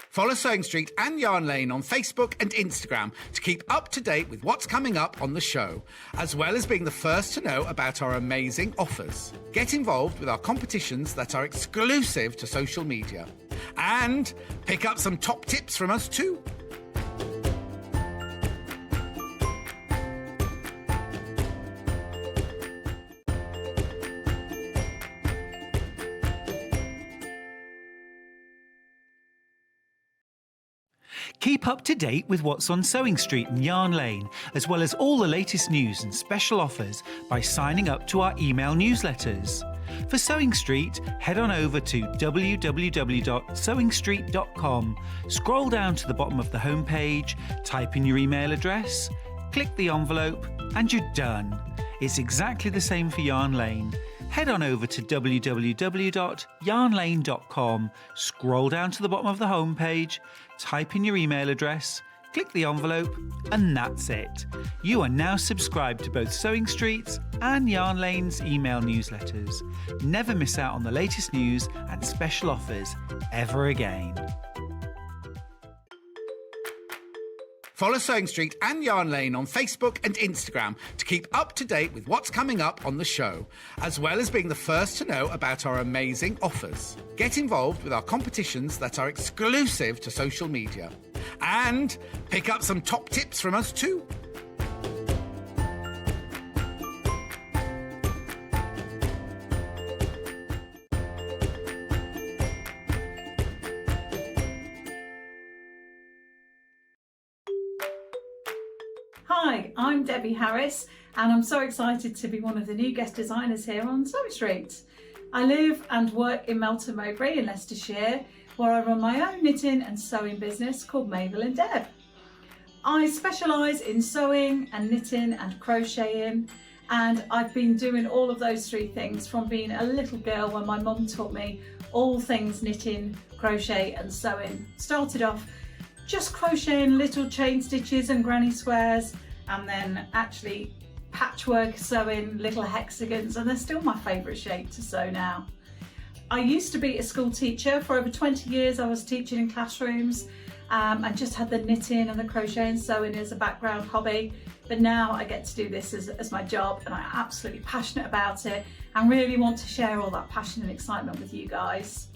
Follow Sewing Street and Yarn Lane on Facebook and Instagram to keep up to date with what's coming up on the show, as well as being the first to know about our amazing offers. Get involved with our competitions that are exclusive to social media. And pick up some top tips from us too. Keep up to date with what's on Sewing Street and Yarn Lane, as well as all the latest news and special offers by signing up to our email newsletters. For Sewing Street, head on over to www.sewingstreet.com, scroll down to the bottom of the homepage, type in your email address, click the envelope, and you're done. It's exactly the same for Yarn Lane. Head on over to www.yarnlane.com, scroll down to the bottom of the homepage, type in your email address, click the envelope, and that's it. You are now subscribed to both Sewing Street's and Yarn Lane's email newsletters. Never miss out on the latest news and special offers ever again. Follow Sewing Street and Yarn Lane on Facebook and Instagram to keep up to date with what's coming up on the show, as well as being the first to know about our amazing offers. Get involved with our competitions that are exclusive to social media. And pick up some top tips from us too. Hi, I'm Debbie Harris and I'm so excited to be one of the new guest designers here on Sewing Street. I live and work in Melton Mowbray in Leicestershire, where I run my own knitting and sewing business called Mabel and Deb. I specialise in sewing and knitting and crocheting, and I've been doing all of those three things from being a little girl when my mum taught me all things knitting, crochet and sewing. Started off just crocheting little chain stitches and granny squares, and then actually patchwork sewing little hexagons, and they're still my favourite shape to sew now. I used to be a school teacher. For over 20 years I was teaching in classrooms and just had the knitting and the crochet and sewing as a background hobby, but now I get to do this as my job, and I'm absolutely passionate about it and really want to share all that passion and excitement with you guys.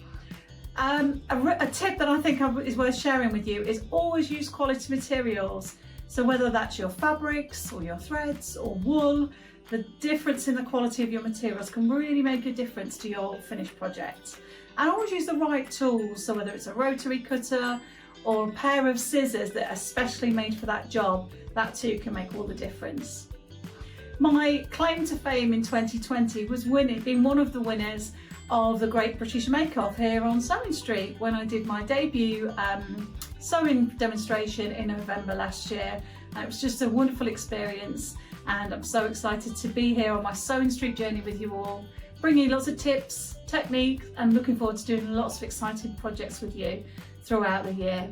A tip that I think is worth sharing with you is always use quality materials. So whether that's your fabrics or your threads or wool, the difference in the quality of your materials can really make a difference to your finished project. And always use the right tools, so whether it's a rotary cutter or a pair of scissors that are specially made for that job, that too can make all the difference. My claim to fame in 2020 was being one of the winners of the Great British Make Off here on Sewing Street when I did my debut sewing demonstration in November last year. And it was just a wonderful experience, and I'm so excited to be here on my Sewing Street journey with you all, bringing lots of tips, techniques, and looking forward to doing lots of exciting projects with you throughout the year.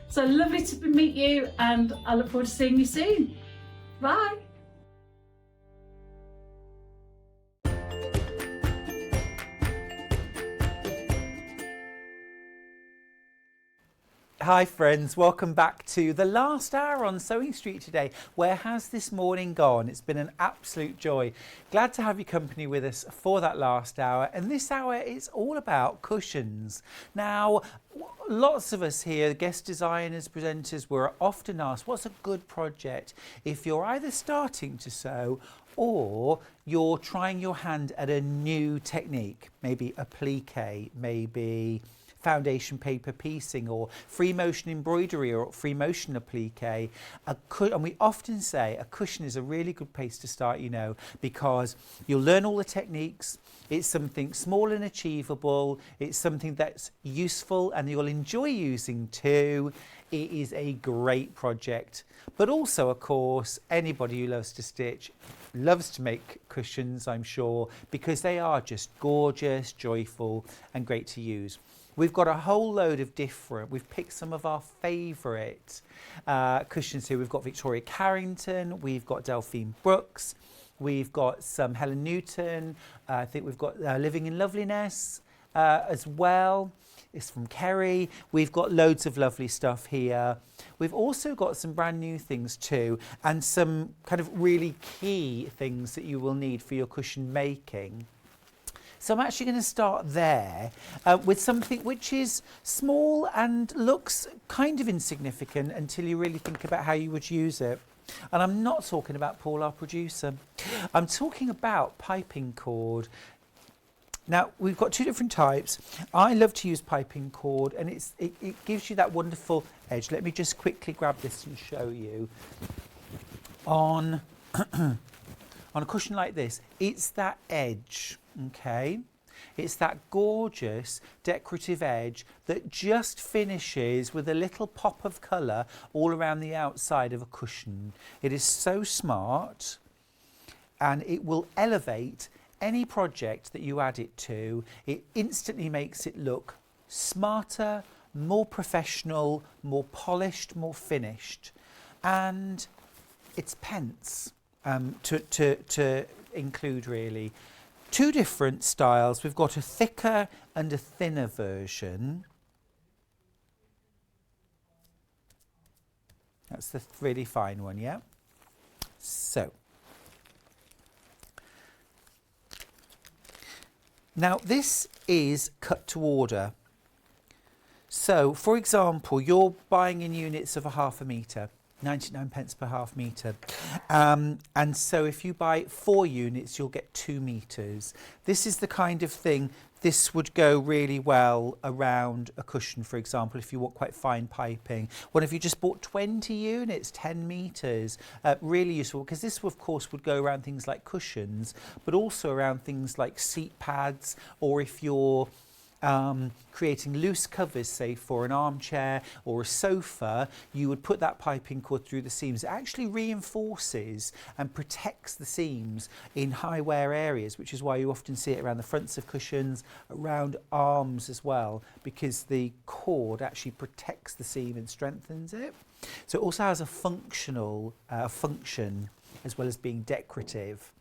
So lovely to meet you, and I look forward to seeing you soon. Bye. Hi friends, welcome back to the last hour on Sewing Street today. Where has this morning gone? It's been an absolute joy. Glad to have your company with us for that last hour, and this hour is all about cushions. Now, lots of us here, guest designers, presenters, were often asked, what's a good project if you're either starting to sew or you're trying your hand at a new technique, maybe applique, maybe foundation paper piecing, or free motion embroidery, or free motion applique. And we often say a cushion is a really good place to start, you know, because you'll learn all the techniques. It's something small and achievable. It's something that's useful and you'll enjoy using too. It is a great project. But also, of course, anybody who loves to stitch loves to make cushions, I'm sure, because they are just gorgeous, joyful and great to use. We've got a whole load of different, we've picked some of our favourite cushions here. We've got Victoria Carrington, we've got Delphine Brooks, we've got some Helen Newton, I think we've got Living in Loveliness as well. It's from Kerry. We've got loads of lovely stuff here. We've also got some brand new things too, and some kind of really key things that you will need for your cushion making. So I'm actually going to start there with something which is small and looks kind of insignificant until you really think about how you would use it. And I'm not talking about Paul, our producer. I'm talking about piping cord. Now, we've got two different types. I love to use piping cord, and it gives you that wonderful edge. Let me just quickly grab this and show you. On a cushion like this, it's that edge. Okay, it's that gorgeous decorative edge that just finishes with a little pop of colour all around the outside of a cushion. It is so smart, and it will elevate any project that you add it to. It instantly makes it look smarter, more professional, more polished, more finished, and it's pence to include really. Two different styles. We've got a thicker and a thinner version. That's the really fine one, yeah? So, now this is cut to order. So, for example, you're buying in units of a half a metre. 99 pence per half metre, and so if you buy 4 units you'll get 2 metres. This is the kind of thing, this would go really well around a cushion, for example, if you want quite fine piping. What if you just bought 20 units, 10 metres? Really useful, because this of course would go around things like cushions, but also around things like seat pads, or if you're creating loose covers, say for an armchair or a sofa, you would put that piping cord through the seams. It actually reinforces and protects the seams in high wear areas, which is why you often see it around the fronts of cushions, around arms as well, because the cord actually protects the seam and strengthens it. So it also has a functional function as well as being decorative.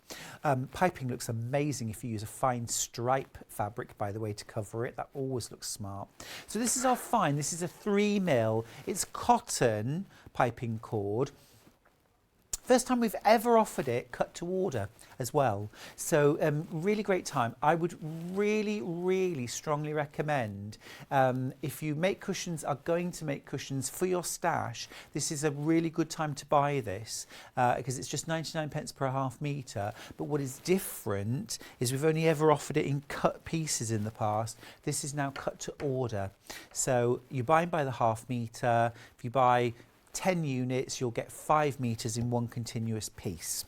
Piping looks amazing if you use a fine stripe fabric, by the way, to cover it. That always looks smart. So this is our fine. This is a 3mm. It's cotton piping cord. First time we've ever offered it cut to order as well. So really great time. I would really strongly recommend, if you make cushions, are going to make cushions for your stash, this is a really good time to buy this, because it's just 99 pence per half metre. But what is different is we've only ever offered it in cut pieces in the past. This is now cut to order. So you buy by the half metre. If you buy 10 units, you'll get 5 metres in one continuous piece.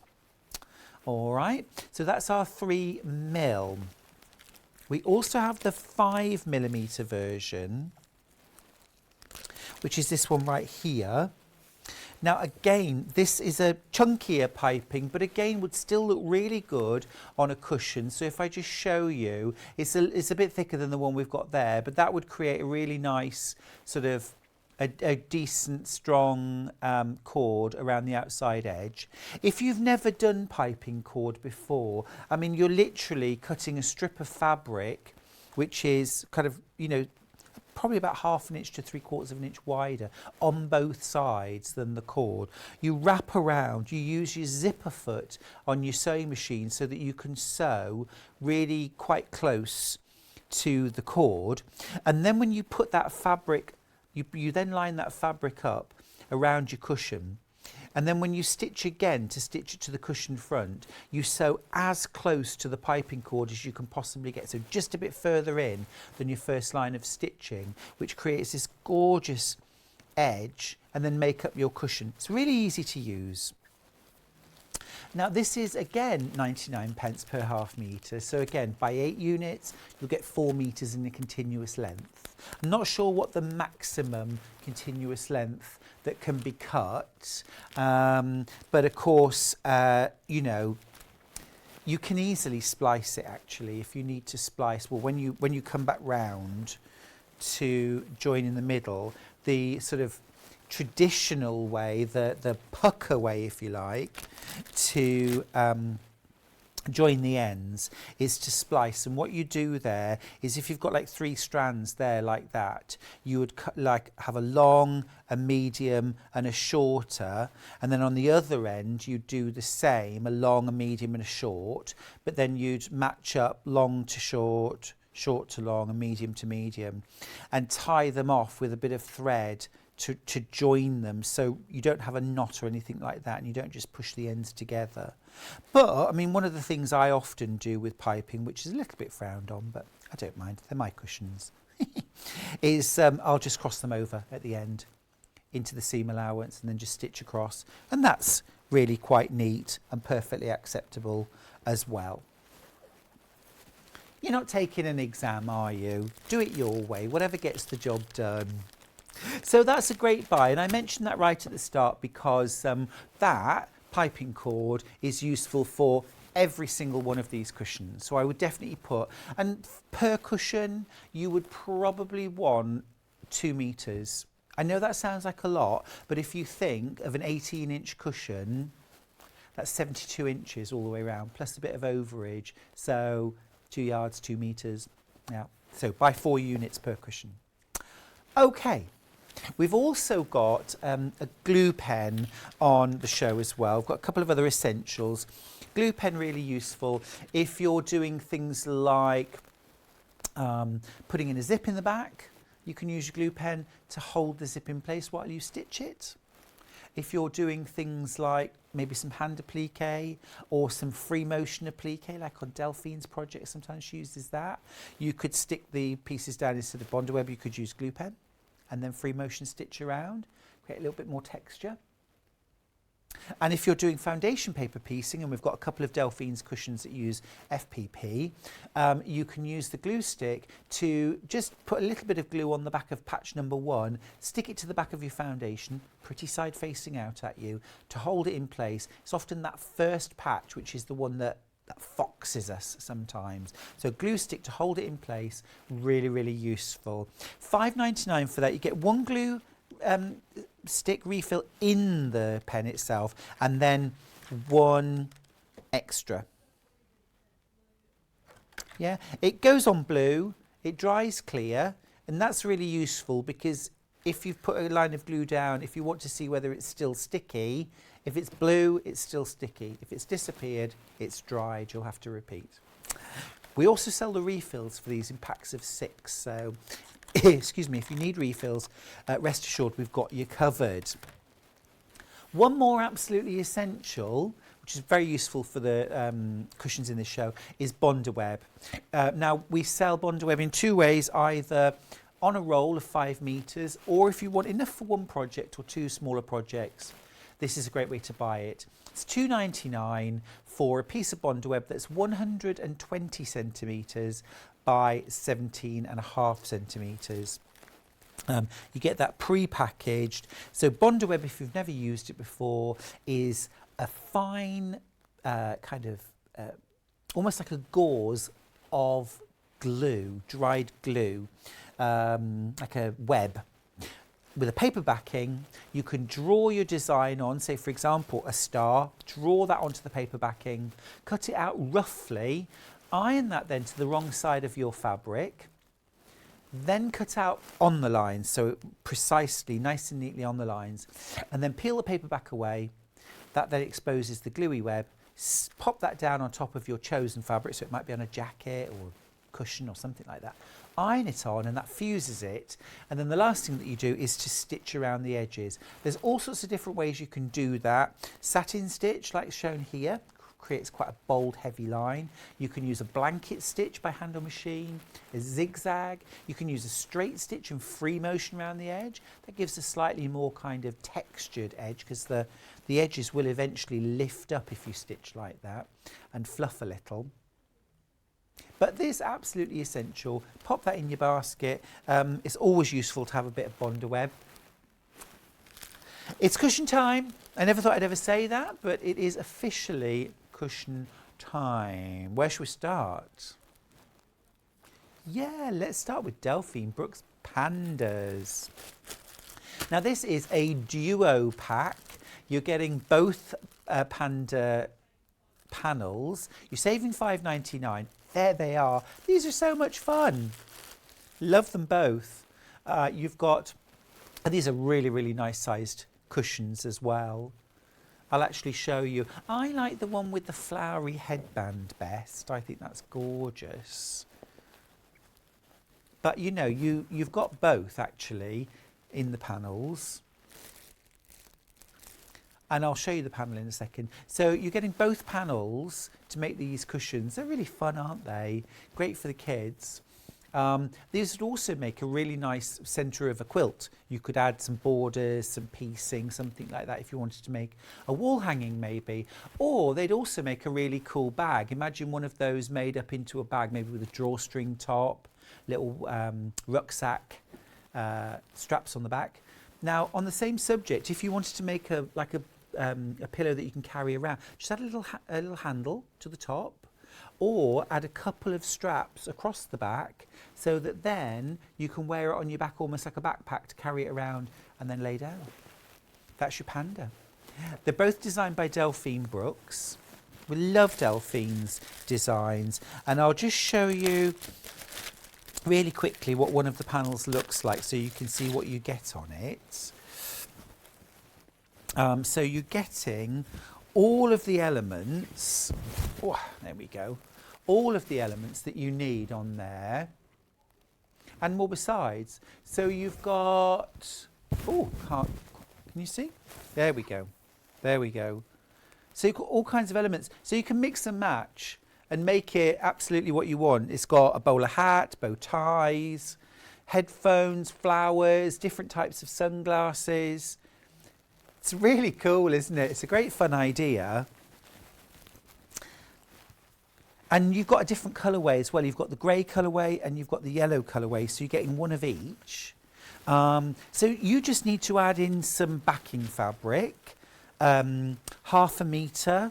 All right, so that's our 3mm. We also have the 5mm version, which is this one right here. Now again, this is a chunkier piping, but again would still look really good on a cushion. So if I just show you, it's a bit thicker than the one we've got there, but that would create a really nice sort of a decent strong cord around the outside edge. If you've never done piping cord before, I mean, you're literally cutting a strip of fabric which is kind of, you know, probably about 1/2 inch to 3/4 of an inch wider on both sides than the cord. You wrap around, you use your zipper foot on your sewing machine so that you can sew really quite close to the cord. And then when you put that fabric, you then line that fabric up around your cushion. And then when you stitch again to stitch it to the cushion front, you sew as close to the piping cord as you can possibly get. So just a bit further in than your first line of stitching, which creates this gorgeous edge, and then make up your cushion. It's really easy to use. Now this is again 99p per 1/2 metre. So again, by 8 units, you'll get 4 metres in a continuous length. I'm not sure what the maximum continuous length that can be cut, but of course, you know, you can easily splice it actually if you need to splice. Well, when you come back round to join in the middle, the sort of traditional way, the pucker way, if you like, to join the ends is to splice. And what you do there is, if you've got like 3 strands there like that, you would like have a long, a medium and a shorter, and then on the other end you do the same, a long, a medium and a short, but then you'd match up long to short, short to long and medium to medium, and tie them off with a bit of thread to join them, so you don't have a knot or anything like that, and you don't just push the ends together. But I mean, one of the things I often do with piping, which is a little bit frowned on, but I don't mind, they're my cushions, is I'll just cross them over at the end into the seam allowance and then just stitch across, and that's really quite neat and perfectly acceptable as well. You're not taking an exam, are you? Do it your way, whatever gets the job done. So that's a great buy, and I mentioned that right at the start because that piping cord is useful for every single one of these cushions. So I would definitely put, and per cushion you would probably want 2 meters. I know that sounds like a lot, but if you think of an 18-inch cushion, that's 72 inches all the way around, plus a bit of overage, so 2 yards, 2 meters. Yeah, so by 4 units per cushion. Okay. We've also got a glue pen on the show as well. We've got a couple of other essentials. Glue pen really useful if you're doing things like putting in a zip in the back. You can use your glue pen to hold the zip in place while you stitch it. If you're doing things like maybe some hand applique or some free motion applique, like on Delphine's project sometimes she uses that, you could stick the pieces down instead of bonder web. You could use glue pen and then free motion stitch around, create a little bit more texture. And if you're doing foundation paper piecing, and we've got a couple of Delphine's cushions that use FPP, you can use the glue stick to just put a little bit of glue on the back of patch number 1, stick it to the back of your foundation, pretty side facing out at you, to hold it in place. It's often that first patch which is the one that foxes us sometimes. So glue stick to hold it in place, really, really useful. $5.99 for that. You get 1 glue stick refill in the pen itself, and then 1 extra. Yeah, it goes on blue, it dries clear, and that's really useful because if you've put a line of glue down, if you want to see whether it's still sticky, if it's blue, it's still sticky. If it's disappeared, it's dried. You'll have to repeat. We also sell the refills for these in packs of 6. So, excuse me, if you need refills, rest assured we've got you covered. One more absolutely essential, which is very useful for the cushions in this show, is bonder web. Now, we sell bonder web in 2 ways, either on a roll of 5 meters, or if you want enough for 1 project or 2 smaller projects, this is a great way to buy it. It's $2.99 for a piece of bonder web that's 120 centimetres by 17.5 centimetres. You get that pre-packaged. So bonder web, if you've never used it before, is a fine kind of almost like a gauze of glue, dried glue, like a web. With a paper backing, you can draw your design on, say for example a star, draw that onto the paper backing, cut it out roughly, iron that then to the wrong side of your fabric, then cut out on the lines, so precisely, nice and neatly on the lines, and then peel the paper back away. That then exposes the gluey web. Pop that down on top of your chosen fabric, so it might be on a jacket or a cushion or something like that. Iron it on, and that fuses it. And then the last thing that you do is to stitch around the edges. There's all sorts of different ways you can do that. Satin stitch, like shown here, creates quite a bold, heavy line. You can use a blanket stitch by hand or machine, a zigzag. You can use a straight stitch and free motion around the edge. That gives a slightly more kind of textured edge, because the edges will eventually lift up if you stitch like that and fluff a little. But this is absolutely essential. Pop that in your basket. It's always useful to have a bit of Bonder web. It's cushion time. I never thought I'd ever say that, but it is officially cushion time. Where should we start? Yeah, let's start with Delphine Brooks Pandas. Now this is a duo pack. You're getting both panda panels. You're saving £5.99. There they are. These are so much fun. Love them both. You've got, and these are really, really nice sized cushions as well. I'll actually show you. I like the one with the flowery headband best. I think that's gorgeous. But you know, you've got both actually in the panels. And I'll show you the panel in a second. So you're getting both panels to make these cushions. They're really fun, aren't they? Great for the kids. These would also make a really nice centre of a quilt. You could add some borders, some piecing, something like that if you wanted to make a wall hanging maybe. Or they'd also make a really cool bag. Imagine one of those made up into a bag, maybe with a drawstring top, little rucksack straps on the back. Now, on the same subject, if you wanted to make a pillow that you can carry around, just add a little handle to the top, or add a couple of straps across the back, so that then you can wear it on your back almost like a backpack to carry it around and then lay down. That's your panda. They're both designed by Delphine Brooks. We love Delphine's designs, and I'll just show you really quickly what one of the panels looks like so you can see what you get on it. So you're getting all of the elements, oh, there we go, all of the elements that you need on there, and more besides. So you've got, oh, can you see? There we go, there we go. So you've got all kinds of elements, so you can mix and match and make it absolutely what you want. It's got a bowler hat, bow ties, headphones, flowers, different types of sunglasses. It's really cool, isn't it? It's a great fun idea. And you've got a different colourway as well. You've got the grey colourway and you've got the yellow colourway, so you're getting one of each. So you just need to add in some backing fabric, 1/2 metre,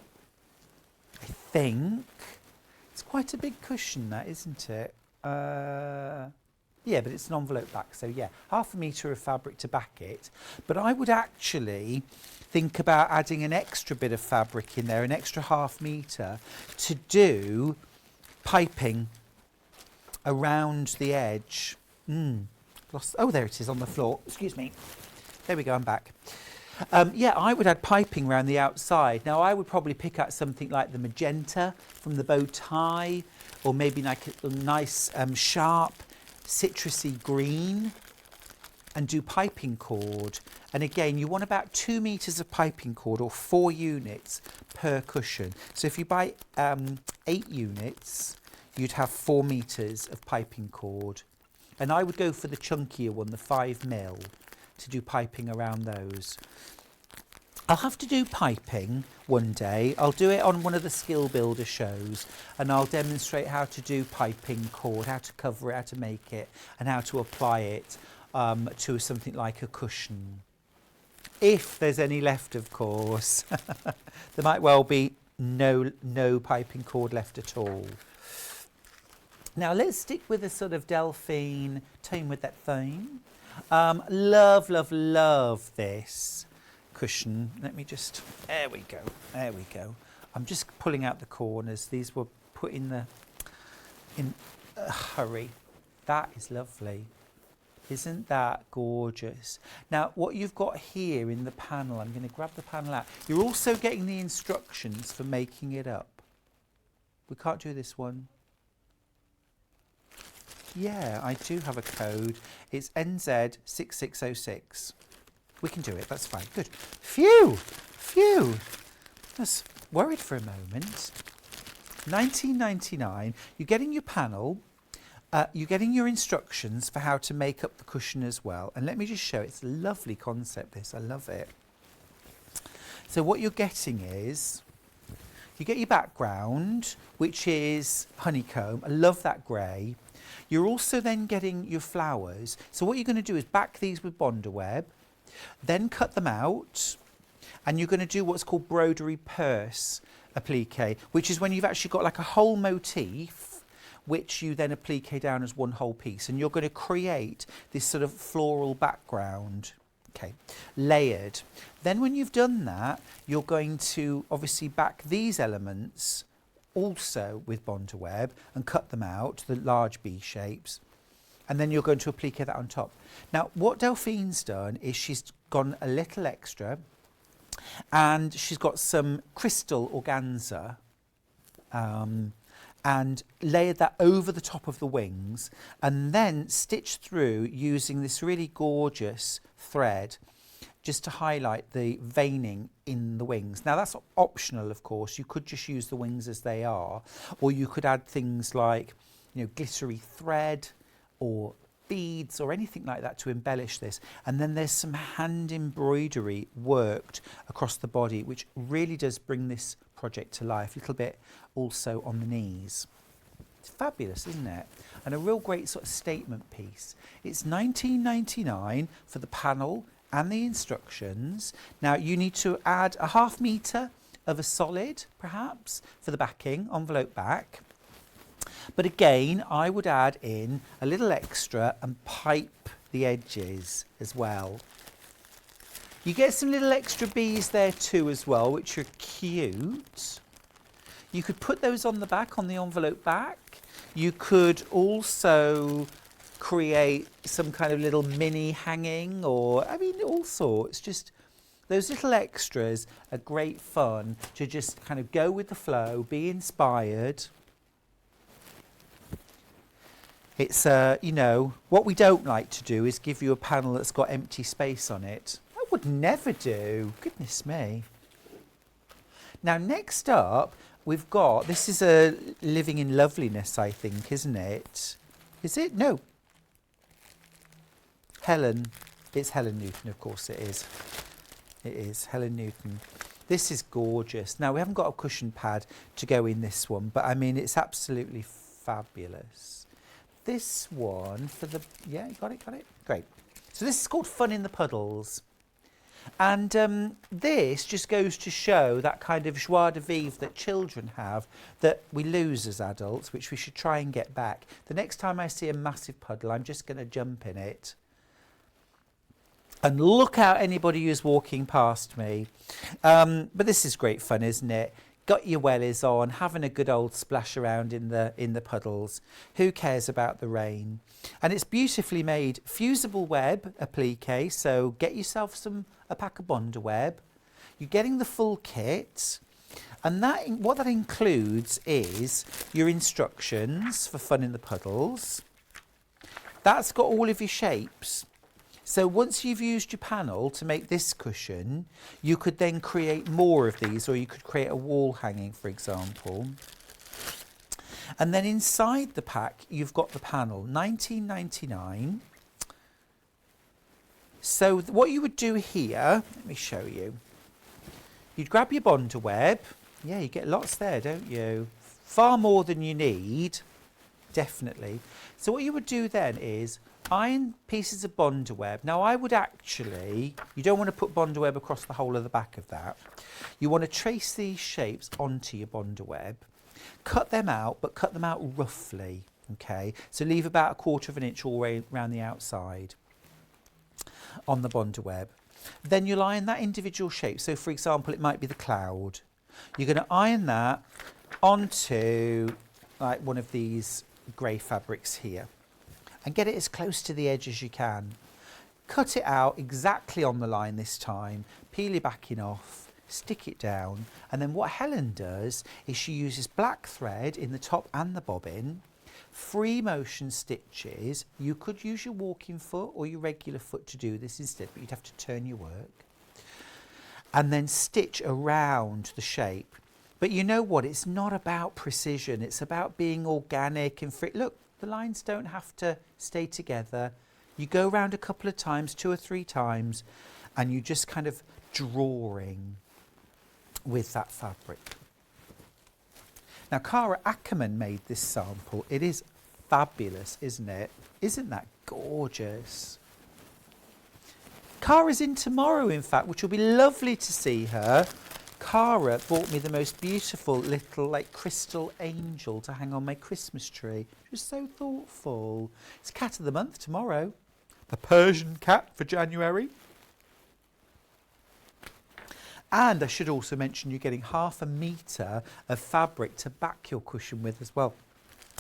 I think. It's quite a big cushion, that, isn't it? Yeah, but it's an envelope back, so yeah, 1/2 metre of fabric to back it. But I would actually think about adding an extra bit of fabric in there, an extra 1/2 metre, to do piping around the edge. Oh, there it is on the floor. Excuse me. There we go, I'm back. Yeah, I would add piping around the outside. Now, I would probably pick out something like the magenta from the bow tie, or maybe like a nice sharp citrusy green, and do piping cord. And again, you want about 2 metres of piping cord, or 4 units per cushion. So if you buy 8 units, you'd have 4 metres of piping cord. And I would go for the chunkier one, the 5mm, to do piping around those. I'll have to do piping one day. I'll do it on one of the Skill Builder shows, and I'll demonstrate how to do piping cord, how to cover it, how to make it, and how to apply it to something like a cushion. If there's any left, of course. There might well be no piping cord left at all. Now let's stick with a sort of Delphine tone with that theme. Love, love, love this cushion. Let me just, there we go, there we go. I'm just pulling out the corners. These were put in a hurry. That is lovely. Isn't that gorgeous? Now, what you've got here in the panel, I'm going to grab the panel out. You're also getting the instructions for making it up. We can't do this one. Yeah, I do have a code. It's NZ6606. We can do it, that's fine. Good. Phew! Phew! I was worried for a moment. 1999, you're getting your panel, you're getting your instructions for how to make up the cushion as well. And let me just show, it's a lovely concept this, I love it. So what you're getting is, you get your background, which is honeycomb. I love that grey. You're also then getting your flowers. So what you're going to do is back these with Bondaweb, then cut them out, and you're going to do what's called broderie purse applique, which is when you've actually got like a whole motif, which you then applique down as one whole piece, and you're going to create this sort of floral background. Okay, layered. Then when you've done that, you're going to obviously back these elements also with Bondaweb and cut them out, the large B shapes, and then you're going to applique that on top. Now, what Delphine's done is she's gone a little extra, and she's got some crystal organza and layered that over the top of the wings, and then stitched through using this really gorgeous thread just to highlight the veining in the wings. Now that's optional, of course. You could just use the wings as they are, or you could add things like, you know, glittery thread or beads or anything like that to embellish this. And then there's some hand embroidery worked across the body, which really does bring this project to life. A little bit also on the knees. It's fabulous, isn't it? And a real great sort of statement piece. It's £19.99 for the panel and the instructions. Now you need to add a ½ metre of a solid, perhaps, for the backing, envelope back. But again, I would add in a little extra and pipe the edges as well. You get some little extra bees there too as well, which are cute. You could put those on the back, on the envelope back. You could also create some kind of little mini hanging, or, I mean, all sorts. Just those little extras are great fun to just kind of go with the flow, be inspired. It's, you know, what we don't like to do is give you a panel that's got empty space on it. I would never do. Goodness me. Now, next up, we've got, this is a Living in Loveliness, I think, isn't it? Is it? No. Helen. It's Helen Newton, of course it is. It is Helen Newton. This is gorgeous. Now, we haven't got a cushion pad to go in this one, but I mean, it's absolutely fabulous. This one for the, yeah, you got it, great. So this is called Fun in the Puddles. And this just goes to show that kind of joie de vivre that children have that we lose as adults, which we should try and get back. The next time I see a massive puddle, I'm just going to jump in it. And look out anybody who's walking past me. But this is great fun, isn't it? Got your wellies on, having a good old splash around in the puddles. Who cares about the rain? And it's beautifully made fusible web applique, so get yourself a pack of Bondaweb. You're getting the full kit, and what that includes is your instructions for Fun in the Puddles. That's got all of your shapes. So once you've used your panel to make this cushion, you could then create more of these, or you could create a wall hanging, for example. And then inside the pack, you've got the panel, £19.99. So what you would do here, let me show you. You'd grab your Bondaweb. Yeah, you get lots there, don't you? Far more than you need, definitely. So what you would do then is iron pieces of Bondaweb. Now I would actually, you don't want to put Bondaweb across the whole of the back of that. You want to trace these shapes onto your Bondaweb, cut them out, but cut them out roughly, okay? So leave about 1/4 inch all the way around the outside on the Bondaweb. Then you'll iron that individual shape. So for example, it might be the cloud. You're going to iron that onto like one of these grey fabrics here. and get it as close to the edge as you can. Cut it out exactly on the line this time, peel your backing off, stick it down, and then what Helen does is she uses black thread in the top and the bobbin, free motion stitches. You could use your walking foot or your regular foot to do this instead, but you'd have to turn your work, and then stitch around the shape. But you know what, it's not about precision, it's about being organic and free. Look, the lines don't have to stay together. You go around a couple of times, 2 or 3 times, and you just kind of drawing with that fabric. Now, Cara Ackerman made this sample. It is fabulous, isn't it? Isn't that gorgeous? Cara's in tomorrow, in fact, which will be lovely to see her. Cara bought me the most beautiful little like crystal angel to hang on my Christmas tree. She was so thoughtful. It's Cat of the Month tomorrow. The Persian cat for January. And I should also mention you're getting 1/2 metre of fabric to back your cushion with as well.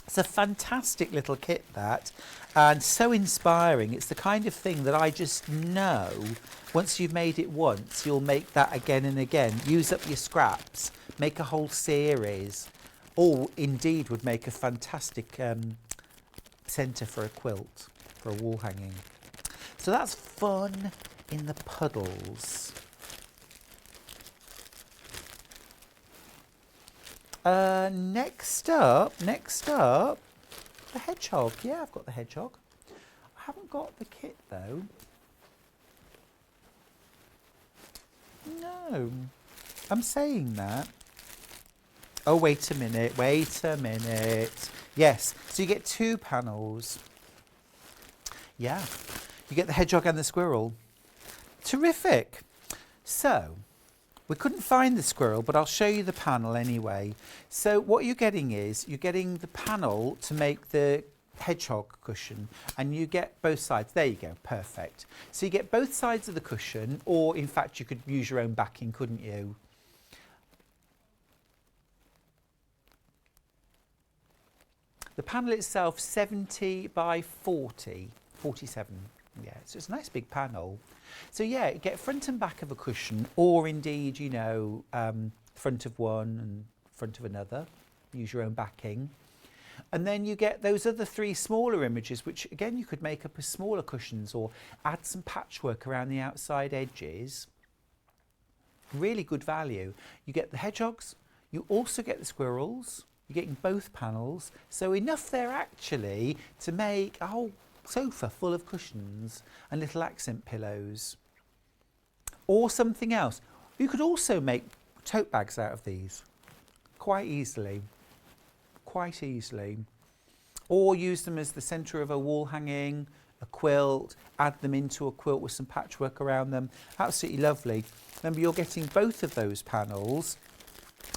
It's a fantastic little kit, that, and so inspiring. It's the kind of thing that I just know once you've made it once, you'll make that again and again. Use up your scraps, make a whole series, or indeed would make a fantastic centre for a quilt, for a wall hanging. So that's fun in the puddles. Next up, the hedgehog. Yeah, I've got the hedgehog. I haven't got the kit though. No, I'm saying that. Oh, wait a minute. Yes, so you get 2 panels. Yeah, you get the hedgehog and the squirrel. Terrific. So, we couldn't find the squirrel, but I'll show you the panel anyway. So what you're getting is, you're getting the panel to make the hedgehog cushion, and you get both sides. There you go, perfect. So you get both sides of the cushion, or in fact you could use your own backing, couldn't you? The panel itself, 70 by 40, 47. Yeah, so it's a nice big panel. So yeah, you get front and back of a cushion, or indeed, you know, front of one and front of another. Use your own backing. And then you get those other 3 smaller images, which again, you could make up as smaller cushions or add some patchwork around the outside edges. Really good value. You get the hedgehogs, you also get the squirrels, you're getting both panels. So enough there actually to make a whole sofa full of cushions and little accent pillows, or something else. You could also make tote bags out of these quite easily, or use them as the centre of a wall hanging, a quilt, add them into a quilt with some patchwork around them. Absolutely lovely. Remember, you're getting both of those panels.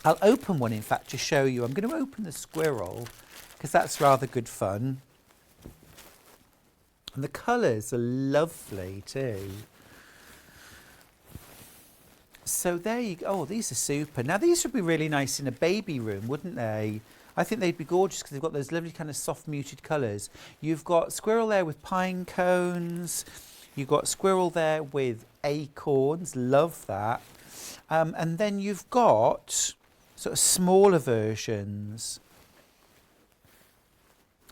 I'll open one, in fact, to show you. I'm going to open the squirrel because that's rather good fun. And the colours are lovely too. So there you go. Oh, these are super. Now these would be really nice in a baby room, wouldn't they? I think they'd be gorgeous because they've got those lovely kind of soft muted colours. You've got squirrel there with pine cones. You've got squirrel there with acorns. Love that. And then you've got sort of smaller versions.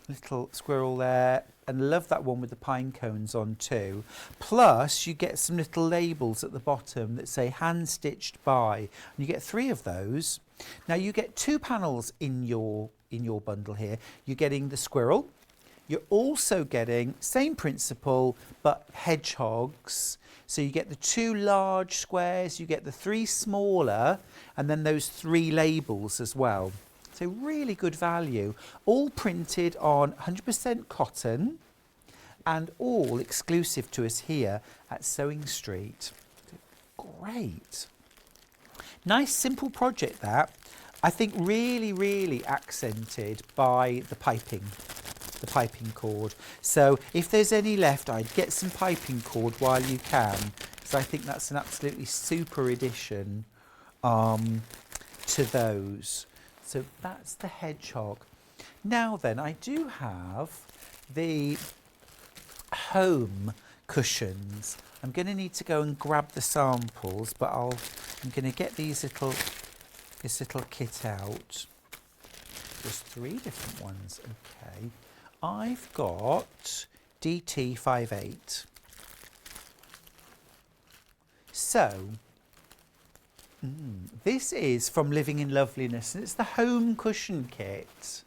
Little squirrel there, and love that one with the pine cones on too. Plus you get some little labels at the bottom that say hand stitched by, and you get 3 of those. Now you get 2 panels in your bundle here. You're getting the squirrel, you're also getting same principle but hedgehogs. So you get the 2 large squares, you get the 3 smaller, and then those 3 labels as well. So really good value, all printed on 100% cotton and all exclusive to us here at Sewing Street. Great. Nice simple project that. I think really accented by the piping cord. So if there's any left, I'd get some piping cord while you can. So I think that's an absolutely super addition to those. So that's the hedgehog. Now then, I do have the home cushions. I'm going to need to go and grab the samples, but I'm going to get this little kit out. There's 3 different ones. Okay, I've got DT58. So this is from Living in Loveliness, and it's the home cushion kit.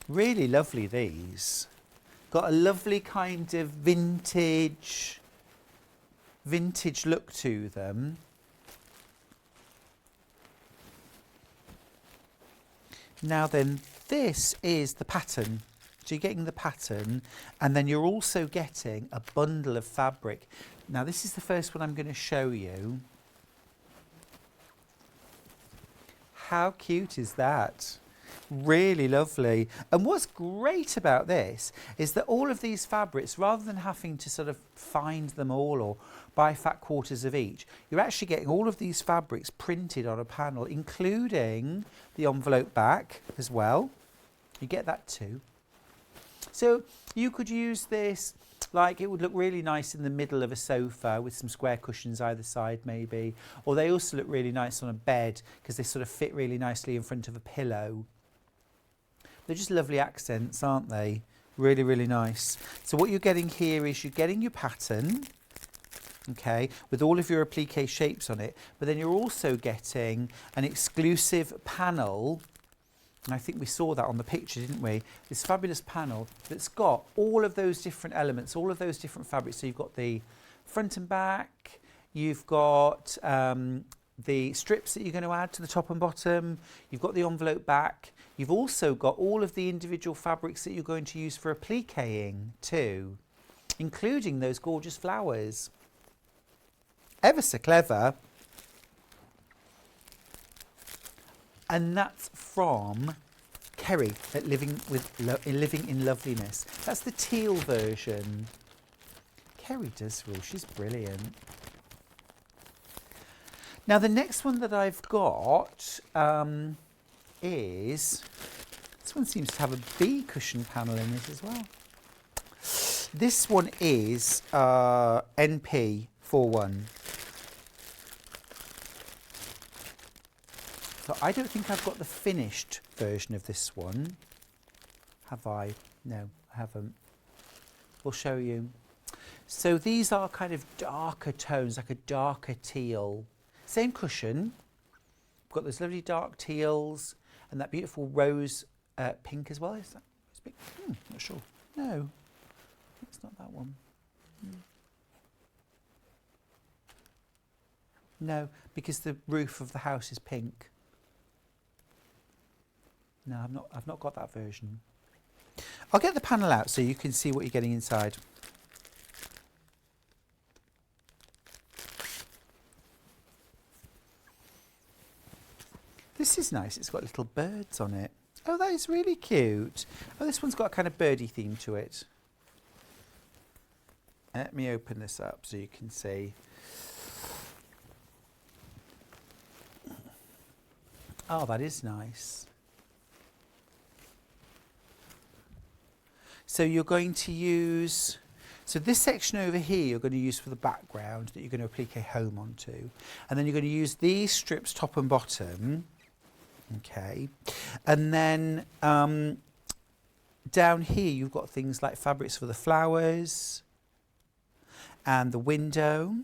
Really lovely, these. Got a lovely kind of vintage look to them. Now then, this is the pattern. So you're getting the pattern, and then you're also getting a bundle of fabric. Now this is the first one I'm going to show you. How cute is that? Really lovely. And what's great about this is that all of these fabrics, rather than having to sort of find them all or buy fat quarters of each, you're actually getting all of these fabrics printed on a panel, including the envelope back as well. You get that too. So you could use this, like it would look really nice in the middle of a sofa with some square cushions either side maybe, or they also look really nice on a bed because they sort of fit really nicely in front of a pillow. They're just lovely accents, aren't they? Really, really nice. So what you're getting here is you're getting your pattern, okay, with all of your applique shapes on it, but then you're also getting an exclusive panel. And I think we saw that on the picture, didn't we? This fabulous panel that's got all of those different elements, all of those different fabrics. So you've got the front and back, you've got the strips that you're going to add to the top and bottom, you've got the envelope back, you've also got all of the individual fabrics that you're going to use for appliquing too, including those gorgeous flowers. Ever so clever. And that's from Kerry at Living in Loveliness. That's the teal version. Kerry does rule, she's brilliant. Now the next one that I've got is, this one seems to have a bee cushion panel in it as well. This one is NP41. So I don't think I've got the finished version of this one. Have I? No, I haven't. We'll show you. So these are kind of darker tones, like a darker teal. Same cushion. We've got those lovely dark teals and that beautiful rose pink as well. Is that rose pink? Not sure. No, it's not that one. No, because the roof of the house is pink. No, I've not got that version. I'll get the panel out so you can see what you're getting inside. This is nice, it's got little birds on it. Oh, that is really cute. Oh, this one's got a kind of birdie theme to it. Let me open this up so you can see. Oh, that is nice. So you're going to use, so this section over here you're going to use for the background that you're going to applique home onto. And then you're going to use these strips top and bottom. Okay. And then down here you've got things like fabrics for the flowers and the window.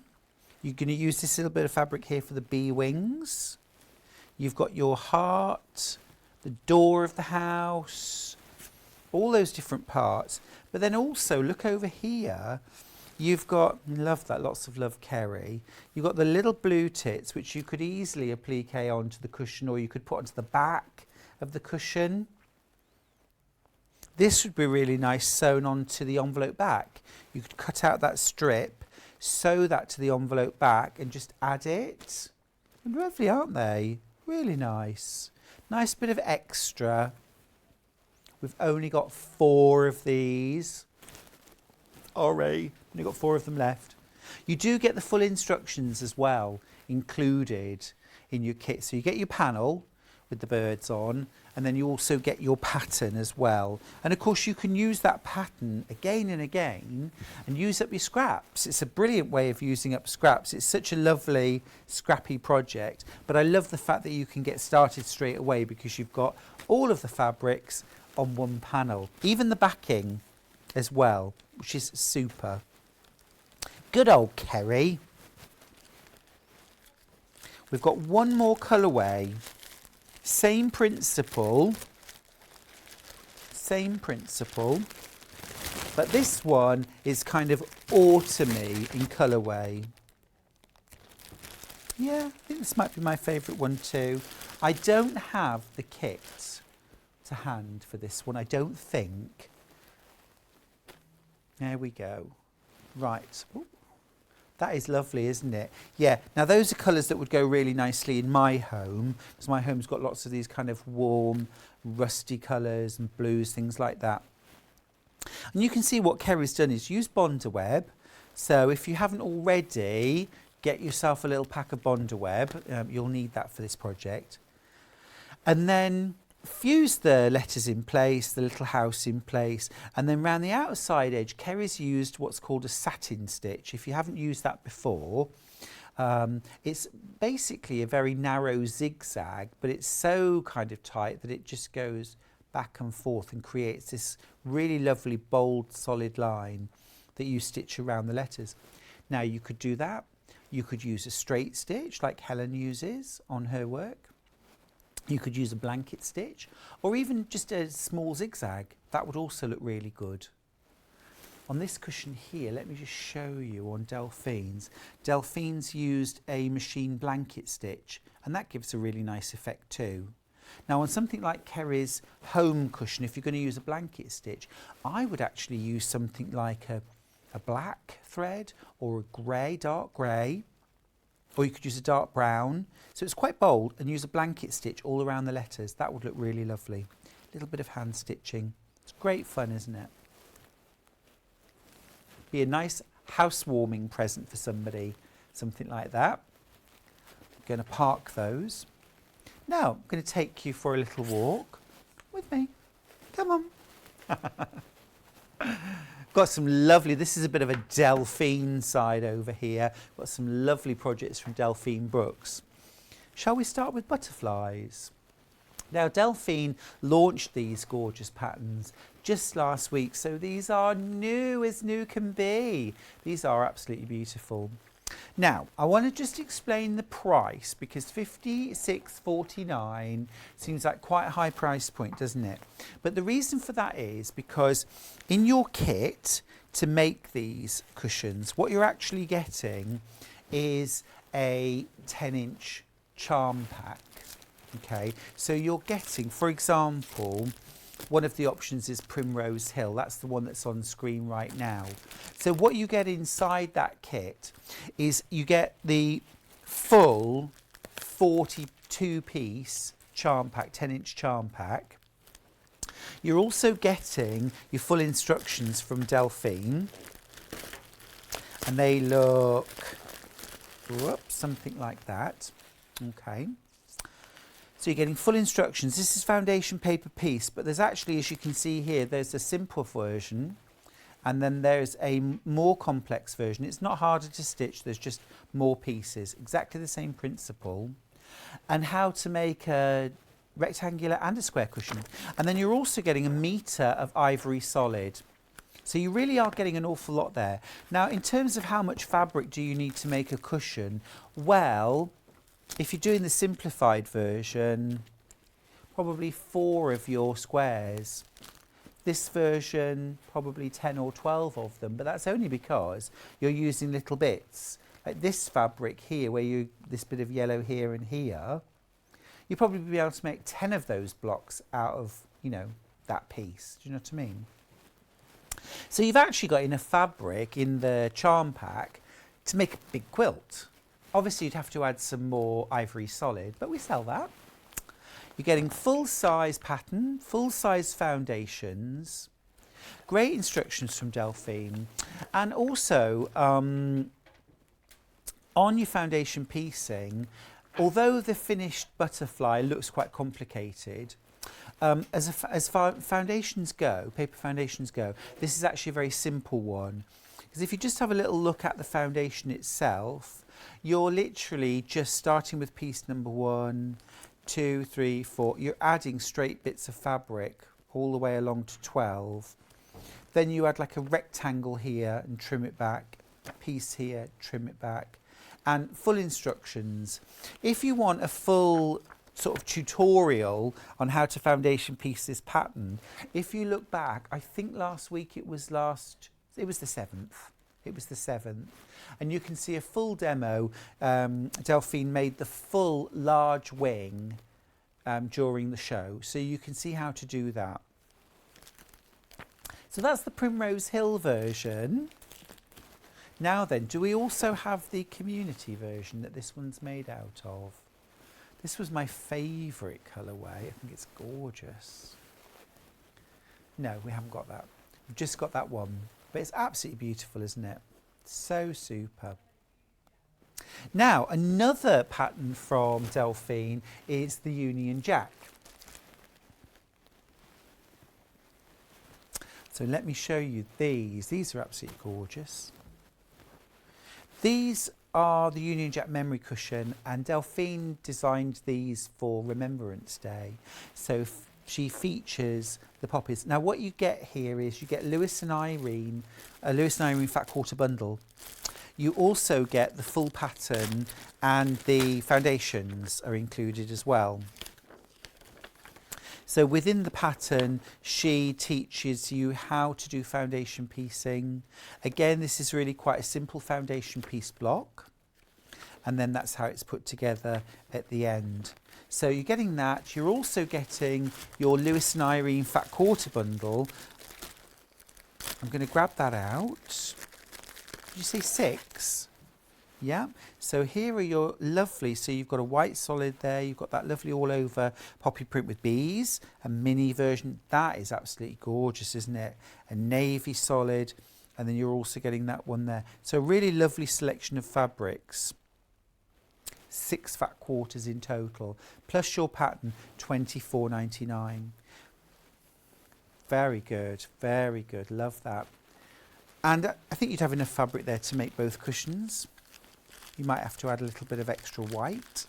You're going to use this little bit of fabric here for the bee wings. You've got your heart, the door of the house, all those different parts. But then also look over here, you've got, love that, lots of love, Kerry. You've got the little blue tits, which you could easily applique onto the cushion, or you could put onto the back of the cushion. This would be really nice sewn onto the envelope back. You could cut out that strip, sew that to the envelope back and just add it. Lovely, aren't they? Really nice. Nice bit of extra. We've only got 4 of these. Only got 4 of them left. You do get the full instructions as well included in your kit. So you get your panel with the birds on, and then you also get your pattern as well. And of course you can use that pattern again and again and use up your scraps. It's a brilliant way of using up scraps. It's such a lovely scrappy project, but I love the fact that you can get started straight away because you've got all of the fabrics on one panel, even the backing as well, which is super. Good old Kerry. We've got one more colourway. Same principle, but this one is kind of autumny in colourway. Yeah, I think this might be my favourite one too. I don't have the kit to hand for this one, I don't think. There we go. Right. Ooh. That is lovely, isn't it? Yeah, now those are colours that would go really nicely in my home, because my home's got lots of these kind of warm, rusty colours and blues, things like that. And you can see what Kerry's done is use Bondaweb. So if you haven't already, get yourself a little pack of Bondaweb. You'll need that for this project. And then fuse the letters in place, the little house in place, and then round the outside edge, Kerry's used what's called a satin stitch. If you haven't used that before, it's basically a very narrow zigzag, but it's so kind of tight that it just goes back and forth and creates this really lovely, bold, solid line that you stitch around the letters. Now you could do that. You could use a straight stitch like Helen uses on her work. You could use a blanket stitch or even just a small zigzag. That would also look really good. On this cushion here, let me just show you on Delphine's. Delphine's used a machine blanket stitch and that gives a really nice effect too. Now on something like Kerry's home cushion, if you're going to use a blanket stitch, I would actually use something like a black thread or a grey, dark grey, or you could use a dark brown. So it's quite bold, and use a blanket stitch all around the letters. That would look really lovely. A little bit of hand stitching. It's great fun, isn't it? Be a nice housewarming present for somebody, something like that. I'm going to park those. Now I'm going to take you for a little walk with me. Come on. Got some lovely, this is a bit of a Delphine side over here. Got some lovely projects from Delphine Brooks. Shall we start with butterflies? Now Delphine launched these gorgeous patterns just last week, so these are new as new can be. These are absolutely beautiful. Now I want to just explain the price because $56.49 seems like quite a high price point, doesn't it? But the reason for that is because in your kit to make these cushions, what you're actually getting is a 10-inch charm pack. Okay, so you're getting, for example, one of the options is Primrose Hill. That's the one that's on screen right now. So what you get inside that kit is you get the full 42-piece charm pack, 10-inch charm pack. You're also getting your full instructions from Delphine. And they look, whoops, something like that. Okay. So you're getting full instructions. This is foundation paper piece, but there's actually, as you can see here, there's a simple version and then there's a more complex version. It's not harder to stitch, there's just more pieces, exactly the same principle. And how to make a rectangular and a square cushion. And then you're also getting 1 metre of ivory solid. So you really are getting an awful lot there. Now, in terms of how much fabric do you need to make a cushion? Well, if you're doing the simplified version, probably 4 of your squares. This version, probably 10 or 12 of them, but that's only because you're using little bits. Like this fabric here, where this bit of yellow here and here, you'll probably be able to make 10 of those blocks out of, that piece. Do you know what I mean? So you've actually got enough fabric in the charm pack to make a big quilt. Obviously, you'd have to add some more ivory solid, but we sell that. You're getting full-size pattern, full-size foundations, great instructions from Delphine, and also on your foundation piecing, although the finished butterfly looks quite complicated, as far foundations go, paper foundations go, this is actually a very simple one. Because if you just have a little look at the foundation itself, you're literally just starting with piece number 1, 2, 3, 4. You're adding straight bits of fabric all the way along to 12. Then you add like a rectangle here and trim it back, a piece here, trim it back, and full instructions. If you want a full sort of tutorial on how to foundation piece this pattern, if you look back, I think last week it was the 7th. It was the 7th. And you can see a full demo. Delphine made the full large wing during the show. So you can see how to do that. So that's the Primrose Hill version. Now then, do we also have the community version that this one's made out of? This was my favourite colourway. I think it's gorgeous. No, we haven't got that. We've just got that one. But it's absolutely beautiful, isn't it? So super. Now, another pattern from Delphine is the Union Jack. So let me show you these. These are absolutely gorgeous. These are the Union Jack memory cushion, and Delphine designed these for Remembrance Day. So she features the poppies. Now what you get here is you get Lewis and Irene, a Lewis and Irene fat quarter bundle. You also get the full pattern, and the foundations are included as well. So within the pattern, she teaches you how to do foundation piecing. Again, this is really quite a simple foundation piece block. And then that's how it's put together at the end. So you're getting that. You're also getting your Lewis and Irene fat quarter bundle. I'm going to grab that out. Did you say 6? Yeah. So here are your lovely, so you've got a white solid there, you've got that lovely all over poppy print with bees, a mini version. That is absolutely gorgeous, isn't it? A navy solid, and then you're also getting that one there. So really lovely selection of fabrics. 6 fat quarters in total, plus your pattern, $24.99. Very good, very good. Love that. And I think you'd have enough fabric there to make both cushions. You might have to add a little bit of extra white.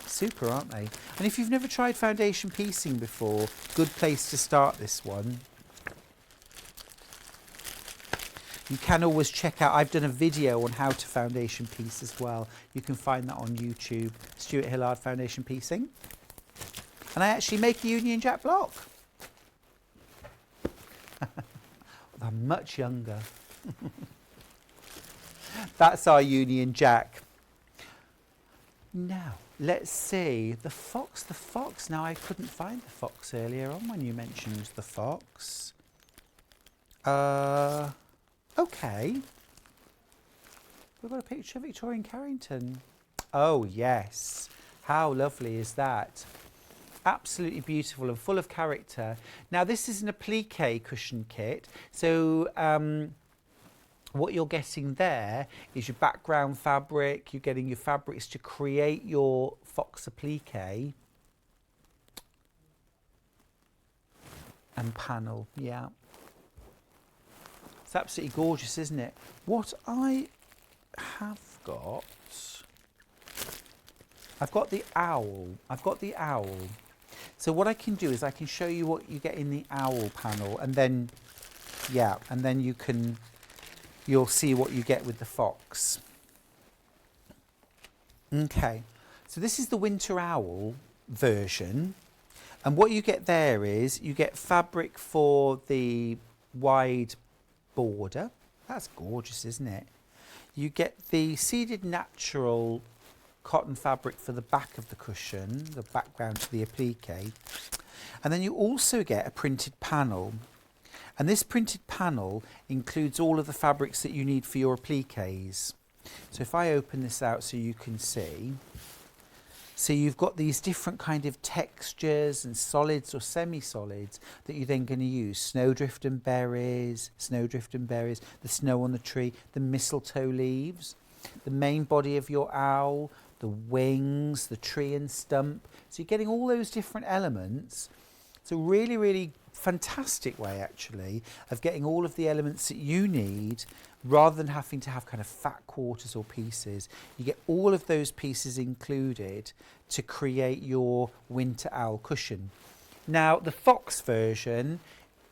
Super, aren't they? And if you've never tried foundation piecing before, good place to start this one. You can always check out, I've done a video on how to foundation piece as well. You can find that on YouTube, Stuart Hillard Foundation Piecing. And I actually make a Union Jack block. I'm much younger. That's our Union Jack. Now, let's see. The fox. Now, I couldn't find the fox earlier on when you mentioned the fox. Okay. We've got a picture of Victorian Carrington. Oh, yes. How lovely is that? Absolutely beautiful and full of character. Now, this is an applique cushion kit. So, what you're getting there is your background fabric. You're getting your fabrics to create your fox applique and panel. Yeah. It's absolutely gorgeous, isn't it? What I have got, I've got the owl. So what I can do is I can show you what you get in the owl panel, and then, yeah, and then you'll see what you get with the fox. Okay, so this is the winter owl version, and what you get there is you get fabric for the wide border. That's gorgeous, isn't it? You get the seeded natural cotton fabric for the back of the cushion, the background to the applique, and then you also get a printed panel, and this printed panel includes all of the fabrics that you need for your appliques. So if I open this out so you can see, so you've got these different kind of textures and solids or semi-solids that you're then going to use. Snowdrift and berries, the snow on the tree, the mistletoe leaves. the main body of your owl, the wings, the tree and stump. So you're getting all those different elements. It's a really, really fantastic way actually of getting all of the elements that you need, rather than having to have kind of fat quarters or pieces. You get all of those pieces included to create your winter owl cushion. Now the fox version,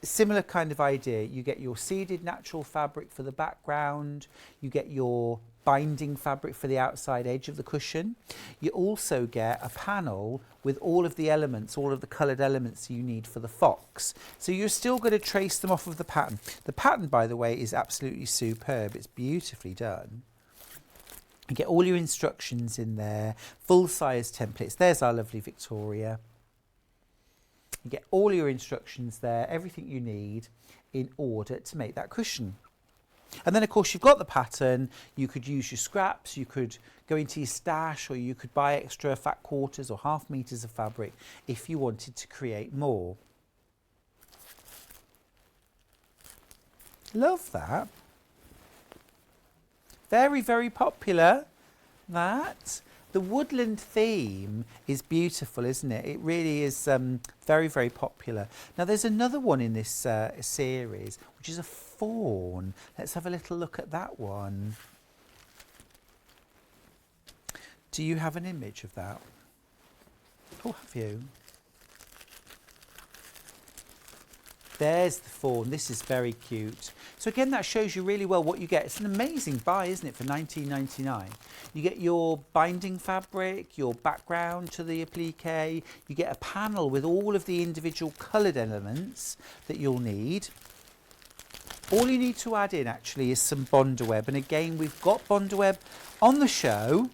similar kind of idea. You get your seeded natural fabric for the background, you get your binding fabric for the outside edge of the cushion. You also get a panel with all of the elements, all of the coloured elements you need for the fox. So you're still going to trace them off of the pattern. The pattern, by the way, is absolutely superb. It's beautifully done. You get all your instructions in there, full-size templates. There's our lovely Victoria. You get all your instructions there, everything you need in order to make that cushion. And then of course you've got the pattern. You could use your scraps, you could go into your stash, or you could buy extra fat quarters or half meters of fabric if you wanted to create more. Love that. Very, very popular, that. The woodland theme is beautiful, isn't it? It really is very, very popular. Now there's another one in this series, which is a fawn. Let's have a little look at that one. Do you have an image of that? Oh, have you? There's the fawn. This is very cute. So again, that shows you really well what you get. It's an amazing buy, isn't it, for $19.99. You get your binding fabric, your background to the applique. You get a panel with all of the individual coloured elements that you'll need. All you need to add in actually is some Bondaweb. And again, we've got Bondaweb on the show.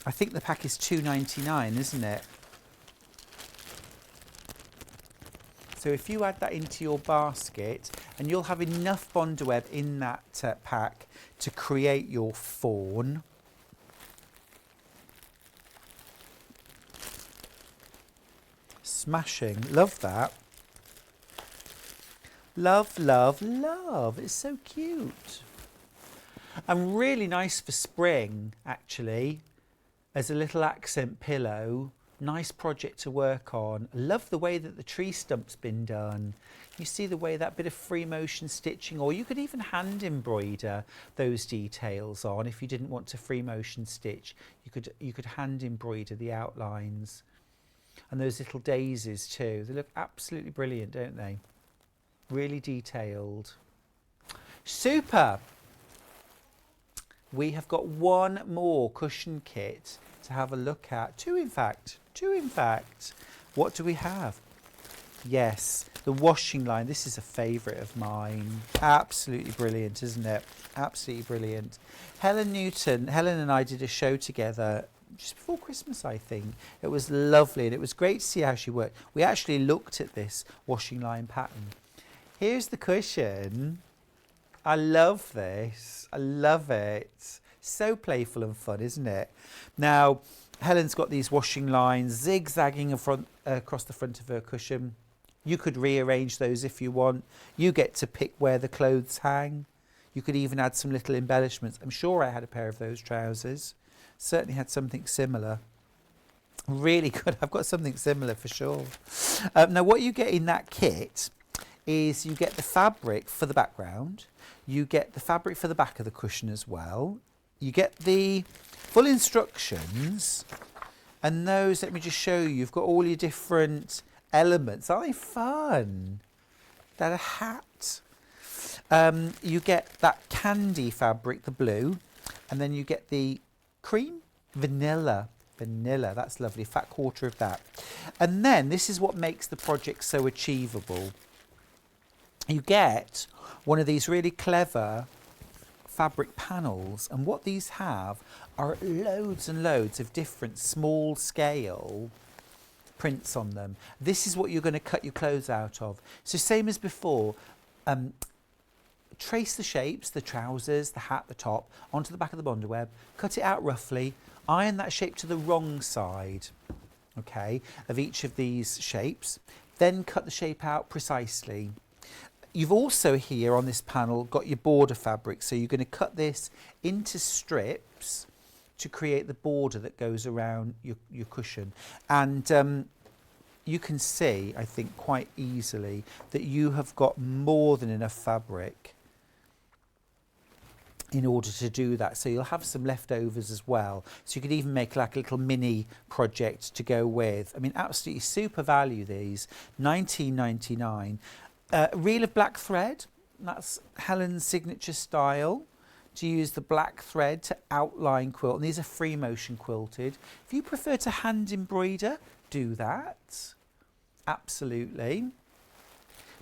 I think the pack is $2.99, isn't it? So if you add that into your basket, and you'll have enough Bondaweb in that pack to create your fawn. Smashing. Love that. Love, love, love. It's so cute. And really nice for spring, actually, as a little accent pillow. Nice project to work on. I love the way that the tree stump's been done. You see the way that bit of free motion stitching, or you could even hand embroider those details on if you didn't want to free motion stitch. You could hand embroider the outlines. And those little daisies too. They look absolutely brilliant, don't they? Really detailed. Super. We have got one more cushion kit to have a look at. Two in fact. What do we have? Yes, the washing line. This is a favourite of mine. Absolutely brilliant, isn't it? Absolutely brilliant. Helen and I did a show together just before Christmas, I think. It was lovely, and it was great to see how she worked. We actually looked at this washing line pattern. Here's the cushion. I love this. I love it. So playful and fun, isn't it? Now, Helen's got these washing lines zigzagging across the front of her cushion. You could rearrange those if you want. You get to pick where the clothes hang. You could even add some little embellishments. I'm sure I had a pair of those trousers. Certainly had something similar. Really good. I've got something similar for sure. Now, what you get in that kit is you get the fabric for the background. You get the fabric for the back of the cushion as well. You get the full instructions, and those, let me just show you, you've got all your different elements. Aren't they fun? That a hat. You get that candy fabric, the blue, and then you get the cream, vanilla, that's lovely, fat quarter of that. And then this is what makes the project so achievable. You get one of these really clever fabric panels, and what these have are loads and loads of different small scale prints on them. This is what you're going to cut your clothes out of. So same as before, trace the shapes, the trousers, the hat, the top, onto the back of the Bondaweb, cut it out roughly, iron that shape to the wrong side, okay, of each of these shapes, then cut the shape out precisely. You've also here on this panel got your border fabric. So you're going to cut this into strips to create the border that goes around your cushion. And you can see, I think, quite easily that you have got more than enough fabric in order to do that. So you'll have some leftovers as well. So you could even make like a little mini project to go with. I mean, absolutely super value these, £19.99. Reel of black thread, that's Helen's signature style, to use the black thread to outline quilt. And these are free motion quilted. If you prefer to hand embroider, do that. Absolutely.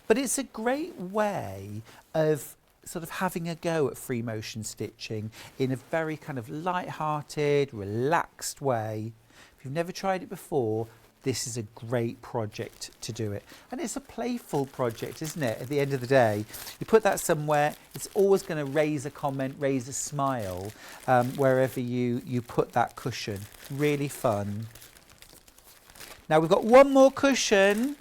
But it's a great way of sort of having a go at free motion stitching in a very kind of light-hearted, relaxed way. If you've never tried it before, this is a great project to do it. And it's a playful project, isn't it? At the end of the day, you put that somewhere, it's always going to raise a comment, raise a smile, wherever you put that cushion. Really fun. Now we've got one more cushion,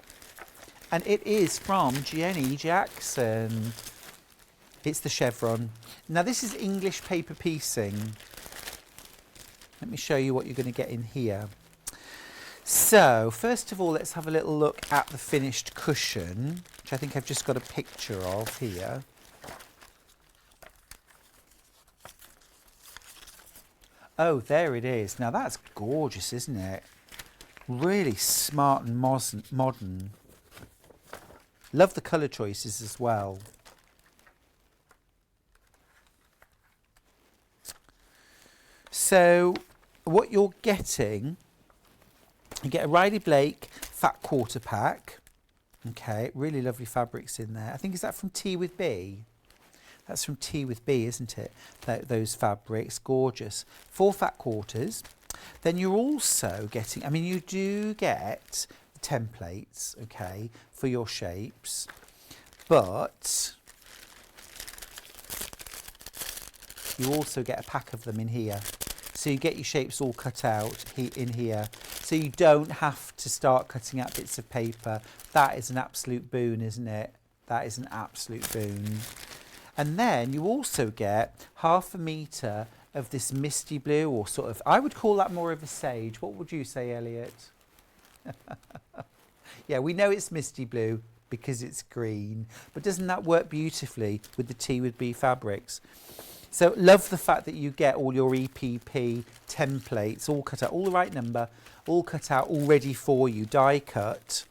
and it is from Jenny Jackson. It's the chevron. Now this is English paper piecing. Let me show you what you're going to get in here. So first of all, let's have a little look at the finished cushion, which I think I've just got a picture of here. Oh, there it is. Now that's gorgeous, isn't it? Really smart and modern. Love the colour choices as well. So what you're getting, you get a Riley Blake fat quarter pack. Okay, really lovely fabrics in there. I think, is that from Tea with B? That's from Tea with B, isn't it? Those fabrics, gorgeous. 4 fat quarters. Then you're also getting, I mean, you do get templates, okay, for your shapes, but you also get a pack of them in here. So you get your shapes all cut out in here. So you don't have to start cutting out bits of paper. That is an absolute boon, isn't it? That is an absolute boon. And then you also get 1/2 metre of this misty blue, or sort of, I would call that more of a sage. What would you say, Elliot? Yeah, we know it's misty blue because it's green, but doesn't that work beautifully with the Tea with B fabrics? So love the fact that you get all your EPP templates all cut out, all the right number, all cut out, all ready for you, die cut,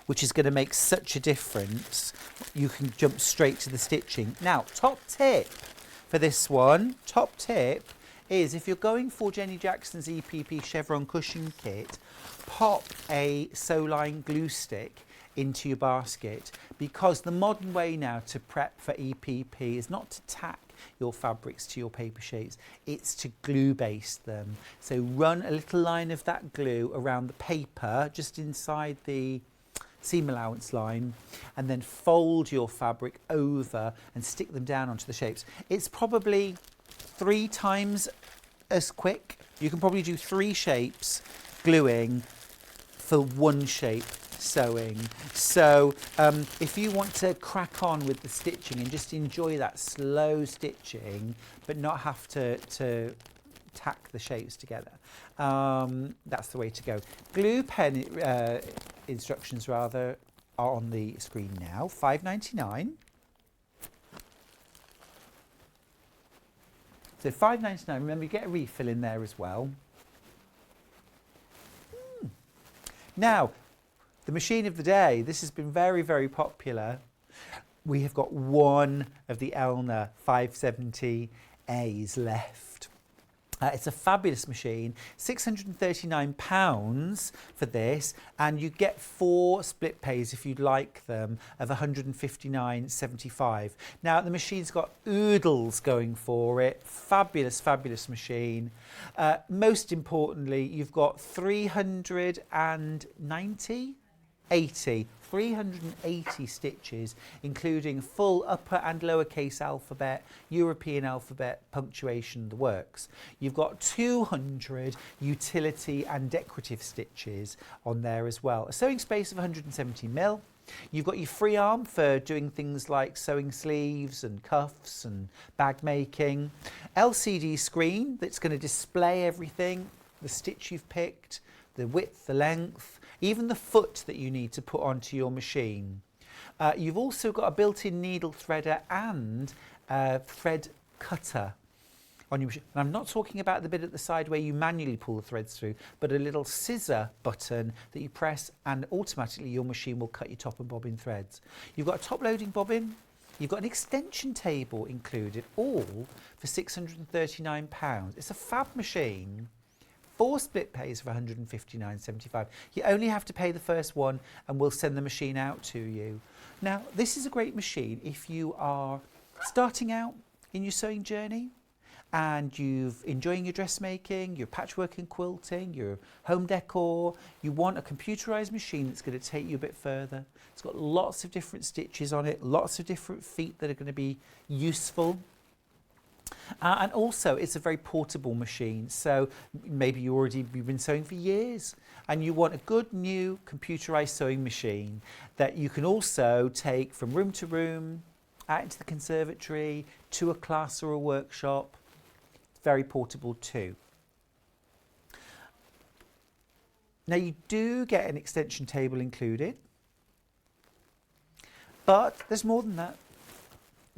which is going to make such a difference. You can jump straight to the stitching. Now, top tip for this one, top tip is if you're going for Jenny Jackson's EPP chevron cushion kit, pop a Soline glue stick into your basket, because the modern way now to prep for EPP is not to tack your fabrics to your paper shapes, it's to glue base them. So run a little line of that glue around the paper just inside the seam allowance line, and then fold your fabric over and stick them down onto the shapes. It's probably 3 times as quick. You can probably do 3 shapes gluing for 1 shape sewing. So if you want to crack on with the stitching and just enjoy that slow stitching but not have to tack the shapes together, that's the way to go. Glue pen instructions rather are on the screen now. £5.99. So £5.99. Remember, you get a refill in there as well. Now, the machine of the day. This has been very, very popular. We have got one of the Elna 570As left. It's a fabulous machine, £639 for this, and you get 4 split pays if you'd like them of £159.75. Now the machine's got oodles going for it, fabulous, fabulous machine. Most importantly, you've got 380 stitches, including full upper and lowercase alphabet, European alphabet, punctuation, the works. You've got 200 utility and decorative stitches on there as well. A sewing space of 170 mil. You've got your free arm for doing things like sewing sleeves and cuffs and bag making. LCD screen that's going to display everything, the stitch you've picked, the width, the length, even the foot that you need to put onto your machine. You've also got a built-in needle threader and thread cutter on your machine. And I'm not talking about the bit at the side where you manually pull the threads through, but a little scissor button that you press and automatically your machine will cut your top and bobbin threads. You've got a top loading bobbin, you've got an extension table included, all for £639. It's a fab machine. 4 split pays for £159.75. You only have to pay the first one and we'll send the machine out to you. Now, this is a great machine if you are starting out in your sewing journey and you're enjoying your dressmaking, your patchwork and quilting, your home decor. You want a computerised machine that's going to take you a bit further. It's got lots of different stitches on it, lots of different feet that are going to be useful. And also it's a very portable machine, so maybe you've been sewing for years and you want a good new computerised sewing machine that you can also take from room to room, out into the conservatory, to a class or a workshop. It's very portable too. Now you do get an extension table included, but there's more than that.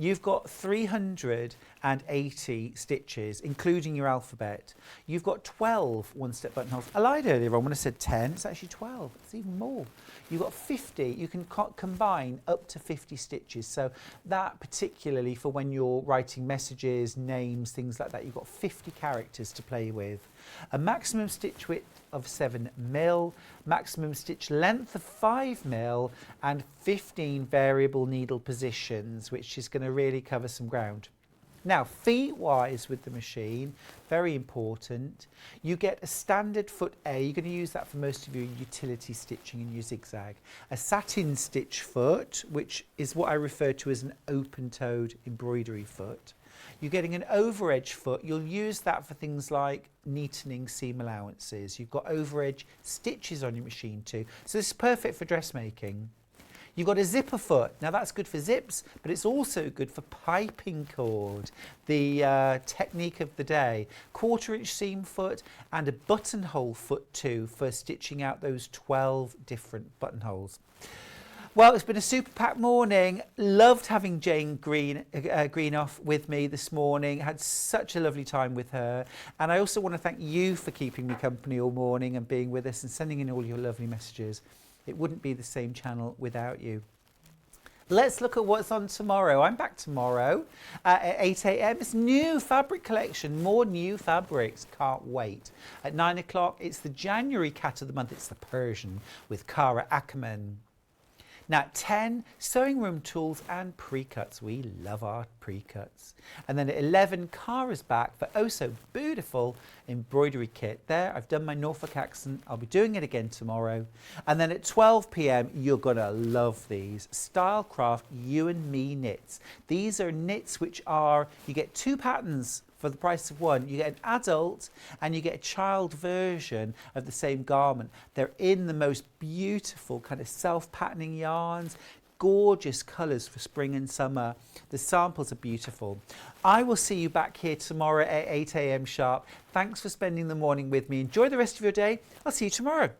You've got 380 stitches, including your alphabet. You've got 12 one-step buttonholes. I lied earlier on when I said 10, it's actually 12, it's even more. You've got 50, you can combine up to 50 stitches. So that particularly for when you're writing messages, names, things like that, you've got 50 characters to play with. A maximum stitch width of 7 mil, maximum stitch length of 5 mil, and 15 variable needle positions, which is going to really cover some ground. Now, feet-wise with the machine, very important, you get a standard foot A. You're going to use that for most of your utility stitching and your zigzag. A satin stitch foot, which is what I refer to as an open-toed embroidery foot. You're getting an over-edge foot. You'll use that for things like neatening seam allowances. You've got over-edge stitches on your machine too. So this is perfect for dressmaking. You've got a zipper foot. Now that's good for zips, but it's also good for piping cord, the technique of the day. 1/4-inch seam foot and a buttonhole foot too for stitching out those 12 different buttonholes. Well, it's been a super packed morning. Loved having Jane Greenoff with me this morning. Had such a lovely time with her. And I also want to thank you for keeping me company all morning and being with us and sending in all your lovely messages. It wouldn't be the same channel without you. Let's look at what's on tomorrow. I'm back tomorrow at 8 a.m. It's new fabric collection, more new fabrics. Can't wait. At 9 o'clock, it's the January cat of the month. It's the Persian with Cara Ackerman. Now at 10, sewing room tools and pre-cuts. We love our pre-cuts. And then at 11, Cara's back for oh so beautiful embroidery kit. There, I've done my Norfolk accent. I'll be doing it again tomorrow. And then at 12 p.m, you're gonna love these. Stylecraft You and Me knits. These are knits which are, you get 2 patterns for the price of one. You get an adult and you get a child version of the same garment. They're in the most beautiful kind of self-patterning yarns, gorgeous colours for spring and summer. The samples are beautiful. I will see you back here tomorrow at 8 a.m. sharp. Thanks for spending the morning with me. Enjoy the rest of your day. I'll see you tomorrow.